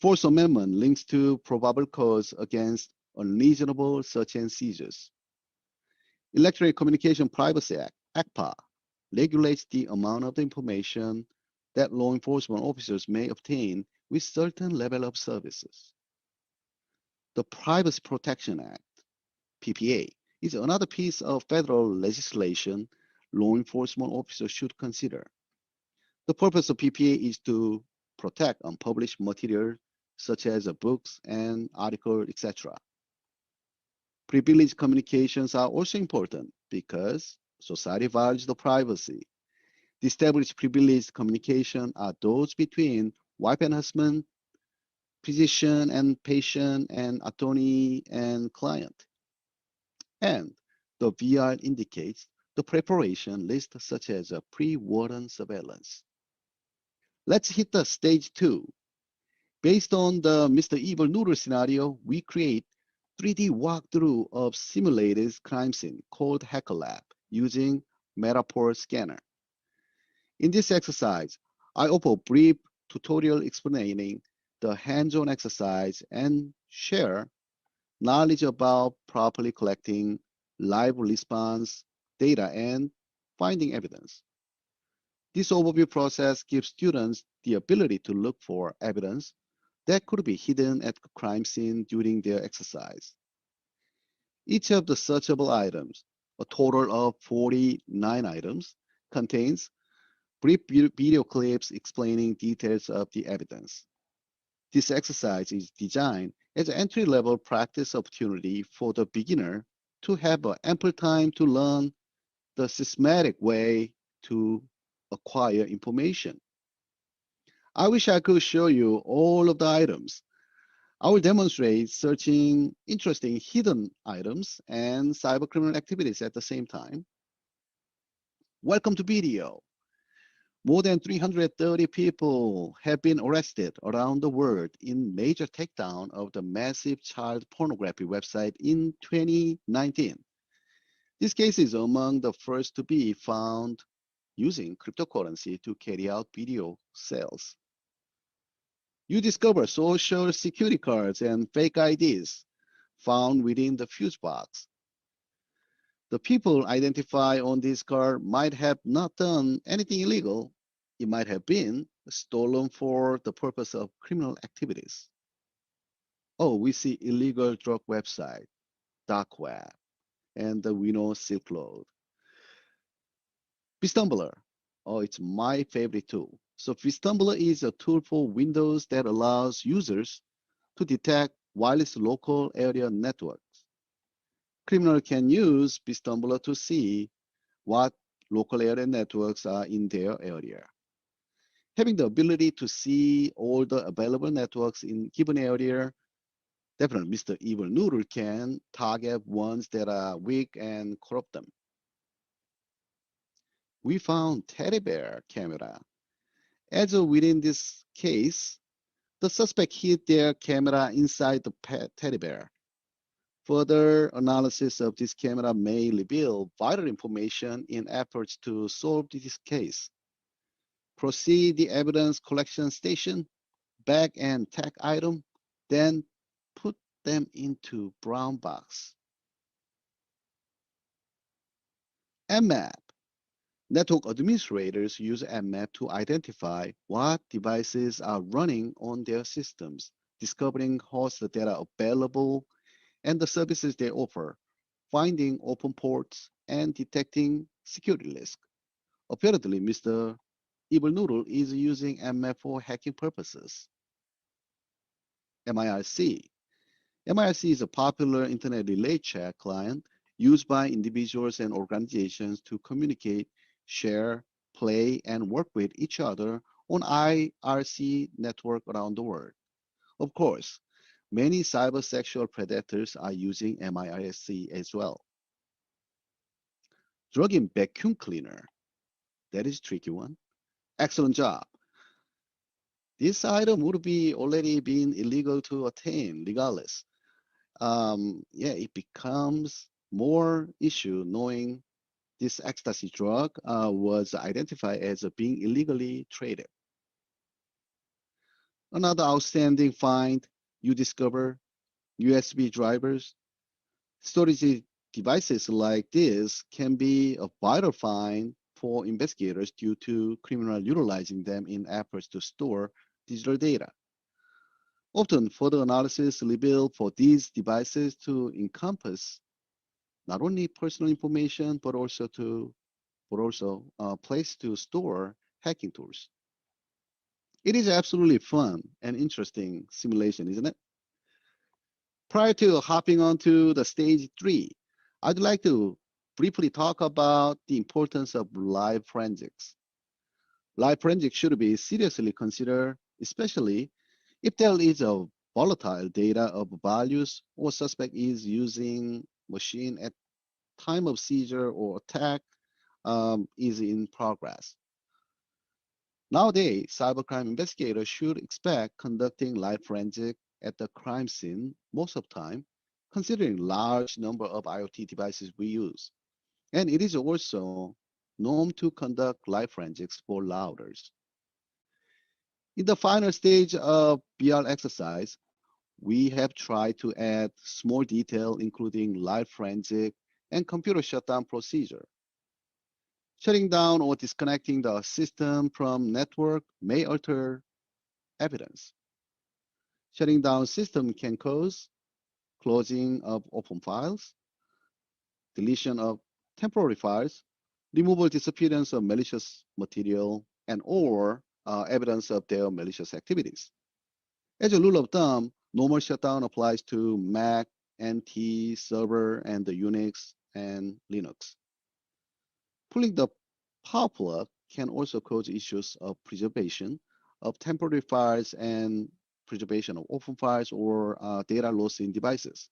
Fourth Amendment links to probable cause against unreasonable search and seizures. Electronic Communication Privacy Act, ECPA, regulates the amount of the information that law enforcement officers may obtain with certain level of services. The Privacy Protection Act, PPA, is another piece of federal legislation law enforcement officers should consider. The purpose of PPA is to protect unpublished material such as books and articles, etc. Privileged communications are also important because society values the privacy. The established privileged communication are those between wife and husband, physician and patient, and attorney and client. And the VR indicates the preparation list such as a pre-warrant surveillance. Let's hit the stage 2. Based on the Mr. Evil Noodle scenario, we create 3D walkthrough of simulated crime scene called Hacker Lab using Metaport scanner. In this exercise, I offer a brief tutorial explaining the hands-on exercise and share knowledge about properly collecting live response data and finding evidence. This overview process gives students the ability to look for evidence that could be hidden at the crime scene during their exercise. Each of the searchable items, a total of 49 items, contains brief video clips explaining details of the evidence. This exercise is designed as an entry-level practice opportunity for the beginner to have ample time to learn the systematic way to acquire information. I wish I could show you all of the items. I will demonstrate searching interesting hidden items and cybercriminal activities at the same time. Welcome to video. More than 330 people have been arrested around the world in major takedown of the massive child pornography website in 2019. This case is among the first to be found using cryptocurrency to carry out video sales. You discover social security cards and fake IDs found within the fuse box. The people identified on this card might have not done anything illegal. It might have been stolen for the purpose of criminal activities. Oh, we see illegal drug website, dark web, and we know Silk Road. Vstumbler. Oh, it's my favorite tool. So Vstumbler is a tool for Windows that allows users to detect wireless local area networks. Criminals can use Vstumbler to see what local area networks are in their area. Having the ability to see all the available networks in given area, definitely Mr. Evil Noodle can target ones that are weak and corrupt them. We found teddy bear camera. As within this case, the suspect hid their camera inside the pet teddy bear. Further analysis of this camera may reveal vital information in efforts to solve this case. Proceed the evidence collection station. bag and tag item, then put them into brown box. Mmap. Network administrators use Mmap to identify what devices are running on their systems, discovering host data available and the services they offer, finding open ports, and detecting security risk. Apparently, Mr. Evil Noodle is using Mmap for hacking purposes. MIRC. MIRC is a popular internet relay chat client used by individuals and organizations to communicate, share, play, and work with each other on IRC network around the world. Of course, many cybersexual predators are using MIRC as well. Drug in vacuum cleaner. That is a tricky one. Excellent job. This item would be already been illegal to attain regardless. It becomes more issue knowing this ecstasy drug was identified as being illegally traded. Another outstanding find, you discover USB drivers. Storage devices like this can be a vital find for investigators due to criminals utilizing them in efforts to store digital data. Often, further analysis revealed for these devices to encompass not only personal information but also a place to store hacking tools. It is absolutely fun and interesting simulation, isn't it? Prior to hopping onto the stage 3, I'd like to briefly talk about the importance of live forensics. Live forensics should be seriously considered, especially if there is a volatile data of values or suspect is using machine at time of seizure or attack is in progress. Nowadays, cybercrime investigators should expect conducting live forensic at the crime scene most of the time, considering large number of IoT devices we use. And it is also known to conduct live forensics for louders. In the final stage of BR exercise, we have tried to add small detail, including live forensic and computer shutdown procedure. Shutting down or disconnecting the system from network may alter evidence. Shutting down system can cause closing of open files, deletion of temporary files, removal disappearance of malicious material, and or evidence of their malicious activities. As a rule of thumb, normal shutdown applies to Mac, NT, server, and the Unix and Linux. Pulling the power plug can also cause issues of preservation of temporary files and preservation of open files or data loss in devices.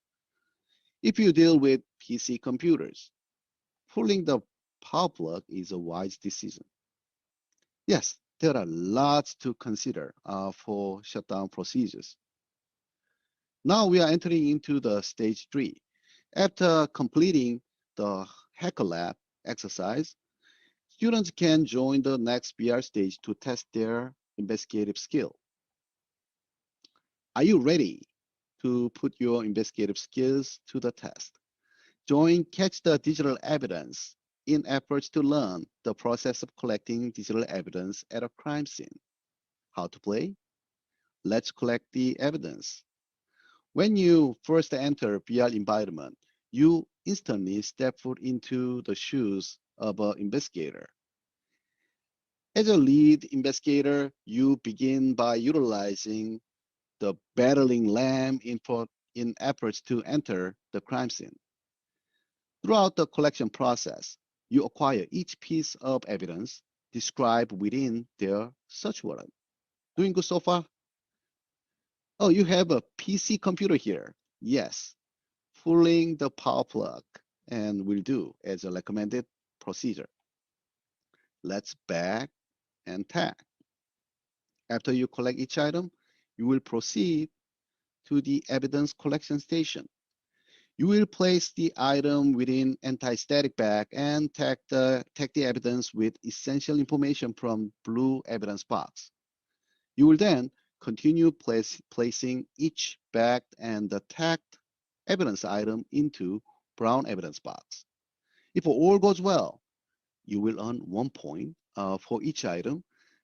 If you deal with PC computers, pulling the power plug is a wise decision. Yes, there are lots to consider for shutdown procedures. Now we are entering into the stage 3. After completing the Hacker Lab exercise, students can join the next BR stage to test their investigative skill. Are you ready to put your investigative skills to the test? Join Catch the Digital Evidence in efforts to learn the process of collecting digital evidence at a crime scene. How to play? Let's collect the evidence. When you first enter BR environment, you instantly step foot into the shoes of an investigator. As a lead investigator, you begin by utilizing the battling lamb input in efforts to enter the crime scene. Throughout the collection process, you acquire each piece of evidence described within their search warrant. Doing good so far? Oh, you have a PC computer here. Yes, pulling the power plug and will do as a recommended procedure. Let's back and tag. After you collect each item, you will proceed to the evidence collection station. You will place the item within anti-static bag and tag the evidence with essential information from blue evidence box. You will then continue placing each bagged and tagged evidence item into brown evidence box. If all goes well, you will earn 1 point for each item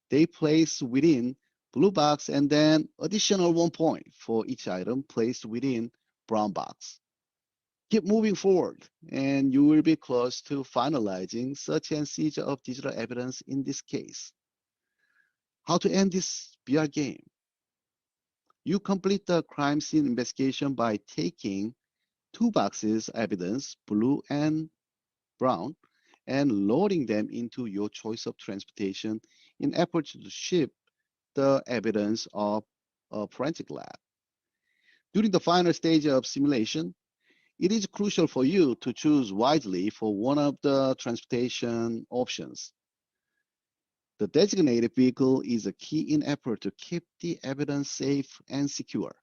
they place within blue box, and then additional 1 point for each item placed within brown box. Keep moving forward, and you will be close to finalizing search and seizure of digital evidence in this case. How to end this VR game? You complete the crime scene investigation by taking 2 boxes evidence, blue and brown, and loading them into your choice of transportation in effort to ship the evidence of a forensic lab. During the final stage of simulation, it is crucial for you to choose wisely for one of the transportation options. The designated vehicle is a key in effort to keep the evidence safe and secure.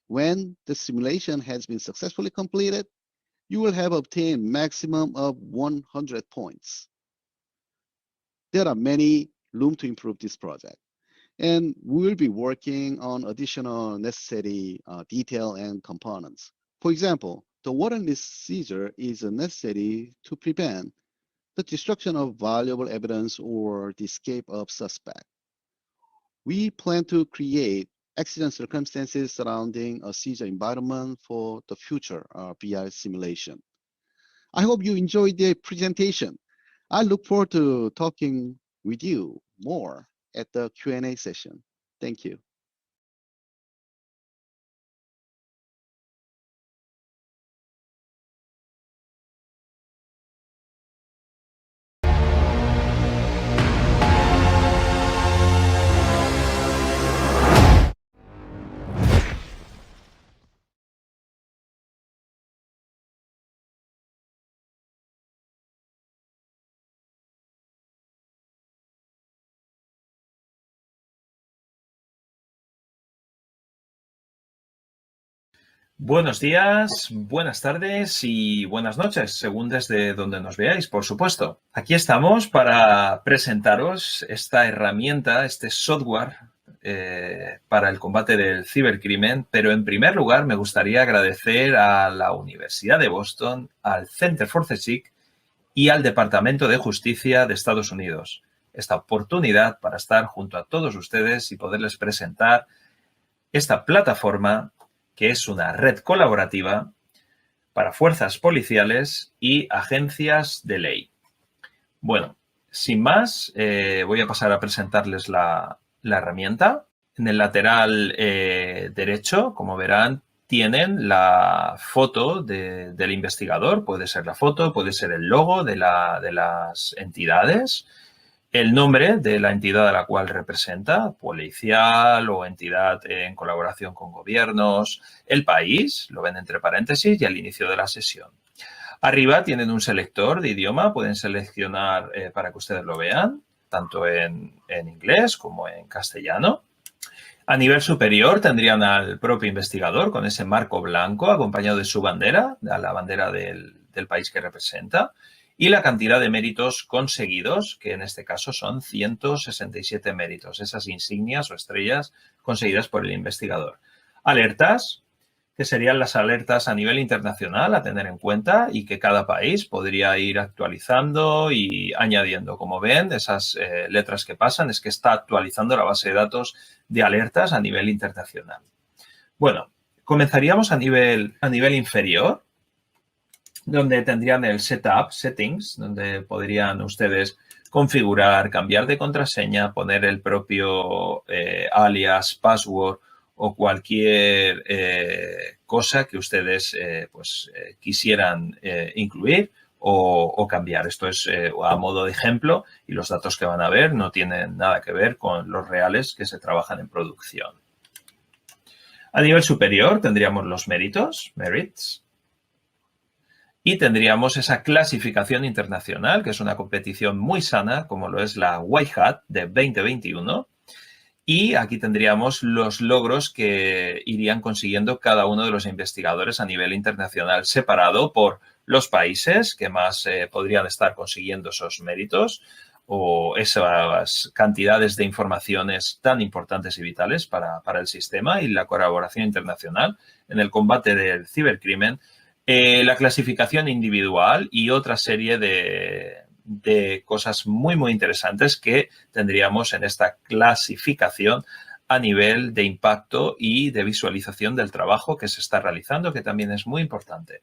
When the simulation has been successfully completed, you will have obtained maximum of 100 points. There are many room to improve this project, and we will be working on additional necessary detail and components. For example, the warrantless seizure is necessary to prevent the destruction of valuable evidence or the escape of suspect. We plan to create accident circumstances surrounding a seizure environment for the future VR simulation. I hope you enjoyed the presentation. I look forward to talking with you more at the Q&A session. Thank you. Buenos días, buenas tardes y buenas noches, según desde donde nos veáis, por supuesto. Aquí estamos para presentaros esta herramienta, este software para el combate del cibercrimen, pero en primer lugar me gustaría agradecer a la Universidad de Boston, al Center for the Sick y al Departamento de Justicia de Estados Unidos esta oportunidad para estar junto a todos ustedes y poderles presentar esta plataforma que es una red colaborativa para fuerzas policiales y agencias de ley. Bueno, sin más, voy a pasar a presentarles la herramienta. En el lateral derecho, como verán, tienen la foto del investigador. Puede ser la foto, puede ser el logo de las entidades, el nombre de la entidad a la cual representa, policial o entidad en colaboración con gobiernos, el país, lo ven entre paréntesis, y al inicio de la sesión. Arriba tienen un selector de idioma, pueden seleccionar para que ustedes lo vean, tanto en inglés como en castellano. A nivel superior tendrían al propio investigador con ese marco blanco acompañado de su bandera, de la bandera del país que representa, y la cantidad de méritos conseguidos, que en este caso son 167 méritos, esas insignias o estrellas conseguidas por el investigador. Alertas, que serían las alertas a nivel internacional a tener en cuenta y que cada país podría ir actualizando y añadiendo. Como ven, esas letras que pasan es que está actualizando la base de datos de alertas a nivel internacional. Bueno, comenzaríamos a nivel inferior, donde tendrían el Setup, Settings, donde podrían ustedes configurar, cambiar de contraseña, poner el propio alias, password o cualquier cosa que ustedes quisieran incluir o cambiar. Esto es a modo de ejemplo y los datos que van a ver no tienen nada que ver con los reales que se trabajan en producción. A nivel superior tendríamos los méritos, merits, y tendríamos esa clasificación internacional, que es una competición muy sana, como lo es la White Hat de 2021. Y aquí tendríamos los logros que irían consiguiendo cada uno de los investigadores a nivel internacional, separado por los países que más podrían estar consiguiendo esos méritos, o esas cantidades de informaciones tan importantes y vitales para el sistema y la colaboración internacional en el combate del cibercrimen, la clasificación individual y otra serie de cosas muy, muy interesantes que tendríamos en esta clasificación a nivel de impacto y de visualización del trabajo que se está realizando, que también es muy importante.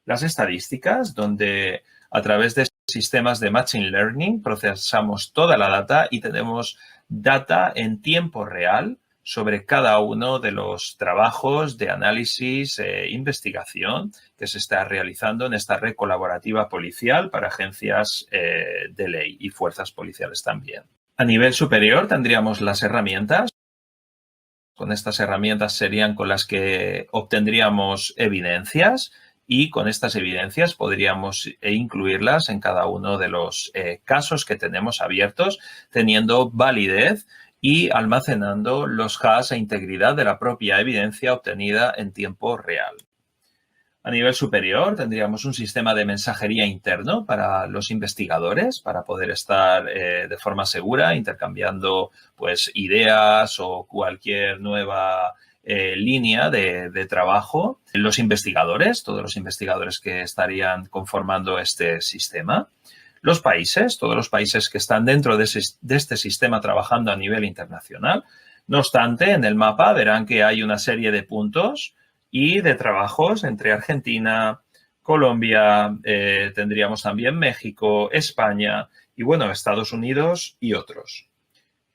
Las estadísticas, donde a través de sistemas de Machine Learning procesamos toda la data y tenemos data en tiempo real sobre cada uno de los trabajos de análisis e investigación que se está realizando en esta red colaborativa policial para agencias de ley y fuerzas policiales también. A nivel superior tendríamos las herramientas. Con estas herramientas serían con las que obtendríamos evidencias y con estas evidencias podríamos incluirlas en cada uno de los casos que tenemos abiertos, teniendo validez y almacenando los hash e integridad de la propia evidencia obtenida en tiempo real. A nivel superior tendríamos un sistema de mensajería interno para los investigadores para poder estar de forma segura intercambiando pues, ideas o cualquier nueva línea de trabajo. Los investigadores, todos los investigadores que estarían conformando este sistema. Los países, todos los países que están dentro de este sistema trabajando a nivel internacional. No obstante, en el mapa verán que hay una serie de puntos y de trabajos entre Argentina, Colombia, tendríamos también México, España y, bueno, Estados Unidos y otros.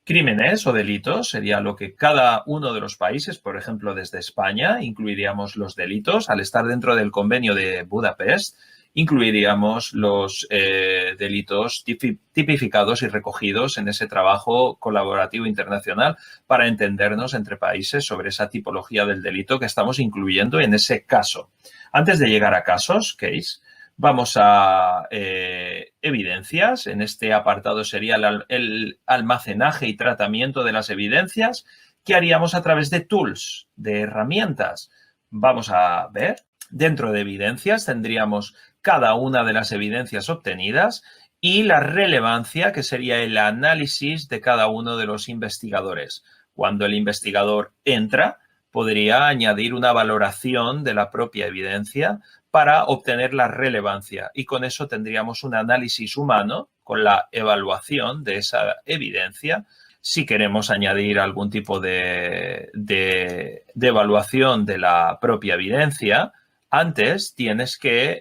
Crímenes o delitos sería lo que cada uno de los países, por ejemplo, desde España, incluiríamos los delitos. Al estar dentro del convenio de Budapest, incluiríamos los delitos tipificados y recogidos en ese trabajo colaborativo internacional para entendernos entre países sobre esa tipología del delito que estamos incluyendo en ese caso. Antes de llegar a casos, case, vamos a evidencias. En este apartado sería el almacenaje y tratamiento de las evidencias que haríamos a través de tools, de herramientas. Vamos a ver, dentro de evidencias tendríamos cada una de las evidencias obtenidas y la relevancia, que sería el análisis de cada uno de los investigadores. Cuando el investigador entra, podría añadir una valoración de la propia evidencia para obtener la relevancia y con eso tendríamos un análisis humano con la evaluación de esa evidencia. Si queremos añadir algún tipo de evaluación de la propia evidencia, antes tienes que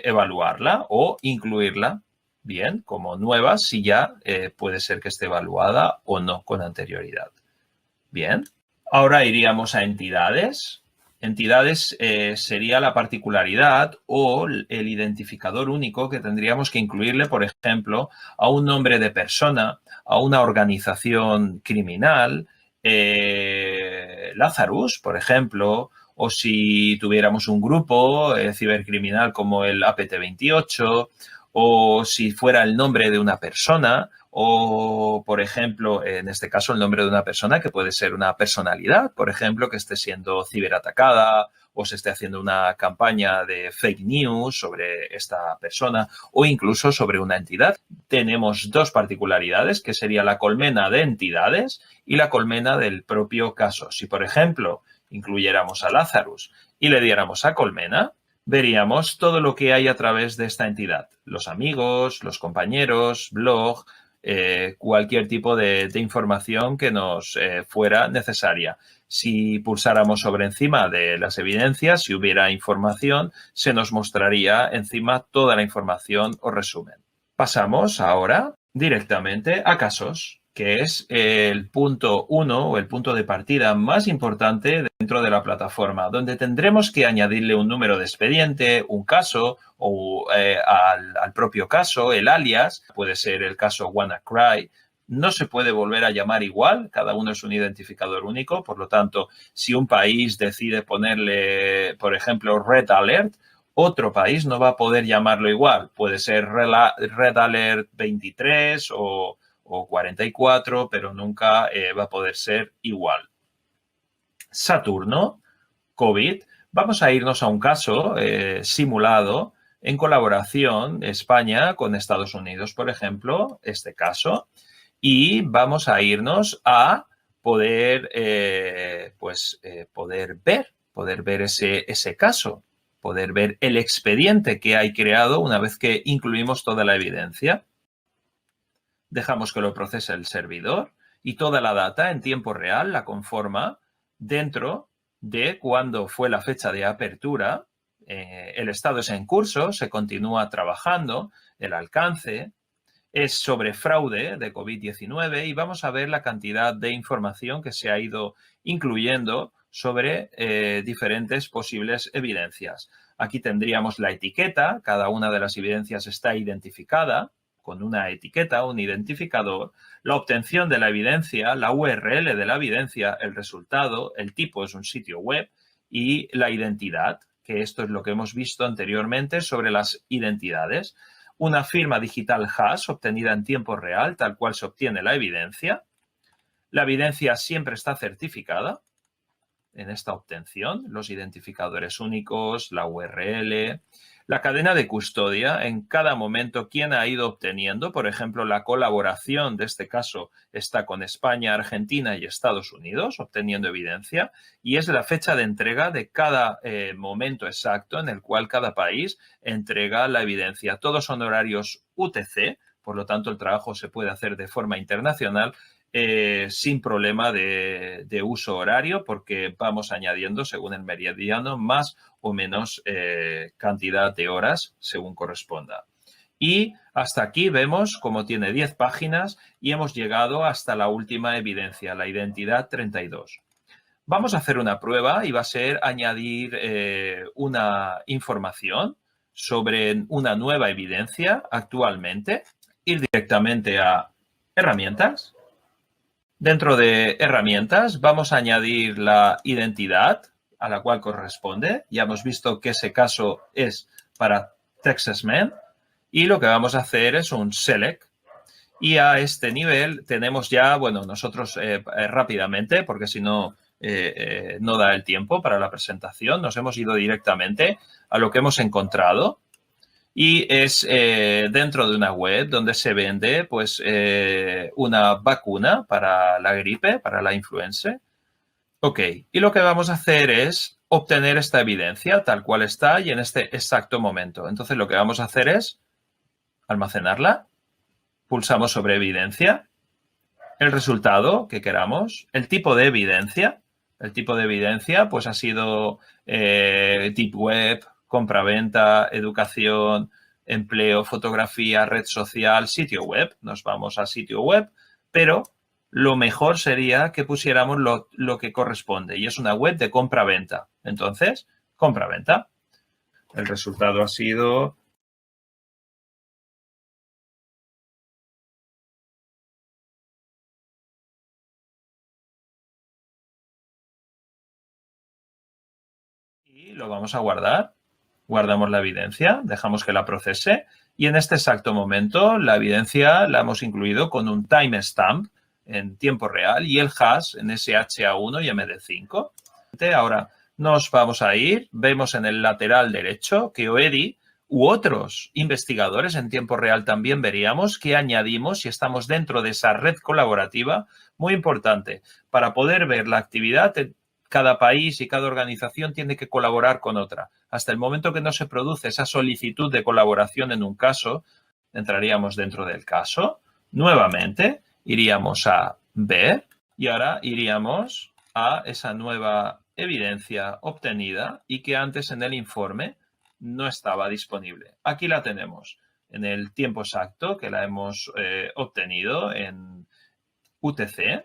evaluarla o incluirla, bien, como nueva, si ya puede ser que esté evaluada o no con anterioridad. Bien, ahora iríamos a entidades. Entidades sería la particularidad o el identificador único que tendríamos que incluirle, por ejemplo, a un nombre de persona, a una organización criminal, Lazarus, por ejemplo, o si tuviéramos un grupo cibercriminal como el APT28, o si fuera el nombre de una persona, o, por ejemplo, en este caso, el nombre de una persona que puede ser una personalidad, por ejemplo, que esté siendo ciberatacada o se esté haciendo una campaña de fake news sobre esta persona o incluso sobre una entidad. Tenemos dos particularidades, que sería la colmena de entidades y la colmena del propio caso. Si, por ejemplo, incluyéramos a Lazarus y le diéramos a colmena, veríamos todo lo que hay a través de esta entidad. Los amigos, los compañeros, blog, cualquier tipo de información que nos fuera necesaria. Si pulsáramos sobre encima de las evidencias, si hubiera información, se nos mostraría encima toda la información o resumen. Pasamos ahora directamente a casos, que es el punto 1 o el punto de partida más importante dentro de la plataforma, donde tendremos que añadirle un número de expediente, un caso o al propio caso, el alias, puede ser el caso WannaCry. No se puede volver a llamar igual, cada uno es un identificador único, por lo tanto, si un país decide ponerle, por ejemplo, Red Alert, otro país no va a poder llamarlo igual. Puede ser Red Alert 23 o 44, pero nunca va a poder ser igual. Saturno, COVID. Vamos a irnos a un caso simulado en colaboración España con Estados Unidos, por ejemplo, este caso, y vamos a irnos a poder, poder ver ese caso, poder ver el expediente que hay creado una vez que incluimos toda la evidencia. Dejamos que lo procese el servidor y toda la data en tiempo real la conforma dentro de cuando fue la fecha de apertura. El estado es en curso, se continúa trabajando, el alcance es sobre fraude de COVID-19 y vamos a ver la cantidad de información que se ha ido incluyendo sobre diferentes posibles evidencias. Aquí tendríamos la etiqueta, cada una de las evidencias está identificada con una etiqueta, un identificador, la obtención de la evidencia, la URL de la evidencia, el resultado, el tipo es un sitio web y la identidad, que esto es lo que hemos visto anteriormente sobre las identidades. Una firma digital hash obtenida en tiempo real, tal cual se obtiene la evidencia. La evidencia siempre está certificada en esta obtención, los identificadores únicos, la URL, la cadena de custodia, en cada momento quién ha ido obteniendo, por ejemplo, la colaboración de este caso está con España, Argentina y Estados Unidos, obteniendo evidencia, y es la fecha de entrega de cada momento exacto en el cual cada país entrega la evidencia. Todos son horarios UTC, por lo tanto el trabajo se puede hacer de forma internacional, sin problema de uso horario, porque vamos añadiendo, según el meridiano, más o menos cantidad de horas según corresponda. Y hasta aquí vemos cómo tiene 10 páginas y hemos llegado hasta la última evidencia, la identidad 32. Vamos a hacer una prueba y va a ser añadir una información sobre una nueva evidencia actualmente, ir directamente a herramientas. Dentro de herramientas vamos a añadir la identidad a la cual corresponde. Ya hemos visto que ese caso es para Texas Man y lo que vamos a hacer es un select. Y a este nivel tenemos ya, bueno, nosotros rápidamente, porque si no, no da el tiempo para la presentación, nos hemos ido directamente a lo que hemos encontrado. Y es dentro de una web donde se vende pues una vacuna para la gripe, para la influenza. Ok, y lo que vamos a hacer es obtener esta evidencia tal cual está y en este exacto momento. Entonces lo que vamos a hacer es almacenarla, pulsamos sobre evidencia, el resultado que queramos, el tipo de evidencia. El tipo de evidencia pues ha sido deep web, compra-venta, educación, empleo, fotografía, red social, sitio web. Nos vamos a sitio web, pero lo mejor sería que pusiéramos lo que corresponde y es una web de compra-venta. Entonces, compra-venta. El resultado ha sido... Y lo vamos a guardar. Guardamos la evidencia, dejamos que la procese y en este exacto momento la evidencia la hemos incluido con un timestamp en tiempo real y el hash en SHA1 y MD5. Ahora nos vamos a ir, vemos en el lateral derecho que OEDI u otros investigadores en tiempo real también veríamos que añadimos si estamos dentro de esa red colaborativa, muy importante, para poder ver la actividad. Cada país y cada organización tiene que colaborar con otra. Hasta el momento que no se produce esa solicitud de colaboración en un caso, entraríamos dentro del caso. Nuevamente, iríamos a ver y ahora iríamos a esa nueva evidencia obtenida y que antes en el informe no estaba disponible. Aquí la tenemos en el tiempo exacto que la hemos obtenido en UTC.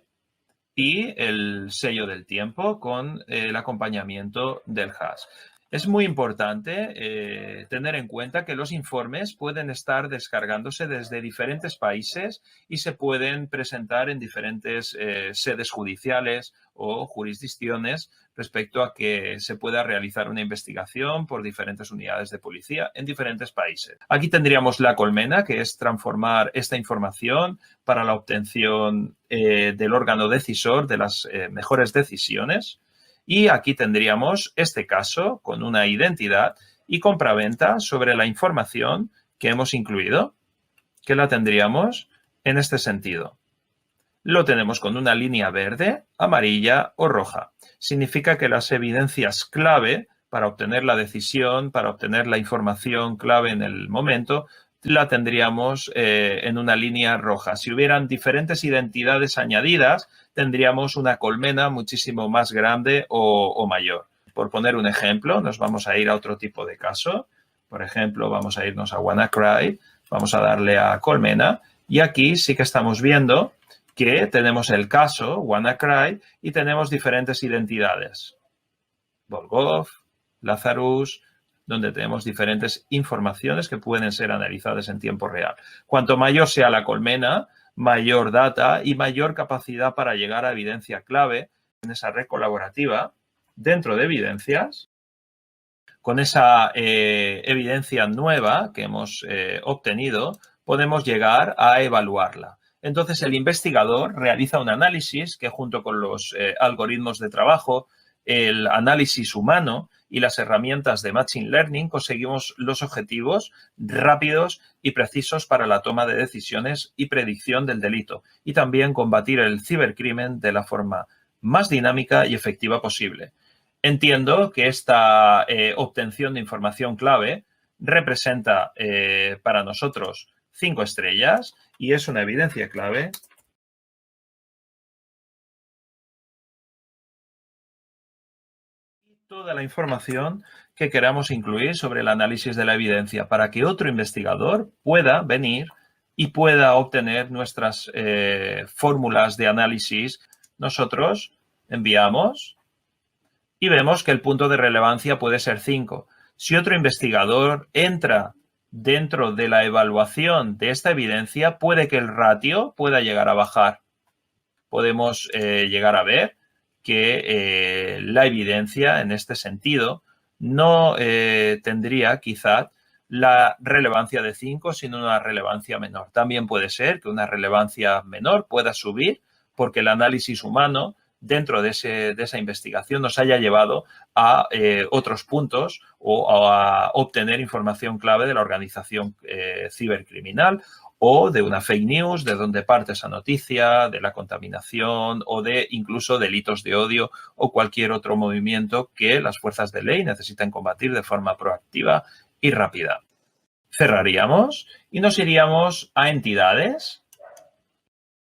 Y el sello del tiempo con el acompañamiento del hash. Es muy importante tener en cuenta que los informes pueden estar descargándose desde diferentes países y se pueden presentar en diferentes sedes judiciales o jurisdicciones respecto a que se pueda realizar una investigación por diferentes unidades de policía en diferentes países. Aquí tendríamos la colmena, que es transformar esta información para la obtención del órgano decisor de las mejores decisiones. Y aquí tendríamos este caso con una identidad y compraventa sobre la información que hemos incluido, que la tendríamos en este sentido. Lo tenemos con una línea verde, amarilla o roja. Significa que las evidencias clave para obtener la decisión, para obtener la información clave en el momento, la tendríamos en una línea roja. Si hubieran diferentes identidades añadidas, tendríamos una colmena muchísimo más grande o mayor. Por poner un ejemplo, nos vamos a ir a otro tipo de caso. Por ejemplo, vamos a irnos a WannaCry, vamos a darle a colmena y aquí sí que estamos viendo que tenemos el caso WannaCry y tenemos diferentes identidades. Volkov, Lazarus, donde tenemos diferentes informaciones que pueden ser analizadas en tiempo real. Cuanto mayor sea la colmena, mayor data y mayor capacidad para llegar a evidencia clave en esa red colaborativa dentro de evidencias. Con esa evidencia nueva que hemos obtenido, podemos llegar a evaluarla. Entonces, el investigador realiza un análisis que junto con los algoritmos de trabajo, el análisis humano y las herramientas de Machine Learning conseguimos los objetivos rápidos y precisos para la toma de decisiones y predicción del delito y también combatir el cibercrimen de la forma más dinámica y efectiva posible. Entiendo que esta obtención de información clave representa para nosotros 5 estrellas y es una evidencia clave toda la información que queramos incluir sobre el análisis de la evidencia para que otro investigador pueda venir y pueda obtener nuestras fórmulas de análisis. Nosotros enviamos y vemos que el punto de relevancia puede ser 5. Si otro investigador entra dentro de la evaluación de esta evidencia, puede que el ratio pueda llegar a bajar. Podemos llegar a ver que la evidencia, en este sentido, no tendría quizá la relevancia de 5, sino una relevancia menor. También puede ser que una relevancia menor pueda subir porque el análisis humano dentro de esa investigación nos haya llevado a otros puntos o a obtener información clave de la organización cibercriminal o de una fake news, de dónde parte esa noticia, de la contaminación o de incluso delitos de odio o cualquier otro movimiento que las fuerzas de ley necesitan combatir de forma proactiva y rápida. Cerraríamos y nos iríamos a entidades.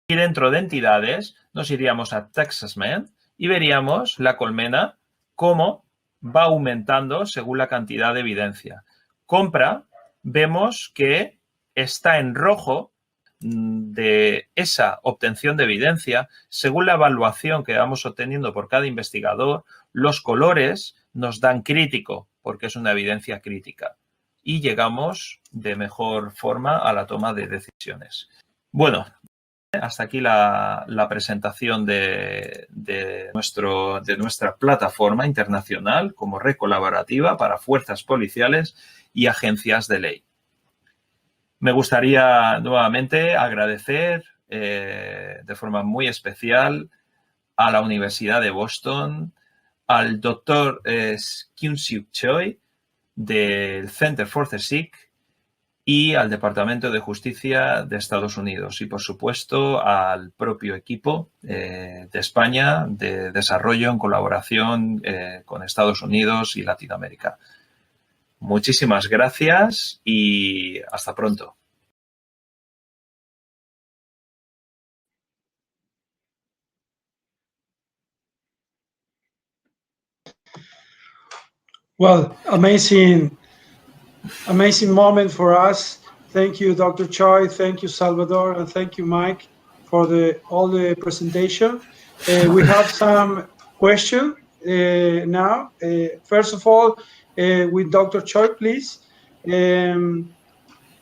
Y dentro de entidades nos iríamos a Taxman y veríamos la colmena cómo va aumentando según la cantidad de evidencia. Compra, vemos que está en rojo de esa obtención de evidencia. Según la evaluación que vamos obteniendo por cada investigador, los colores nos dan crítico porque es una evidencia crítica y llegamos de mejor forma a la toma de decisiones. Bueno, hasta aquí la presentación de nuestra plataforma internacional como red colaborativa para fuerzas policiales y agencias de ley. Me gustaría nuevamente agradecer de forma muy especial a la Universidad de Boston, al doctor Kyung-shick Choi del Center for the Sick y al Departamento de Justicia de Estados Unidos y, por supuesto, al propio equipo de España de desarrollo en colaboración con Estados Unidos y Latinoamérica. Muchísimas gracias y hasta pronto. Well, amazing moment for us. Thank you, Dr. Choi. Thank you, Salvador, and thank you, Mike, for all the presentation. We have some questions now. First of all, with Dr. Choi, please. When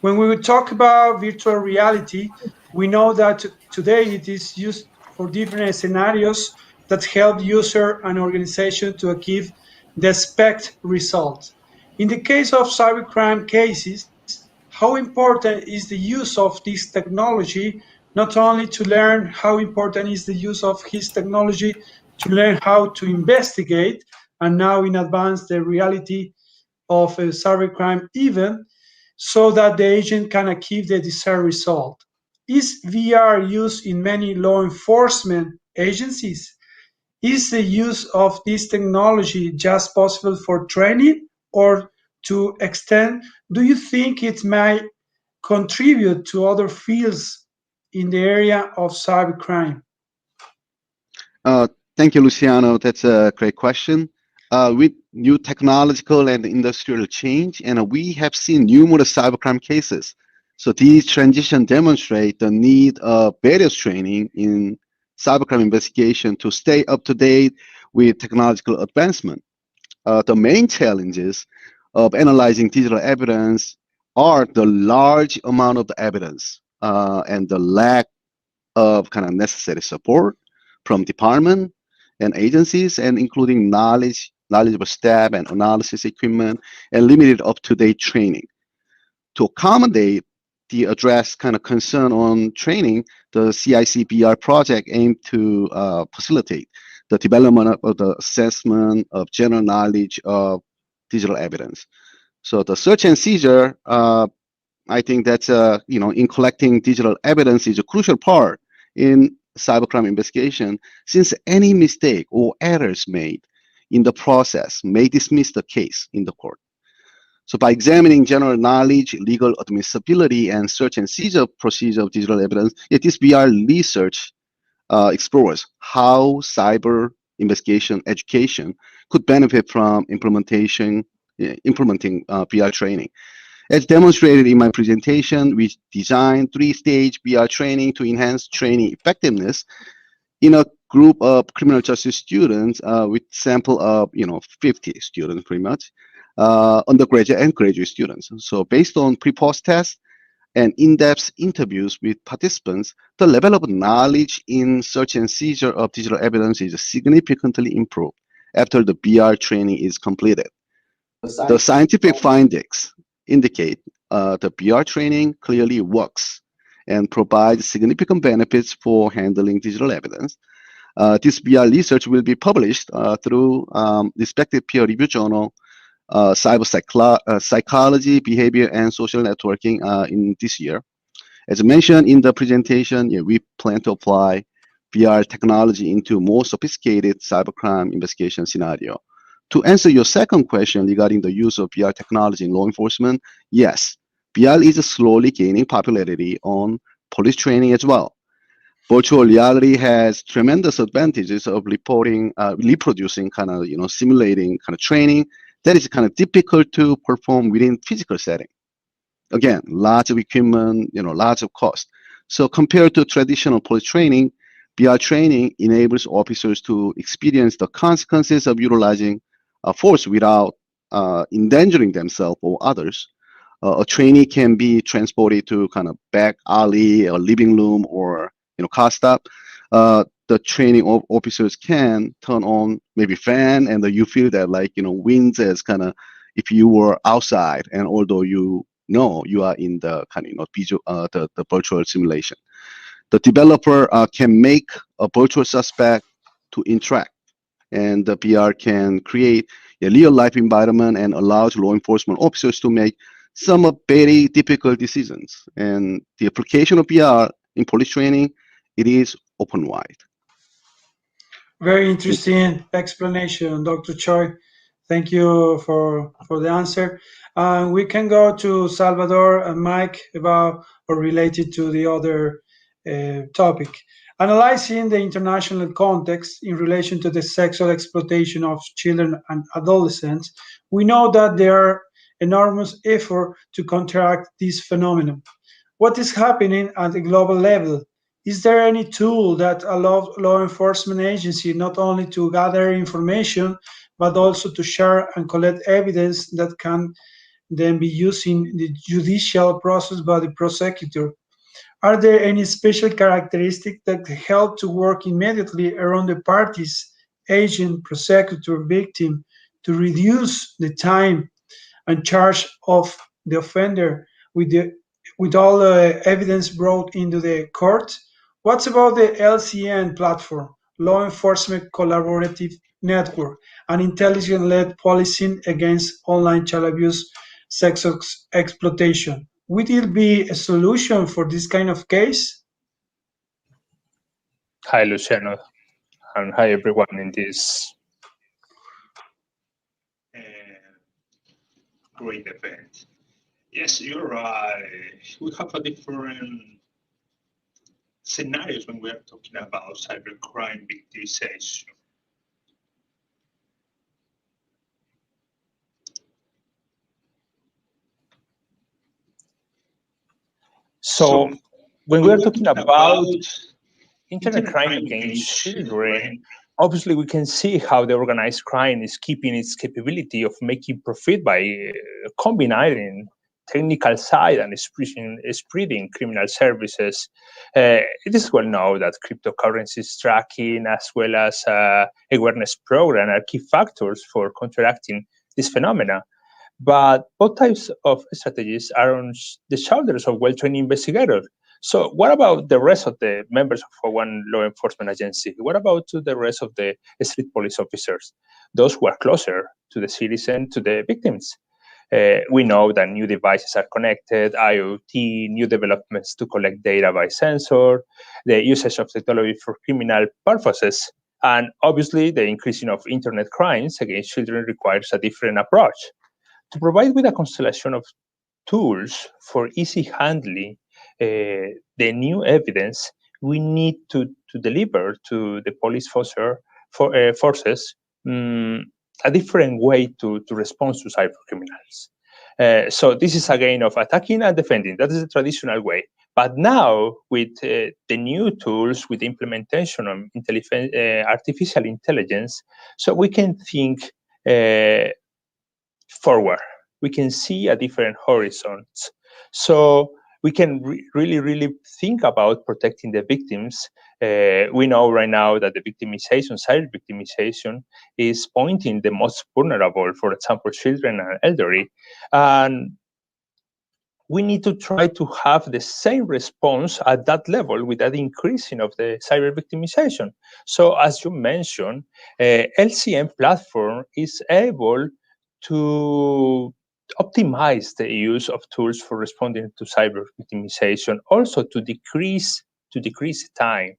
we talk about virtual reality, we know that today it is used for different scenarios that help user and organization to achieve the expected result. In the case of cybercrime cases, how important is the use of this technology, not only to learn how important is the use of his technology to learn how to investigate, and now in advance the reality of a cybercrime event so that the agent can achieve the desired result. Is VR used in many law enforcement agencies? Is the use of this technology just possible for training, or to extent do you think it might contribute to other fields in the area of cybercrime? Thank you, Luciano. That's a great question. With new technological and industrial change, and we have seen numerous cybercrime cases. So these transitions demonstrate the need of various training in cybercrime investigation to stay up to date with technological advancement. The main challenges of analyzing digital evidence are the large amount of the evidence and the lack of kind of necessary support from department and agencies, and including knowledgeable staff and analysis equipment and limited up-to-date training. To accommodate the address kind of concern on training, the CICBR project aimed to facilitate the development of the assessment of general knowledge of digital evidence. So the search and seizure, I think that's in collecting digital evidence is a crucial part in cybercrime investigation, since any mistake or errors made in the process may dismiss the case in the court. So by examining general knowledge, legal admissibility, and search and seizure procedure of digital evidence, this VR research explores how cyber investigation education could benefit from implementing VR training. As demonstrated in my presentation, we designed 3-stage VR training to enhance training effectiveness in a group of criminal justice students with sample of 50 students pretty much, undergraduate and graduate students. So based on pre-post tests and in-depth interviews with participants, the level of knowledge in search and seizure of digital evidence is significantly improved after the VR training is completed. The scientific findings indicate the VR training clearly works and provides significant benefits for handling digital evidence. This VR research will be published through respective peer review journal, Psychology, Behavior, and Social Networking in this year. As mentioned in the presentation, we plan to apply VR technology into more sophisticated cybercrime investigation scenario. To answer your second question regarding the use of VR technology in law enforcement, yes, VR is slowly gaining popularity on police training as well. Virtual reality has tremendous advantages of reproducing simulating training that is difficult to perform within physical setting. Again, lots of equipment, lots of cost. So compared to traditional police training, VR training enables officers to experience the consequences of utilizing force without endangering themselves or others. A trainee can be transported to back alley or living room or car stop. The training officers can turn on maybe fan, and you feel that winds as if you were outside, and although you are in the visual the virtual simulation. The developer can make a virtual suspect to interact, and the VR can create a real-life environment and allows law enforcement officers to make some very difficult decisions. And the application of VR in police training, it is open wide. Very interesting explanation, Dr. Choi. Thank you for the answer. We can go to Salvador and Mike about or related to the other topic. Analyzing the international context in relation to the sexual exploitation of children and adolescents, we know that there are enormous efforts to counteract this phenomenon. What is happening at the global level? Is there any tool that allows law enforcement agencies not only to gather information, but also to share and collect evidence that can then be used in the judicial process by the prosecutor? Are there any special characteristics that help to work immediately around the parties, agent, prosecutor, victim, to reduce the time and charge of the offender with all the evidence brought into the court? What's about the LCN platform, Law Enforcement Collaborative network, and intelligence-led policing against online child abuse, sex exploitation. Would it be a solution for this kind of case? Hi, Luciano, and hi, everyone in this great event. Yes, you're right. We have a different scenarios when we are talking about cybercrime victimization. So when we are talking about internet crime against children, obviously we can see how the organized crime is keeping its capability of making profit by combining technical side and spreading criminal services. It is well known that cryptocurrencies tracking as well as awareness program are key factors for counteracting this phenomena. But both types of strategies are on the shoulders of well-trained investigators. So what about the rest of the members of one law enforcement agency? What about the rest of the street police officers, those who are closer to the citizen, to the victims? We know that new devices are connected, IoT, new developments to collect data by sensor, the usage of technology for criminal purposes, and obviously the increasing of internet crimes against children requires a different approach. To provide with a constellation of tools for easy handling the new evidence, we need to deliver to the police forces a different way to respond to cyber criminals. So this is again of attacking and defending. That is the traditional way. But now with the new tools, with implementation of artificial intelligence, so we can think forward. We can see a different horizons. So we can really think about protecting the victims. We know right now that the victimization, cyber victimization, is pointing the most vulnerable, for example, children and elderly. And we need to try to have the same response at that level with that increasing of the cyber victimization. So as you mentioned, LCM platform is able to optimize the use of tools for responding to cyber victimization, also to decrease time.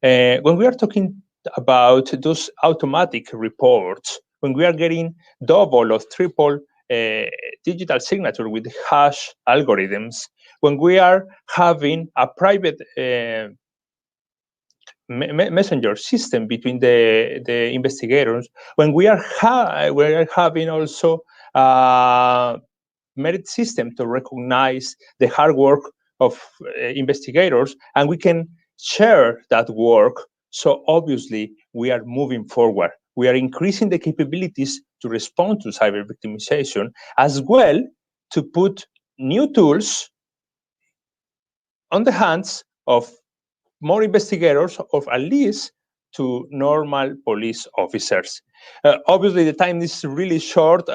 When we are talking about those automatic reports, when we are getting double or triple digital signature with hash algorithms, when we are having a private messenger system between the investigators, when we are having also a merit system to recognize the hard work of investigators, and we can share that work. So obviously we are moving forward. We are increasing the capabilities to respond to cyber victimization, as well to put new tools on the hands of more investigators, or at least to normal police officers. Obviously, the time is really short.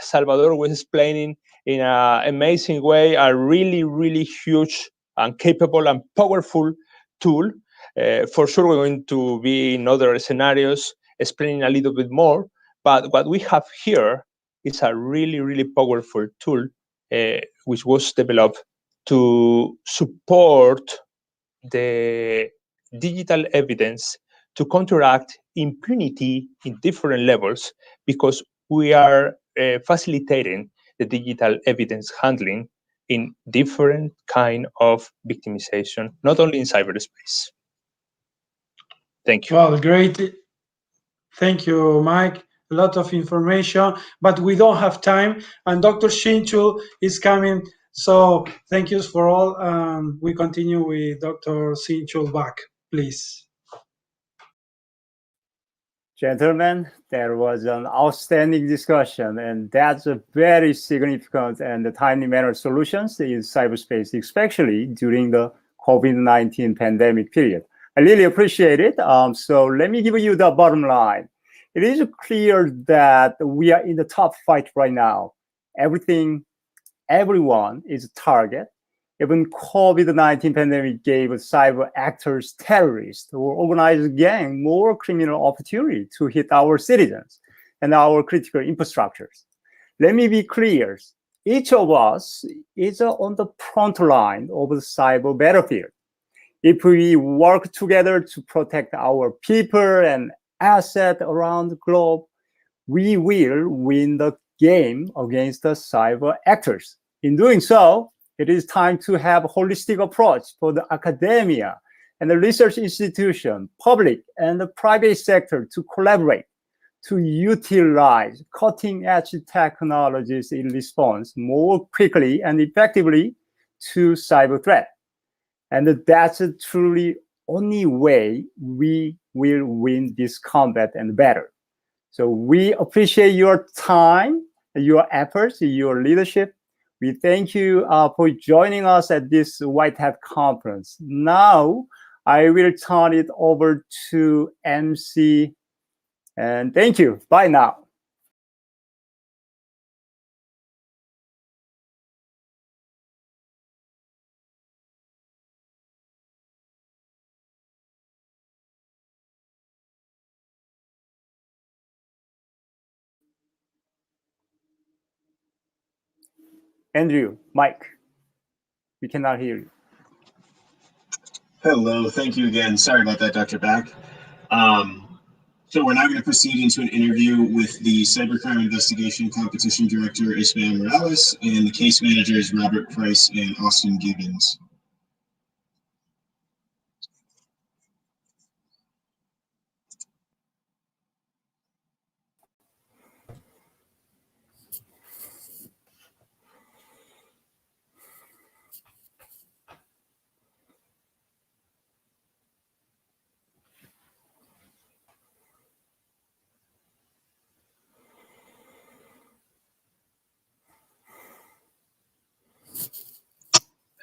Salvador was explaining in an amazing way a really huge and capable and powerful tool. For sure, we're going to be in other scenarios explaining a little bit more. But what we have here is a really powerful tool, which was developed to support the digital evidence to counteract impunity in different levels, because we are facilitating the digital evidence handling in different kind of victimization, not only in cyberspace. Thank you. Well, great. Thank you, Mike. A lot of information, but we don't have time. And Dr. Shinchul is coming. So thank you for all. We continue with Dr. Shinchul back, please. Gentlemen, that was an outstanding discussion, and that's a very significant and timely manner solutions in cyberspace, especially during the COVID-19 pandemic period. I really appreciate it. So let me give you the bottom line. It is clear that we are in the top fight right now. Everyone is a target. Even COVID-19 pandemic gave cyber actors, terrorists, or organized gang more criminal opportunity to hit our citizens and our critical infrastructures. Let me be clear. Each of us is on the front line of the cyber battlefield. If we work together to protect our people and assets around the globe, we will win the game against the cyber actors. In doing so, it is time to have a holistic approach for the academia and the research institution, public and the private sector to collaborate, to utilize cutting-edge technologies in response more quickly and effectively to cyber threat. And that's truly only way we will win this combat and better. So we appreciate your time, your efforts, your leadership. We thank you for joining us at this White Hat conference. Now, I will turn it over to MC, and thank you. Bye now. Andrew, Mike, we cannot hear you. Hello, thank you again. Sorry about that, Dr. Back. So we're now going to proceed into an interview with the Cybercrime Investigation Competition Director, Ismael Morales, and the case managers, Robert Price and Austin Gibbons.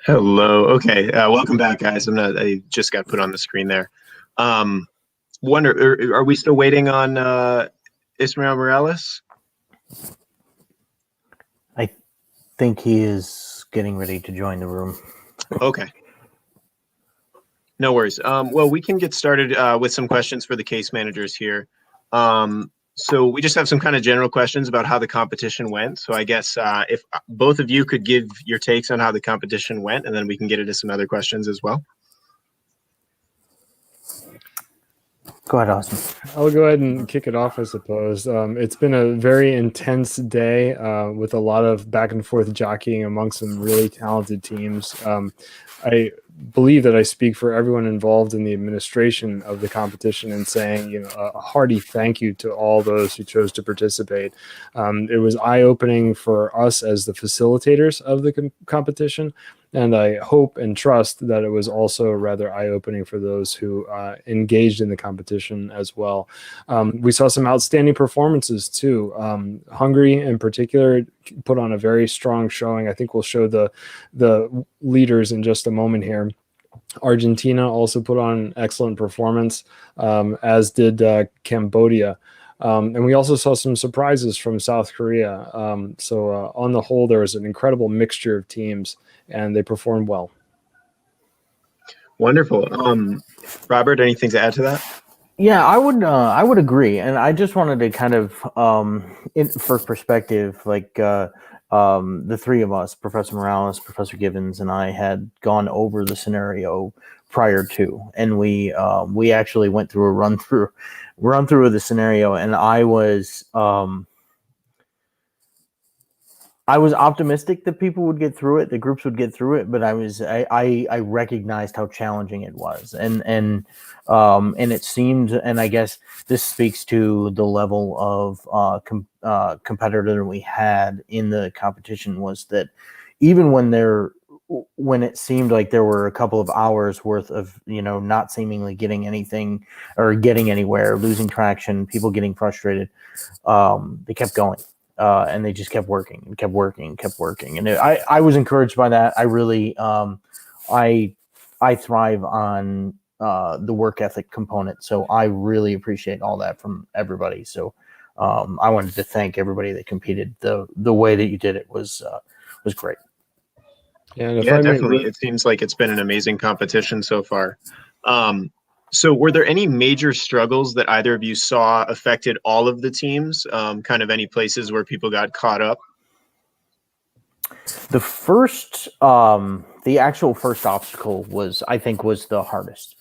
Hello. Okay. Welcome back, guys. I just got put on the screen there. Are we still waiting on Ismael Morales? I think he is getting ready to join the room. Okay. No worries. Well, we can get started with some questions for the case managers here. So we just have some kind of general questions about how the competition went. So I guess if both of you could give your takes on how the competition went, and then we can get into some other questions as well. Go ahead, Austin. I'll go ahead and kick it off, I suppose. It's been a very intense day with a lot of back and forth jockeying among some really talented teams. I believe that I speak for everyone involved in the administration of the competition in saying, a hearty thank you to all those who chose to participate. It was eye-opening for us as the facilitators of the competition, and I hope and trust that it was also rather eye-opening for those who engaged in the competition as well. We saw some outstanding performances too. Hungary in particular put on a very strong showing. I think we'll show the leaders in just a moment here. Argentina also put on an excellent performance, as did Cambodia. And we also saw some surprises from South Korea. So on the whole, there was an incredible mixture of teams, and they performed well. Wonderful. Robert, anything to add to that? Yeah, I would agree, and I just wanted to kind of, for perspective, like the three of us, Professor Morales, Professor Gibbons, and I had gone over the scenario prior to, and we actually went through a run through of the scenario, and I was optimistic that people would get through it, the groups would get through it, but I recognized how challenging it was, and it seemed, and I guess this speaks to the level of competitor we had in the competition, was that even when it seemed like there were a couple of hours worth of not seemingly getting anything or getting anywhere, losing traction, people getting frustrated, they kept going. And they just kept working and kept working and kept working. And I was encouraged by that. I really, I thrive on the work ethic component. So I really appreciate all that from everybody. So I wanted to thank everybody that competed. The way that you did it was great. And yeah, definitely. It seems like it's been an amazing competition so far. So were there any major struggles that either of you saw affected all of the teams? Kind of any places where people got caught up? The actual first obstacle I think was the hardest.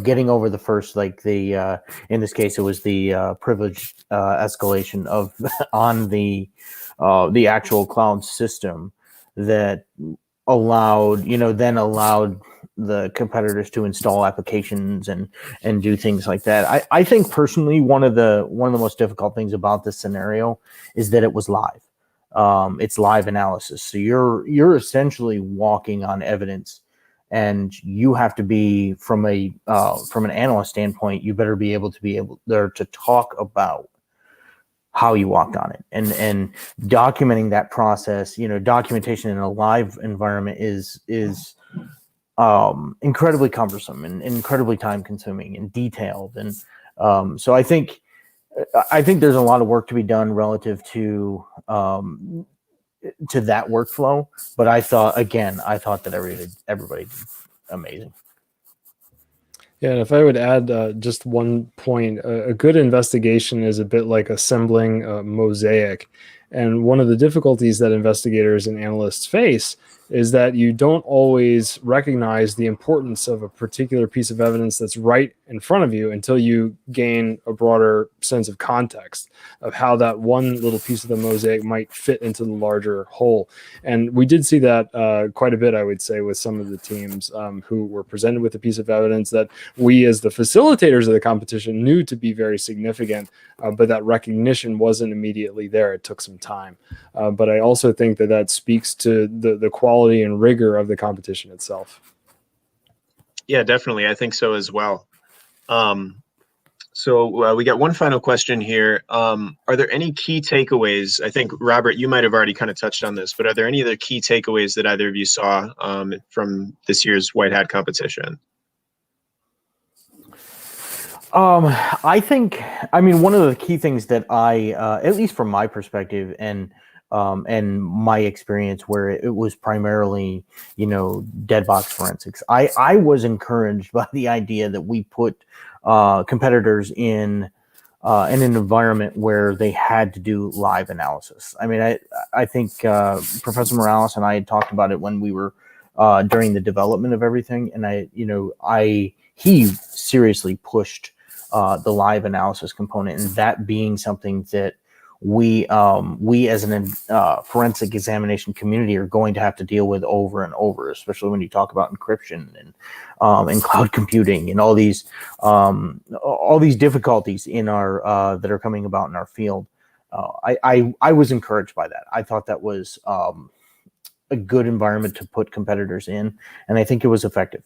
Getting over the first, in this case, it was the privilege escalation of on the actual cloud system that allowed the competitors to install applications and do things like that. I think personally one of the most difficult things about this scenario is that it was live. It's live analysis, so you're essentially walking on evidence, and you have to be from an analyst standpoint. You better be able there to talk about how you walked on it, and documenting that process. Documentation in a live environment is incredibly cumbersome and incredibly time consuming and detailed, and so I think there's a lot of work to be done relative to that workflow. But I thought that everybody did amazing. Yeah, and if I would add just one point, a good investigation is a bit like assembling a mosaic. And one of the difficulties that investigators and analysts face is that you don't always recognize the importance of a particular piece of evidence that's right in front of you until you gain a broader sense of context of how that one little piece of the mosaic might fit into the larger whole. And we did see that quite a bit, I would say, with some of the teams who were presented with a piece of evidence that we as the facilitators of the competition knew to be very significant, but that recognition wasn't immediately there. It took some time. But I also think that speaks to the quality and rigor of the competition itself. Yeah, definitely. I think so as well. So we got one final question here. Are there any key takeaways? I think, Robert, you might have already kind of touched on this, but are there any other key takeaways that either of you saw from this year's White Hat competition? I think, one of the key things that at least from my perspective and my experience, where it was primarily, dead box forensics, I was encouraged by the idea that we put competitors in an environment where they had to do live analysis. I think Professor Morales and I had talked about it when we were during the development of everything, and he seriously pushed the live analysis component, and that being something that we as an forensic examination community are going to have to deal with over and over, especially when you talk about encryption and cloud computing and all these difficulties in our that are coming about in our field. I was encouraged by that. I thought that was a good environment to put competitors in, and I think it was effective.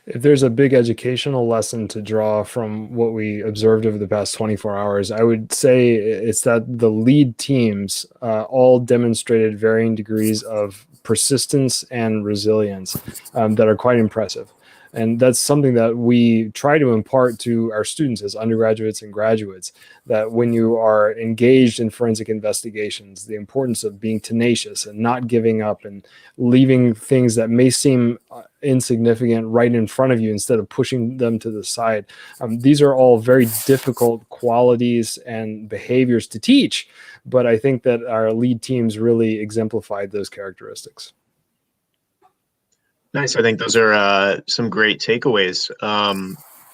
If there's a big educational lesson to draw from what we observed over the past 24 hours, I would say it's that the lead teams all demonstrated varying degrees of persistence and resilience that are quite impressive. And that's something that we try to impart to our students as undergraduates and graduates, that when you are engaged in forensic investigations, the importance of being tenacious and not giving up and leaving things that may seem insignificant right in front of you instead of pushing them to the side. These are all very difficult qualities and behaviors to teach, but I think that our lead teams really exemplified those characteristics. Nice. I think those are some great takeaways.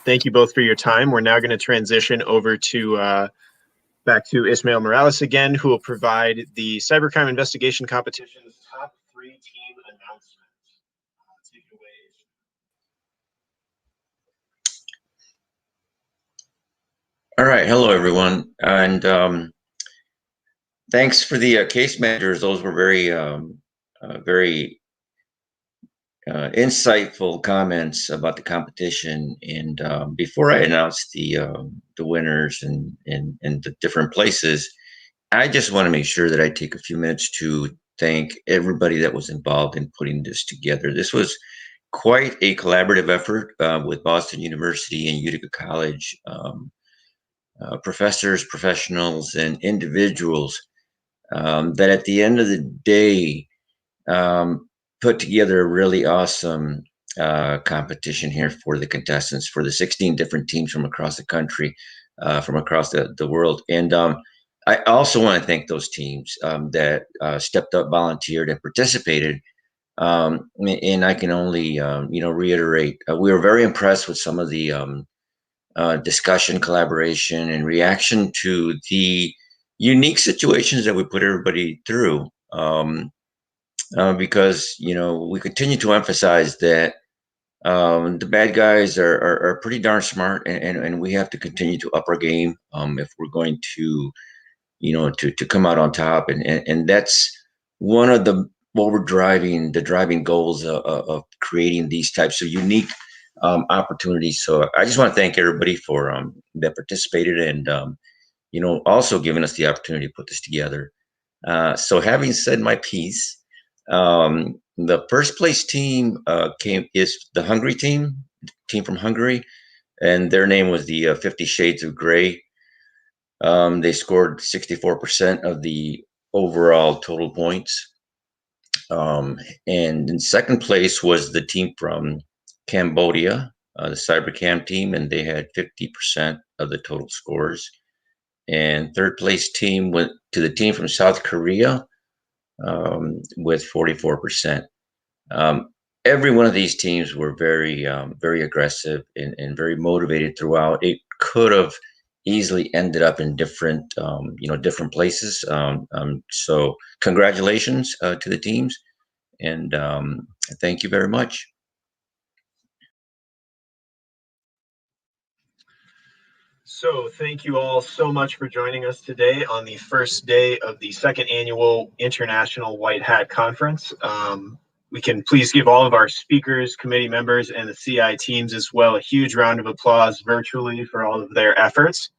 Thank you both for your time. We're now going to transition over to back to Ismael Morales again, who will provide the cybercrime investigation competition's top 3 team announcements. Take it away. All right. Hello, everyone. And thanks for the case managers. Those were very, very insightful comments about the competition. And before I announce the winners and the different places, I just want to make sure that I take a few minutes to thank everybody that was involved in putting this together. This was quite a collaborative effort with Boston University and Utica College, professors, professionals, and individuals that at the end of the day put together a really awesome competition here for the contestants, for the 16 different teams from across the country, from across the world. And I also want to thank those teams that stepped up, volunteered, and participated. And I can only, reiterate, we were very impressed with some of the discussion, collaboration, and reaction to the unique situations that we put everybody through. Because, we continue to emphasize that the bad guys are pretty darn smart, and we have to continue to up our game if we're going to, to come out on top. And that's one of the driving goals of creating these types of unique opportunities. So I just want to thank everybody for that participated, and also giving us the opportunity to put this together. So having said my piece, the first place team is the Hungary team from Hungary, and their name was the 50 Shades of Grey. They scored 64% of the overall total points. And in second place was the team from Cambodia, the CyberCam team, and they had 50% of the total scores. And third place team went to the team from South Korea with 44%. Every one of these teams were very, very aggressive and very motivated throughout. It could have easily ended up in different, different places. So congratulations to the teams, and thank you very much. So thank you all so much for joining us today on the first day of the second annual International White Hat Conference. We can please give all of our speakers, committee members, and the CI teams as well a huge round of applause virtually for all of their efforts.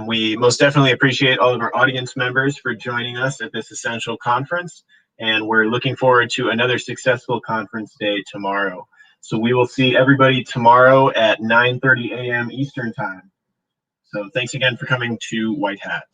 We most definitely appreciate all of our audience members for joining us at this essential conference, and we're looking forward to another successful conference day tomorrow. So we will see everybody tomorrow at 9:30 a.m. Eastern Time. So thanks again for coming to White Hat.